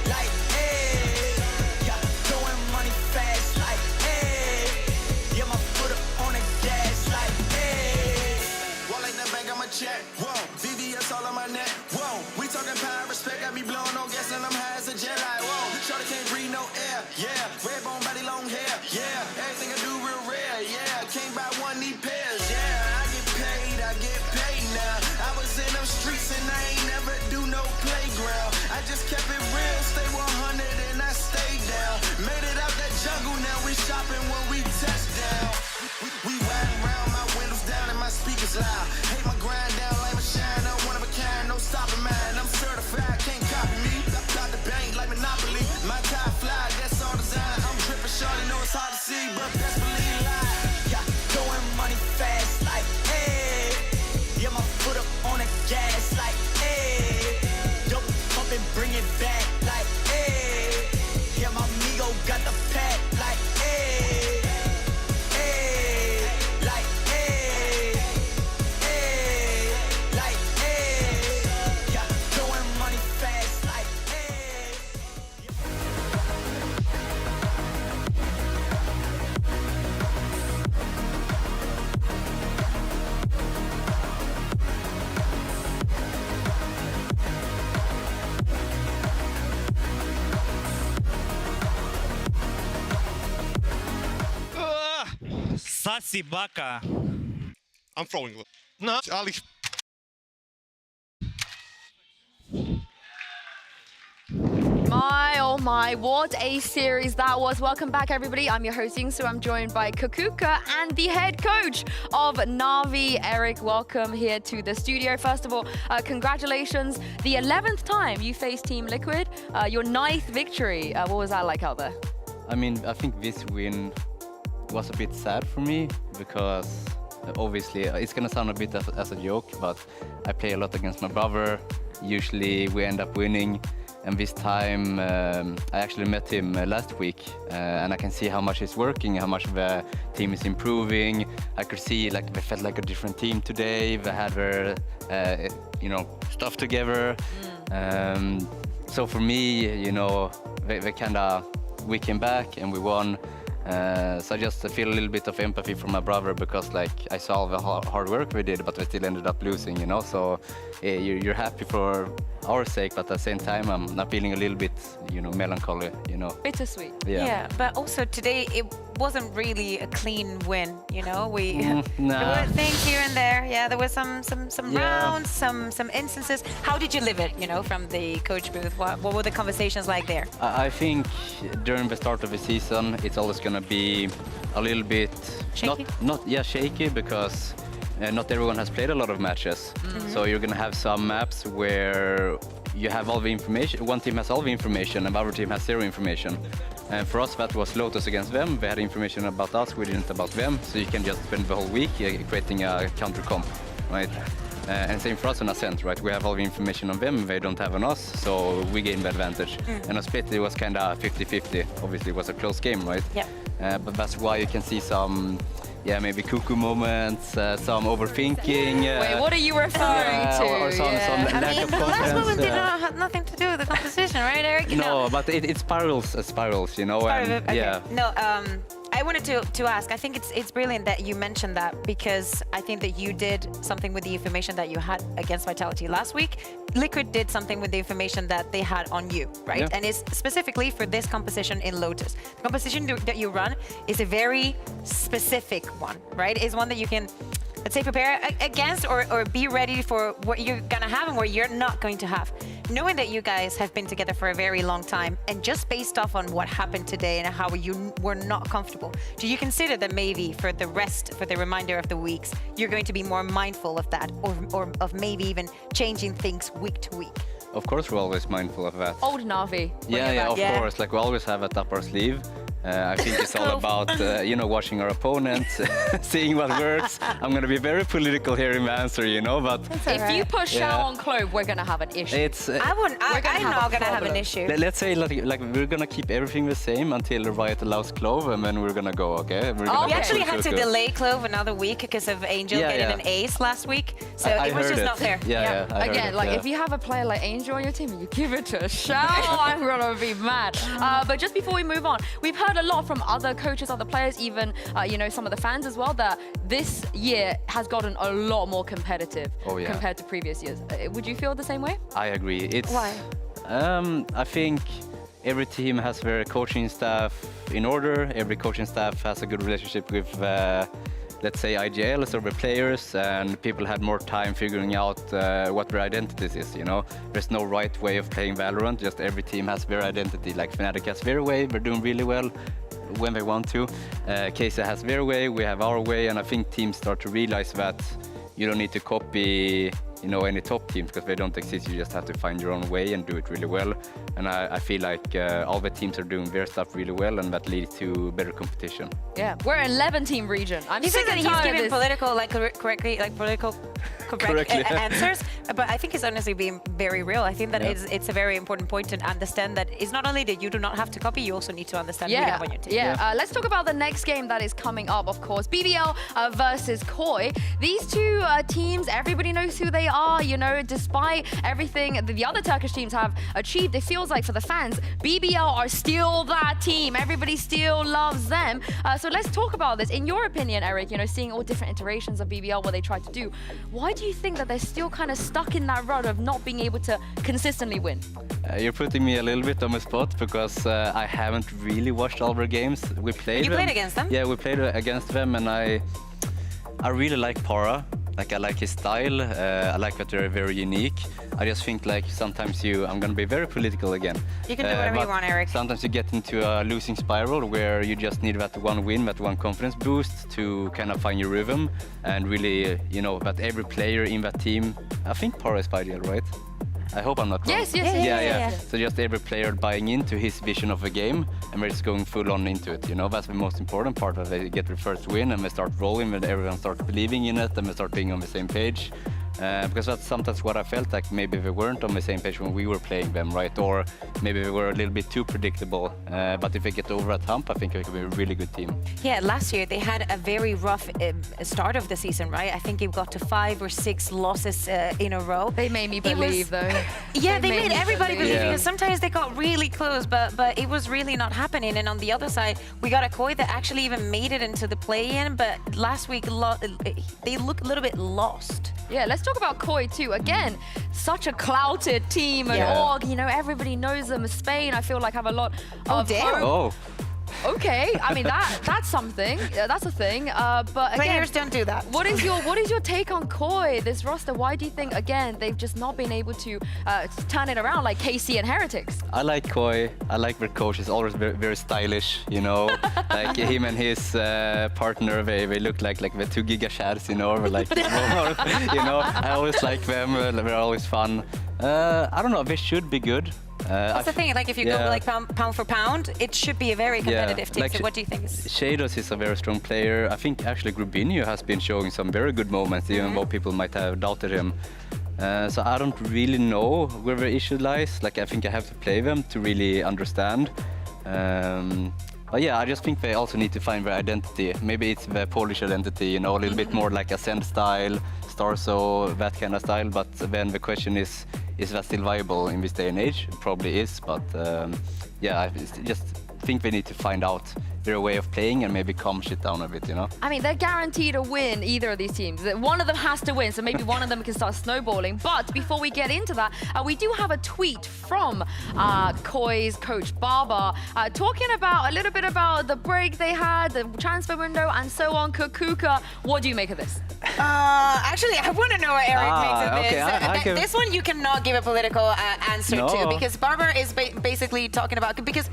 Like money pairs, yeah. I get paid now. I was in them streets and I ain't never do no playground. I just kept it real, stay 100 and I stayed down. Made it out that jungle, now we shopping when we touch down. We riding around, my windows down and my speakers loud. Hate my grind down like my shine, I'm one of a kind, no stopping mine. I'm certified, can't copy me. Got the bank like Monopoly. My tie fly, that's all design. I'm dripping shorty, know it's hard to see, but best believe live. Yeah, throwing money fast like, hey. Yeah, my foot up on the gas like, hey. Dope pump and bring it back like, hey. Yeah, my amigo got the pack like, hey. Hey, like, hey. Hey, like, hey. Yeah, throwing money fast like, hey. Sassy baka. I'm throwing. No, Ali. My, oh my, what a series that was. Welcome back, everybody. I'm your host, Yingsu. I'm joined by Kukuka and the head coach of Na'Vi, Eric. Welcome here to the studio. First of all, congratulations. The 11th time you faced Team Liquid, your 9th victory. What was that like out there? I mean, I think this win was a bit sad for me because obviously it's gonna sound a bit as a joke, but I play a lot against my brother. Usually we end up winning. And this time, I actually met him last week, and I can see how much he's working, how much the team is improving. I could see like they felt like a different team today. They had their, stuff together. So for me, we came back and we won. So I just feel a little bit of empathy for my brother because like I saw all the hard work we did, but we still ended up losing, So you're happy for our sake, but at the same time I'm feeling a little bit, melancholy, Bittersweet. Yeah, but also today it wasn't really a clean win, We there were things here and there. Yeah, there were some rounds, some instances. How did you live it, from the coach booth? What were the conversations like there? I think during the start of the season, it's always gonna be a little bit shaky. Shaky because not everyone has played a lot of matches. So you're gonna have some maps where you have all the information. One team has all the information, and the other team has zero information. And for us, that was Lotus against them. They had information about us, we didn't about them. So you can just spend the whole week creating a counter comp, right? And same for us on Ascent, right? We have all the information on them, they don't have on us, so we gain the advantage. And on Split, it was kind of 50-50. Obviously, it was a close game, right? Yeah. But that's why you can see some, maybe cuckoo moments, some overthinking. Wait, what are you referring to? Or some lack of The last confidence. moment did not have nothing to do with the composition, right, Eric? No, but it spirals, and, yeah. No, I wanted to ask, I think it's brilliant that you mentioned that because I think that you did something with the information that you had against Vitality last week. Liquid did something with the information that they had on you, right? Yeah. And it's specifically for this composition in Lotus. The composition that you run is a very specific one, right? It's one that you can, let's say, prepare against or be ready for what you're gonna have and what you're not going to have. Knowing that you guys have been together for a very long time and just based off on what happened today and how you were not comfortable, do you consider that maybe for the remainder of the weeks, you're going to be more mindful of that or of maybe even changing things week to week? Of course, we're always mindful of that. Old Na'Vi. Of course. Like we always have it up our sleeve. I think it's all about, watching our opponents, seeing what works. I'm going to be very political here in the answer, but... If you push Shao on Clove, we're going to have an issue. I'm not going to have an issue. Let's say like we're going to keep everything the same until Riot allows Clove, and then we're going to go, okay? We actually had to delay Clove another week because of Angel getting an ace last week. So it was just not fair. Again, if you have a player like Angel on your team, you give it to Shao, I'm going to be mad. But just before we move on, we've heard a lot from other coaches, other players, even some of the fans as well, that this year has gotten a lot more competitive compared to previous years. Would you feel the same way? I agree. Why? I think every team has their coaching staff in order. Every coaching staff has a good relationship with let's say, IGLs over players, and people had more time figuring out what their identities is, you know? There's no right way of playing Valorant, just every team has their identity. Like Fnatic has their way, they're doing really well when they want to. KC has their way, we have our way, and I think teams start to realize that you don't need to copy, you know, any top teams because they don't exist. You just have to find your own way and do it really well. And I feel like all the teams are doing their stuff really well, and that leads to better competition. Yeah, we're an 11-team region. I'm He sick said that and he's tired of giving this. political, like correctly, like political correct answers, but I think it's honestly being very real. I think that it's a very important point to understand that it's not only that you do not have to copy, you also need to understand who you have on your team. Let's talk about the next game that is coming up, of course. BBL versus Koi. These two teams, everybody knows who they are, you know, despite everything the other Turkish teams have achieved, it feels like for the fans, BBL are still that team. Everybody still loves them. So let's talk about this. In your opinion, Eric, you know, seeing all different iterations of BBL, what they try to do, why do you think that they're still kind of stuck in that rut of not being able to consistently win? You're putting me a little bit on the spot because I haven't really watched all their games. We played You played against them? Yeah, we played against them, and I really like Para. Like, I like his style. I like that they're very unique. I just think like sometimes I'm gonna be very political again. You can do whatever you want, Eric. Sometimes you get into a losing spiral where you just need that one win, that one confidence boost to kind of find your rhythm and really, you know, that every player in that team, I think Para is ideal, right? I hope I'm not wrong. Yes. Yeah. So just every player buying into his vision of a game and they're just going full on into it. You know, that's the most important part, that they get their first win and they start rolling, when everyone starts believing in it and they start being on the same page. Because that's sometimes what I felt like maybe they weren't on the same page when we were playing them, right? Or maybe they were a little bit too predictable. But if they get over that hump, I think they could be a really good team. Yeah, last year they had a very rough start of the season, right? I think it got to 5 or 6 losses in a row. They made me believe, though. Yeah, they made everybody believe Yeah. because sometimes they got really close, but it was really not happening. And on the other side, we got a Koi that actually even made it into the play-in, but last week they look a little bit lost. Yeah, let's talk about Koi too. Again, such a clouted team and org. You know, everybody knows them. Spain, I feel like, have a lot of... Oh. Okay, I mean that's something. That's a thing. But again, Players don't do that. What is your take on Koi? This roster? Why do you think again they've just not been able to turn it around like KC and Heretics? I like Koi. I like their coach. He's always very, very stylish, you know. Like him and his partner, they look like the 2 giga shads, you know. Or like, you know. I always like them. They're always fun. I don't know. They should be good. That's the thing, like if you go like pound for pound, it should be a very competitive team. Like so what do you think? Shadows is a very strong player. I think actually Grubinho has been showing some very good moments, even though people might have doubted him. So I don't really know where the issue lies. Like I think I have to play them to really understand. But yeah, I just think they also need to find their identity. Maybe it's the Polish identity, you know, a little bit more like Ascend style, Starso, that kind of style. But then the question is that still viable in this day and age? It probably is, but yeah, I just think they need to find out their way of playing and maybe calm shit down a bit, you know? I mean, they're guaranteed to win, either of these teams. One of them has to win, so maybe one of them can start snowballing. But before we get into that, we do have a tweet from Koi's coach, Baba, talking about a little bit about the break they had, the transfer window, and so on. Kukuka, what do you make of this? Actually, I want to know what Eric makes of this. Okay, this one you cannot give a political answer to, No. because Barber is basically talking about, because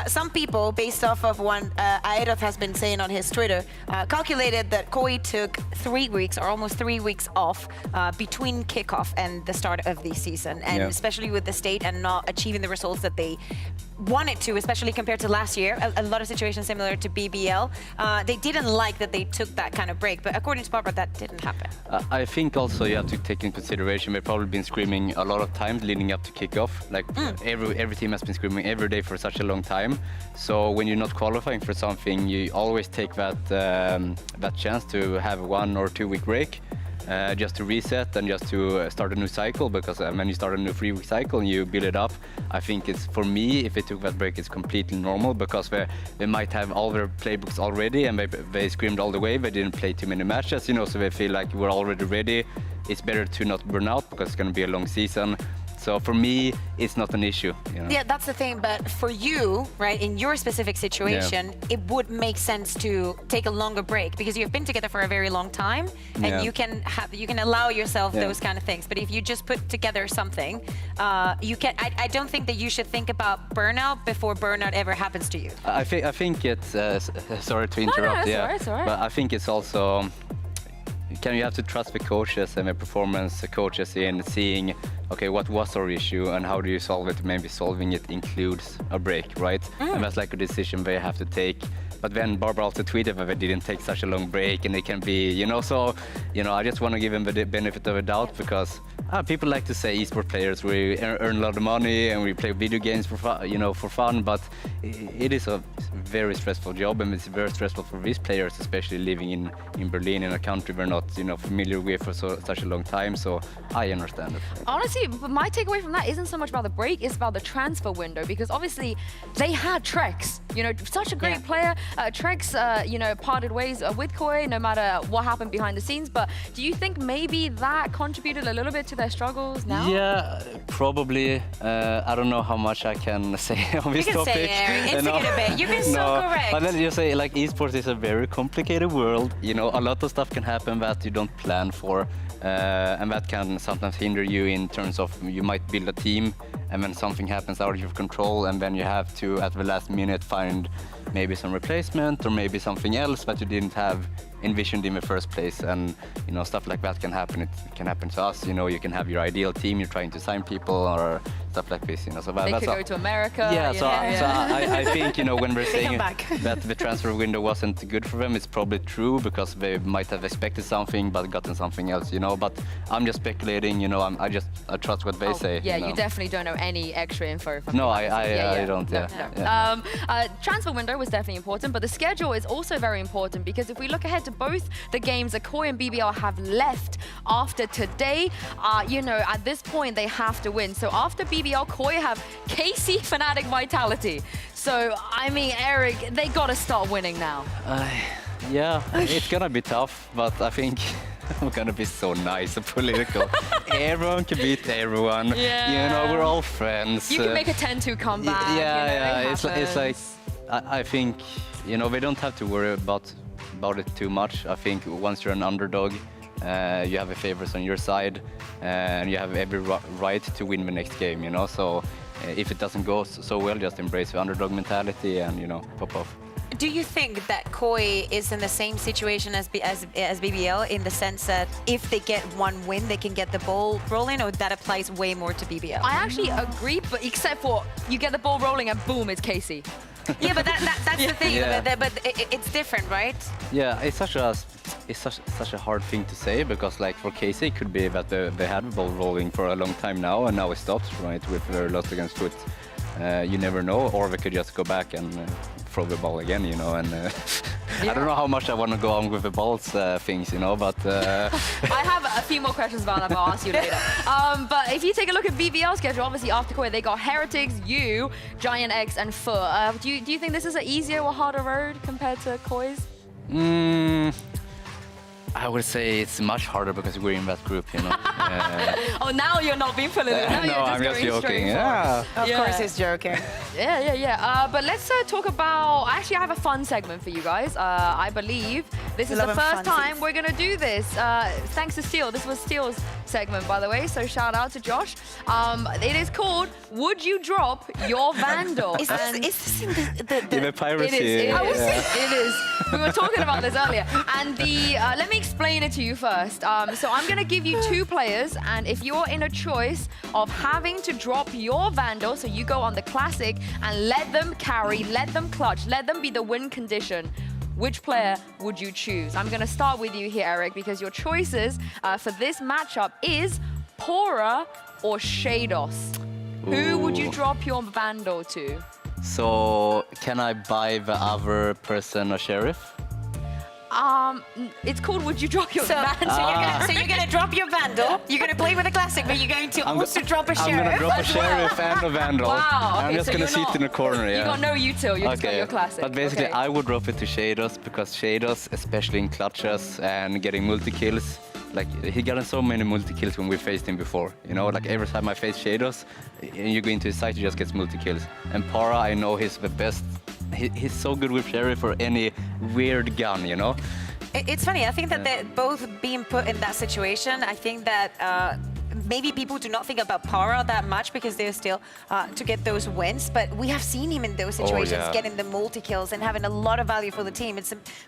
some people, based off of one Aedoth has been saying on his Twitter, calculated that Koi took 3 weeks or almost 3 weeks off between kickoff and the start of the season, and especially with the state and not achieving the results that they wanted to, especially compared to last year. A lot of situations similar to BBL. They didn't like that they took that kind of break, but according to Barber, that didn't happen. I think also you have to take in consideration they've probably been screaming a lot of times leading up to kickoff. Like every team has been screaming every day for such a long time. So when you're not qualifying for something, you always take that chance to have 1 or 2 week break. Just to reset and just to start a new cycle, because when you start a new 3 week cycle and you build it up, I think it's, for me, if they took that break, it's completely normal, because they might have all their playbooks already and they screamed all the way, they didn't play too many matches, you know, so they feel like we're already ready. It's better to not burn out because it's going to be a long season. So for me, it's not an issue. You know? Yeah, that's the thing. But for you, right, in your specific situation, it would make sense to take a longer break because you've been together for a very long time, and you can allow yourself those kind of things. But if you just put together something, you can. I don't think that you should think about burnout before burnout ever happens to you. I think it's sorry to interrupt. It's all right. But I think it's also. You have to trust the coaches and the performance coaches in seeing, okay, what was our issue and how do you solve it? Maybe solving it includes a break, right? And that's like a decision they have to take. But then Barbara also tweeted that they didn't take such a long break, and it can be, so, I just want to give them the benefit of the doubt because people like to say esports players, we earn a lot of money and we play video games for fun, but it is a very stressful job, and it's very stressful for these players, especially living in Berlin, in a country we're not, familiar with for such a long time. So I understand it. Honestly, my takeaway from that isn't so much about the break, it's about the transfer window, because obviously they had Trex, such a great player. Trex, parted ways with Koi, no matter what happened behind the scenes. But do you think maybe that contributed a little bit to their struggles now? Yeah, probably. I don't know how much I can say on this topic. You can say, instigate a bit. You've been so correct. But then you say, like, esports is a very complicated world. A lot of stuff can happen that you don't plan for. And that can sometimes hinder you in terms of you might build a team and then something happens out of your control, and then you have to, at the last minute, find maybe some replacement or maybe something else that you didn't have envisioned in the first place. And stuff like that can happen. It can happen to us. You can have your ideal team, you're trying to sign people or stuff like this. So they could go to America. Yeah, so I think when we're saying that the transfer window wasn't good for them, it's probably true because they might have expected something but gotten something else. But I'm just speculating. I trust what they say. Yeah, you definitely don't know any extra info. No, I don't. Transfer window was definitely important, but the schedule is also very important because if we look ahead to both the games that Koi and BBL have left after today, at this point they have to win. So after BBL, Koi have KC, Fnatic, Vitality. So, I mean, Eric, they gotta start winning now. Yeah, it's gonna be tough, but I think I'm gonna be so nice and political. Everyone can beat everyone. Yeah. We're all friends. You can make a 10-2 comeback. It's like I think they don't have to worry about it too much. I think once you're an underdog, you have a favorites on your side, and you have every right to win the next game. So if it doesn't go so well, just embrace the underdog mentality and pop off. Do you think that Koi is in the same situation as BBL in the sense that if they get one win, they can get the ball rolling, or that applies way more to BBL? I actually agree, but except for you get the ball rolling and boom, it's KC. Yeah, but that's the thing. Yeah. But it's different, right? Yeah, it's such a hard thing to say because, like, for KC, it could be that they had the ball rolling for a long time now, and now it stops, right, with their loss against Foot. You never know, or they could just go back and throw the ball again, and I don't know how much I want to go on with the balls things, but... I have a few more questions about that, but I'll ask you later. But if you take a look at BBL's schedule, obviously after Koi, they got Heretics, you, Giant X, and Foot. Do you think this is an easier or harder road compared to Koi's? I would say it's much harder because we're in that group, Oh, now you're not being political. No, I'm just joking. Yeah. Of course he's joking. Yeah. But let's talk about... Actually, I have a fun segment for you guys. I believe this is the first time we're going to do this. Thanks to Steel. This was Steel's segment, by the way, so shout out to Josh. It is called Would You Drop Your Vandal? Is this in the piracy? It is. We were talking about this earlier. And let me explain it to you first. So I'm going to give you two players, and if you're in a choice of having to drop your Vandal, so you go on the Classic and let them carry, let them clutch, let them be the win condition, which player would you choose? I'm going to start with you here, Eric, because your choices for this matchup is Pora or Shados. Who would you drop your Vandal to? So, can I buy the other person a sheriff? It's called Would You Drop Your Vandal? So you're gonna drop your Vandal, you're gonna play with a Classic, but you're going to also drop a Sheriff. I'm gonna drop a Sheriff and a Vandal. Wow. I'm just gonna sit in the corner, You got no util, you just got your Classic. But basically, I would drop it to Shados because Shados, especially in clutches and getting multi-kills, like he gotten so many multi-kills when we faced him before. You know, like every time I face Shadows, and you go into his site, he just gets multi-kills. And Para, I know he's the best. He's so good with Sherry for any weird gun, you know? It's funny, I think that they're both being put in that situation. I think that maybe people do not think about Para that much because they're still to get those wins, but we have seen him in those situations, getting the multi-kills and having a lot of value for the team.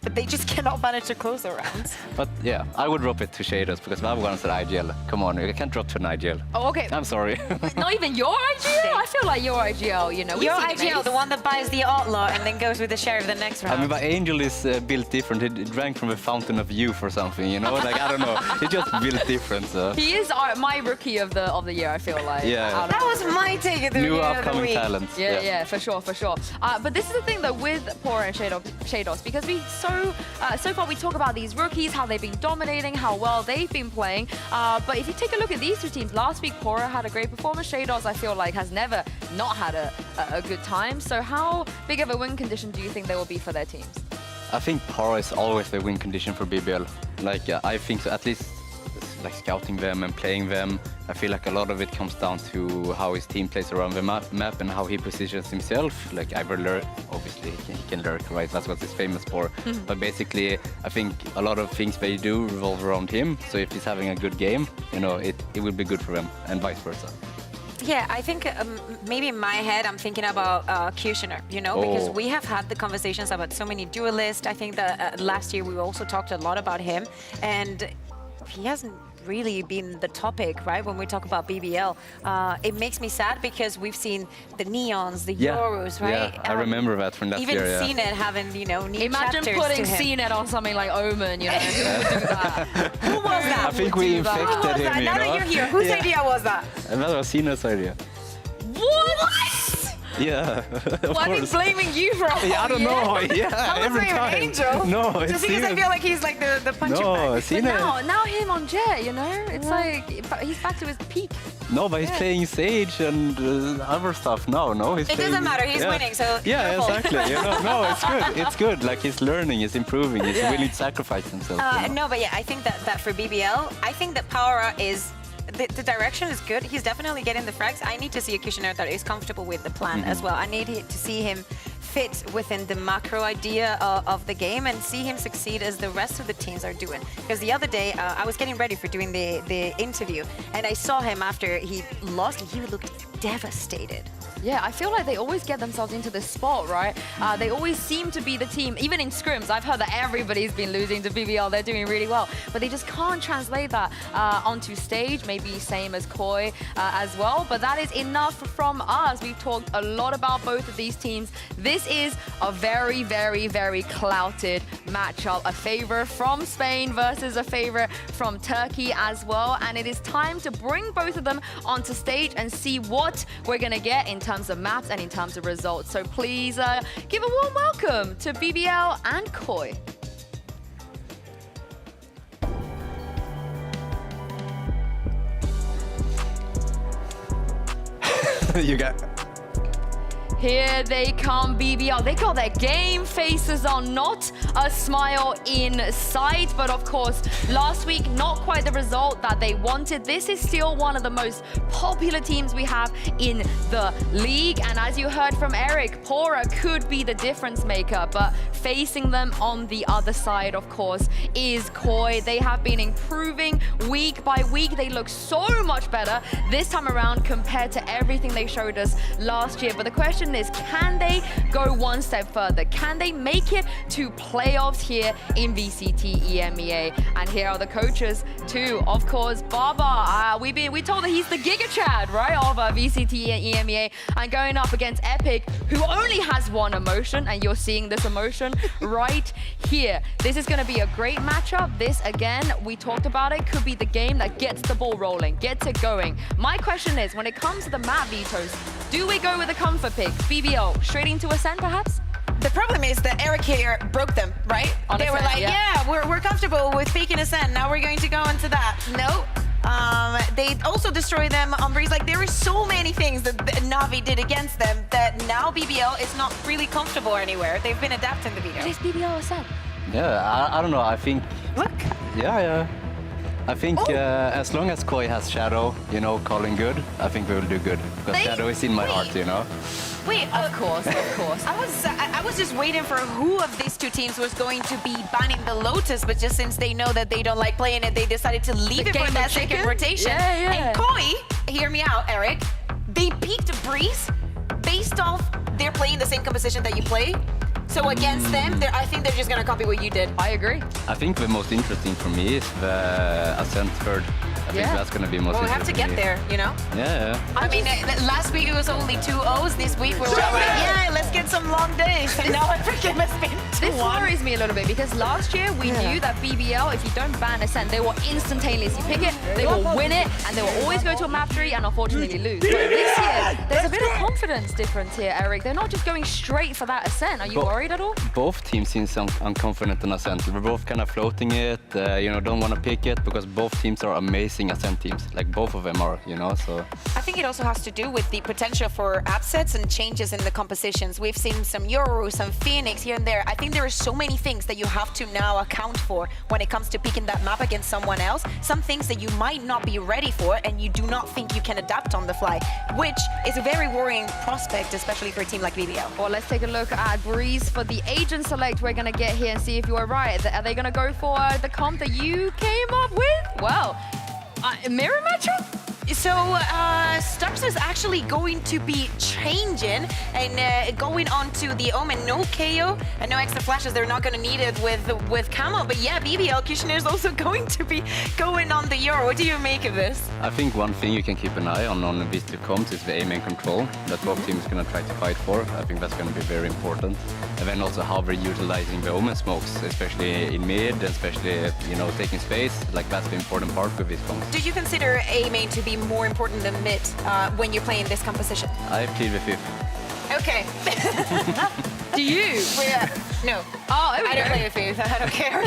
But they just cannot manage to close the rounds. But yeah, I would drop it to Shadows because the other one's at IGL. Come on, you can't drop to an IGL. Oh, okay. I'm sorry. Not even your IGL? I feel like your IGL, you know. Your IGL, the one that buys the outlaw and then goes with the sheriff the next round. I mean, but Angel is built different. He drank from a fountain of youth or something, you know? Like, I don't know. He just built different, so. He is my rookie of the year, I feel like. Yeah. That was my take of the New beginning of the upcoming week. talents. Yeah, for sure. But this is the thing though with Pora and Shadows, because we so far we talk about these rookies, how they've been dominating, how well they've been playing. But if you take a look at these two teams, last week Pora had a great performance. Shadows, I feel like, has never not had a good time. So how big of a win condition do you think there will be for their teams? I think Para is always the win condition for BBL. Like, I think so, at least like scouting them and playing them. I feel like a lot of it comes down to how his team plays around the map and how he positions himself. Like Rivalry, obviously he can lurk, right? That's what he's famous for. But basically, I think a lot of things they do revolve around him. So if he's having a good game, you know, it will be good for them, and vice versa. Yeah, I think maybe in my head I'm thinking about Kushner, you know, because we have had the conversations about so many duelists. I think that last year we also talked a lot about him, and he hasn't really been the topic, right, when we talk about BBL. It makes me sad because we've seen the Neons, the Euros, right? Yeah, I remember that from last year, Even CNET having, you know, new Imagine chapters putting to him. CNET on something like Omen, you know, who would do that? Who was that? I think we infected him, you Now know? that you're here, whose idea was that? And that was Sina's idea. What? Yeah, of Well, I think course. blaming you for all Yeah, I don't know. Yeah, That every wasn't time. even Angel. No, it's Just because I Sina. feel like he's like the punching No, bag. Sina. Now him on Jet, you know? It's like, he's back to his peak. No, but he's playing Sage and other stuff now. No, he's It playing, doesn't matter, he's winning, so yeah, careful. exactly. You know, no, it's good. It's good. Like he's learning, he's improving, he's willing to sacrifice himself. You know? No, but yeah, I think that for BBL, I think that Power is. The direction is good. He's definitely getting the frags. I need to see a Kushner that is comfortable with the plan as well. I need to see him fit within the macro idea of the game and see him succeed as the rest of the teams are doing. Because the other day, I was getting ready for doing the interview, and I saw him after he lost, and he looked devastated. Yeah, I feel like they always get themselves into this spot, right? They always seem to be the team, even in scrims. I've heard that everybody's been losing to BBL. They're doing really well, but they just can't translate that onto stage. Maybe same as Koi as well, but that is enough from us. We've talked a lot about both of these teams. This is a very, very, very clouted matchup. A favor from Spain versus a favor from Turkey as well, and it is time to bring both of them onto stage and see what we're gonna get in terms of maps and in terms of results. So please give a warm welcome to BBL and Koi. You got. Here they come, BBL. They got their game faces on, not a smile in sight. But of course, last week, not quite the result that they wanted. This is still one of the most popular teams we have in the league. And as you heard from Eric, Pora could be the difference maker. But facing them on the other side, of course, is Koi. They have been improving week by week. They look so much better this time around compared to everything they showed us last year. But the question is, can they go one step further? Can they make it to playoffs here in VCT EMEA? And here are the coaches too. Of course, Baba. We told that he's the Giga Chad, right, of VCT EMEA, and going up against Epic, who only has one emotion, and you're seeing this emotion right here. This is going to be a great matchup. This, again, we talked about it, could be the game that gets the ball rolling, gets it going. My question is, when it comes to the map vetoes, do we go with a comfort pick? BBL, straight into Ascent, perhaps? The problem is that Eric here broke them, right? On they were Ascent, like, yeah. we're comfortable with peeking Ascent. Now we're going to go into that. No. They also destroy them on Breeze. Like, there are so many things that Na'Vi did against them that now BBL is not really comfortable anywhere. They've been adapting the veto. What is BBL Ascent? Yeah, I don't know. I think. Look. Yeah. I think as long as Koi has Shadow, you know, calling good, I think we will do good. Because Shadow is in my heart, you know. Wait, of course. I was just waiting for who of these two teams was going to be banning the Lotus, but just since they know that they don't like playing it, they decided to leave it for that second rotation. And Koi, hear me out, Eric, they peaked Breeze based off they're playing the same composition that you play. So against them, I think they're just gonna copy what you did. I agree. I think the most interesting for me is the Ascent third. I think that's gonna be most Well, we have to interesting. get there, you know? Yeah. I mean, last week it was only 2 O's. This week we're like, yeah, let's get some long days. And now everything has been 2-1. This worries me a little bit because last year we knew that BBL, if you don't ban Ascent, they will instantaneously pick it, they will win it, and they will always go to a map 3 and unfortunately lose. But this year, there's a bit of confidence difference here, Eric. They're not just going straight for that Ascent. Are you worried at all? Both teams seem unconfident on Ascent. We're both kind of floating it, you know, don't want to pick it because both teams are amazing Ascent teams. Like both of them are, you know, so. I think it also has to do with the potential for upsets and changes in the compositions. We've seen some Yoru, some Phoenix here and there. I think there are so many things that you have to now account for when it comes to picking that map against someone else. Some things that you might not be ready for and you do not think you can adapt on the fly, which is a very worrying prospect, especially for a team like BBL. Well, let's take a look at Breeze for the agent select we're going to get here and see if you were right. Are they going to go for the comp that you came up with? Well, mirror matchup? So Stux is actually going to be changing and going on to the Omen. No KO and no extra flashes. They're not going to need it with Camo. But yeah, BBL Kushner is also going to be going on the Euro. What do you make of this? I think one thing you can keep an eye on these two comps is the aim and control that both teams are going to try to fight for. I think that's going to be very important. And then also how they're utilizing the Omen smokes, especially in mid, especially, you know, taking space. Like that's the important part with these comps. Do you consider A main to be more important than mid when you're playing this composition? I plead the fifth. Okay. Do you? No. Oh, I don't play the fifth. I don't care.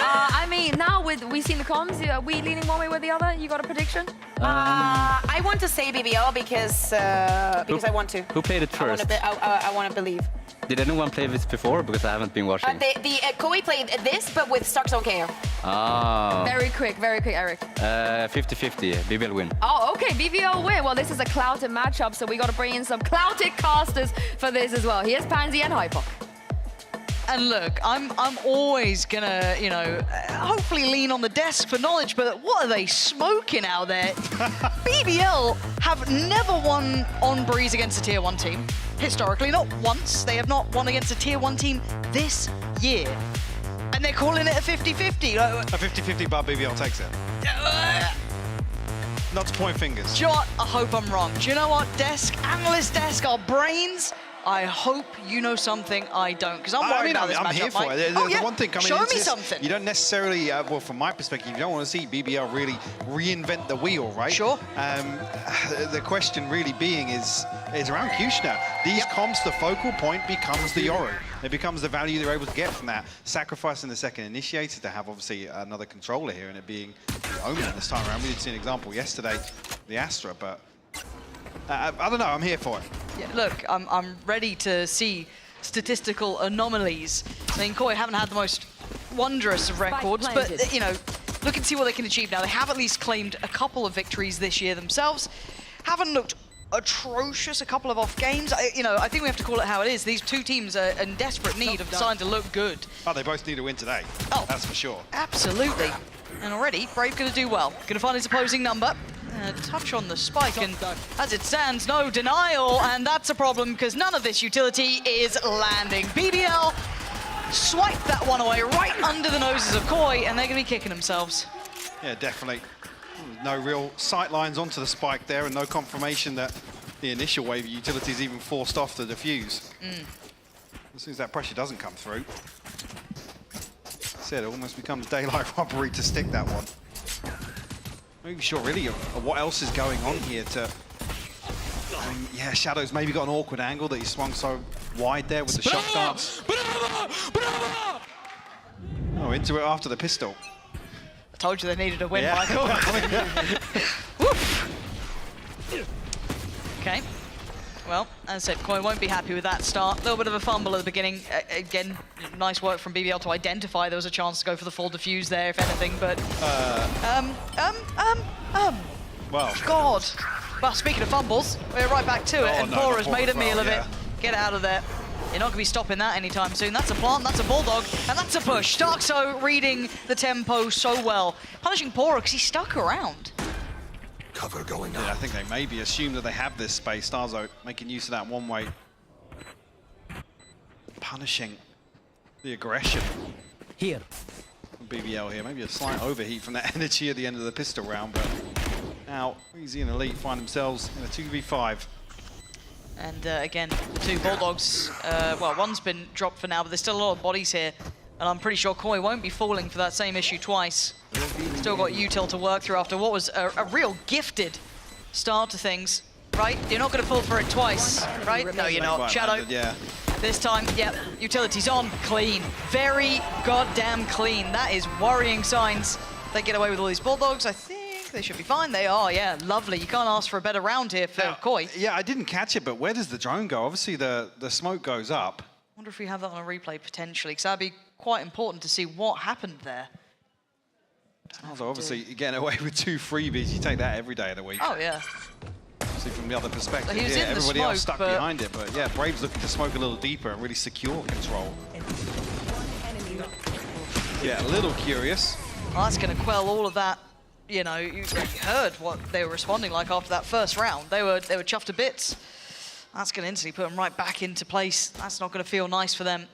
I mean, now we've seen the comms, are we leaning one way or the other? You got a prediction? I want to say BBL because I want to. Who played it first? I want to believe. Did anyone play this before? Because I haven't been watching. Koi played this, but with Stux on KO. Ah. Very quick, Eric. 50-50, BBL win. Oh, okay, BBL win. Well, this is a clouted matchup, so we got to bring in some clouted casters for this as well. Here's Pansy and Hypok. And look, I'm always gonna, you know, hopefully lean on the desk for knowledge, but what are they smoking out there? BBL have never won on Breeze against a tier 1 team. Historically, not once. They have not won against a tier 1 team this year. And they're calling it a 50-50. A 50-50, but BBL takes it. Not to point fingers. Do you know what? I hope I'm wrong. Do you know what, desk, analyst desk, our brains? I hope you know something I don't, because I'm worried about this matchup. I'm here for it. Oh, yeah. The one thing coming Show into me this, something. you don't necessarily, well, from my perspective, you don't want to see BBL really reinvent the wheel, right? Sure. The question really being is around Kushner. These comps, the focal point becomes the Yoru. It becomes the value they're able to get from that. Sacrificing the second initiator to have, obviously, another controller here, and it being the Omen this time around. We did see an example yesterday, the Astra, but I don't know, I'm here for it. Yeah, look, I'm ready to see statistical anomalies. I mean, Koi haven't had the most wondrous of records, but, you know, look and see what they can achieve now. They have at least claimed a couple of victories this year themselves. Haven't looked atrocious, a couple of off games. You know, I think we have to call it how it is. These two teams are in desperate need of deciding to look good. Oh, they both need a win today. Oh, that's for sure. Absolutely. And already, Brave going to do well. Going to find his opposing number. Touch on the spike, and as it stands, no denial, and that's a problem because none of this utility is landing. BBL swiped that one away right under the noses of Koi, and they're going to be kicking themselves. Yeah, definitely. No real sight lines onto the spike there, and no confirmation that the initial wave of utility is even forced off the defuse. As soon as that pressure doesn't come through, it almost becomes daylight robbery to stick that one. Not even sure really of what else is going on here to... I mean, yeah, Shadow's maybe got an awkward angle that he swung so wide there with the shock dance. Oh, into it after the pistol. I told you they needed a win, yeah. Michael. Okay. Well, as I said, Koi won't be happy with that start. A little bit of a fumble at the beginning. Again, nice work from BBL to identify there was a chance to go for the full defuse there, if anything, but... Well... God. Well, speaking of fumbles, we're right back to it, and Pora's made a meal of it. Get out of there. You're not going to be stopping that anytime soon. That's a plant, that's a bulldog, and that's a push. Starkso reading the tempo so well. Punishing Pora because he's stuck around. Cover going on. Yeah, I think they maybe assume that they have this space. Starzo making use of that one-way. Punishing the aggression. Here. From BBL here. Maybe a slight overheat from that energy at the end of the pistol round, but now Easy and Elite find themselves in a 2v5. And again, the two Bulldogs, well, one's been dropped for now, but there's still a lot of bodies here. And I'm pretty sure Koi won't be falling for that same issue twice. Still got util to work through after what was a real gifted start to things, right? You're not going to fall for it twice, right? No, you're not. Shadow. Yeah. This time, yep, utility's on, clean. Very goddamn clean. That is worrying signs. They get away with all these Bulldogs, I think they should be fine. They are, yeah, lovely. You can't ask for a better round here for Koi. Yeah, I didn't catch it, but where does the drone go? Obviously, the smoke goes up. I wonder if we have that on a replay potentially, because that'd be quite important to see what happened there. So obviously, getting away with 2 freebies, you take that every day of the week. Oh, yeah. See from the other perspective, He was in the everybody else smoke, stuck behind it, but yeah, Brave's looking to smoke a little deeper and really secure control. Yeah, a little curious. Well, that's going to quell all of that. You know, you heard what they were responding like after that first round. They were chuffed to bits. That's going to instantly put them right back into place. That's not going to feel nice for them.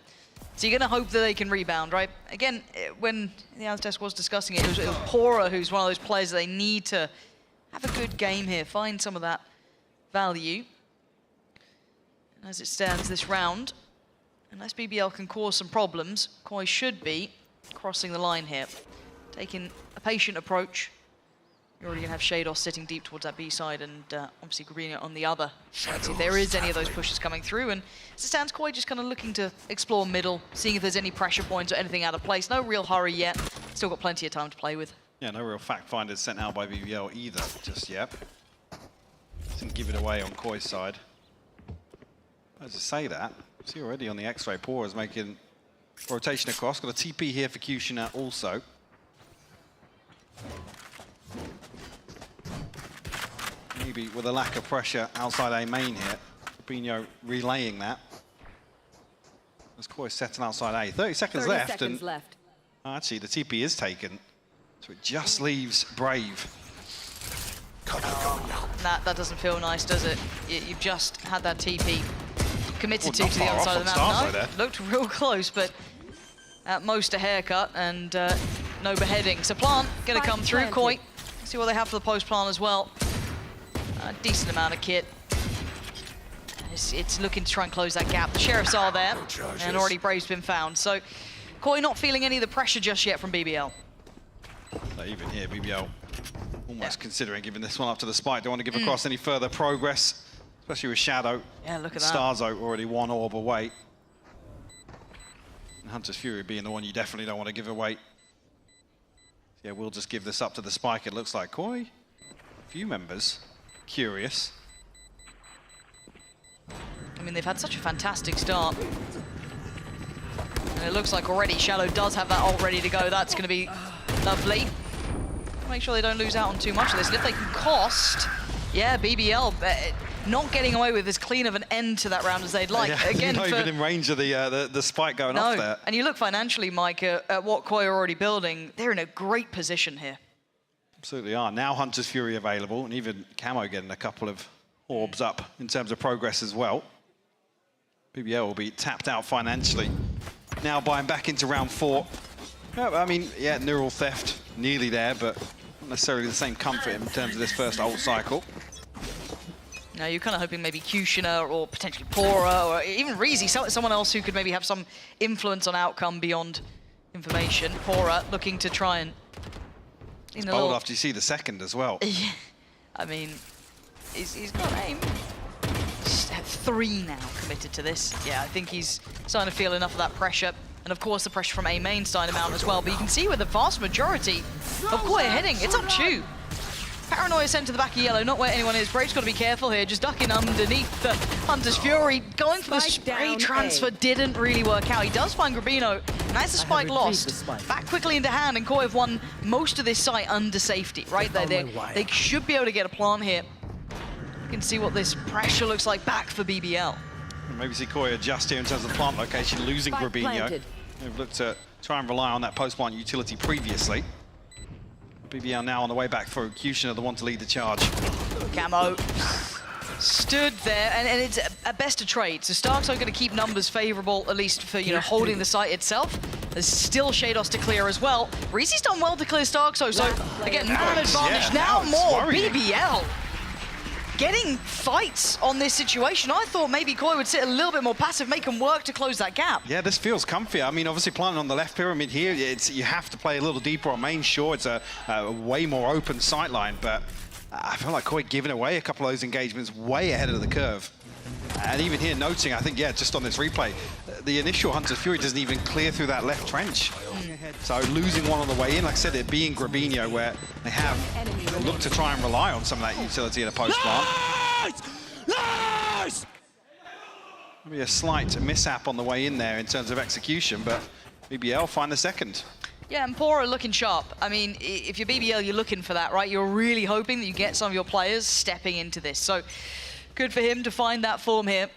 So you're going to hope that they can rebound, right? Again, when the Aztecs was discussing it, it was Pora who's one of those players that they need to have a good game here, find some of that value. And as it stands this round, unless BBL can cause some problems, Koi should be crossing the line here. Taking a patient approach. You're already going to have Shados sitting deep towards that B side and obviously Greener on the other. Let's see if there is any of those pushes coming through. And as it stands, Koi just kind of looking to explore middle, seeing if there's any pressure points or anything out of place. No real hurry yet. Still got plenty of time to play with. Yeah, no real fact finders sent out by BBL either just yet. Didn't give it away on Koi's side. As I say that, see already on the X-ray, Pora's making rotation across. Got a TP here for Kushina also. Maybe with a lack of pressure outside A main here. Bino relaying that. As Koi setting outside A. 30 seconds left. Actually, the TP is taken. So it just leaves Brave. That doesn't feel nice, does it? You've just had that TP committed to the other side of the map. No, looked real close, but at most a haircut and no beheading. So plant going to come through. Koi, see what they have for the post plant as well. A decent amount of kit. It's looking to try and close that gap. The sheriffs are there, and already Brave's been found. So Koi not feeling any of the pressure just yet from BBL. Even here, BBL almost considering giving this one up to the spike. Don't want to give across any further progress, especially with Shadow. Yeah, look at that. Starzo already 1 orb away. And Hunter's Fury being the one you definitely don't want to give away. Yeah, we'll just give this up to the spike, it looks like. Koi, a few members curious. I mean, they've had such a fantastic start. And it looks like already Shadow does have that ult ready to go. That's going to be lovely. Make sure they don't lose out on too much of this. And if they can cost, yeah, BBL not getting away with as clean of an end to that round as they'd like. Yeah, again, not even in range of the spike going off there. And you look financially, Mike, at what Koi are already building, they're in a great position here. Absolutely are. Now Hunter's Fury available, and even Camo getting a couple of orbs up in terms of progress as well. BBL will be tapped out financially. Now buying back into round 4. I mean, yeah, neural theft nearly there, but not necessarily the same comfort in terms of this first ult cycle. Now you're kind of hoping maybe Kushina or potentially Pora or even Reezy, someone else who could maybe have some influence on outcome beyond information. Pora looking to try and... It's bold after you see the second as well. Yeah, I mean, he's got aim. He's 3 now committed to this. Yeah, I think he's starting to feel enough of that pressure. And of course the pressure from A main starting to mount as well. But you can see where the vast majority of Koi are heading. It's up 2. Paranoia sent to the back of yellow, not where anyone is. Brave's got to be careful here, just ducking underneath the Hunter's Fury. Going for the spray transfer didn't really work out. He does find Grabino, and that's the spike lost. Back quickly into hand, and Koi have won most of this site under safety, right? They should be able to get a plant here. You can see what this pressure looks like back for BBL. Maybe see Koi adjust here in terms of plant location, losing Grabino. They've looked to try and rely on that post-plant utility previously. BBL now on the way back for Kushner, the one to lead the charge. Camo stood there, and it's a best of trade. So Starks are going to keep numbers favorable, at least for, you know, holding the site itself. There's still Shados to clear as well. Reezy's done well to clear Starks, so again, man advantage, now more BBL. Getting fights on this situation. I thought maybe Koi would sit a little bit more passive, make them work to close that gap. Yeah, this feels comfy. I mean, obviously planting on the left pyramid here, you have to play a little deeper on main. Sure, it's a way more open sight line, but I feel like Koi giving away a couple of those engagements way ahead of the curve. And even here noting, I think, yeah, just on this replay, the initial Hunter's Fury doesn't even clear through that left trench. So losing one on the way in, like I said, it being Grabino, where they have looked to try and rely on some of that utility in a post-plant. Nice! Maybe a slight mishap on the way in there in terms of execution, but BBL find the second. Yeah, and Pora looking sharp. I mean, if you're BBL, you're looking for that, right? You're really hoping that you get some of your players stepping into this. So good for him to find that form here.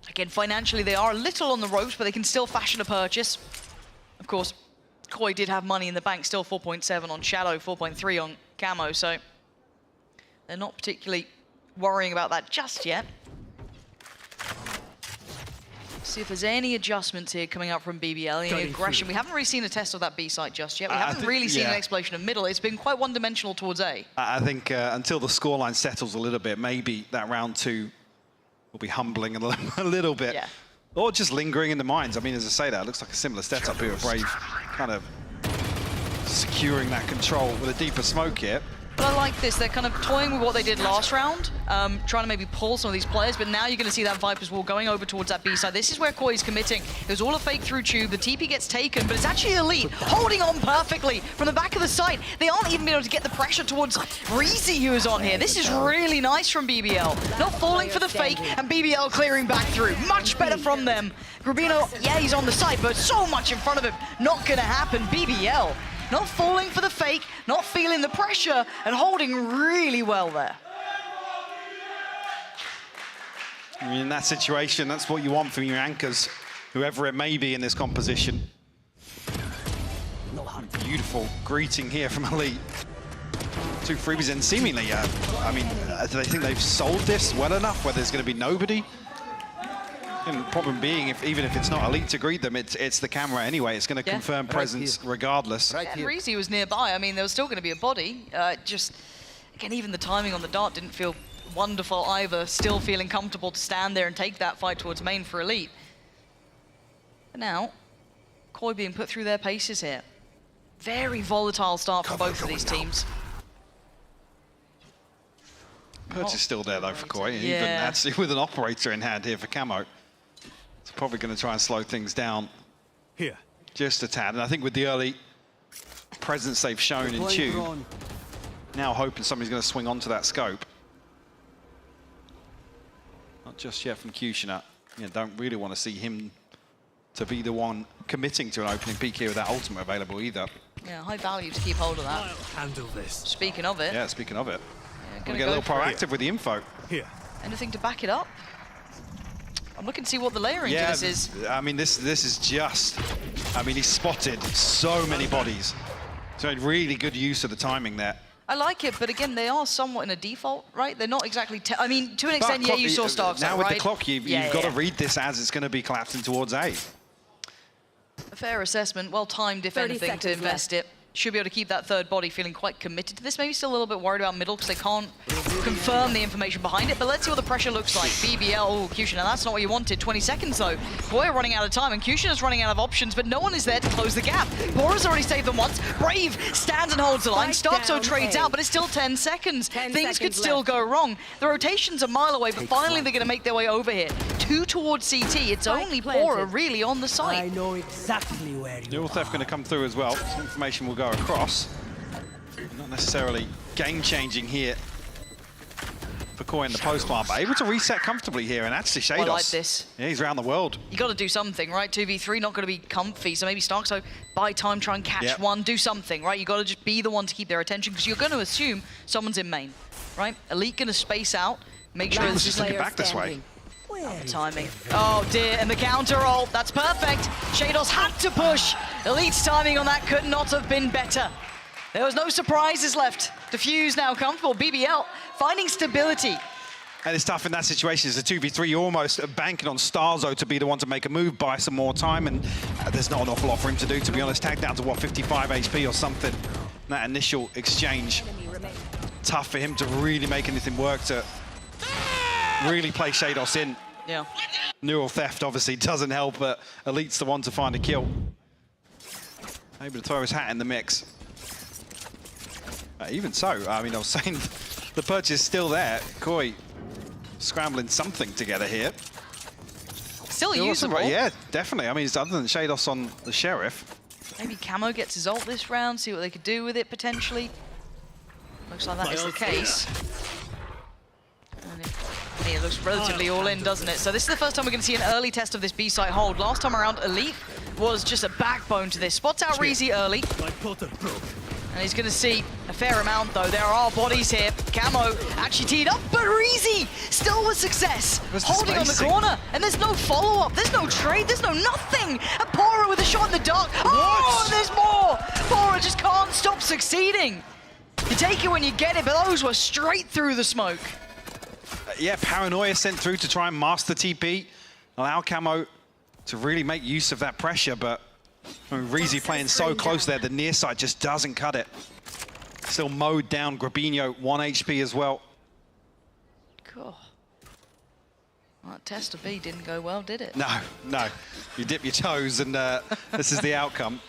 Again, financially, they are a little on the ropes, but they can still fashion a purchase. Of course, Koi did have money in the bank, still 4.7 on Shadow, 4.3 on Camo, so they're not particularly worrying about that just yet. See if there's any adjustments here coming up from BBL, any aggression. We haven't really seen a test of that B site just yet. We haven't really seen an explosion of middle. It's been quite one-dimensional towards A. I think until the scoreline settles a little bit, maybe that round two will be humbling a little bit. Yeah. Or just lingering in the minds. I mean, as I say that, it looks like a similar setup here with Brave kind of securing that control with a deeper smoke here. But I like this. They're kind of toying with what they did last round, trying to maybe pull some of these players, but now you're going to see that Viper's Wall going over towards that B side. This is where Koi's committing. It was all a fake through tube. The TP gets taken, but it's actually Elite holding on perfectly from the back of the site. They aren't even able to get the pressure towards Reezy, who is on here. This is really nice from BBL. Not falling for the fake, and BBL clearing back through. Much better from them. Grabino, yeah, he's on the side, but so much in front of him. Not going to happen. BBL. Not falling for the fake, not feeling the pressure, and holding really well there. I mean, in that situation, that's what you want from your anchors, whoever it may be in this composition. Beautiful greeting here from Elite. Two freebies, and seemingly, I mean, do they think they've sold this well enough where there's going to be nobody? And the problem being, even if it's not Elite to greet them, it's the camera anyway. It's going to confirm presence regardless. And Reezy was nearby. I mean, there was still going to be a body. Just, again, even the timing on the dart didn't feel wonderful either. Still feeling comfortable to stand there and take that fight towards main for Elite. But now, Koi being put through their paces here. Very volatile start for both of these teams. Perch is still there though for Koi, even actually with an operator in hand here for Camo. It's probably going to try and slow things down here just a tad. And I think with the early presence they've shown in Tube, now hoping somebody's going to swing onto that scope. Not just yet from Kushner. You know, don't really want to see him to be the one committing to an opening peak here with that ultimate available either. Yeah, high value to keep hold of that. I'll handle this. Speaking of it. Yeah, speaking of it. Yeah, Gonna get a little proactive with the info. Here. Anything to back it up? I'm looking to see what the layering to this is. I mean, this is just, I mean, he spotted so many bodies. So really good use of the timing there. I like it, but again, they are somewhat in a default, right? They're not exactly, I mean, to an extent, yeah, you saw Starks now out, with right? the clock, you've got to read this as it's going to be collapsing towards A. A fair assessment, well timed if anything to invest it. Should be able to keep that third body feeling quite committed to this. Maybe still a little bit worried about middle because they can't confirm the information behind it. But let's see what the pressure looks like. BBL, oh, Kushner, that's not what you wanted. 20 seconds though. Boy, running out of time, and Kushner's running out of options, but no one is there to close the gap. Bora's already saved them once. Brave stands and holds the line. Starkso trades out, but it's still 10 seconds. Things could still go wrong. The rotation's a mile away, but finally they're going to make their way over here. 2 towards CT. It's only Bora really on the site. I know exactly where you Dual theft going to come through as well. Some information will go across. Not necessarily game-changing here for Koi in the post plant, but able to reset comfortably here. And actually, Shados, I like this. Yeah, he's around the world. You got to do something, right? 2v3, not going to be comfy, so maybe Starkso buy time, try and catch one, do something, right? You got to just be the one to keep their attention, because you're going to assume someone's in main, right? Elite going to space out, make sure Shados just looking back this way. Oh, the timing. Oh dear, and the counter ult, that's perfect. Shados had to push. Elite's timing on that could not have been better. There was no surprises left. Diffuse now comfortable. BBL finding stability. And it's tough in that situation. It's a 2v3. You're almost banking on Starzo to be the one to make a move, buy some more time, and there's not an awful lot for him to do, to be honest. Tag down to, what, 55 HP or something. That initial exchange. Tough for him to really make anything work, to really play Shados in. Yeah. Neural theft obviously doesn't help, but Elite's the one to find a kill. Able to throw his hat in the mix. Even so, I mean, I was saying the purchase is still there. Koi scrambling something together here. Still usable. Yeah, definitely. I mean, it's other than Shados on the Sheriff. Maybe Camo gets his ult this round, see what they could do with it potentially. Looks like that is the case. And it looks relatively all in, doesn't it? So this is the first time we're going to see an early test of this B-site hold. Last time around, Elite was just a backbone to this. Spots out Reezy early. And he's going to see a fair amount, though. There are bodies here. Camo actually teed up, but Reezy still with success. Holding on the corner. And there's no follow-up. There's no trade. There's no nothing. And Pora with a shot in the dark. Oh, and there's more. Pora just can't stop succeeding. You take it when you get it, but those were straight through the smoke. Yeah, Paranoia sent through to try and master TP. Allow Camo to really make use of that pressure, but I mean, Reezy playing so close there, the near side just doesn't cut it. Still mowed down. Grabinho, 1 HP as well. Cool. Well, that test of B didn't go well, did it? No, no. You dip your toes and this is the outcome.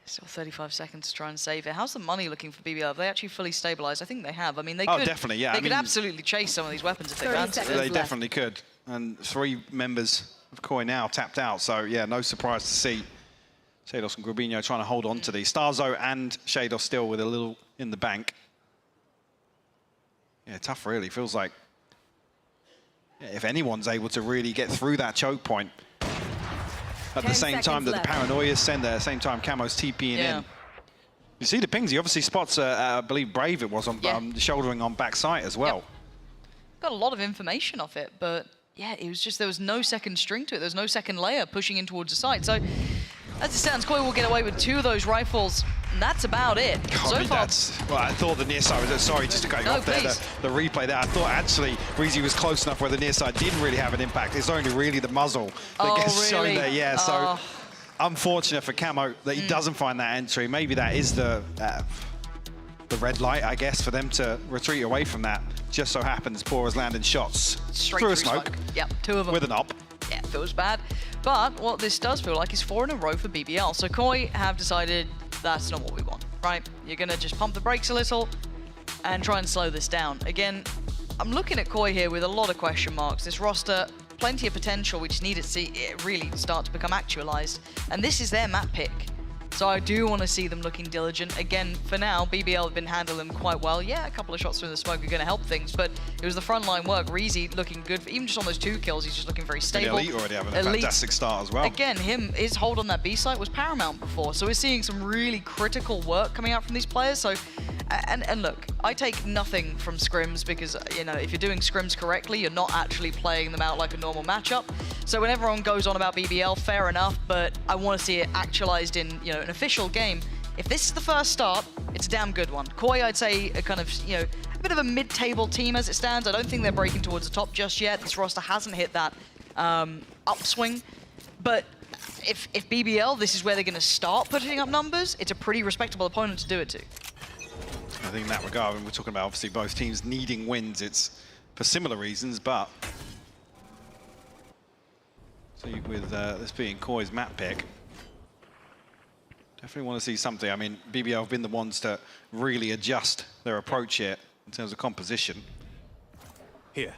Still 35 seconds to try and save it. How's the money looking for BBL? Have they actually fully stabilized? I think they have. I mean, they could definitely, yeah. They could absolutely chase some of these weapons if they wanted to. They definitely could. And 3 members of Koi now tapped out. So, yeah, no surprise to see Shados and Grabinho trying to hold on to these. Starzo and Shados still with a little in the bank. Yeah, tough really. Feels like if anyone's able to really get through that choke point, at the same time that the Paranoia's send there, at the same time Camo's TPing in. You see the pings, he obviously spots, I believe Brave it was, on shouldering on back site as well. Got a lot of information off it, but yeah, it was just, there was no second string to it. There was no second layer pushing in towards the site. So as it stands, Koi will get away with 2 of those rifles, and that's about it. So far. Well, I thought the near side was, sorry, just to go off there, the replay there. I thought actually Reezy was close enough where the near side didn't really have an impact. It's only really the muzzle that gets shown there. Yeah, so unfortunate for Camo that he doesn't find that entry. Maybe that is the red light, I guess, for them to retreat away from that. Just so happens Pora's landing shots straight through a smoke. Yep, 2 of them. With an op. Yeah, feels bad. But what this does feel like is 4 in a row for BBL. So Koi have decided that's not what we want, right? You're going to just pump the brakes a little and try and slow this down. Again, I'm looking at Koi here with a lot of question marks. This roster, plenty of potential. We just need to see it really start to become actualized. And this is their map pick. So I do want to see them looking diligent. Again, for now, BBL have been handling them quite well. Yeah, a couple of shots through the smoke are going to help things, but it was the frontline work. Reezy looking good. Even just on those 2 kills, he's just looking very stable. Elite already having a fantastic start as well. Again, his hold on that B site was paramount before, so we're seeing some really critical work coming out from these players. So, and look, I take nothing from scrims because, you know, if you're doing scrims correctly, you're not actually playing them out like a normal matchup. So when everyone goes on about BBL, fair enough, but I want to see it actualized in, you know, an official game. If this is the first start, it's a damn good one. Koi, I'd say, a kind of, you know, a bit of a mid-table team as it stands. I don't think they're breaking towards the top just yet. This roster hasn't hit that upswing. But if BBL, this is where they're going to start putting up numbers, it's a pretty respectable opponent to do it to. I think in that regard, when we're talking about obviously both teams needing wins, it's for similar reasons, but see with this being Koi's map pick, definitely want to see something. I mean, BBL have been the ones to really adjust their approach here in terms of composition. Here.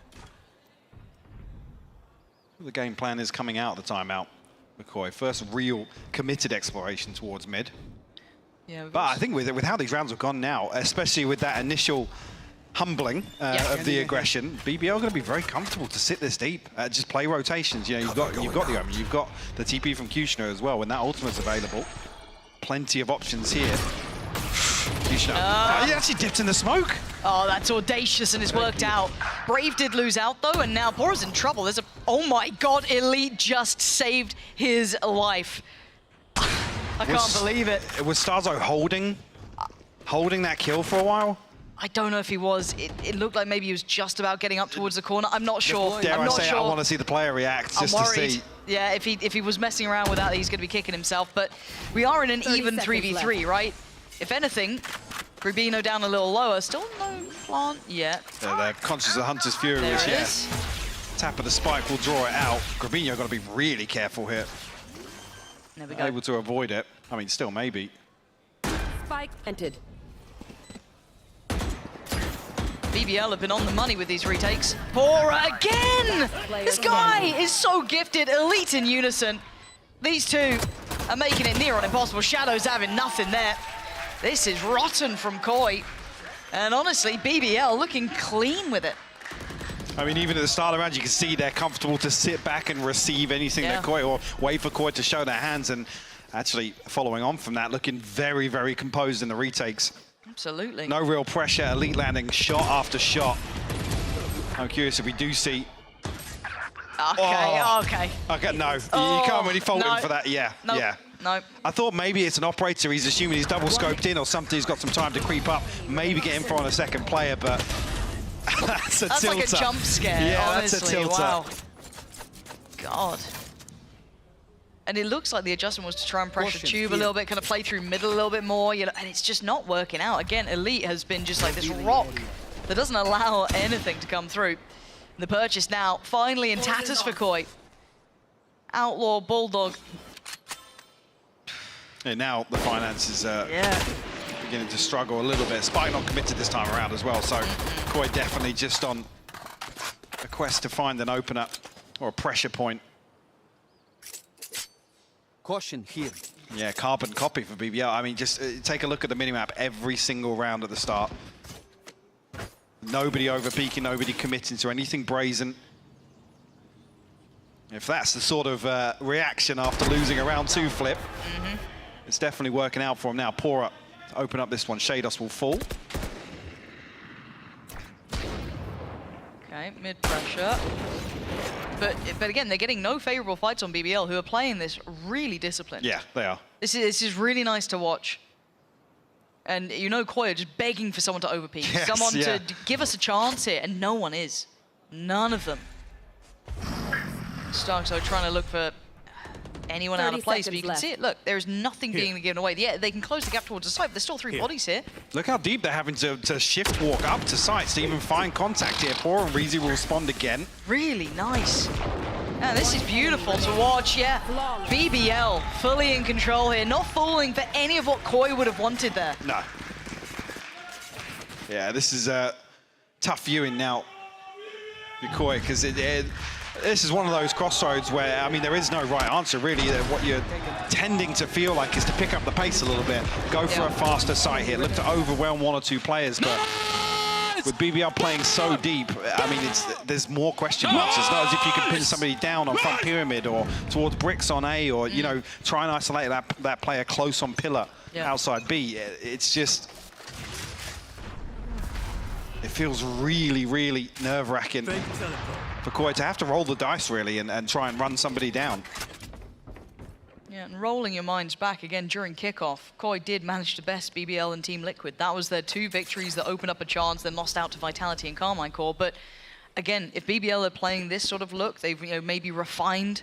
The game plan is coming out of the timeout. McCoy, first real committed exploration towards mid. Yeah, but I think with how these rounds have gone now, especially with that initial humbling of the aggression, BBL are going to be very comfortable to sit this deep, just play rotations. You know, you've got the Omen, you've got the TP from Kushner as well. When that ultimate's available, plenty of options here. Kushner, he actually dipped in the smoke. Oh, that's audacious and it's worked out. Brave did lose out though, and now Pora's in trouble. There's a, oh my God, Elite just saved his life. I can't believe it. Was Starzo holding that kill for a while? I don't know if he was. It looked like maybe he was just about getting up towards the corner. I'm not sure. Dare I'm I not say sure. I want to see the player react just I'm to worried. see. Yeah, if he was messing around with that, he's going to be kicking himself. But we are in an even 3v3, right? If anything, Rubino down a little lower. Still no plant yet. They're conscious of Hunter's Fury, There which, it yeah. is. Tap of the spike will draw it out. Grabinho got to be really careful here. There we go. Able to avoid it. I mean, still maybe. Spike entered. BBL have been on the money with these retakes. Pora again! This guy is so gifted. Elite in unison. These two are making it near on impossible. Shadow's having nothing there. This is rotten from Koi. And honestly, BBL looking clean with it. I mean, even at the start of the round, you can see they're comfortable to sit back and receive anything that Koi, or wait for Koi to show their hands. And actually, following on from that, looking very, very composed in the retakes. Absolutely. No real pressure. Elite landing shot after shot. I'm curious if we do see. Okay, okay. Okay, no. You can't really fault him for that. Yeah, Nope. yeah. No. I thought maybe it's an operator. He's assuming he's double scoped in or something. He's got some time to creep up, maybe get in for on a second player, but that's a tilter. That's like a jump scare, yeah, honestly. that's a tilter. Wow. God. And it looks like the adjustment was to try and pressure tube a little bit, kind of play through middle a little bit more, you know, and it's just not working out. Again, Elite has been just like this rock that doesn't allow anything to come through. The purchase now finally in tatters for Koi. Outlaw, Bulldog. And now the finances beginning to struggle a little bit. Spike not committed this time around as well, so Koi definitely just on a quest to find an opener or a pressure point. Caution here. Yeah, carbon copy for BBL. I mean, just take a look at the minimap every single round at the start. Nobody overpeaking, nobody committing to anything brazen. If that's the sort of reaction after losing a round 2 flip, it's definitely working out for him now. Pora open up this one. Shados will fall. Okay, mid pressure. But again, they're getting no favorable fights on BBL, who are playing this really disciplined. Yeah, they are. This is really nice to watch. And you know, Koi are just begging for someone to overpeak, Yes, someone yeah. to give us a chance here, and no one is. None of them. Starkso trying to look for anyone out of place, but you can see it. Look, there is nothing being given away. Yeah, they can close the gap towards the site, but there's still 3 bodies here. Look how deep they're having to shift walk up to sites to even find contact here. Pora and Reezy will respond again. Really nice. Yeah, this is beautiful to watch, yeah. BBL fully in control here, not falling for any of what Koi would have wanted there. No. Yeah, this is tough viewing now for Koi, because this is one of those crossroads where, I mean, there is no right answer, really. What you're tending to feel like is to pick up the pace a little bit, go for a faster site here, look to overwhelm 1 or 2 players, but with BBL playing so deep, I mean, there's more question marks. It's not as if you can pin somebody down on front pyramid or towards bricks on A, or, you know, try and isolate that player close on pillar outside B. It's just... It feels really, really nerve-wracking for Koi to have to roll the dice, really, and try and run somebody down. Yeah, and rolling your minds back again during kickoff, Koi did manage to best BBL and Team Liquid. That was their 2 victories that opened up a chance, then lost out to Vitality and Carmine Core. But again, if BBL are playing this sort of look, they've maybe refined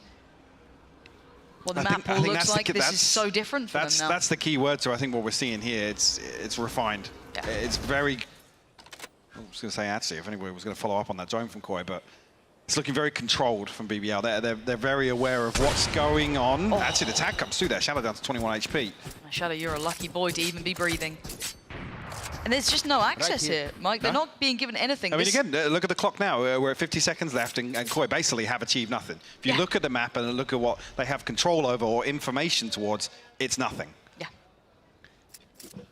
what the map pool looks like. This is so different for them now. That's the key word to, I think, what we're seeing here. It's refined. Yeah. It's very... I was going to say, actually, if anybody was going to follow up on that zone from Koi, but it's looking very controlled from BBL. They're very aware of what's going on. Actually, the tag comes through there. Shadow down to 21 HP. Shadow, you're a lucky boy to even be breathing. And there's just no access here, Mike. They're not being given anything. I mean, again, look at the clock now. We're at 50 seconds left, and Koi basically have achieved nothing. If you look at the map and look at what they have control over or information towards, it's nothing. Yeah.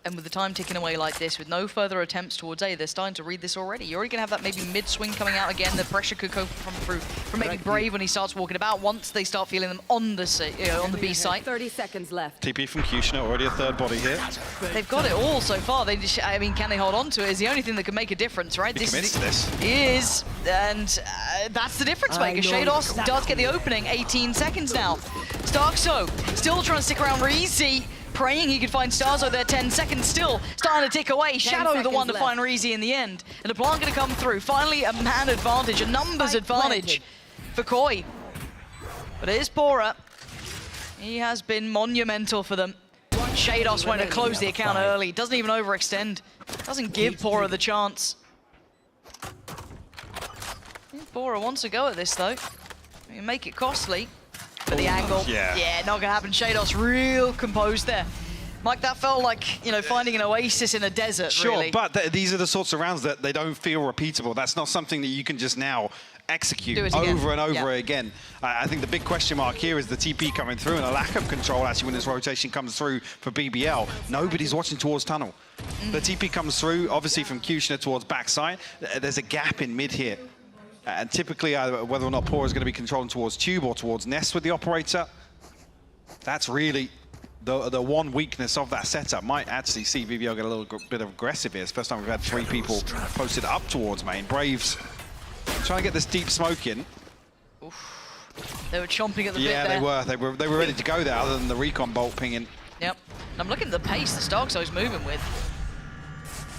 And with the time ticking away like this, with no further attempts towards A, they're starting to read this already. You're already going to have that maybe mid-swing coming out again. The pressure could come through from maybe Brave when he starts walking about once they start feeling them on the B site. 30 seconds left. TP from Kushner, already a third body here. They've got it all so far. They just, I mean, can they hold on to it is the only thing that can make a difference, right? He commits to this. He is, and that's the difference maker. Shados does get the opening, 18 seconds now. Starkso still trying to stick around Reezy, praying he could find Starzo there, 10 seconds still, starting to tick away. Shadow the one to find Reezy in the end. And the plant gonna come through. Finally, a man advantage, a numbers advantage for Koi. But it is Pora. He has been monumental for them. Shados went to close the account early. Doesn't even overextend. Doesn't give Pora the chance. Pora wants to go at this though. You make it costly. But the angle, yeah, not gonna happen. Shados real composed there. Mike, that felt like, you know, finding an oasis in a desert, Sure, really. but these are the sorts of rounds that they don't feel repeatable. That's not something that you can just now execute over and over again. I think the big question mark here is the TP coming through and a lack of control actually when this rotation comes through for BBL. Nobody's watching towards tunnel. The TP comes through, obviously from Kushner towards backside. There's a gap in mid here. And typically, whether or not Pora is going to be controlling towards Tube or towards Nest with the operator, that's really the one weakness of that setup. Might actually see VBL get a little bit aggressive here. It's the first time we've had 3 people posted up towards main. Braves trying to get this deep smoke in. Oof. They were chomping at the bit there. Yeah, they were ready to go there, other than the recon bolt pinging. Yep. And I'm looking at the pace the Starkso's moving with.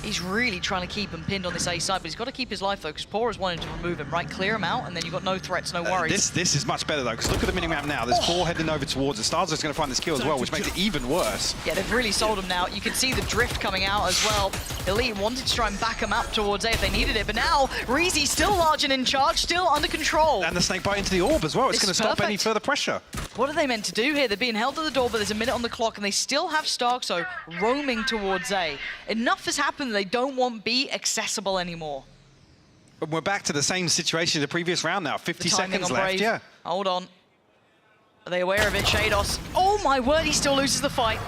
He's really trying to keep him pinned on this A side, but he's got to keep his life though, because Pora's wanting to remove him, right? Clear him out, and then you've got no threats, no worries. This is much better though, because look at the minimap now. There's 4 heading over towards it. Starzo's going to find this kill as well, which makes it even worse. Yeah, they've really sold him now. You can see the drift coming out as well. Elite wanted to try and back him up towards A if they needed it, but now Reezy still large and in charge, still under control. And the snake bite into the orb as well. It's going to stop any further pressure. What are they meant to do here? They're being held to the door, but there's a minute on the clock, and they still have Starkso roaming towards A. Enough has happened that they don't want B accessible anymore. But we're back to the same situation in the previous round now. 50 seconds left, Brave. yeah. Hold on. Are they aware of it? Shados. Oh my word, he still loses the fight.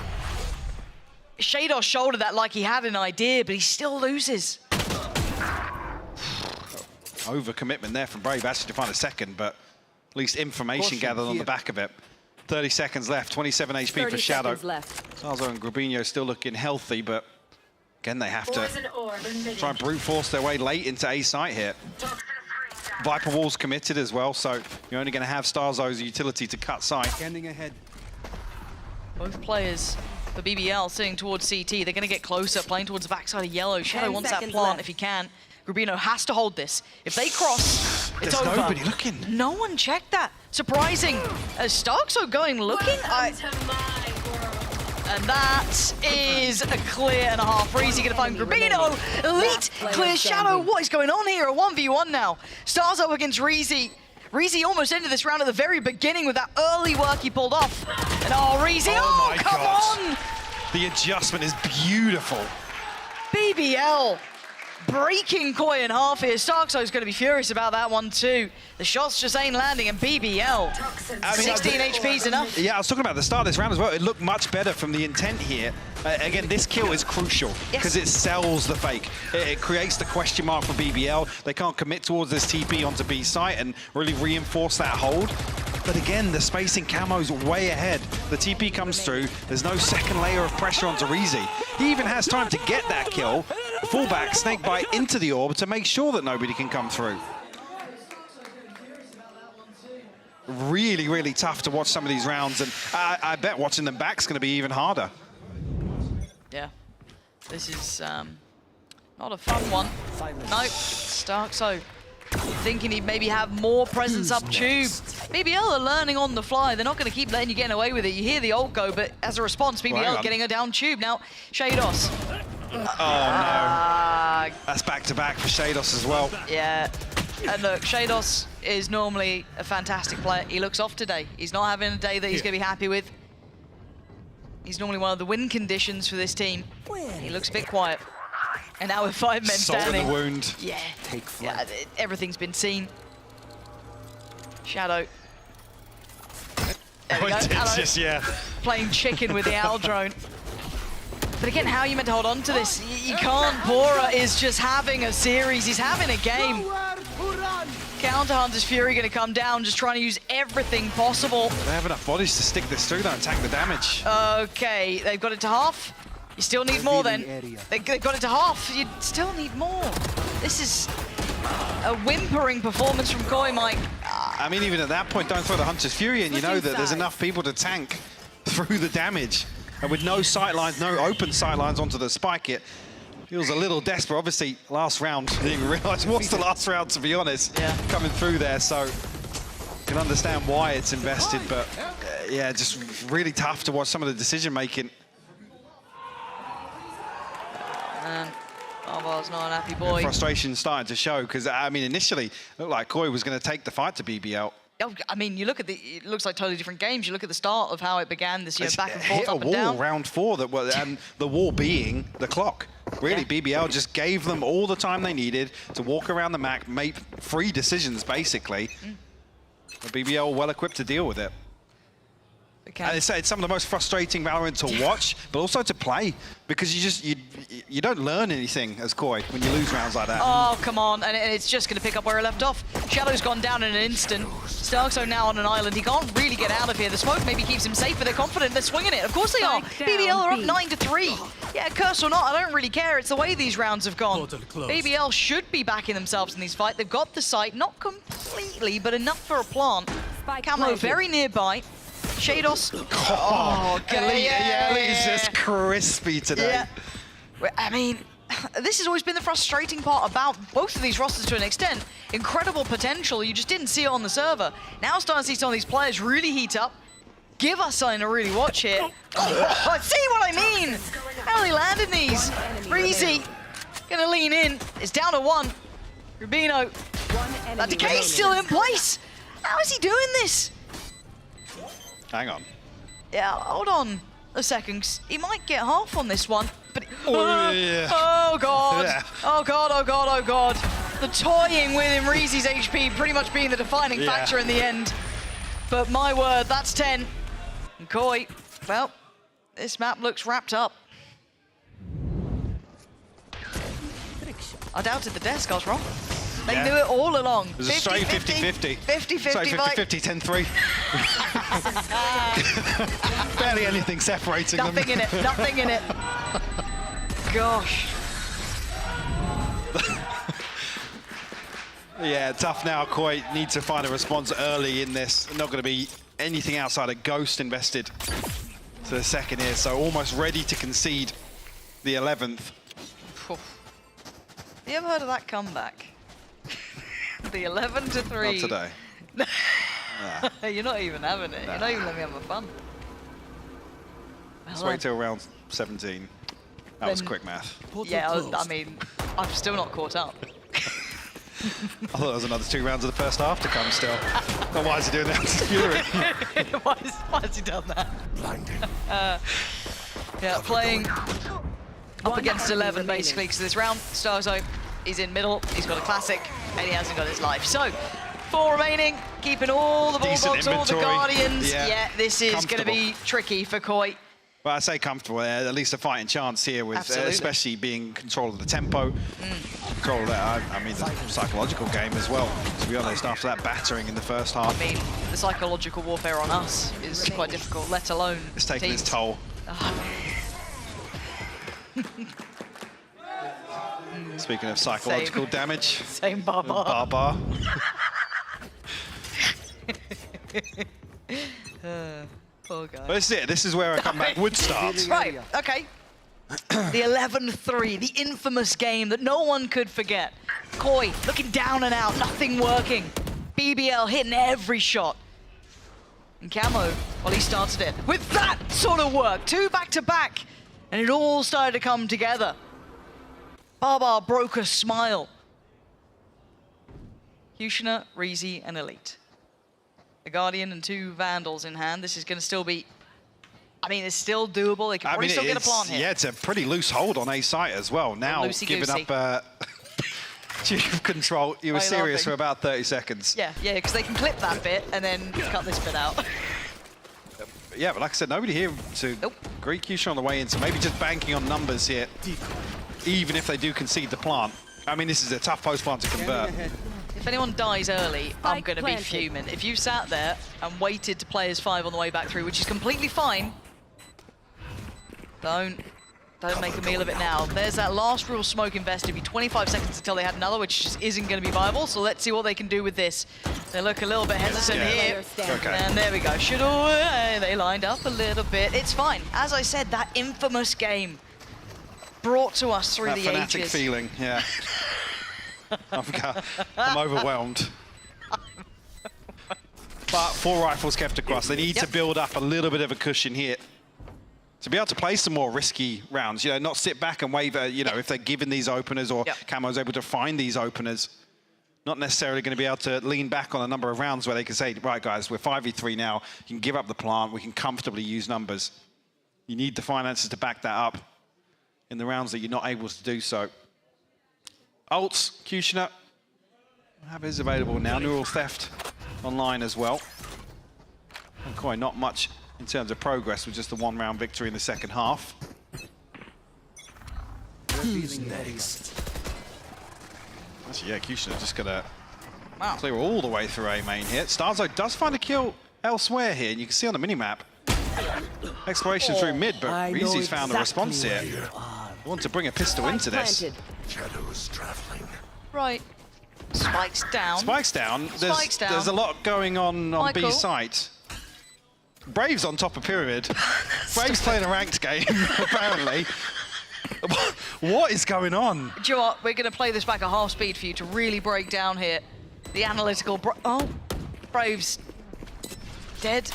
Shados shouldered that like he had an idea, but he still loses. Overcommitment there from Brave actually to find a second, but at least information gathered on the back of it. 30 seconds left, 27 HP for Shadow. Starzo and Grubino still looking healthy, but again, they have to try and brute force their way late into A site here. Viper Wall's committed as well, so you're only going to have Starzo's utility to cut sight. Standing ahead. Both players for BBL sitting towards CT. They're going to get closer, playing towards the backside of yellow. Shadow wants that plant if he can. Grubino has to hold this. If they cross, it's over. There's nobody looking. No one checked that. Surprising. Starkso going looking. And that is a clear and a half. Reezy gonna find Grubino. Elite clears Shadow. What is going on here? A 1v1 now. Starzo against Reezy. Reezy almost ended this round at the very beginning with that early work he pulled off. And Reezy, my come God. on! The adjustment is beautiful. BBL breaking Koi in half here. Starkso's going to be furious about that one too. The shots just ain't landing, and BBL, 16 HP's enough. Yeah, I was talking about the start of this round as well. It looked much better from the intent here. Again, this kill is crucial because it sells the fake. It creates the question mark for BBL. They can't commit towards this TP onto B site and really reinforce that hold. But again, the spacing camo's way ahead. The TP comes through. There's no second layer of pressure onto Reezy. He even has time to get that kill. Fall back, snake bite into the orb to make sure that nobody can come through. Really, really tough to watch some of these rounds, and I bet watching them back's going to be even harder. Yeah, this is not a fun one. No, Starkso thinking he'd maybe have more presence up tube. BBL are learning on the fly. They're not going to keep letting you get away with it. You hear the ult go, but as a response, BBL getting her down tube. Now, Shados. Oh, no. That's back-to-back for Shados as well. Yeah. And look, Shados is normally a fantastic player. He looks off today. He's not having a day that he's going to be happy with. He's normally one of the win conditions for this team. He looks a bit quiet. And now with 5 men standing. Salt in the wound. Yeah. Yeah, everything's been seen. Shadow. There we go. It's just, yeah. Playing chicken with the owl drone. But again, how are you meant to hold on to this? You can't. Pora is just having a series. He's having a game. Counter Hunter's Fury going to come down, just trying to use everything possible. They have enough bodies to stick this through, though, and tank the damage. Okay, they've got it to half. You still need more then. They got it to half. You still need more. This is a whimpering performance from Koi, Mike. I mean, even at that point, don't throw the Hunter's Fury in. You know that there's enough people to tank through the damage. And with no sight lines, no open sight lines onto the spike, it feels a little desperate. Obviously, last round, didn't even realize what's the last round, to be honest, coming through there. So you can understand why it's invested, but yeah, just really tough to watch some of the decision-making. Man, Barbar's not an happy boy. Frustration starting to show, because, I mean, initially, it looked like Koi was going to take the fight to BBL. I mean, you look at it looks like totally different games. You look at the start of how it began this year, back and forth, hit up a and down. wall round 4, that was, and the wall being the clock. Really, BBL just gave them all the time they needed to walk around the map, make free decisions, basically. But BBL well equipped to deal with it. And it's some of the most frustrating Valorant to watch, but also to play, because you don't learn anything as Koi when you lose rounds like that. Oh, come on, and it's just going to pick up where it left off. Shadow's gone down in an instant. Starkso now on an island. He can't really get out of here. The smoke maybe keeps him safe, but they're confident. They're swinging it. Of course they are. BBL are up 9-3. Yeah, curse or not, I don't really care. It's the way these rounds have gone. BBL should be backing themselves in these fights. They've got the site, not completely, but enough for a plant. Camo very nearby. Shados. Oh, okay. Elite's just crispy today. Yeah. I mean, this has always been the frustrating part about both of these rosters to an extent. Incredible potential, you just didn't see it on the server. Now starting to see some of these players really heat up. Give us something to really watch here. Oh, see what I mean? How are they landing these? Breezy, gonna lean in. It's down to 1. Rubino. That decay's still in place. How is he doing this? Hang on. Yeah, hold on a second. 'Cause he might get half on this one. But Oh, God. Yeah. Oh, God, oh, God, oh, God. The toying with Imreezy's HP pretty much being the defining factor in the end. But my word, that's 10. And Koi, well, this map looks wrapped up. I doubted the desk, I was wrong. They knew it all along. It was a straight 50-50. 50-50, Mike. 50-50, 10-3. Barely anything separating them. Nothing in it, nothing in it. Gosh. Yeah, tough now. Koi need to find a response early in this. Not going to be anything outside of Ghost invested to the second here, so almost ready to concede the 11th. You ever heard of that comeback? The 11-3. Not today. You're not even having it. You're not even letting me have fun. Let's wait till round 17. That was quick math. Yeah, I mean, I'm still not caught up. I thought there was another 2 rounds of the first half to come still. But why is he doing that? Fury. Why has he done that? Yeah, playing up against 11 basically, because this round, Starzo, he's in middle, he's got a classic, and he hasn't got his life. So, 4 remaining, keeping all the ball box, all the Guardians. Yeah, this is going to be tricky for Koi. Well, I say comfortable, at least a fighting chance here, with especially being control of the tempo, control of that. I mean, the psychological game as well, to be honest, after that battering in the first half. I mean, the psychological warfare on us is quite difficult, let alone it's taking its toll. Speaking of psychological damage. Same Barbar. Barbar. Poor guy. But this is it. This is where a comeback would start. Right, okay. The 11-3, the infamous game that no one could forget. Koi looking down and out, nothing working. BBL hitting every shot. And Camo, well, he started it with that sort of work. 2 back-to-back, and it all started to come together. Barbar broke a smile. Kushner, Reezy, and Elite. A Guardian and 2 Vandals in hand. This is going to still be, I mean, it's still doable. They can probably still get a plant here. Yeah, it's a pretty loose hold on A site as well. Now, giving up control, you were serious for about 30 seconds. Yeah, because they can clip that bit and then cut this bit out. Yeah, but like I said, nobody here to agree. Kusha on the way in, so maybe just banking on numbers here, even if they do concede the plant. I mean, this is a tough post plant to convert. If anyone dies early, I'm going to be fuming. If you sat there and waited to play as 5 on the way back through, which is completely fine, don't make a meal of it now. There's that last real smoke invested. It'd be 25 seconds until they had another, which just isn't going to be viable. So let's see what they can do with this. They look a little bit hesitant here. Okay. And there we go. They lined up a little bit. It's fine. As I said, that infamous game brought to us through that the fanatic ages. feeling, yeah. I'm overwhelmed. But 4 rifles kept across. They need to build up a little bit of a cushion here to be able to play some more risky rounds. You know, not sit back and wave. You know, if they're given these openers or Camo's able to find these openers, not necessarily going to be able to lean back on a number of rounds where they can say, right, guys, we're 5v3 now. You can give up the plant. We can comfortably use numbers. You need the finances to back that up in the rounds that you're not able to do so. Ults, Kushner, have his available now. Neural Theft online as well. And quite not much in terms of progress with just the 1-round victory in the second half. Who's next? Actually, yeah, Kushner just gonna clear all the way through A main here. Starzo does find a kill elsewhere here, and you can see on the minimap. Exploration through mid, but Reezy's found a response here. Want to bring a pistol into this. Shadows traveling. Right. Spikes down. Spikes down. There's a lot going on B site. Brave's on top of Pyramid. Brave's playing a ranked game, apparently. What is going on? Do you know what? We're going to play this back at half speed for you to really break down here the analytical. Brave's dead.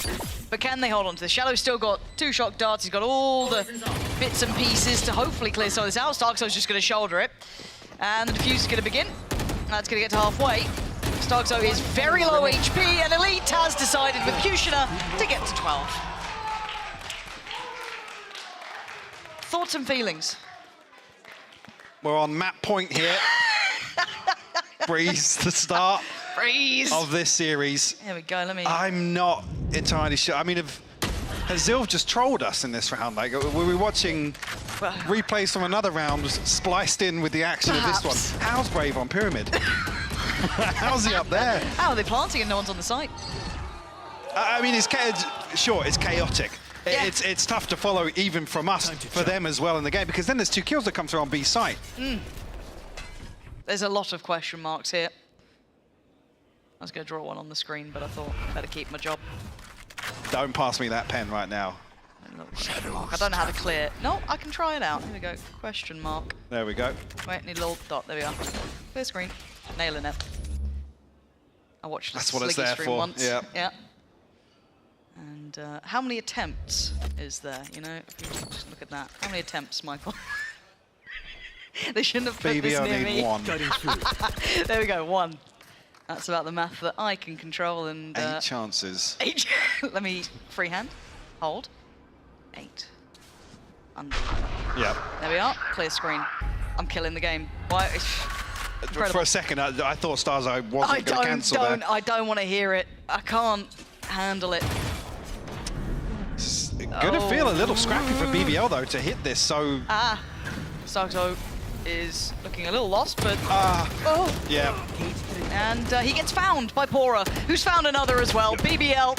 But can they hold on to this? Shadow's still got 2 shock darts. He's got all the bits and pieces to hopefully clear some of this out. Starkzo's just going to shoulder it. And the defuse is going to begin. That's going to get to halfway. Starkzo is very low HP, and Elite has decided with Kushner to get to 12. Thoughts and feelings? We're on map point here. Breeze, the start of this series. Here we go, I'm not entirely sure. I mean, has Zilv just trolled us in this round? Like, were we watching replays from another round spliced in with the action of this one? How's Brave on Pyramid? How's he up there? How are they planting and no one's on the site? I mean, it's chaotic. It's tough to follow even from us, for them as well in the game, because then there's 2 kills that come through on B site. There's a lot of question marks here. I was going to draw one on the screen, but I thought I'd better keep my job. Don't pass me that pen right now. I don't know how to clear it. No, I can try it out. Here we go. Question mark. There we go. Wait, need a little dot. There we are. Clear screen. Nailing it. I watched the Sliggy stream once. Yeah. And how many attempts is there? You know, if you just look at that. How many attempts, Michael? They shouldn't have put this near me. 1. There we go, 1. That's about the math that I can control. And 8 chances. 8. Let me freehand. Hold. 8. Under. Yeah. There we are. Clear screen. I'm killing the game. Why? For a second, I thought Starzo wasn't going to cancel there. I don't want to hear it. I can't handle it. It's gonna feel a little scrappy for BBL though to hit this. So Starkzo is looking a little lost, but yeah. And he gets found by Pora, who's found another as well. BBL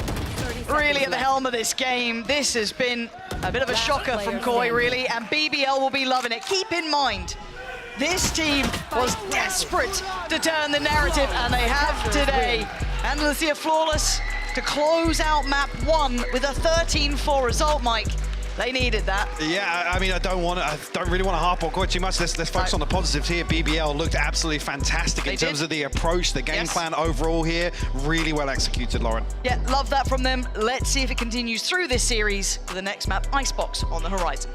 really at the helm of this game. This has been a bit of a shocker from Koi, really, and BBL will be loving it. Keep in mind, this team was desperate to turn the narrative, and they have today. And let's see a flawless to close out map 1 with a 13-4 result, Mike. They needed that. Yeah, I mean, I don't really want to harp on quite too much. Let's focus on the positives here. BBL looked absolutely fantastic in terms of the approach, the game plan overall here. Really well executed, Lauren. Yeah, love that from them. Let's see if it continues through this series for the next map, Icebox, on the horizon.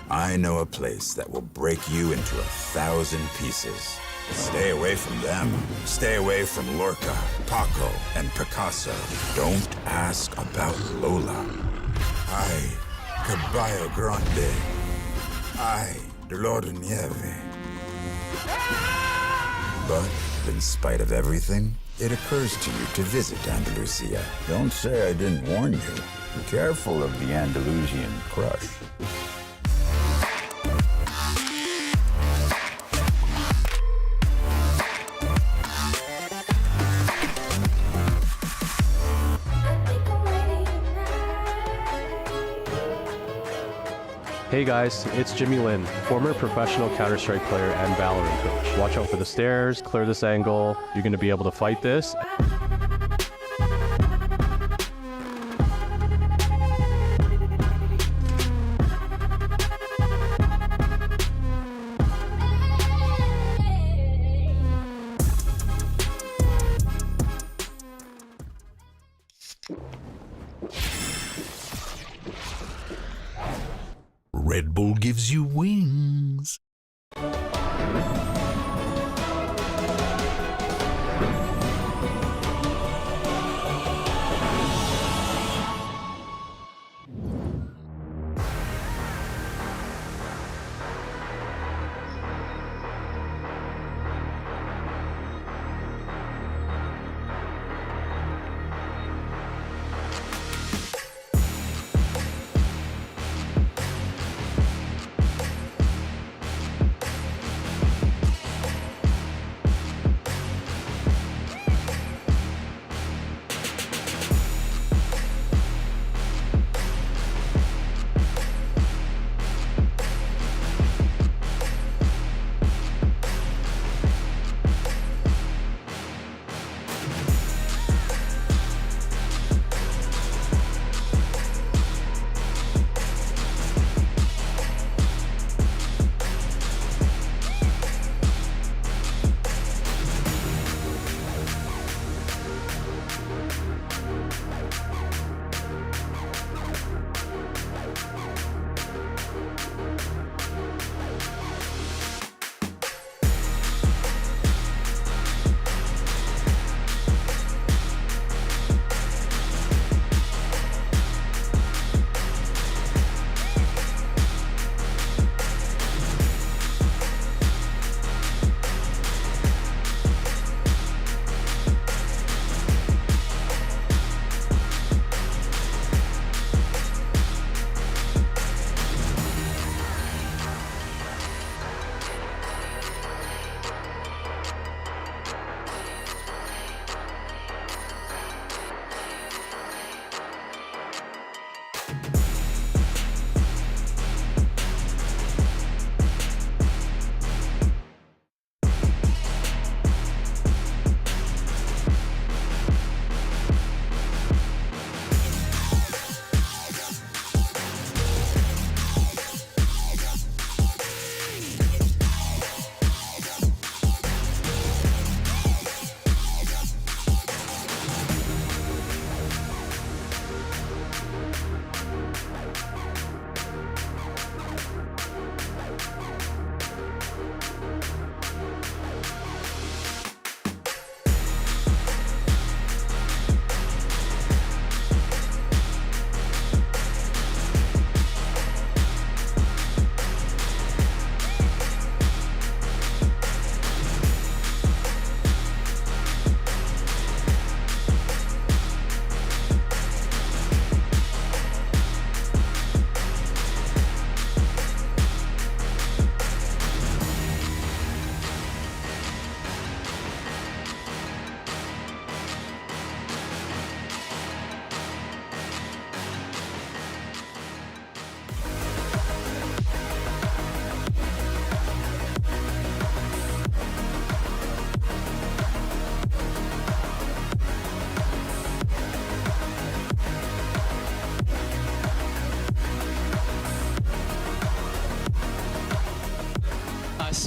I know a place that will break you into 1,000 pieces. Stay away from them. Stay away from Lorca, Paco, and Picasso. Don't ask about Lola. Ay, Caballo Grande. Ay, Dolor de Nieve. But in spite of everything, it occurs to you to visit Andalusia. Don't say I didn't warn you. Be careful of the Andalusian crush. Hey guys, it's Jimmy Lin, former professional Counter-Strike player and Valorant coach. Watch out for the stairs, clear this angle. You're going to be able to fight this. Red Bull gives you wings.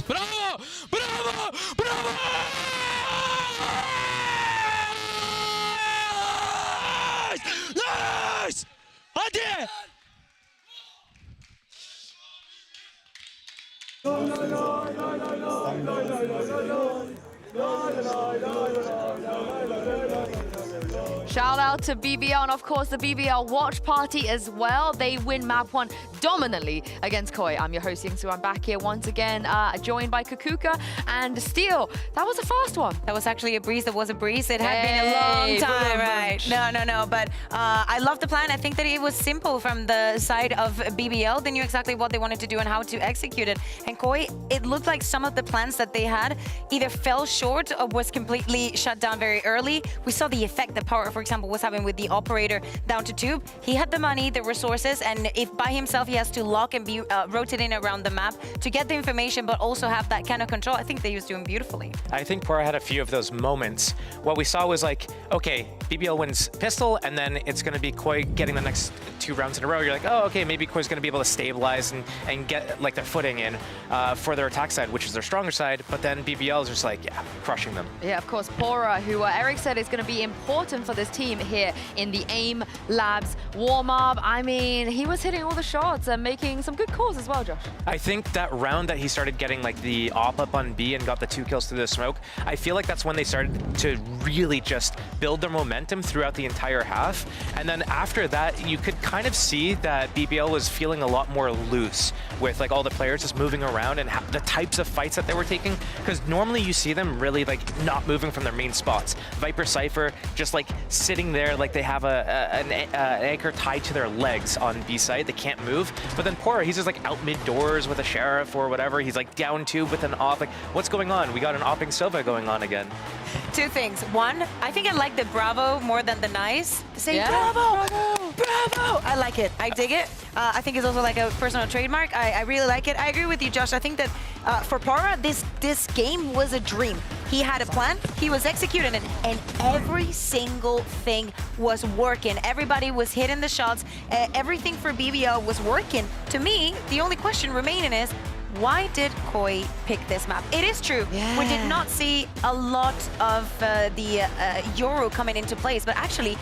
Bravo! Bravo! Bravo! Nice! Hadi! No, no, no, no, no, no, no, no, no, no. shout out to BBL and of course the BBL watch party as well. They win map 1 dominantly against Koi. I'm your host Yingsu. I'm back here once again, joined by Kukuka and Steel. That was a fast one. That was actually a breeze. That was a breeze. It had been a long time, right? No. But I love the plan. I think that it was simple from the side of BBL. They knew exactly what they wanted to do and how to execute it. And Koi, it looked like some of the plans that they had either fell short or was completely shut down very early. We saw the effect that Power, for example, was having with the operator down to tube. He had the money, the resources, and if by himself he has to lock and be rotating around the map to get the information, but also have that kind of control, I think that he was doing beautifully. I think Power had a few of those moments. What we saw was like, okay, BBL wins pistol, and then it's going to be Koi getting the next 2 rounds in a row. You're like, oh, okay, maybe Koi's going to be able to stabilize and get like their footing in for their attack side, which is their stronger side. But then BBL is just like, yeah, crushing them. Yeah, of course, Pora, who Eric said is going to be important for this team here in the AIM Labs warm-up. I mean, he was hitting all the shots and making some good calls as well, Josh. I think that round that he started getting like the op up on B and got the 2 kills through the smoke, I feel like that's when they started to really just build their momentum throughout the entire half. And then after that, you could kind of see that BBL was feeling a lot more loose with like all the players just moving around and the types of fights that they were taking. Because normally you see them really like not moving from their main spots. Viper Cypher just like sitting there like they have an anchor tied to their legs on B side. They can't move. But then Pora, he's just like out mid doors with a Sheriff or whatever. He's like down tube with an op. Like, what's going on? We got an opping Sova going on again. 2 things. One, I think I like the bravo more than the nice. Say bravo, bravo. I like it. I dig it. I think it's also like a personal trademark. I really like it. I agree with you, Josh. I think that for Pora, this game was a dream. He had a plan, he was executing it, and every single thing was working. Everybody was hitting the shots. Everything for BBL was working. To me, the only question remaining is, why did Koi pick this map? It is true, we did not see a lot of the Yoru coming into place, but actually,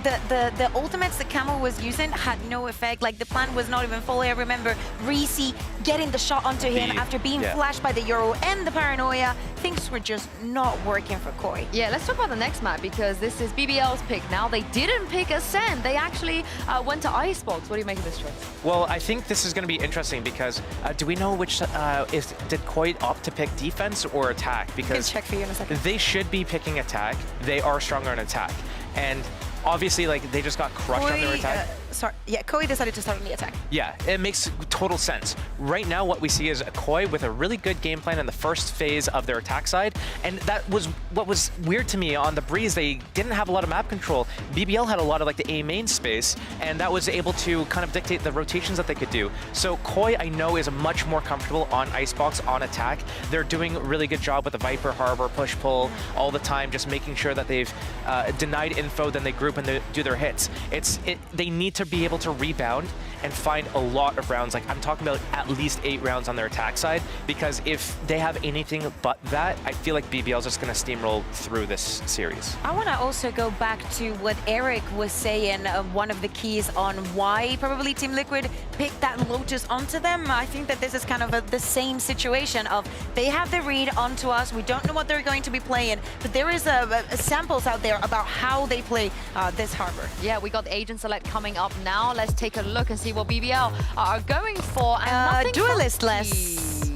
the ultimates that Camel was using had no effect. Like, the plan was not even fully. I remember Reese getting the shot onto him after being flashed by the Euro and the Paranoia. Things were just not working for Koi. Yeah, let's talk about the next map, because this is BBL's pick now. They didn't pick Ascend. They actually went to Icebox. What do you make of this choice? Well, I think this is going to be interesting because do we know which, did Koi opt to pick defense or attack? Because I can check for you in a second. They should be picking attack. They are stronger on attack. And obviously, like, they just got crushed on their attack. Koi decided to start on the attack. Yeah, it makes total sense. Right now, what we see is a Koi with a really good game plan in the first phase of their attack side, and that was what was weird to me on the Breeze. They didn't have a lot of map control. BBL had a lot of like the A main space, and that was able to kind of dictate the rotations that they could do. So Koi, I know, is much more comfortable on Icebox, on attack. They're doing a really good job with the Viper, Harbor, push-pull all the time, just making sure that they've denied info, then they group and they do their hits. They need to be able to rebound and find a lot of rounds. Like, I'm talking about at least 8 rounds on their attack side, because if they have anything but that, I feel like BBL is just going to steamroll through this series. I want to also go back to what Eric was saying, one of the keys on why probably Team Liquid picked that Lotus onto them. I think that this is kind of the same situation of they have the read onto us. We don't know what they're going to be playing, but there is samples out there about how they play this Harbor. Yeah, we got the Agent Select coming up now. Let's take a look and see what BBL are going for. And Duelist less.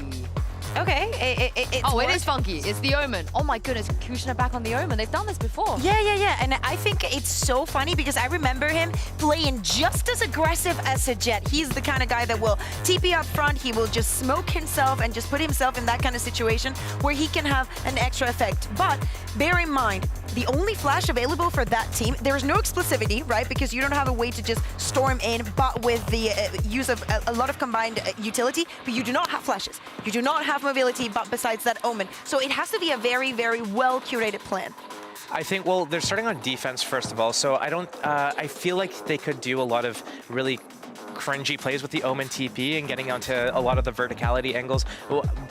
Okay, it is funky. It's the Omen. Oh my goodness, Kushner back on the Omen. They've done this before. Yeah. And I think it's so funny because I remember him playing just as aggressive as a Jet. He's the kind of guy that will TP up front. He will just smoke himself and just put himself in that kind of situation where he can have an extra effect. But bear in mind, the only flash available for that team, there's no explosivity, right? Because you don't have a way to just storm in, but with the use of a lot of combined utility, but you do not have flashes. You do not have mobility, but besides that Omen. So it has to be a very, very well-curated plan. I think, well, they're starting on defense, first of all, so I feel like they could do a lot of really cringy plays with the Omen TP and getting onto a lot of the verticality angles.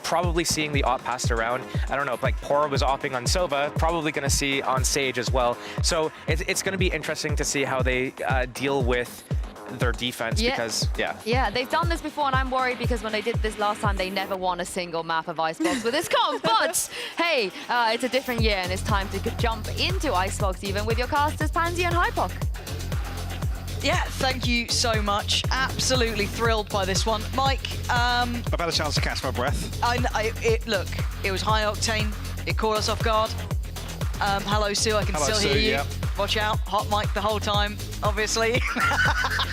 Probably seeing the op passed around. I don't know, like Pora was opping on Sova, probably going to see on Sage as well. So it's going to be interesting to see how they deal with their defense because, Yeah, they've done this before, and I'm worried because when they did this last time, they never won a single map of Icebox with this comp. But hey, it's a different year, and it's time to jump into Icebox even with your casters Pansy and Hypoc. Yeah, thank you so much. Absolutely thrilled by this one. Mike, I've had a chance to catch my breath. Look, it was high octane. It caught us off guard. Hello, Sue, I can still hear you. Yeah. Watch out, hot mic the whole time, obviously.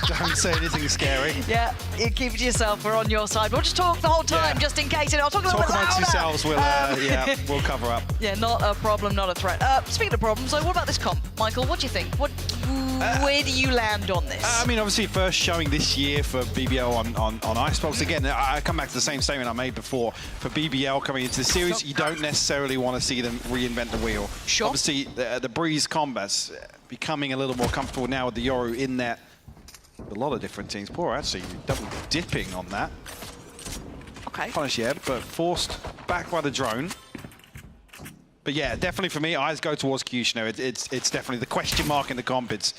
Don't say anything scary. Yeah, you keep it to yourself, we're on your side. We'll just talk the whole time, just in case, and I'll talk a little bit louder. Talk amongst yourselves, we'll cover up. Yeah, not a problem, not a threat. Speaking of problems, so what about this comp? Michael, what do you think? Where do you land on this? I mean, obviously, first showing this year for BBL on Icebox. Again, I come back to the same statement I made before. For BBL coming into the series, you don't necessarily want to see them reinvent the wheel. Sure. Obviously, the Breeze combats becoming a little more comfortable now with the Yoru in that. A lot of different teams. Poor, actually, double dipping on that. Okay. Punish, yeah, but forced back by the drone. But yeah, definitely for me, eyes go towards Kushner. It's definitely the question mark in the comp. It's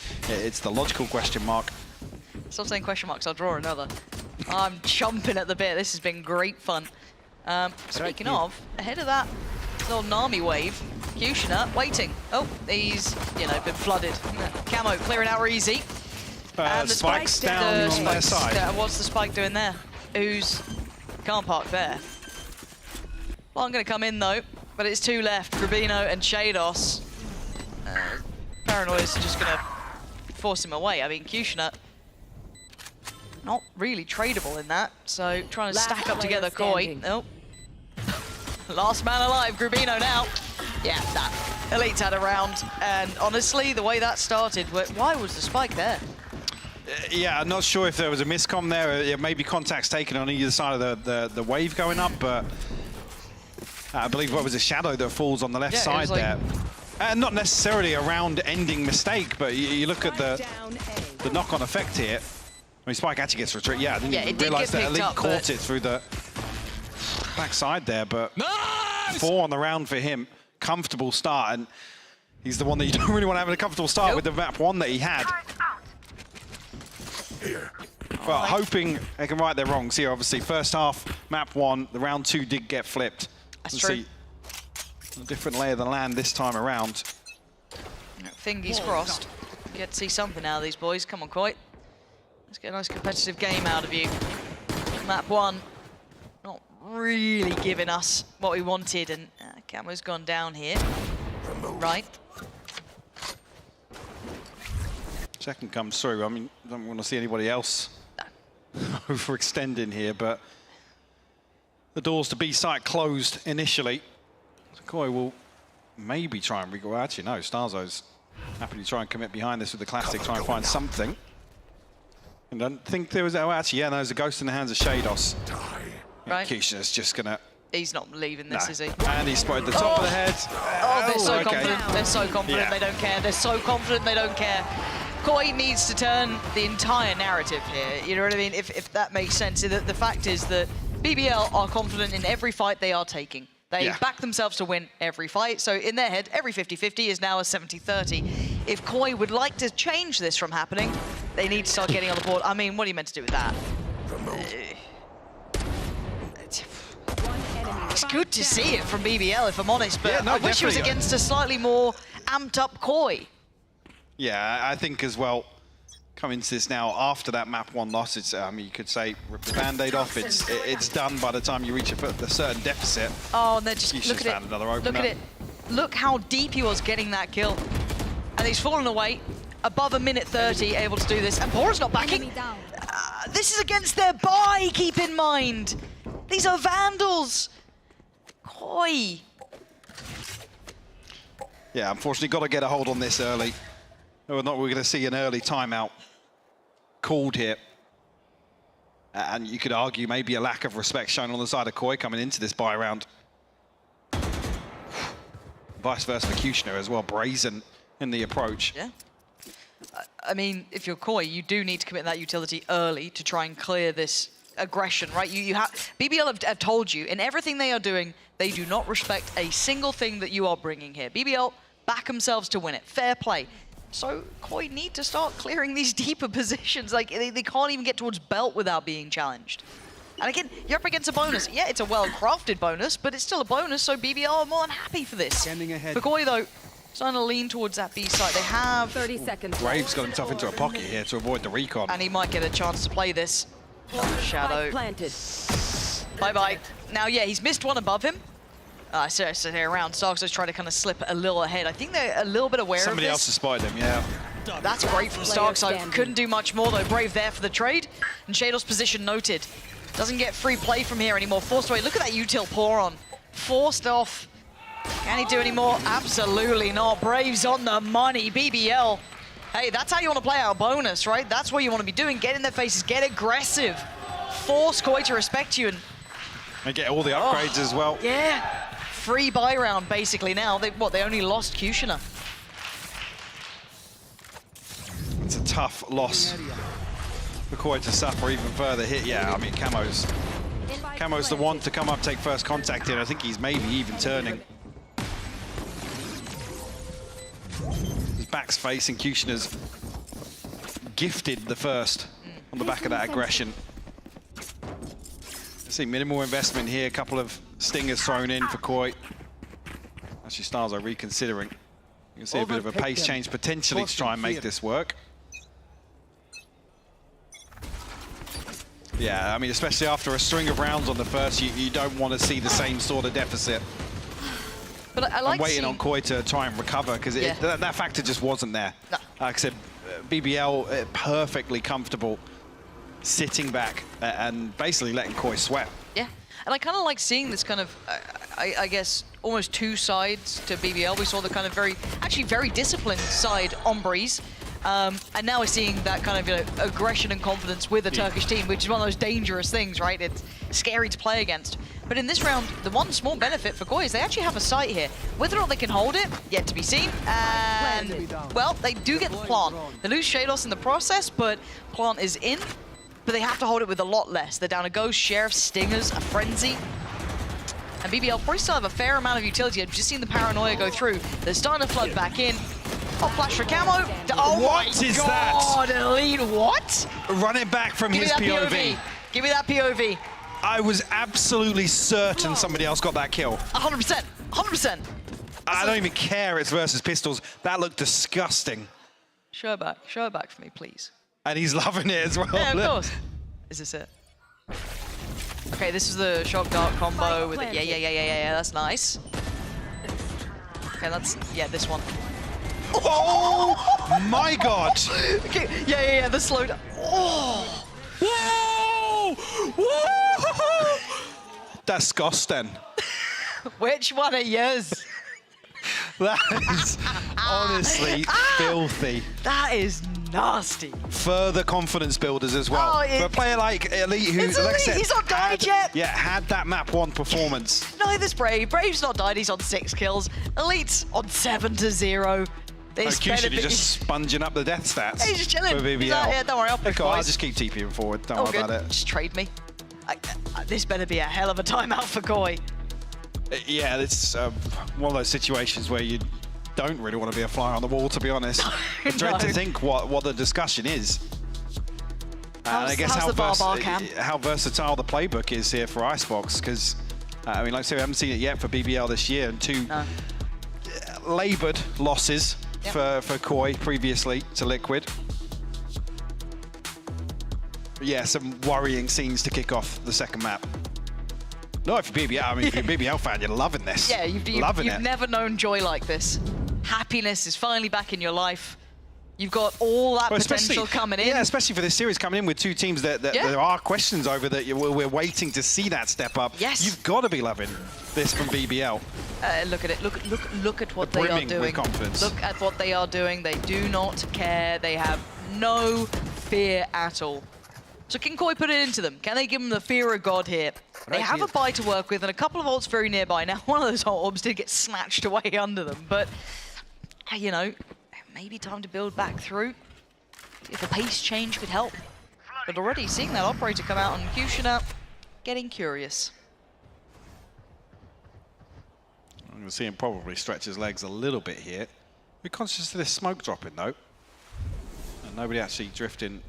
the logical question mark. Stop saying question marks, I'll draw another. I'm jumping at the bit. This has been great fun. Speaking of, ahead of that little Nami wave, Kushner waiting. Oh, he's, been flooded. Camo clearing out easy. And the spike's down on their side. What's the spike doing there? Can't park there. Well, I'm going to come in though. But it's two left, Grabino and Shados. Paranoia is just going to force him away. I mean, Kushner, not really tradable in that. So trying to stack up together Koi. Nope. Last man alive, Grabino now. Yeah, that. Elite's had a round. And honestly, the way that started, why was the spike there? Yeah, I'm not sure if there was a miscom there. Maybe contacts taken on either side of the wave going up, but I believe what was a shadow that falls on the left side there. Not necessarily a round-ending mistake, but you look at the knock-on effect here. I mean, Spike actually gets retreat. Yeah, I didn't realise that Elite caught it through the backside there, but 4 on the round for him. Comfortable start, and he's the one that you don't really want to have a comfortable start with the map 1 that he had. Well, hoping they can right their wrongs here, obviously. First half, map 1, the round 2 did get flipped. That's true. A different lay of the land this time around. Fingers crossed. Get to see something out of these boys. Come on, Koi. Let's get a nice competitive game out of you. Map 1, not really giving us what we wanted, and Camo's gone down here. Right. Second comes through. I mean, I don't want to see anybody else overextending here, but the doors to B site closed initially. So Koi will maybe try and regroup. Actually, no, Starzo's happy to try and commit behind this with the classic, try and find something. And I don't think there was, oh, actually, yeah, no, there's a ghost in the hands of Shados. Right. Keisha's just gonna... He's not leaving this, is he? And he spotted the top of the head. Oh, they're so confident. They're so confident they don't care. They're so confident they don't care. Koi needs to turn the entire narrative here. You know what I mean? If that makes sense. The fact is that BBL are confident in every fight they are taking. They back themselves to win every fight. So in their head, every 50-50 is now a 70-30. If Koi would like to change this from happening, they need to start getting on the board. I mean, what are you meant to do with that? It's good to see it from BBL, if I'm honest, but I wish it was against a slightly more amped up Koi. Yeah, I think as well, coming to this now, after that map 1 loss, it's, I mean, you could say, rip the Band-Aid off, it's done by the time you reach a certain deficit. Oh, and they're just, look at it, look at it. Look how deep he was getting that kill. And he's fallen away, above a minute 30, able to do this, and Pora's not backing. This is against their buy, keep in mind. These are Vandals. Koi. Yeah, unfortunately, got to get a hold on this early. Or not, we're going to see an early timeout called here. And you could argue maybe a lack of respect shown on the side of Koi coming into this buy round. Vice versa for Kushner as well, brazen in the approach. Yeah. I mean, if you're Koi, you do need to commit that utility early to try and clear this aggression, right? BBL have told you, in everything they are doing, they do not respect a single thing that you are bringing here. BBL back themselves to win it. Fair play. So Koi need to start clearing these deeper positions. Like, they can't even get towards belt without being challenged. And again, you're up against a bonus. Yeah, it's a well-crafted bonus, but it's still a bonus, so BBL are more than happy for this. For Koi, though, starting to lean towards that B side. They have 30 seconds. Brave's got himself into a pocket here to avoid the recon. And he might get a chance to play this. Oh, Shadow. Planted. Bye-bye. Now, yeah, he's missed one above him. So they're around. Stark's trying to kind of slip a little ahead. I think they're a little bit aware Somebody of this. else has spotted him, yeah. That's great from Stark, so couldn't do much more, though. Brave there for the trade. And Shadow's position noted. Doesn't get free play from here anymore. Forced away. Look at that util pour on. Forced off. Can he do any more? Absolutely not. Brave's on the money. BBL. Hey, that's how you want to play out a bonus, right? That's what you want to be doing. Get in their faces. Get aggressive. Force Koi to respect you. And get all the upgrades as well. Yeah. Free buy round, basically, now. They only lost Kushner. It's a tough loss for Koi to suffer even further hit. Yeah, I mean, Camo's the one to come up, take first contact here. I think he's maybe even turning. His back's facing Kushner's gifted the first on the back of that aggression. See minimal investment here, a couple of stingers thrown in for Koi. Actually, Stars are reconsidering. You can see a bit of a pace change potentially to try and make this work. Yeah, I mean, especially after a string of rounds on the first, you don't want to see the same sort of deficit. But I like I'm waiting on Koi to try and recover because that factor just wasn't there. No. Like I said, BBL perfectly comfortable sitting back and basically letting Koi sweat. Yeah, and I kind of like seeing this kind of, I guess, almost two sides to BBL. We saw the kind of very disciplined side on Breeze. And now we're seeing that kind of, you know, aggression and confidence with the Turkish team, which is one of those dangerous things, right? It's scary to play against. But in this round, the one small benefit for Koi is they actually have a site here. Whether or not they can hold it, yet to be seen. And, well, they do get the plant. They lose Shados in the process, but plant is in. But they have to hold it with a lot less. They're down a Ghost, Sheriff, Stingers, a Frenzy. And BBL probably still have a fair amount of utility. I've just seen the Paranoia go through. They're starting to flood back in. Oh, flash for Camo. Oh What my is God, that? Elite, what? Running back from his POV. Give me that POV. I was absolutely certain somebody else got that kill. 100%, 100%. I don't even care it's versus pistols. That looked disgusting. Show it back for me, please. And he's loving it as well. Yeah, of course. Is this it? Okay, this is the shock dart combo with it. Yeah, that's nice. Okay, that's, this one. Oh my God! Okay, yeah, the slow down. Oh! Whoa! Whoa! Disgusting. Which one are yours? That is honestly filthy. That is nasty. Further confidence builders as well. Oh, For a player like Elite, who, like I said, he's not died yet. Yeah, had that map 1 performance. Neither's Brave. Brave's not died. He's on 6 kills. Elite's on 7-0. Kushner just sponging up the death stats. He's just chilling. For BBL. He's like, yeah, don't worry, I'll push I'll boys. just keep TPing forward. Don't worry about it. Just trade me. This better be a hell of a timeout for Koi. Yeah, it's one of those situations where you don't really want to be a fly on the wall, to be honest. I dread to think what the discussion is. And I guess how versatile the playbook is here for Icebox, because, I mean, like I said, we haven't seen it yet for BBL this year, and 2 laboured losses for Koi previously to Liquid. But yeah, some worrying scenes to kick off the second map. No, if you're BBL, I mean, if you're a BBL fan, you're loving this. Yeah, you've never known joy like this. Happiness is finally back in your life. You've got all that potential coming in. Yeah, especially for this series coming in with 2 teams that there are questions over that we're waiting to see that step up. Yes. You've got to be loving this from BBL. Look at it. Look at what they are doing. With confidence. Look at what they are doing. They do not care. They have no fear at all. So can Koi put it into them? Can they give them the fear of God here? They have a buy to work with and a couple of ults very nearby. Now, one of those orbs did get snatched away under them, but, you know, maybe time to build back through. If a pace change could help. But already seeing that operator come out on Kushner, getting curious. I'm going to see him probably stretch his legs a little bit here. Be conscious of this smoke dropping, though. Nobody actually drifting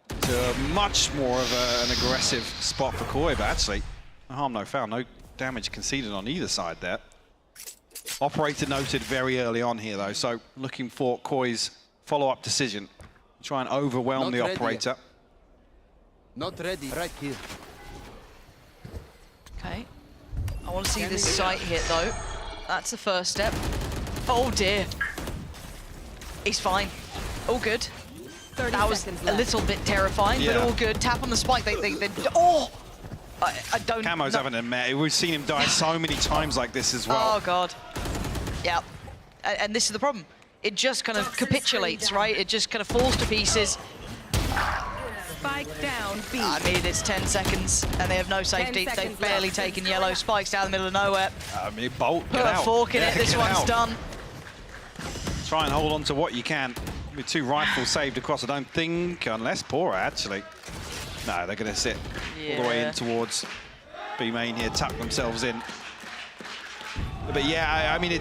to much more of an aggressive spot for Koi, but actually, no harm, no foul. No damage conceded on either side there. Operator noted very early on here, though, so looking for Koi's follow-up decision. Try and overwhelm the operator. Not ready, right here. Okay. I want to see this site hit, though. That's the first step. Oh, dear. He's fine. All good. That was a little bit terrifying, but all good. Tap on the spike. They oh! I don't... Camo's having a mare. We've seen him die so many times like this as well. Oh, God. Yeah. And this is the problem. It just kind of capitulates, right? It just kind of falls to pieces. Spike down, B. I mean, it's 10 seconds, and they have no safety. They've barely taken yellow. Spikes down the middle of nowhere. I mean, Bolt, Put a fork in it. This one's done. Try and hold on to what you can. With 2 rifles saved across, I don't think, unless Pora, actually. No, they're going to sit all the way in towards B main here, tuck themselves in. But yeah, I mean,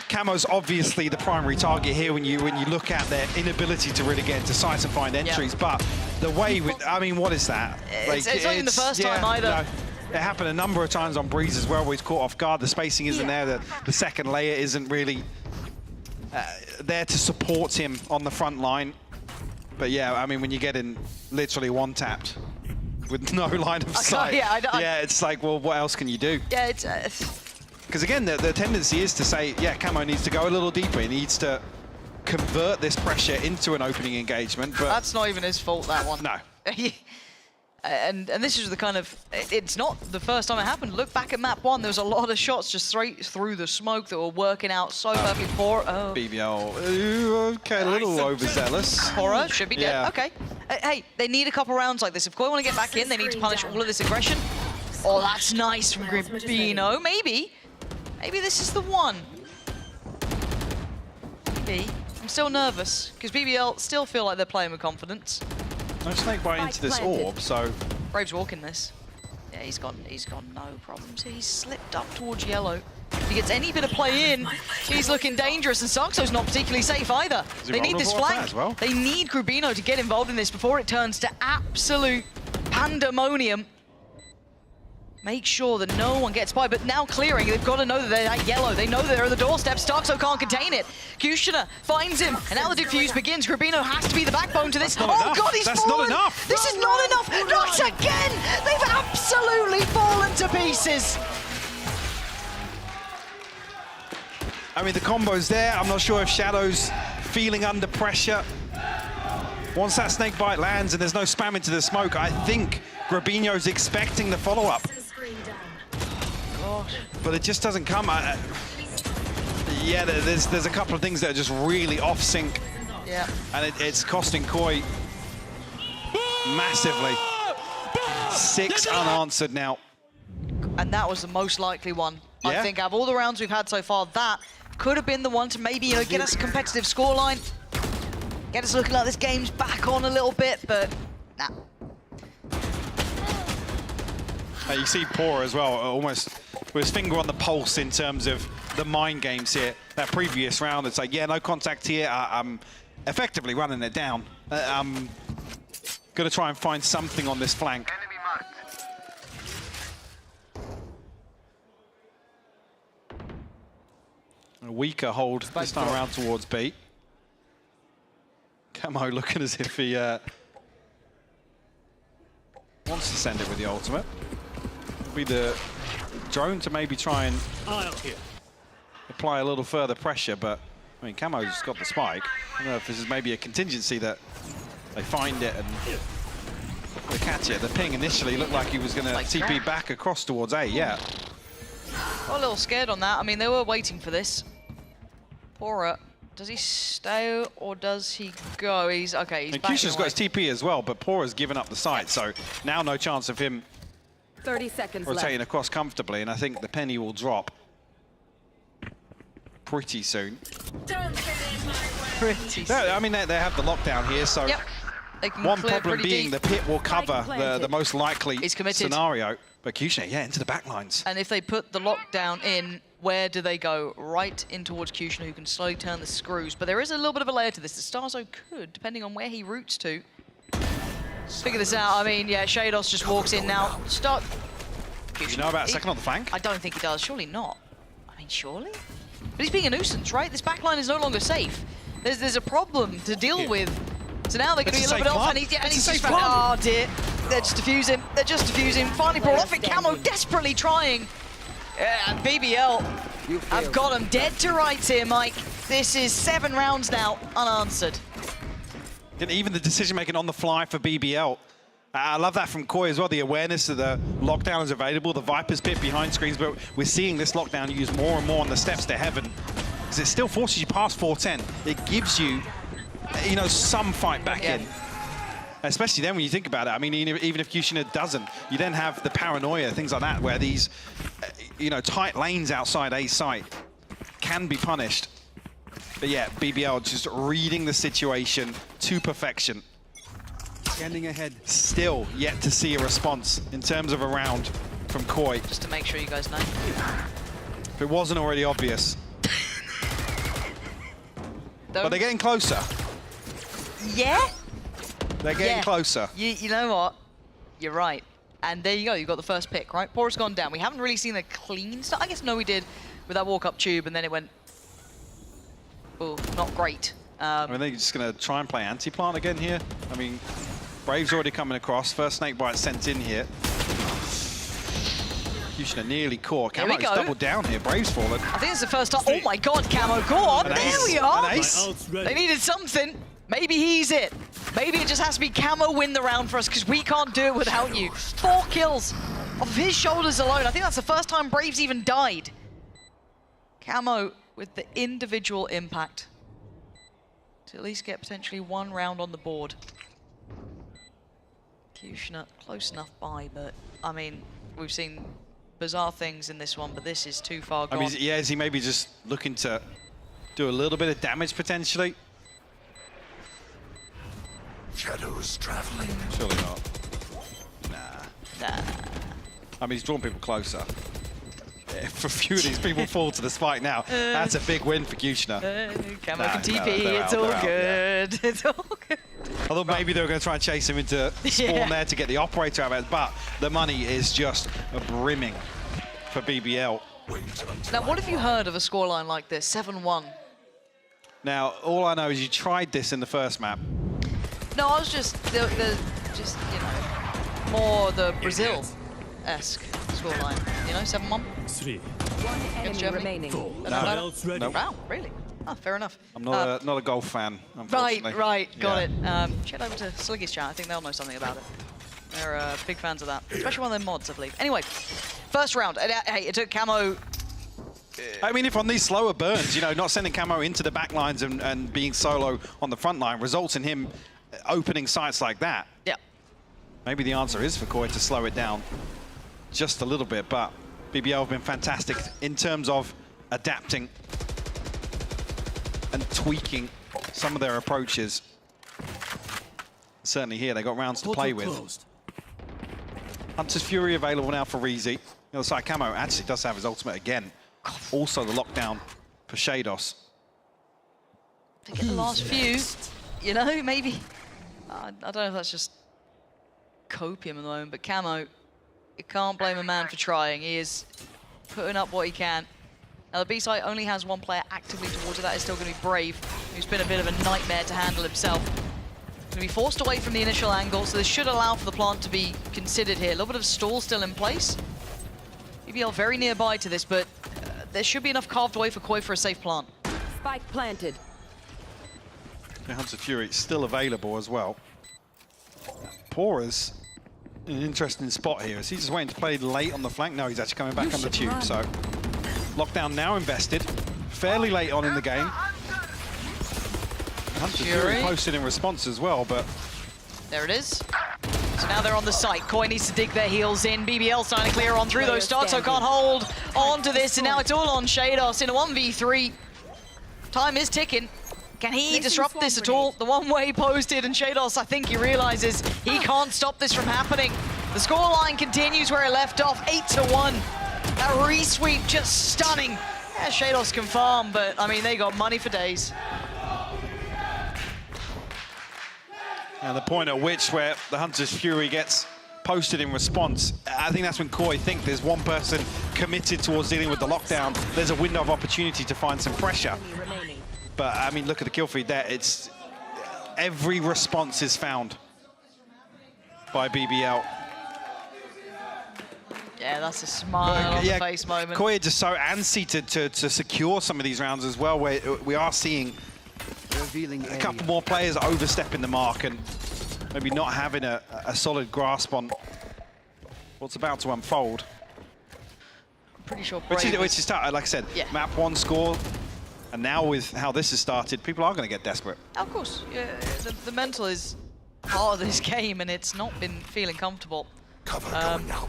Camo's obviously the primary target here when you look at their inability to really get into sites and find entries. But the way I mean, what is that? It's not even the first time either. No, it happened a number of times on Breeze as well, where he's caught off guard. The spacing isn't there. The second layer isn't really there to support him on the front line. But yeah, I mean, when you get in literally one-tapped with no line of sight, yeah, it's like, well, what else can you do? Yeah, it's... Because again, the tendency is to say, yeah, Camo needs to go a little deeper. He needs to convert this pressure into an opening engagement. But that's not even his fault, that one. No. and this is the kind of... It's not the first time it happened. Look back at map 1. There was a lot of shots just straight through the smoke that were working out so perfectly for... BBL, okay, a little overzealous. Pora should be dead. Yeah. Okay. Hey, they need a couple rounds like this. If Koi want to get back in, they need to punish all of this aggression. Oh, that's nice from Gribino. Maybe. Maybe this is the one. Maybe. I'm still nervous, because BBL still feel like they're playing with confidence. No snake bite into this orb, so... Brave's walking this. Yeah, he's got no problems. He's slipped up towards yellow. If he gets any bit of play in, he's looking dangerous, and Saxo's not particularly safe either. They need this flank. As well? They need Grubino to get involved in this before it turns to absolute pandemonium. Make sure that no one gets by, but now clearing, they've got to know that they're at yellow. They know that they're at the doorstep. Starkso can't contain it. Kushner finds him, and now the defuse begins. Grubino has to be the backbone to this. Oh God, he's fallen! That's not enough! This is not enough! Not again! They've absolutely fallen to pieces! I mean, the combo's there. I'm not sure if Shadow's feeling under pressure. Once that snake bite lands and there's no spam into the smoke, I think Grubino's expecting the follow-up. But it just doesn't come. Yeah, there's a couple of things that are just really off sync. Yeah. And it's costing Koi massively. 6 unanswered now. And that was the most likely one. I think out of all the rounds we've had so far, that could have been the one to maybe, get us a competitive scoreline. Get us looking like this game's back on a little bit, but nah. You see Pora as well, almost with his finger on the pulse in terms of the mind games here. That previous round, it's like, yeah, no contact here. I'm effectively running it down. I'm going to try and find something on this flank. A weaker hold this time around towards B. Camo looking as if he wants to send it with the ultimate. It'll be the drone to maybe try and apply a little further pressure, but I mean, Camo's got the spike. I don't know if this is maybe a contingency that they find it and they catch it. The ping initially looked like he was going to TP back across towards A, yeah. Got a little scared on that. I mean, they were waiting for this. Pora, does he stay or does he go? He's okay. He's and Kusha's got his TP as well, but Pora's given up the site, so now no chance of him 30 seconds rotating left. across comfortably, and I think the penny will drop pretty soon. Pretty soon. I mean, they have the lockdown here, so they can one clear problem being deep. the pit will cover the most likely scenario. But Kushner, yeah, into the back lines. And if they put the lockdown in, where do they go? Right in towards Kushner, who can slowly turn the screws. But there is a little bit of a layer to this. The Starzo could, depending on where he routes to, figure this out. I mean, yeah, Shados just walks in now. Start. You know about a second on the flank? I don't think he does. Surely not. I mean, surely? But he's being a nuisance, right? This backline is no longer safe. There's a problem to deal with. So now they're going to be a little bit off, and he's just found, oh dear. They're just defusing. They're just defusing. Finally brought off it. Camo desperately trying. Yeah, BBL. I've got him dead to rights here, Mike. This is 7 rounds now, unanswered. And even the decision making on the fly for BBL. I love that from Koi as well, the awareness of the lockdown is available, the Viper's pit behind screens, but we're seeing this lockdown used more and more on the steps to heaven, because it still forces you past 410. It gives you, you know, some fight back in. Especially then when you think about it. I mean, even if Kushner doesn't, you then have the paranoia, things like that, where these, you know, tight lanes outside A site can be punished. But yeah, BBL just reading the situation to perfection. Scanning ahead. Still yet to see a response in terms of a round from Koi. Just to make sure you guys know. If it wasn't already obvious. But they're getting closer. Yeah? They're getting closer. You know what? You're right. And there you go. You got the first pick, right? Pora's gone down. We haven't really seen a clean start. I guess no, we did with that walk-up tube, and then it went, oh, not great. I mean, they're just going to try and play anti-plant again here. I mean, Brave's already coming across. First snakebite sent in here. Kushner nearly caught. Camo's doubled down here. Brave's fallen. I think it's the first time. Oh my God, Camo, go on. An There ace. we are. An ace. They needed something. Maybe he's it. Maybe it just has to be Camo win the round for us, because we can't do it without you. 4 kills off his shoulders alone. I think that's the first time Brave's even died. Camo with the individual impact to at least get potentially 1 round on the board. Kushner close enough by, but I mean, we've seen bizarre things in this one, but this is too far gone. I mean, yeah, is he maybe just looking to do a little bit of damage potentially? Shadows traveling. Surely not. Nah. I mean, he's drawn people closer. If a few of these people fall to the spike now, that's a big win for Kushner. Camo can TP, it's all good. It's all good. Although maybe they were going to try and chase him into spawn there to get the operator out of it, but the money is just brimming for BBL. Now, what have you heard of a scoreline like this, 7-1? Now, all I know is you tried this in the first map. No, I was just, just you know, more the Brazil-esque scoreline. You know, 7-1. 3. Against Germany. Remaining. No. Wow, really? Oh, fair enough. I'm not a golf fan, unfortunately. Right, got it. Check over to Sliggy's chat. I think they'll know something about it. They're big fans of that, especially one of their mods, I believe. Anyway, first round. Hey, it took Camo. I mean, if on these slower burns, you know, not sending Camo into the back lines and being solo on the front line results in him opening sites like that. Yeah. Maybe the answer is for Koi to slow it down just a little bit, but BBL have been fantastic in terms of adapting and tweaking some of their approaches. Certainly here, they got rounds to play with. Hunter's Fury available now for Reezy. The other side, Camo actually does have his ultimate again. Also the lockdown for Shados. To get the last few, you know, maybe. I don't know if that's just copium at the moment, but Camo, you can't blame a man for trying. He is putting up what he can. Now, the B-side only has 1 player actively towards it. That is still going to be Brave, who's been a bit of a nightmare to handle himself. Going to be forced away from the initial angle, so this should allow for the plant to be considered here. A little bit of stall still in place. BBL very nearby to this, but there should be enough carved away for Koi for a safe plant. Spike planted. The Hunter Fury still available as well. Pora's in an interesting spot here. Is he just waiting to play late on the flank? No, he's actually coming back on the tube, so lockdown now invested. Fairly late on in the game. Hunter Fury posted in response as well, but... There it is. So now they're on the site. Koi needs to dig their heels in. BBL starting to clear on through those stocks, so can't hold on to this, and now it's all on Shados in a 1v3. Time is ticking. Can he disrupt this at all? The one-way posted, and Shados, I think he realizes he can't stop this from happening. The scoreline continues where it left off, 8-1. That re-sweep just stunning. Yeah, Shados can farm, but I mean, they got money for days. And the point at which where the Hunter's Fury gets posted in response, I think that's when Koi think there's one person committed towards dealing with the lockdown. There's a window of opportunity to find some pressure. But I mean, look at the kill feed there. It's every response is found by BBL. Yeah, that's a smile on the face moment. Koi are just so antsy to secure some of these rounds as well, where we are seeing a couple more players overstepping the mark and maybe not having a solid grasp on what's about to unfold. I'm pretty sure Which is tough, like I said, yeah. map 1 score, and now with how this has started, people are going to get desperate. Of course, yeah, the mental is part of this game, and it's not been feeling comfortable. Cover going out.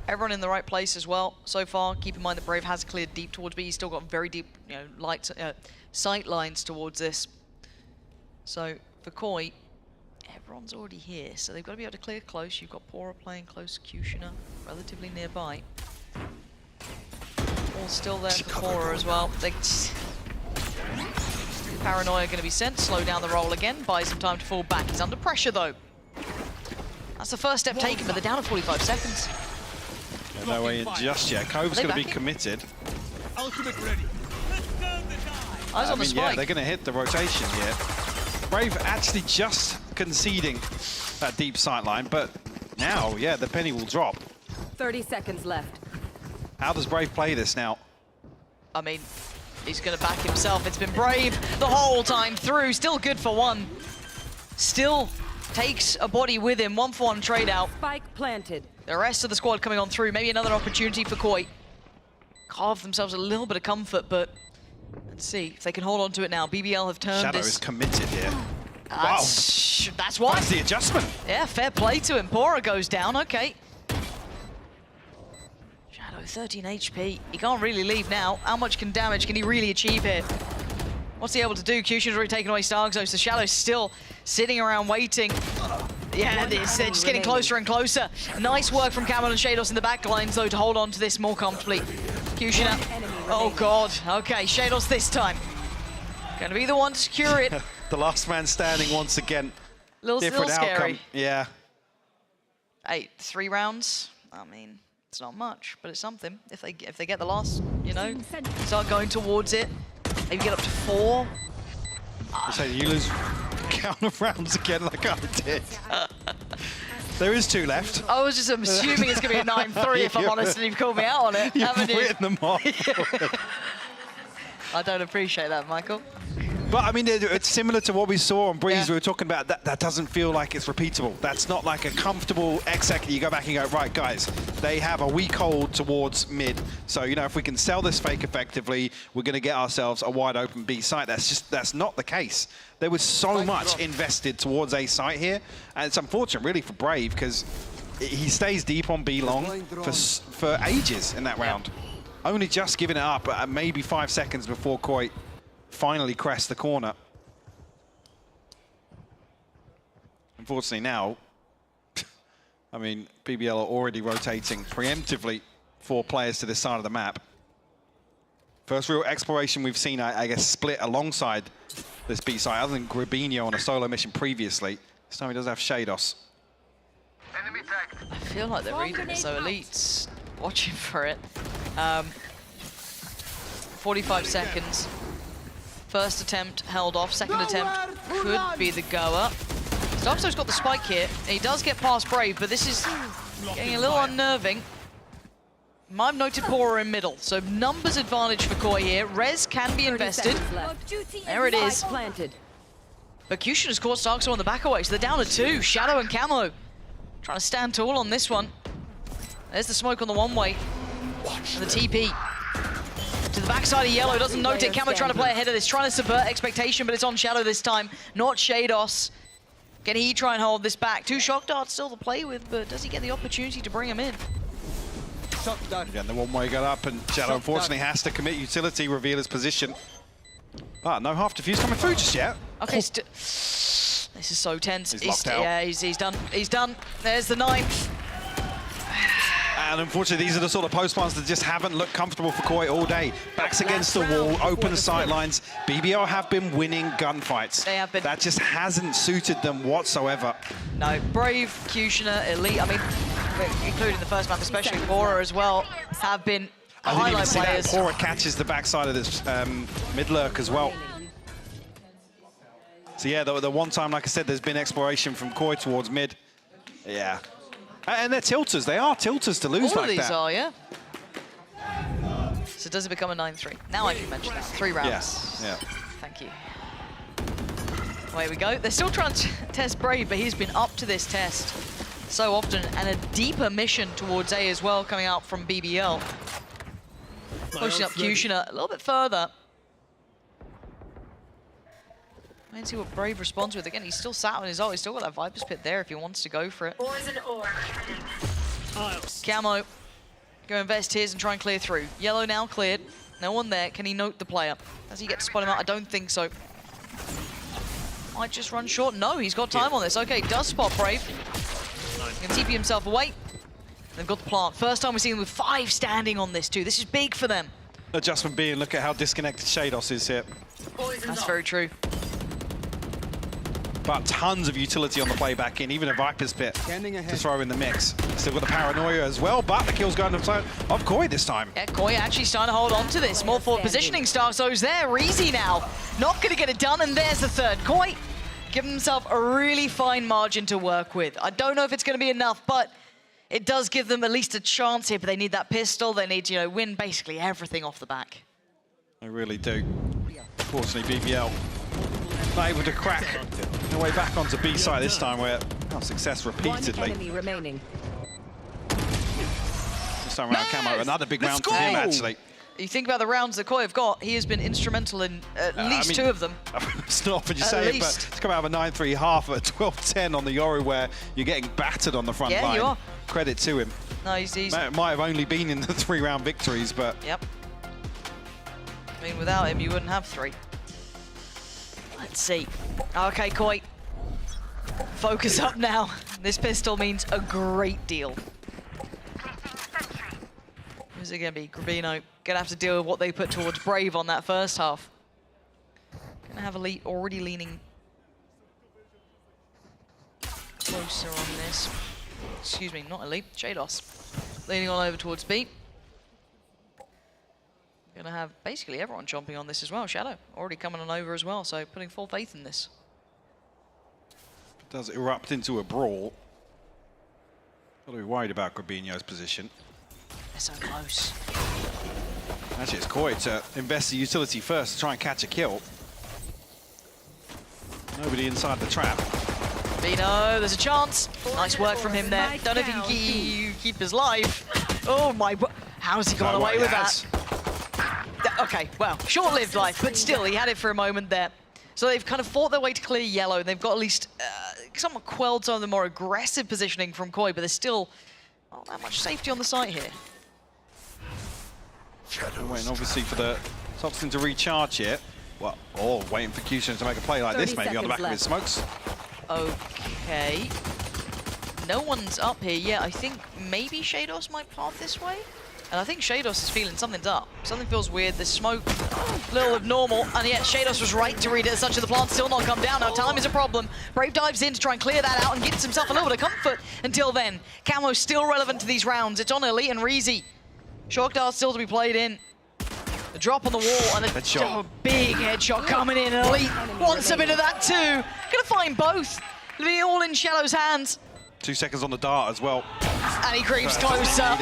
Everyone in the right place as well so far. Keep in mind that Brave has cleared deep towards B. He's still got very deep, sight lines towards this. So for Koi, everyone's already here, so they've got to be able to clear close. You've got Pora playing close, Kushina relatively nearby. All still there for Pora as well. Paranoia going to be sent, slow down the roll again, buy some time to fall back. He's under pressure though. That's the first step taken, but they're down to 45 seconds. No way in just yet. Cove's going to be committed. Ultimate ready. I mean, yeah, they're going to hit the rotation here. Brave actually just conceding that deep sight line, but now, yeah, the penny will drop. 30 seconds left. How does Brave play this now? I mean, he's going to back himself. It's been Brave the whole time through. Still good for one. Still takes a body with him. 1-for-1 trade out. Spike planted. The rest of the squad coming on through. Maybe another opportunity for Koi. Carve themselves a little bit of comfort, but let's see if they can hold on to it now. BBL have turned Shadow this. is committed here. That's why. That's the adjustment. Yeah, fair play to him. Pora goes down, okay. Shadow, 13 HP. He can't really leave now. How much damage can he really achieve here? What's he able to do? Kyushin's already taken away Stargzos. The Shadow's still sitting around waiting. Yeah, they're just getting closer and closer. Nice work from Camel and Shados in the back lines, though, to hold on to this more comfortably. Kushina. Oh, God. Okay, Shados this time. Gonna be the one to secure it. The last man standing once again. Different outcome. Scary. Yeah. Hey, 3 rounds. I mean, it's not much, but it's something. If they get the last, start going towards it. Maybe get up to 4. So you lose count of rounds again like I did. There is 2 left. I was just assuming it's going to be a 9-3 if I'm honest, and you've called me out on it, haven't you? You've written them off. I don't appreciate that, Michael. But I mean, it's similar to what we saw on Breeze. Yeah. We were talking about that doesn't feel like it's repeatable. That's not like a comfortable exec. You go back and go, right, guys, they have a weak hold towards mid. So, if we can sell this fake effectively, we're going to get ourselves a wide open B site. That's not the case. There was so much invested towards A site here. And it's unfortunate, really, for Brave, because he stays deep on B long for ages in that round. Only just giving it up at maybe 5 seconds before Koi finally crest the corner. Unfortunately now, I mean, BBL are already rotating preemptively 4 players to this side of the map. First real exploration we've seen, I guess, split alongside this B side, other than Grabinho on a solo mission previously. This time he does have Shados. I feel like they're reading it, so Elite's watching for it. 45 seconds. First attempt held off, second attempt could be the goer. Stargzos got the spike here. He does get past Brave, but this is getting a little unnerving. I've noted Pora in middle, so numbers advantage for Koi here. Res can be invested. There it is. But Kyushin has caught Stargzos on the back away, so they're down to 2. Shadow and Camo trying to stand tall on this one. There's the smoke on the one-way. And the TP. To the backside of Yellow, doesn't note it. Camo trying to play ahead of this, trying to subvert expectation, but it's on Shadow this time, not Shados. Can he try and hold this back? 2 shock darts still to play with, but does he get the opportunity to bring him in? Again, the one-way got up, and Shadow unfortunately has to commit utility, reveal his position. No half defuse coming through just yet. Okay, this is so tense. He's locked out. Yeah, he's done. He's done. There's the 9th. And unfortunately, these are the sort of post plants that just haven't looked comfortable for Koi all day. Backs against the wall, open sightlines. BBL have been winning gunfights. They have been. That just hasn't suited them whatsoever. No, Brave, Kushner, Elite, I mean, including the first map, especially Bora as well, have been I didn't even highlight see players. that. Bora catches the backside of this mid lurk as well. So yeah, the one time, like I said, there's been exploration from Koi towards mid. Yeah. And they're tilters. They are tilters to lose All like of these that. are, yeah. So does it become a 9-3? Now I can mention that. 3 rounds. Yes, yeah. Thank you. Away we go. They're still trying to test Brave, but he's been up to this test so often, and a deeper mission towards A as well coming out from BBL. Pushing up Kushner a little bit further. Let's see what Brave responds with. Again, he's still sat on his ult. He's still got that Viper's Pit there if he wants to go for it. Camo, go invest his and try and clear through. Yellow now cleared. No one there. Can he note the player? Does he get to spot him out? I don't think so. Might just run short. No, he's got time on this. Okay, does spot Brave. He can TP himself away. They've got the plant. First time we've seen them with 5 standing on this too. This is big for them. Adjustment being, look at how disconnected Shados is here. That's very true. But tons of utility on the play back in, even a Viper's Pit to throw in the mix. Still got the paranoia as well, but the kill's going to the of Koi this time. Yeah, Koi actually starting to hold on to this. More forward positioning stuff, so he's there. Easy now. Not going to get it done, and there's the third. Koi giving himself a really fine margin to work with. I don't know if it's going to be enough, but it does give them at least a chance here, but they need that pistol. They need to, you know, win basically everything off the back. They really do. Unfortunately, BBL not able to crack their way back onto B side this time, where success repeatedly. Enemy remaining. This time around, Camo, another big round for him, actually. You think about the rounds that Koi have got, he has been instrumental in at least 2 of them. It's not often you say it, but it's come out of a 9-3 half at 12-10 on the Yoru, where you're getting battered on the front line. Yeah, you are. Credit to him. No, he's Might have only been in the 3-round victories, but... Yep. I mean, without him, you wouldn't have 3. Let's see. Okay, Koi. Focus up now. This pistol means a great deal. Who's it going to be? Grabino. Going to have to deal with what they put towards Brave on that first half. Going to have Elite already leaning closer on this. Excuse me, not Elite, Shados. Leaning on over towards B. Gonna have basically everyone jumping on this as well. Shadow already coming on over as well, so putting full faith in this. Does erupt into a brawl. Got to be worried about Grabino's position. They're so close. Actually, it's Koi to invest the utility first to try and catch a kill. Nobody inside the trap. Bino, there's a chance. Nice work from him there. Don't know if he can keep his life. Oh my, how's he got away with that? Okay, well, short-lived life, but still, he had it for a moment there. So they've kind of fought their way to clear yellow. They've got at least somewhat quelled some of the more aggressive positioning from Koi, but there's still not that much safety on the site here. Waiting, obviously, for the Toxin to recharge here. Well, oh, waiting for Kushner to make a play like this, maybe on the back of his smokes. Okay. No one's up here yet. I think maybe Shados might path this way. And I think Shados is feeling something's up. Something feels weird. The smoke, a little abnormal. And yet Shados was right to read it as such, as the plant still not come down. Now time is a problem. Brave dives in to try and clear that out and gets himself a little bit of comfort until then. Camo's still relevant to these rounds. It's on Elite and Reezy. Shock dart still to be played in. A drop on the wall and a big headshot coming in. And Elite wants a bit of that too. Gonna find both. It'll be all in Shadow's hands. 2 seconds on the dart as well. And he creeps closer.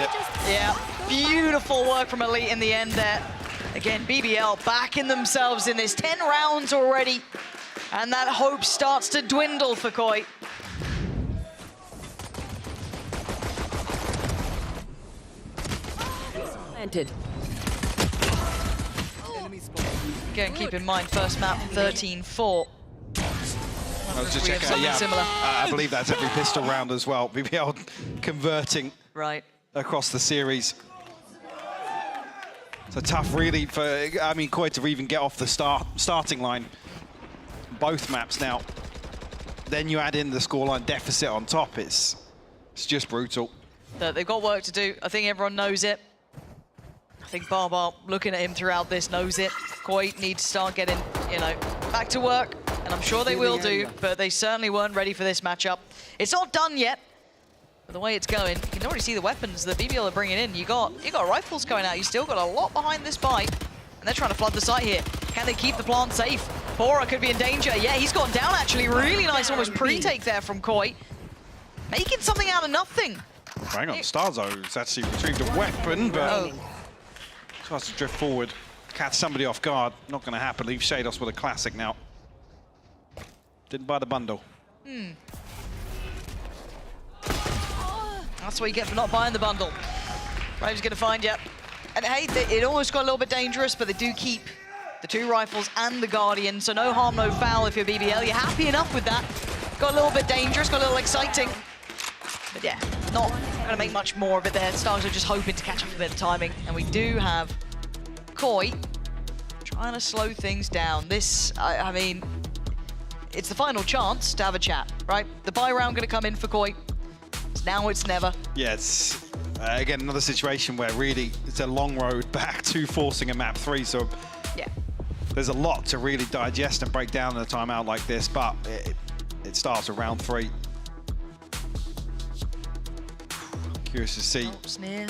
Yeah, beautiful work from Elite in the end there. Again, BBL backing themselves in this. 10 rounds already. And that hope starts to dwindle for Koi. Planted. Again, keep in mind, first map, 13-4. I was just checking, yeah, similar. I believe that's every pistol round as well. BBL converting across the series. So tough, really, for Koi to even get off the starting line. Both maps now. Then you add in the scoreline deficit on top. It's just brutal. that they've got work to do. I think everyone knows it. I think Barbar, looking at him throughout this, knows it. Koi need to start getting, you know, back to work, and I'm sure they will do, but they certainly weren't ready for this matchup. It's not done yet, but the way it's going, you can already see the weapons that BBL are bringing in. You got rifles going out. You still got a lot behind this bite, and they're trying to flood the site here. Can they keep the plant safe? Bora could be in danger. Yeah, he's gone down actually. Really nice, almost pre-take there from Koi, making something out of nothing. Hang on, Starzo's actually retrieved a weapon, but tries to drift forward, catch somebody off guard. Not going to happen. Leave Shados with a classic now. Didn't buy the bundle. That's what you get for not buying the bundle. Rave's going to find you. And hey, it almost got a little bit dangerous, but they do keep the 2 rifles and the Guardian, so no harm, no foul if you're BBL. You're happy enough with that. Got a little bit dangerous, got a little exciting. But yeah, not going to make much more of it there. Stars are just hoping to catch up a bit of timing. And we do have Koi trying to slow things down. This, I mean, it's the final chance to have a chat, right? The buy round going to come in for Koi. It's now, it's never. Yeah, it's, again, another situation where really it's a long road back to forcing a map 3. So yeah, there's a lot to really digest and break down in a timeout like this, but it starts with round 3. Curious to see. Sneer.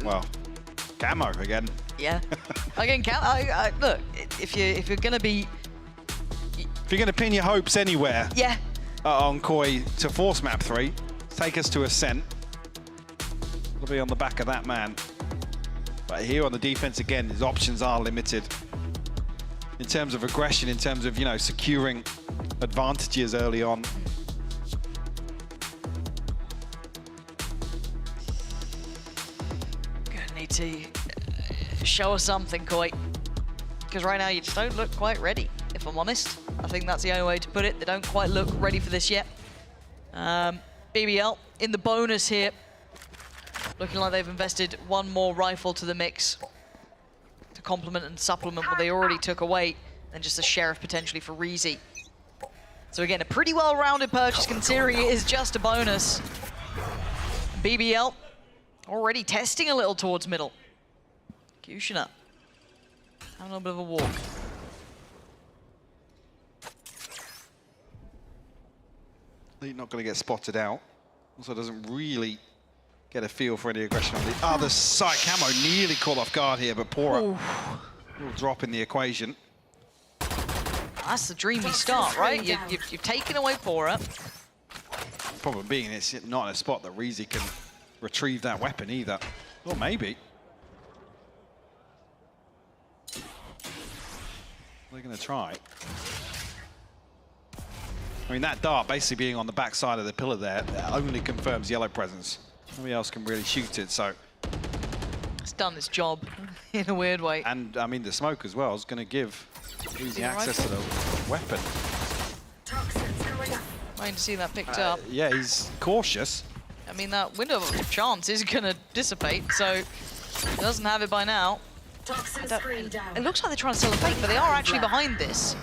Well, Camo again. Yeah. Again, look, if you're gonna be, if you're gonna pin your hopes anywhere, yeah, on Koi to force map 3, take us to Ascent. It'll be on the back of that man. But here on the defense again, his options are limited in terms of aggression, in terms of, you know, securing advantages early on. need to show us something, Koi. Because right now you just don't look quite ready, if I'm honest. I think that's the only way to put it. They don't quite look ready for this yet. BBL in the bonus here. Looking like they've invested 1 more rifle to the mix to complement and supplement what they already took away, and just a sheriff potentially for Reezy. So again, a pretty well-rounded purchase considering it is just a bonus. BBL already testing a little towards middle. Kushner having a little bit of a walk. He's not going to get spotted out. Also doesn't really get a feel for any aggression on the other side. Camo nearly caught off guard here, but Pora will drop in the equation. That's the dreamy start, right? You've taken away Pora. Problem being it's not in a spot that Reezy can retrieve that weapon either. Or maybe. They're going to try. I mean, that dart basically being on the backside of the pillar there only confirms yellow presence. Nobody else can really shoot it, so. It's done its job in a weird way. And, I mean, the smoke as well is going to give easy access to the weapon. Waiting to see that picked up. Yeah, he's cautious. I mean, that window of chance is going to dissipate, so he doesn't have it by now. It looks like they're trying to sell a fake, but they are actually behind this.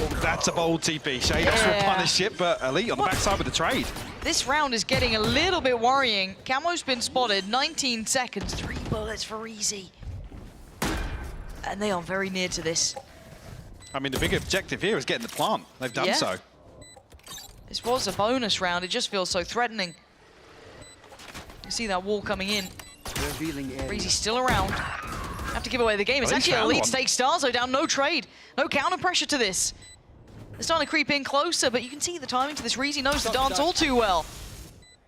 Oh, that's a bold TP. Shados will punish it, but Elite on the backside with the trade. This round is getting a little bit worrying. Camo's been spotted, 19 seconds, 3 bullets for Easy. And they are very near to this. I mean, the big objective here is getting the plant. They've done so. This was a bonus round. It just feels so threatening. You see that wall coming in. Breezy's still around. Have to give away the game. It's actually Elite take Starzo down. No trade. No counter pressure to this. They're starting to creep in closer, but you can see the timing to this. Reezy knows the dance all too well.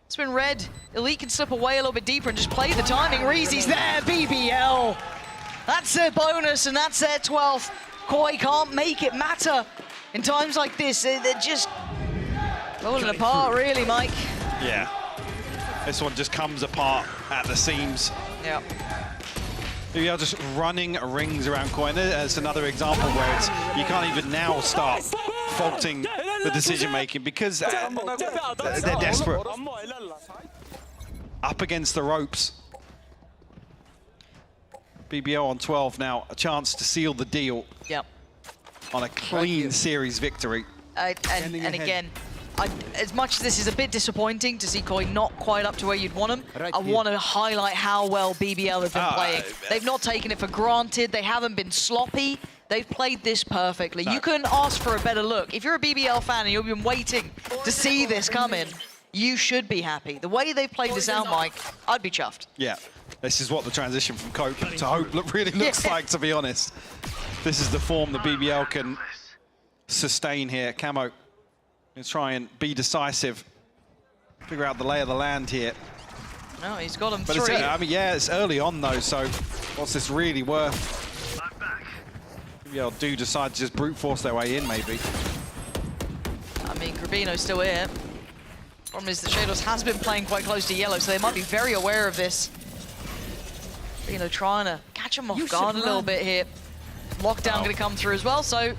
It's been red. Elite can slip away a little bit deeper and just play the timing. Reezy's there. BBL. That's their bonus, and that's their 12th. Koi can't make it matter in times like this. They're just falling apart, really, Mike. Yeah. This one just comes apart at the seams. Yeah. We are just running rings around Koi. There's another example where it's, you can't even now start faulting the decision-making because they're desperate. Up against the ropes. BBL on 12 now, a chance to seal the deal. Yep. On a clean series victory. And again, as much as this is a bit disappointing to see Koi not quite up to where you'd want him, I want to highlight how well BBL have been playing. They've not taken it for granted. They haven't been sloppy. They've played this perfectly. You couldn't ask for a better look. If you're a BBL fan and you've been waiting to see this come in, you should be happy. The way they've played this out, Mike, I'd be chuffed. Yeah, this is what the transition from Cope to Hope really looks like, to be honest. This is the form the BBL can sustain here. Camo is try and be decisive, figure out the lay of the land here. No, he's got him But three. I mean, yeah, it's early on though, so what's this really worth? BBL do decide to just brute force their way in, maybe. I mean, Grabino's still here. Problem is that Shadows has been playing quite close to yellow, so they might be very aware of this. Grabino trying to catch him off guard a little bit here. Lockdown going to come through as well, so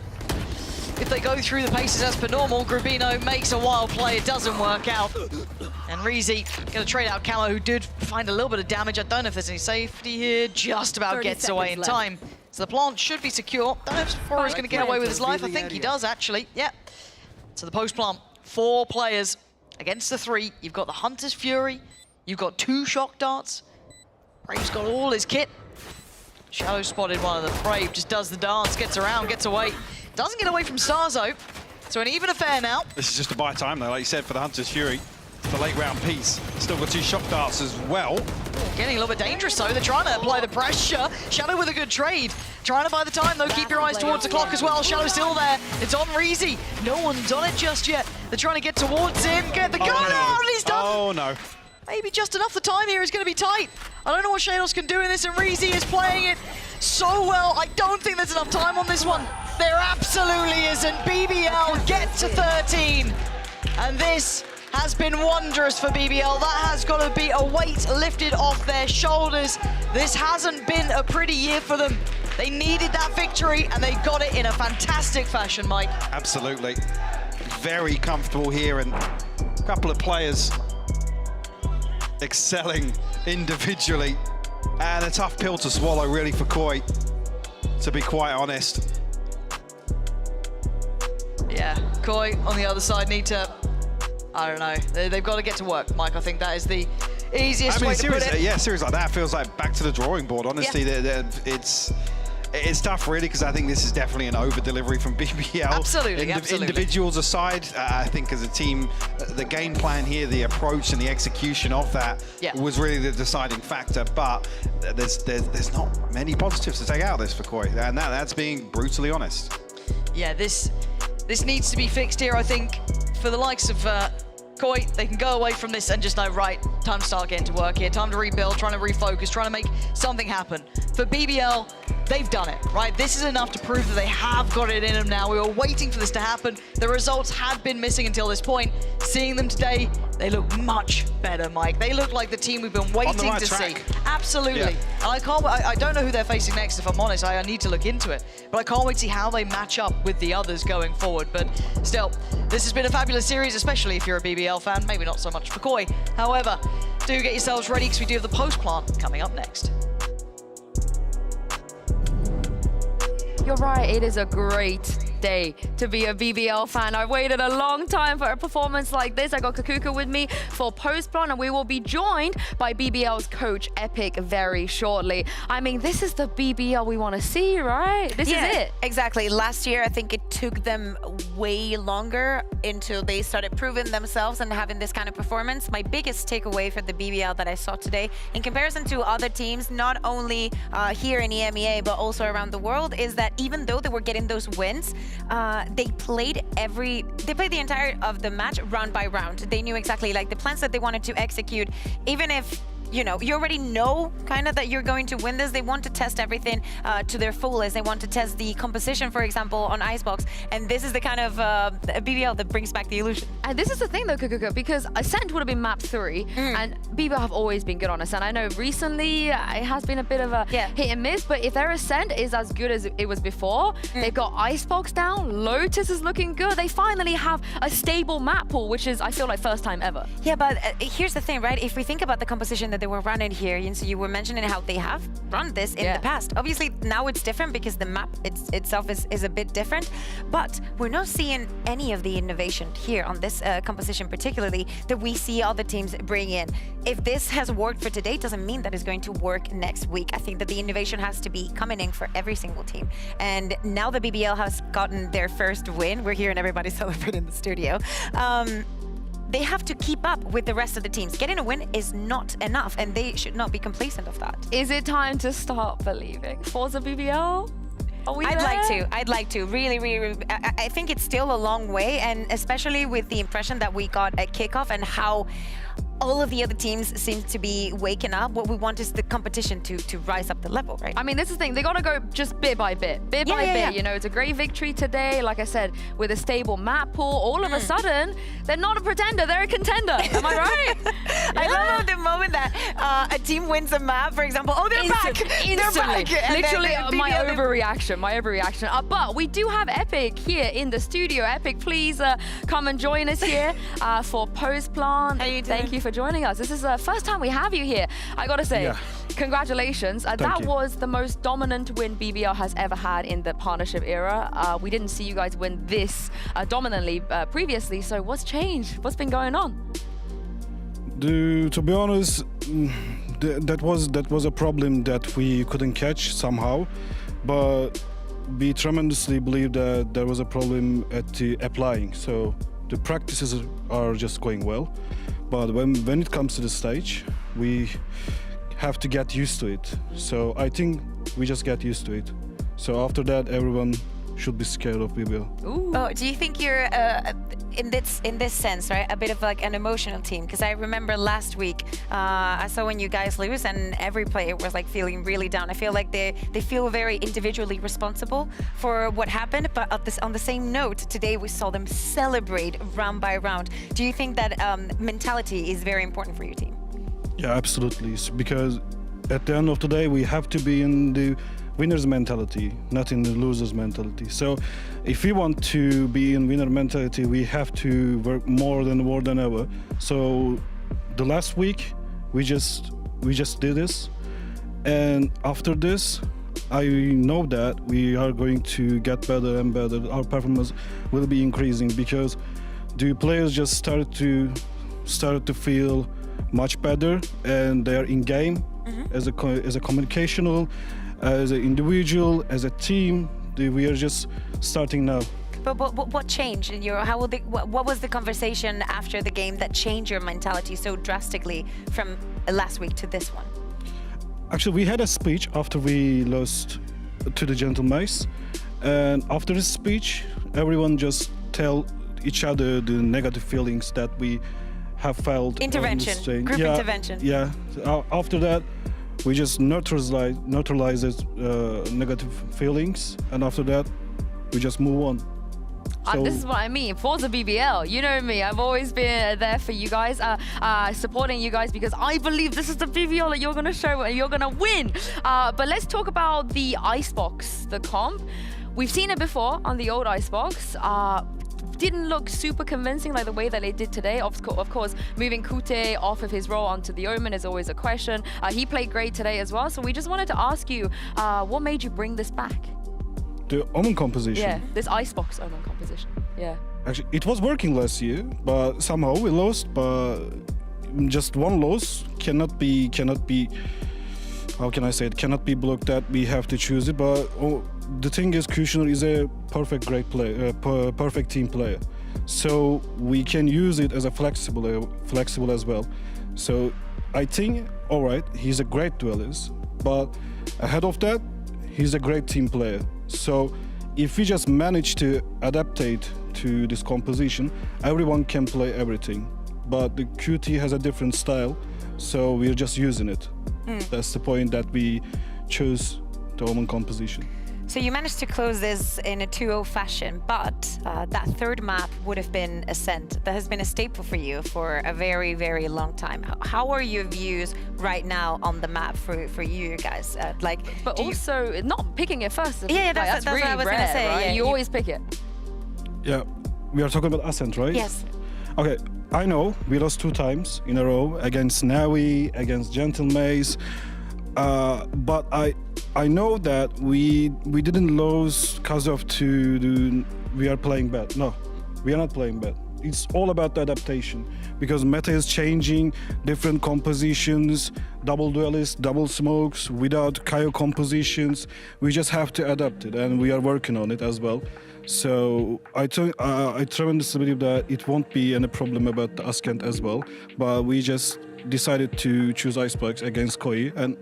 if they go through the paces as per normal, Grabino makes a wild play, it doesn't work out. And Reezy going to trade out Camo, who did find a little bit of damage. I don't know if there's any safety here, just about gets away in time. So the plant should be secure. Don't know if Sephora is going to get away with his life. I think he does, actually. Yeah. So the post plant, 4 players against the 3. You've got the Hunter's Fury. You've got 2 shock darts. Brave's got all his kit. Shadow spotted one of them. Brave just does the dance, gets around, gets away. Doesn't get away from Starzo. So an even affair now. This is just a buy time though, like you said, for the Hunter's Fury. The late round piece. Still got 2 shock darts as well. Getting a little bit dangerous though. They're trying to apply the pressure. Shadow with a good trade. Trying to buy the time though. Keep your eyes towards the clock as well. Shadow's still there. It's on Reezy. No one's on it just yet. They're trying to get towards him. Get the gun out. And he's done. Oh no. Maybe just enough. The time here is going to be tight. I don't know what Shadows can do in this, and Reezy is playing it so well. I don't think there's enough time on this one. There absolutely isn't. BBL get to 13. And this has been wondrous for BBL. That has got to be a weight lifted off their shoulders. This hasn't been a pretty year for them. They needed that victory, and they got it in a fantastic fashion, Mike. Absolutely. Very comfortable here, and a couple of players excelling individually. And a tough pill to swallow, really, for Koi, to be quite honest. Yeah, Koi on the other side need to, I don't know, they've got to get to work, Mike. I think that is the easiest way to put it. Yeah, series like that feels like back to the drawing board, honestly. Yeah. It's tough, really, because I think this is definitely an over-delivery from BBL. Absolutely, absolutely. Individuals aside, I think as a team, the game plan here, the approach and the execution of that was really the deciding factor. But there's not many positives to take out of this for Koi, and that's being brutally honest. Yeah, this needs to be fixed here, I think, for the likes of Koi. They can go away from this and just know, right, time to start getting to work here, time to rebuild, trying to refocus, trying to make something happen. For BBL, they've done it, right? This is enough to prove that they have got it in them now. We were waiting for this to happen. The results had been missing until this point. Seeing them today, they look much better, Mike. They look like the team we've been waiting to see. Absolutely. Yeah. And I don't know who they're facing next, if I'm honest. I need to look into it. But I can't wait to see how they match up with the others going forward. But still, this has been a fabulous series, especially if you're a BBL fan. Maybe not so much for Koi. However, do get yourselves ready, because we do have the post plant coming up next. You're right, it is a great day to be a BBL fan. I've waited a long time for a performance like this. I got Kakuka with me for post-plan, and we will be joined by BBL's coach, Epic, very shortly. I mean, this is the BBL we want to see, right? This is it. Exactly. Last year, I think it took them way longer until they started proving themselves and having this kind of performance. My biggest takeaway for the BBL that I saw today, in comparison to other teams, not only here in EMEA, but also around the world, is that even though they were getting those wins, they played the entire of the match round by round. They knew exactly like the plans that they wanted to execute. Even if you already know kind of that you're going to win this, they want to test everything to their fullest. They want to test the composition, for example, on Icebox. And this is the kind of BBL that brings back the illusion. And this is the thing though, Kukuka, because Ascent would have been map 3, and BBL have always been good on Ascent. I know recently it has been a bit of a hit and miss, but if their Ascent is as good as it was before, they've got Icebox down, Lotus is looking good. They finally have a stable map pool, which is, I feel like, first time ever. Yeah, but here's the thing, right? If we think about the composition that they were running here. And so you were mentioning how they have run this in the past. Obviously, now it's different because the map itself is a bit different. But we're not seeing any of the innovation here on this composition particularly that we see other teams bring in. If this has worked for today, doesn't mean that it's going to work next week. I think that the innovation has to be coming in for every single team. And now the BBL has gotten their first win. We're hearing everybody celebrate in the studio. They have to keep up with the rest of the teams. Getting a win is not enough, and they should not be complacent of that. Is it time to start believing? Forza BBL? I'd like to. Really, really. I think it's still a long way, and especially with the impression that we got at kickoff and how all of the other teams seem to be waking up. What we want is the competition to rise up the level, right? I mean, this is the thing. They got to go just bit by bit. Bit by bit. You know, it's a great victory today. Like I said, with a stable map pool, all of a sudden, they're not a pretender. They're a contender. Am I right? I love the moment that a team wins a map, for example. Oh, they're back. Instantly. They're back. Literally, my overreaction. My overreaction. But we do have Epic here in the studio. Epic, please come and join us here for Post Plant. Thank you for joining us. This is the first time we have you here. I gotta say, congratulations. That was the most dominant win BBL has ever had in the partnership era. We didn't see you guys win this dominantly previously. So what's changed? What's been going on? To be honest, that was a problem that we couldn't catch somehow, but we tremendously believe that there was a problem at the applying. So the practices are just going well, but when it comes to the stage, we have to get used to it. So I think we just get used to it. So after that, everyone should be scared of BBL. Oh, do you think you're in this sense, right, a bit of like an emotional team? Because I remember last week I saw when you guys lose and every player was like feeling really down. I feel like they feel very individually responsible for what happened, but on the same note, today we saw them celebrate round by round. Do you think that mentality is very important for your team? Yeah, absolutely. Because at the end of the day, we have to be in the winner's mentality, not in the loser's mentality. So if we want to be in winner mentality, we have to work more than ever. So the last week, we just did this. And after this, I know that we are going to get better and better. Our performance will be increasing because the players just started to feel much better, and they are in game as a communicational, as an individual, as a team. We are just starting now. But what changed in your? What was the conversation after the game that changed your mentality so drastically from last week to this one? Actually, we had a speech after we lost to the Gentle Mice, and after this speech, everyone just tell each other the negative feelings that we have felt. Intervention, group intervention. Yeah. After that, we just neutralize negative feelings, and after that, we just move on. So this is what I mean. Forza BBL, you know me. I've always been there for you guys, supporting you guys because I believe this is the BBL that you're going to show and you're going to win. But let's talk about the Icebox, the comp. We've seen it before on the old Icebox. Didn't look super convincing like the way that they did today. Of course, moving Kute off of his role onto the Omen is always a question. He played great today as well. So we just wanted to ask you, what made you bring this back? The Omen composition. Yeah, this Icebox Omen composition. Yeah. Actually, it was working last year, but somehow we lost. But just one loss cannot be. How can I say it? Cannot be blocked. That we have to choose it. But the thing is, Kushner is a great player, perfect team player. So we can use it as a flexible as well. So I think, all right, he's a great duelist, but ahead of that, he's a great team player. So if we just manage to adaptate to this composition, everyone can play everything. But the QT has a different style, so we're just using it. That's the point that we chose the Omen composition. So you managed to close this in a 2-0 fashion, but that third map would have been Ascent. That has been a staple for you for a very, very long time. How are your views right now on the map for you guys? But also not picking it first. Yeah, that's really what I was rare, going to say. Right? Yeah, you always pick it. Yeah, we are talking about Ascent, right? Yes. Okay, I know we lost 2 times in a row against Navi, against Gentlemates, but I know that we didn't lose because of we are playing bad. No, we are not playing bad. It's all about the adaptation because meta is changing, different compositions, double duelists, double smokes, without Kaio compositions. We just have to adapt it, and we are working on it as well. So I tremendously believe that it won't be any problem about the Askent as well. But we just decided to choose Icebox against Koi, and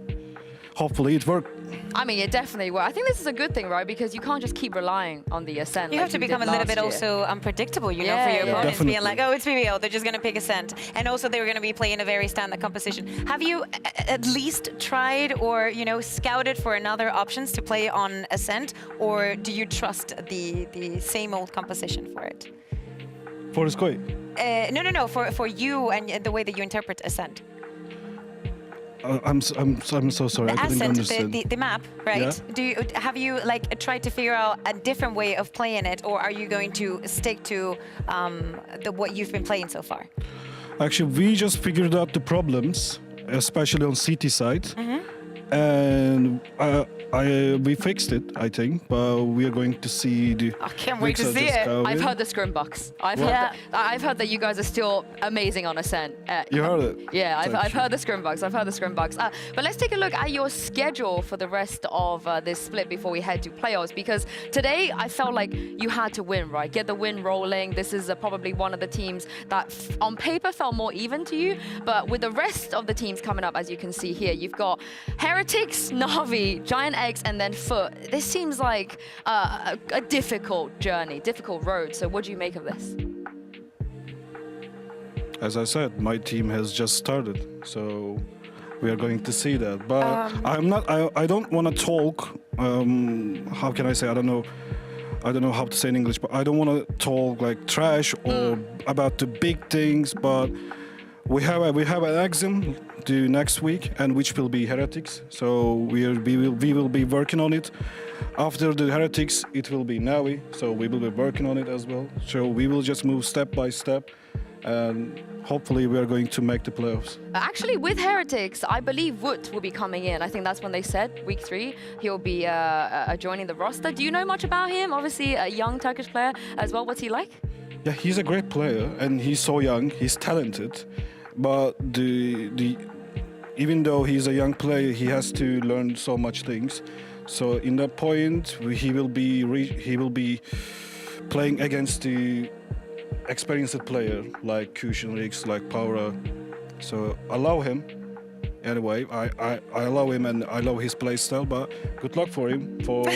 hopefully it worked. I mean, it definitely will. I think this is a good thing, right? Because you can't just keep relying on the Ascent. You like have to become a little bit also unpredictable, you know, for your opponents, Definitely. being like, oh, it's VVO, they're just going to pick Ascent. And also they're going to be playing a very standard composition. Have you at least tried or, you know, scouted for another options to play on Ascent? Or do you trust the same old composition for it? For Koi? No, for you and the way that you interpret Ascent. I'm so sorry. I couldn't Ascent, understand. the map, right? Yeah. Have you like tried to figure out a different way of playing it, or are you going to stick to what you've been playing so far? Actually, we just figured out the problems, especially on CT side, and we fixed it, I think. But we are going to see the. I can't wait to mix of see it. Discovery. I've heard the scrim box. I've heard that you guys are still amazing on Ascent. You heard it? Yeah, I've heard the scrim box. I've heard the scrim box. But let's take a look at your schedule for the rest of this split before we head to playoffs. Because today I felt like you had to win, right? Get the win rolling. This is probably one of the teams that on paper felt more even to you. But with the rest of the teams coming up, as you can see here, you've got Heretics, Na'Vi, Giant Eggs, and then Foot. This seems like a difficult journey, difficult road. So what do you make of this? As I said, my team has just started, so we are going to see that. But I don't want to talk. How can I say? I don't know how to say in English, but I don't want to talk like trash or about the big things. But we have an exam due next week, and which will be Heretics. So we will be working on it. After the Heretics, it will be Navi. So we will be working on it as well. So we will just move step by step, and hopefully we are going to make the playoffs. Actually, with Heretics, I believe Wood will be coming in. I think that's when they said week 3 he'll be joining the roster. Do you know much about him? Obviously, a young Turkish player as well. What's he like? Yeah, he's a great player, and he's so young. He's talented, but even though he's a young player, he has to learn so much things. So in that point, he will be playing against the experienced player like Kushin Riggs, like Power. So allow him. Anyway, I allow him, and I love his play style. But good luck for him for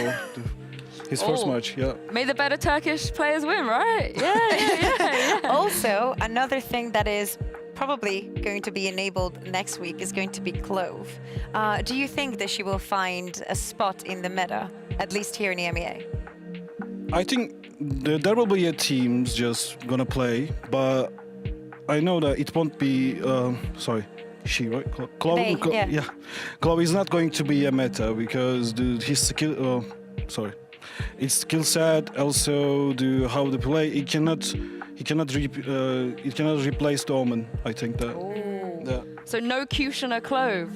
his first match. Yeah. May the better Turkish players win, right? Yeah. Also, another thing that is probably going to be enabled next week is going to be Clove. Do you think that she will find a spot in the meta, at least here in EMEA? I think there will be teams just gonna play, but I know that it won't be. She, right? Clove, yeah. Clove is not going to be a meta because his skill. Its skill set, also how to play. It cannot replace the Omen. I think that. Yeah. So no Kushner Clove.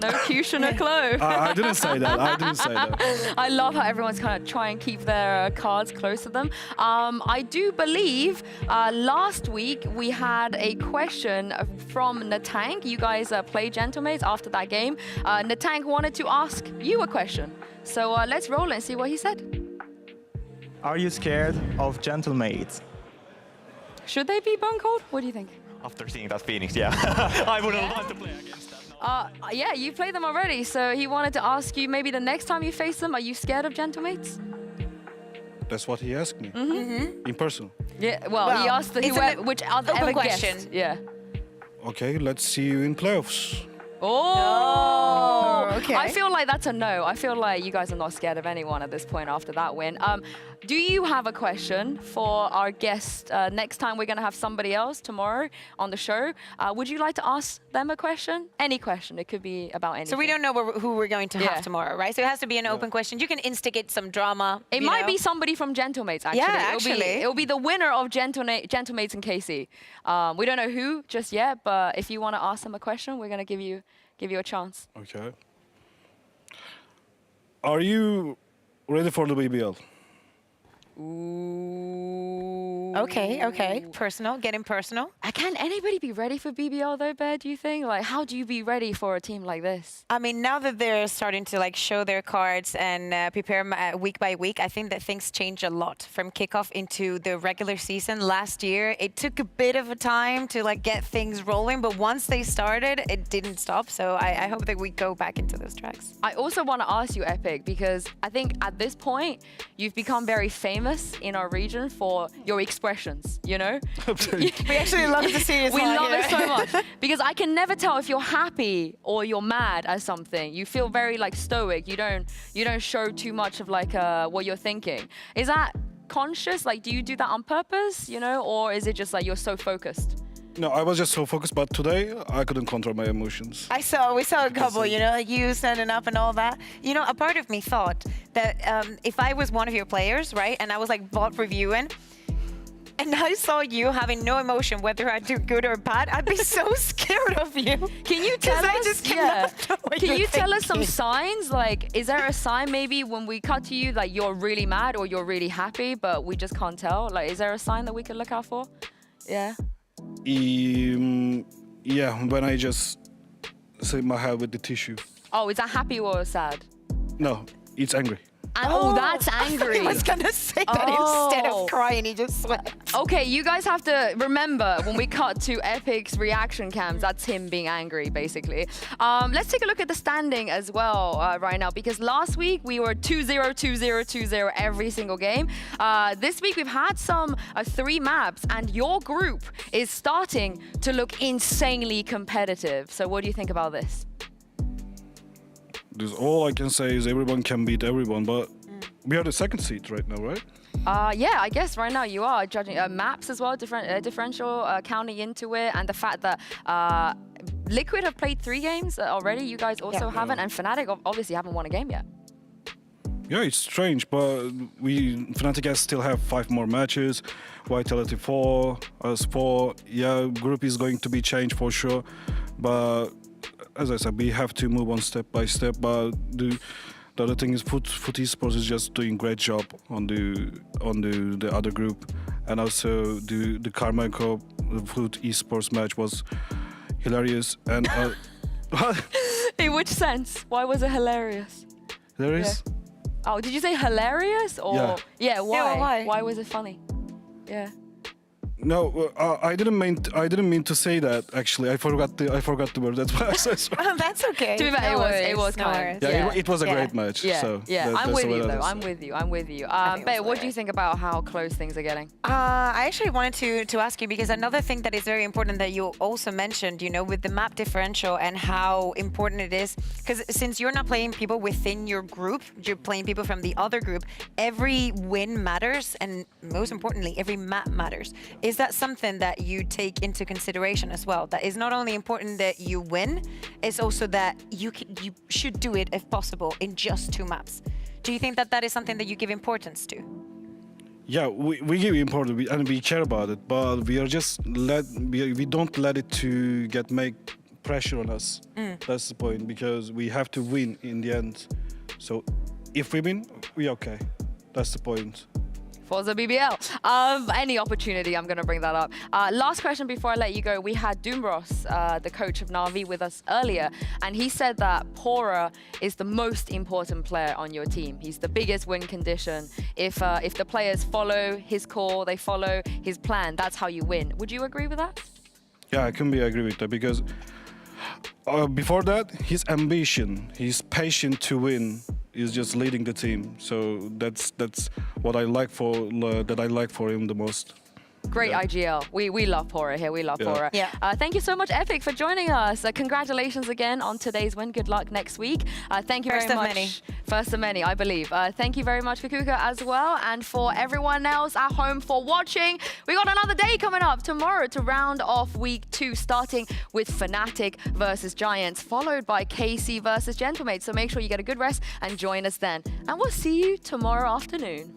No Kushner Clove. I didn't say that. I love how everyone's kind of try and keep their cards close to them. I do believe last week we had a question from Natank. You guys play Gentlemates after that game. Natank wanted to ask you a question. So let's roll and see what he said. Are you scared of Gentlemates? Should they be bone cold? What do you think? After seeing that Phoenix, yeah. I wouldn't want to play against them. Yeah, you played them already, so he wanted to ask you maybe the next time you face them, are you scared of Gentlemates? That's what he asked me in person. Yeah, well he asked which other open question. Yeah. Okay, let's see you in playoffs. Oh! Okay. I feel like that's a no. I feel like you guys are not scared of anyone at this point after that win. Do you have a question for our guest? Next time we're going to have somebody else tomorrow on the show. Would you like to ask them a question? Any question. It could be about anything. So we don't know who we're going to have tomorrow, right? So it has to be an open question. You can instigate some drama. It might be somebody from Gentlemates, actually. Yeah, actually. It'll be the winner of Gentlemates and Casey. We don't know who just yet, but if you want to ask them a question, we're going to give you a chance. Okay. Are you ready for the BBL? Okay. Personal, getting personal. Can anybody be ready for BBL though, Bear, do you think? Like, how do you be ready for a team like this? I mean, now that they're starting to like show their cards and prepare week by week, I think that things change a lot from kickoff into the regular season. Last year, it took a bit of a time to like get things rolling, but once they started, it didn't stop. So I hope that we go back into those tracks. I also want to ask you, Epic, because I think at this point, you've become very famous in our region for your expressions, you know? We actually love to see you We smile love it here. so much. Because I can never tell if you're happy or you're mad at something. You feel very like stoic. You don't show too much of like what you're thinking. Is that conscious? Like, do you do that on purpose, you know? Or is it just like you're so focused? No, I was just so focused, but today I couldn't control my emotions. We saw a couple, you know, like you standing up and all that. You know, a part of me thought that if I was one of your players, right, and I was like bot reviewing, and I saw you having no emotion, whether I do good or bad, I'd be so scared of you. Can you tell us? I just cannot know what Can you're you tell us some thinking. signs? Like, is there a sign maybe when we cut to you, like you're really mad or you're really happy, but we just can't tell? Like, is there a sign that we could look out for? Yeah. Yeah, when I just save my head with the tissue. Oh, is that happy or sad? No, it's angry. Oh, that's angry. I was gonna say that instead of crying, he just sweat. Okay, you guys have to remember when we cut to Epic's reaction cams, that's him being angry, basically. Let's take a look at the standing as well right now, because last week we were 2-0, 2-0, 2-0 every single game. This week we've had some 3 maps, and your group is starting to look insanely competitive. So what do you think about this? All I can say is everyone can beat everyone, but we are the second seed right now, right? Yeah, I guess right now you are judging maps as well, differential counting into it, and the fact that Liquid have played 3 games already. You guys also haven't, and Fnatic obviously haven't won a game yet. Yeah, it's strange, but Fnatic still have 5 more matches. Vitality 4, us 4. Yeah, group is going to be changed for sure, but as I said, we have to move on step by step. But the other thing is, Foot Esports is just doing great job on the other group, and also the Carmichael Foot Esports match was hilarious. And in which sense? Why was it hilarious? Hilarious? Yeah. Oh, did you say hilarious or yeah? Why? Yeah, why? Why was it funny? Yeah. No, I didn't mean to say that. Actually, I forgot the word. That's why I said sorry. Oh, that's okay. To be fair, No it was no kind. worries. Yeah, it was a great match. Yeah, So yeah. I'm that's with the way you that though. is. I'm with you. Bae, what do you think about how close things are getting? I actually wanted to ask you, because another thing that is very important that you also mentioned, you know, with the map differential and how important it is, because since you're not playing people within your group, you're playing people from the other group, every win matters, and most importantly, every map matters. Is that something that you take into consideration as well? That is not only important that you win, it's also that you should do it, if possible, in just 2 maps. Do you think that that is something that you give importance to? Yeah, we give importance and we care about it, but we are just we don't let it to make pressure on us. That's the point, because we have to win in the end. So if we win, we're okay. That's the point. Forza BBL. Any opportunity, I'm going to bring that up. Last question before I let you go. We had Doombros, the coach of Na'Vi, with us earlier, and he said that Pora is the most important player on your team. He's the biggest win condition. If the players follow his call, they follow his plan, that's how you win. Would you agree with that? Yeah, I can agree with that, because before that, his ambition, his passion to win is just leading the team. So that's what I like for him the most. Great IGL. We love Pora here. We love Pora. Yeah. Thank you so much, Epic, for joining us. Congratulations again on today's win. Good luck next week. Thank you very much. First of many. First of many, I believe. Thank you very much, Kukuka, as well. And for everyone else at home for watching, we got another day coming up tomorrow to round off week 2, starting with Fnatic versus Giants, followed by KC versus Gentlemate. So make sure you get a good rest and join us then. And we'll see you tomorrow afternoon.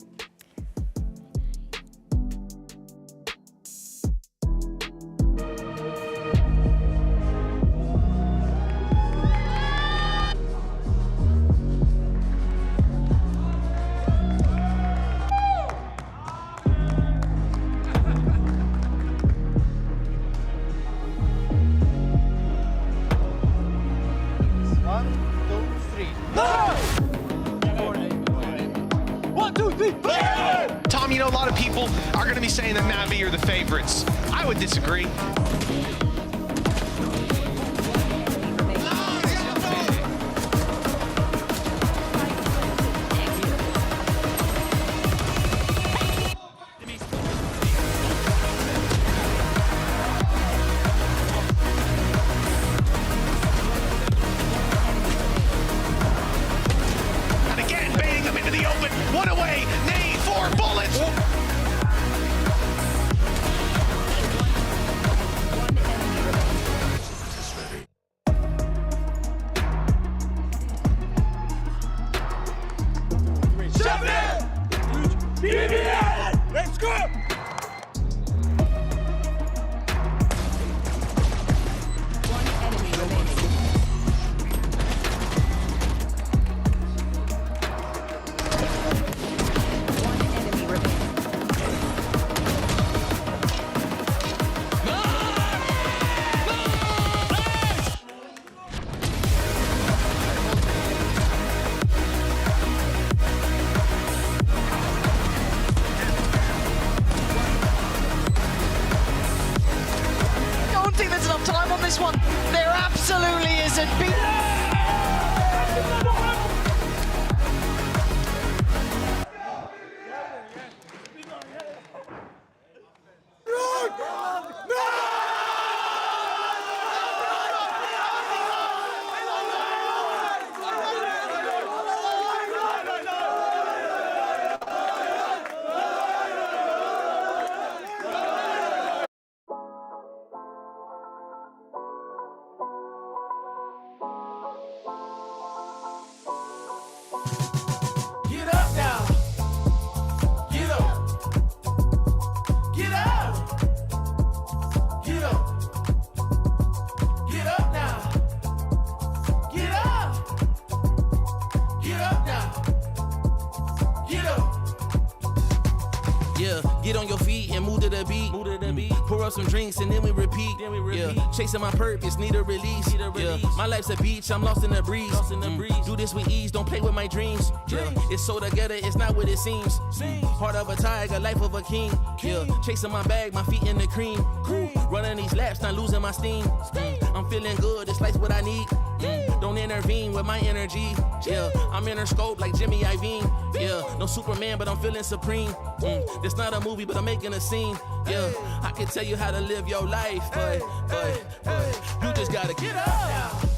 Tom, you know, a lot of people are going to be saying that Na'Vi are the favorites. I would disagree. And again, baiting them into the open. One away. Nay, 4 bullets. Let's go! Don't think there's enough time on this one. There absolutely isn't. Get up now. Get up. Get up. Get up. Get up now. Get up. Get up now. Get up. Yeah, get on your feet and move to the beat. Pour up some drinks and then we repeat. Yeah, chasing my purpose, need a release. Yeah, my life's a beach, I'm lost in the breeze. Do this with ease, don't play with my dreams. Yeah, it's so together, it's not what it seems. Heart of a tiger, life of a king. Yeah, chasing my bag, my feet in the cream. Running these laps, not losing my steam. I'm feeling good, this life's what I need. Don't intervene with my energy. Yeah, I'm in her scope like Jimmy Iovine. Yeah, no Superman, but I'm feeling supreme. It's not a movie, but I'm making a scene. Yeah, I can tell you how to live your life, but you just gotta get up.